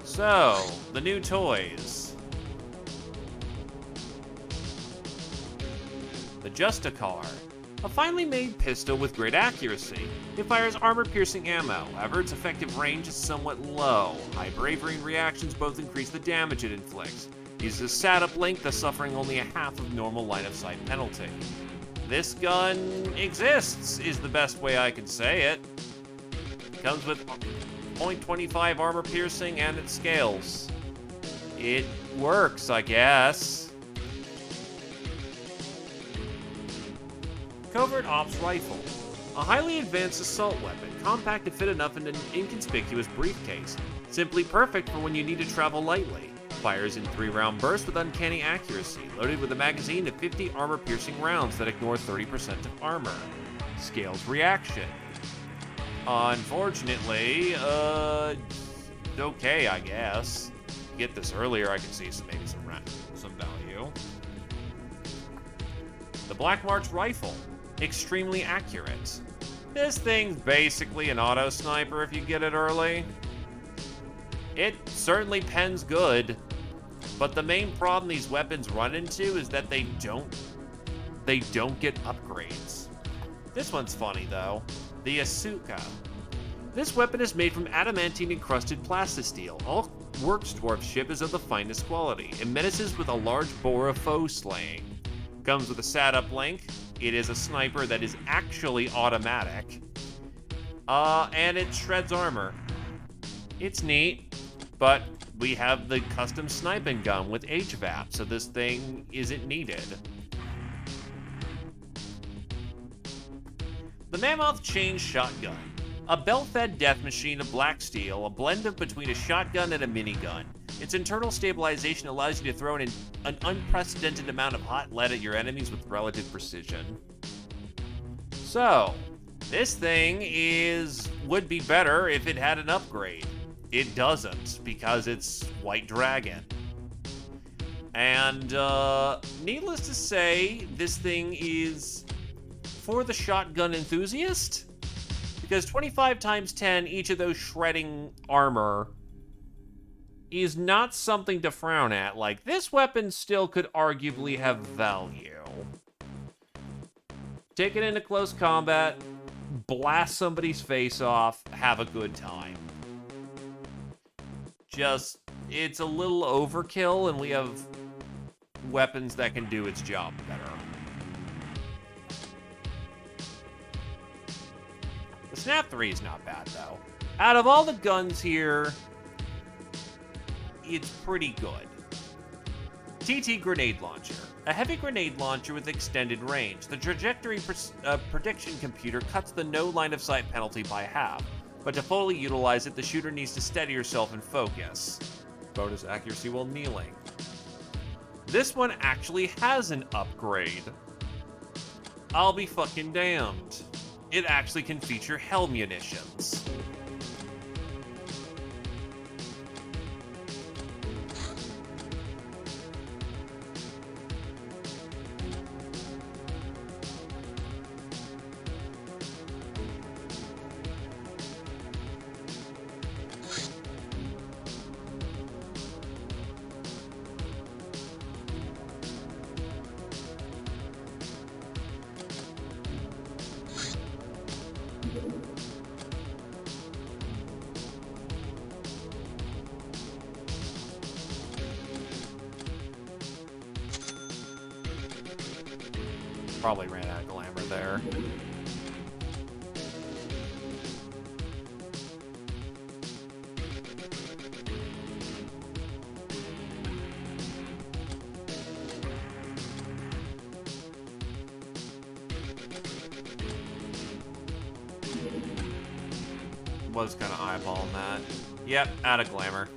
D: So, the new toys. The Justicar. A finely made pistol with great accuracy. It fires armor-piercing ammo, however its effective range is somewhat low. High bravery and reactions both increase the damage it inflicts. Uses a sat-up link, thus suffering only a half of normal line-of-sight penalty. This gun exists, is the best way I can say it. It comes with .25 armor piercing and it scales. It works, I guess. Covert Ops Rifle. A highly advanced assault weapon, compact and fit enough in an inconspicuous briefcase. Simply perfect for when you need to travel lightly. Fires in 3-round bursts with uncanny accuracy, loaded with a magazine of 50 armor-piercing rounds that ignore 30% of armor. Scales reaction. Unfortunately, okay, I guess. Get this earlier, I can see maybe some value. The Black March Rifle. Extremely accurate. This thing's basically an auto sniper if you get it early. It certainly pens good, but the main problem these weapons run into is that they don't get upgrades. This one's funny though. The Asuka. This weapon is made from adamantine encrusted plastisteel. All Works Dwarf ship is of the finest quality. It menaces with a large bore of foe slaying. Comes with a sat-up link. It is a sniper that is actually automatic. And it shreds armor. It's neat, but we have the custom sniping gun with HVAP, so this thing isn't needed. The Mammoth Chain Shotgun. A belt-fed death machine of black steel, a blend of between a shotgun and a minigun. Its internal stabilization allows you to throw in an unprecedented amount of hot lead at your enemies with relative precision. So, this thing would be better if it had an upgrade. It doesn't, because it's White Dragon. And, needless to say, this thing is for the shotgun enthusiast, Because 25 times 10, each of those shredding armor is not something to frown at. Like, this weapon still could arguably have value. Take it into close combat, blast somebody's face off, have a good time. Just, it's a little overkill, and we have weapons that can do its job better. The Snap 3 is not bad, though. Out of all the guns here, it's pretty good. TT Grenade Launcher. A heavy grenade launcher with extended range. The trajectory prediction computer cuts the no line of sight penalty by half, but to fully utilize it, the shooter needs to steady yourself and focus. Bonus accuracy while kneeling. This one actually has an upgrade. I'll be fucking damned. It actually can feature hell munitions. Probably ran out of glamour there. Was kind of eyeballing that. Yep, out of glamour.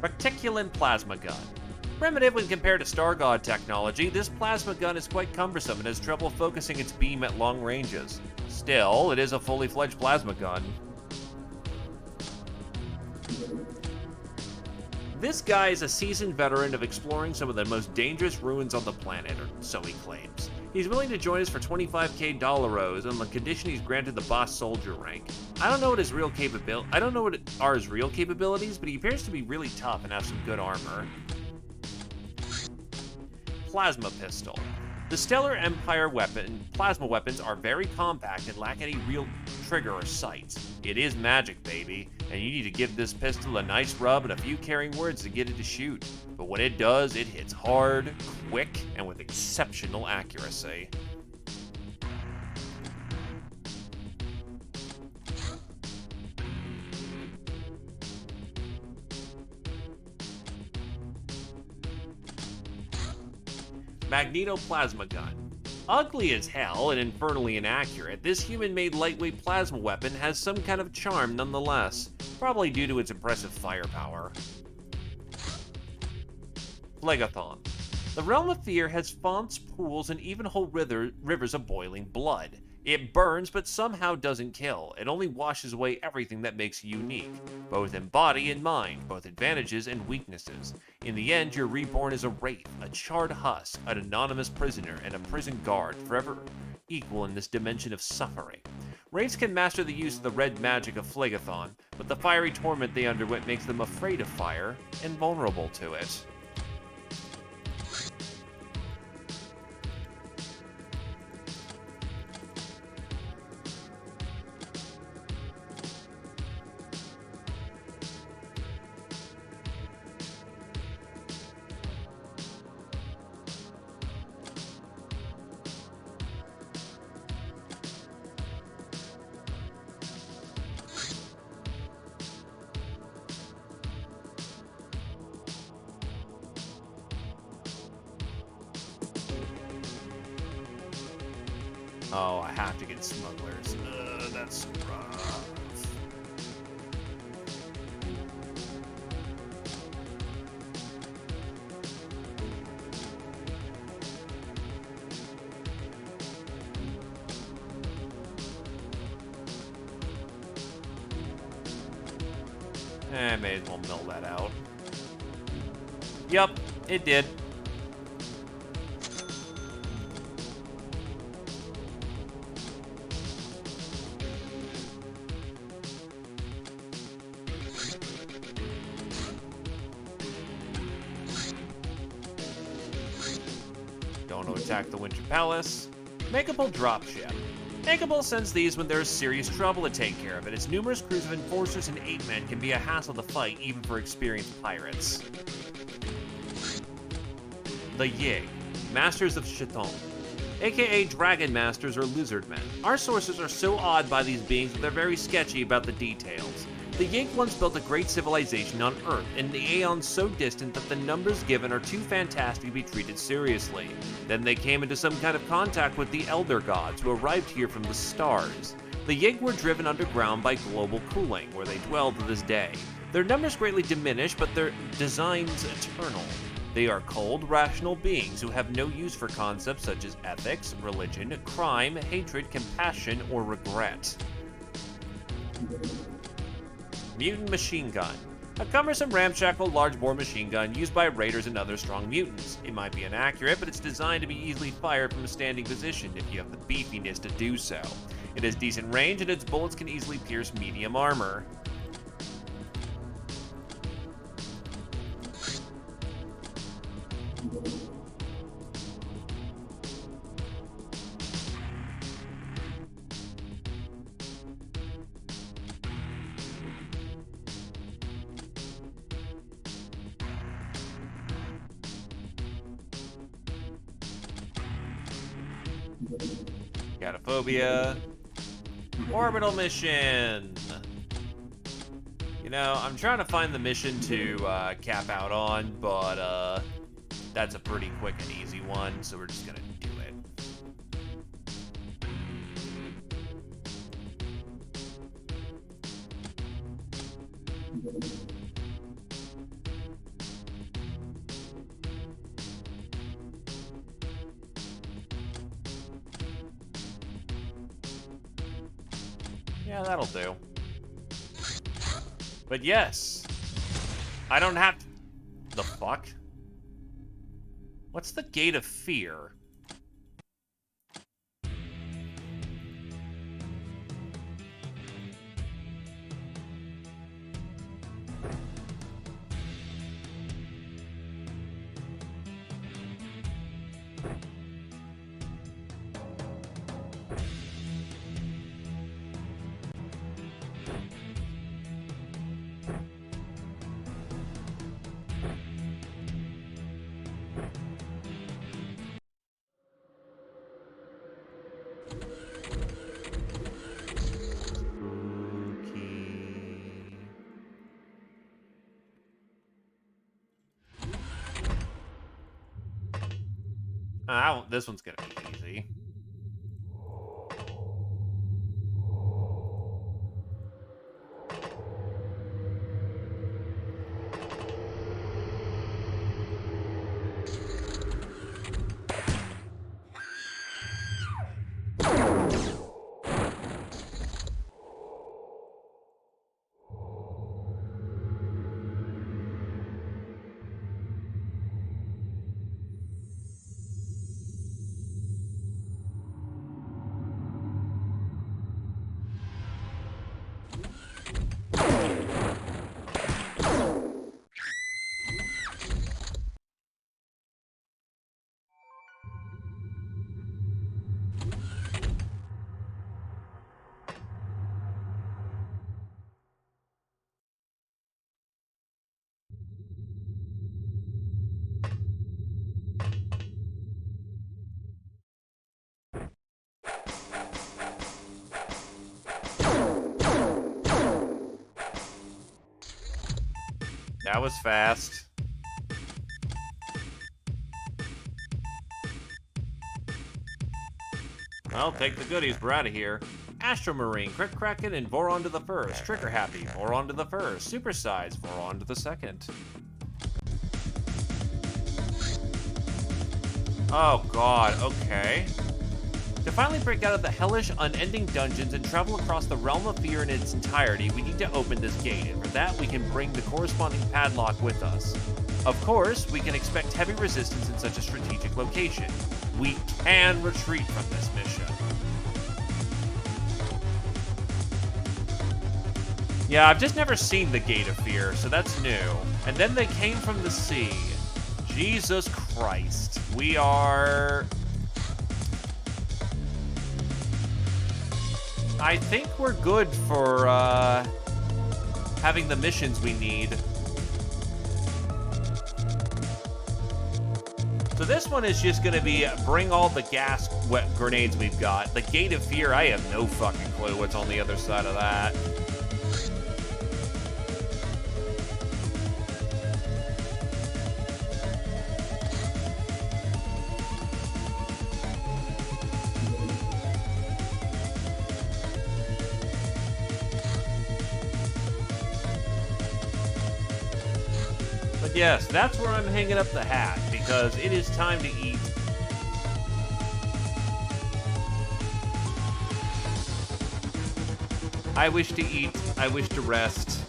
D: Reticulin Plasma Gun. Primitive when compared to Star God technology, this plasma gun is quite cumbersome and has trouble focusing its beam at long ranges. Still, it is a fully fledged plasma gun. This guy is a seasoned veteran of exploring some of the most dangerous ruins on the planet, or so he claims. He's willing to join us for 25k dollaros on the condition he's granted the boss soldier rank. I don't know what his real are his real capabilities, but he appears to be really tough and have some good armor. Plasma Pistol. The Stellar Empire plasma weapons are very compact and lack any real trigger or sights. It is magic, baby, and you need to give this pistol a nice rub and a few caring words to get it to shoot. But when it does, it hits hard, quick, and with exceptional accuracy. Magneto Plasma Gun. Ugly as hell and infernally inaccurate, this human-made lightweight plasma weapon has some kind of charm nonetheless, probably due to its impressive firepower. Phlegathon. The Realm of Fear has fonts, pools, and even whole rivers of boiling blood. It burns, but somehow doesn't kill. It only washes away everything that makes you unique, both in body and mind, both advantages and weaknesses. In the end, you're reborn as a wraith, a charred husk, an anonymous prisoner, and a prison guard, forever equal in this dimension of suffering. Wraiths can master the use of the red magic of Phlegathon, but the fiery torment they underwent makes them afraid of fire and vulnerable to it. Oh, I have to get smugglers. That's rough. May as well mill that out. Yup, it did. Don't want to attack the Winter Palace. Makeable dropship. Makeable sends these when there's serious trouble to take care of it, as numerous crews of enforcers and 8-men can be a hassle to fight even for experienced pirates. The Yig, Masters of Chiton, aka Dragon Masters or Lizard Men. Our sources are so awed by these beings that they're very sketchy about the details. The Yig once built a great civilization on Earth, in the aeons so distant that the numbers given are too fantastic to be treated seriously. Then they came into some kind of contact with the Elder Gods, who arrived here from the stars. The Yig were driven underground by global cooling, where they dwell to this day. Their numbers greatly diminished, but their designs eternal. They are cold, rational beings who have no use for concepts such as ethics, religion, crime, hatred, compassion, or regret. Mutant Machine Gun. A cumbersome ramshackle large-bore machine gun used by raiders and other strong mutants. It might be inaccurate, but it's designed to be easily fired from a standing position if you have the beefiness to do so. It has decent range, and its bullets can easily pierce medium armor. Catophobia. Orbital mission. You know, I'm trying to find the mission to cap out on, but that's a pretty quick and easy one, so we're just gonna do it. Yeah, that'll do. But yes, I don't have to... The fuck? What's the Gate of Fear? This one's gonna be easy. That was fast. Well, take the goodies. We're out of here. Astromarine, Crit Kraken, and Voron to the first. Trigger Happy, Voron to the first. Supersize, Voron to the second. Oh god, okay. To finally break out of the hellish, unending dungeons and travel across the Realm of Fear in its entirety, we need to open this gate, and for that we can bring the corresponding padlock with us. Of course, we can expect heavy resistance in such a strategic location. We can retreat from this mission. Yeah, I've just never seen the Gate of Fear, so that's new. And then they came from the sea. Jesus Christ. We are... I think we're good for having the missions we need. So this one is just gonna be bring all the gas wet grenades we've got. The Gate of Fear, I have no fucking clue what's on the other side of that. But yes, that's where I'm hanging up the hat, because it is time to eat. I wish to eat, I wish to rest,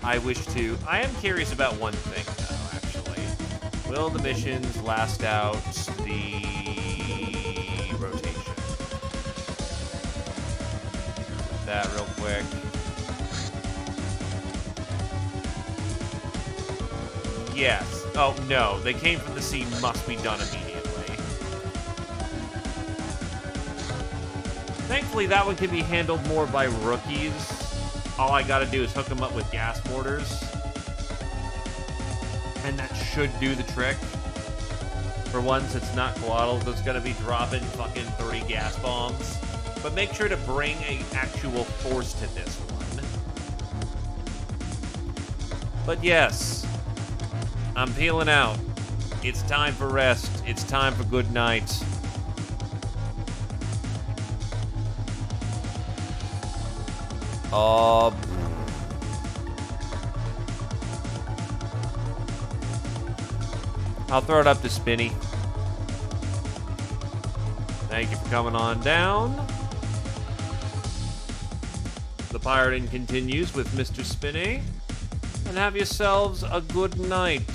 D: I am curious about one thing, though, actually. Will the missions last out the rotation? That real quick. Yes. Oh, no. They came from the sea, must be done immediately. Thankfully, that one can be handled more by rookies. All I gotta do is hook them up with gas mortars. And that should do the trick. For once, it's not Coatl that's gonna be dropping fucking 30 gas bombs. But make sure to bring an actual force to this one. But yes. I'm peeling out. It's time for rest. It's time for good night. I'll throw it up to Spinny. Thank you for coming on down. The pirating continues with Mr. Spinny. And have yourselves a good night.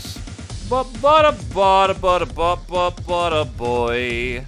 D: Ba-ba-da-ba-da-ba-da-ba-ba-ba-da boy.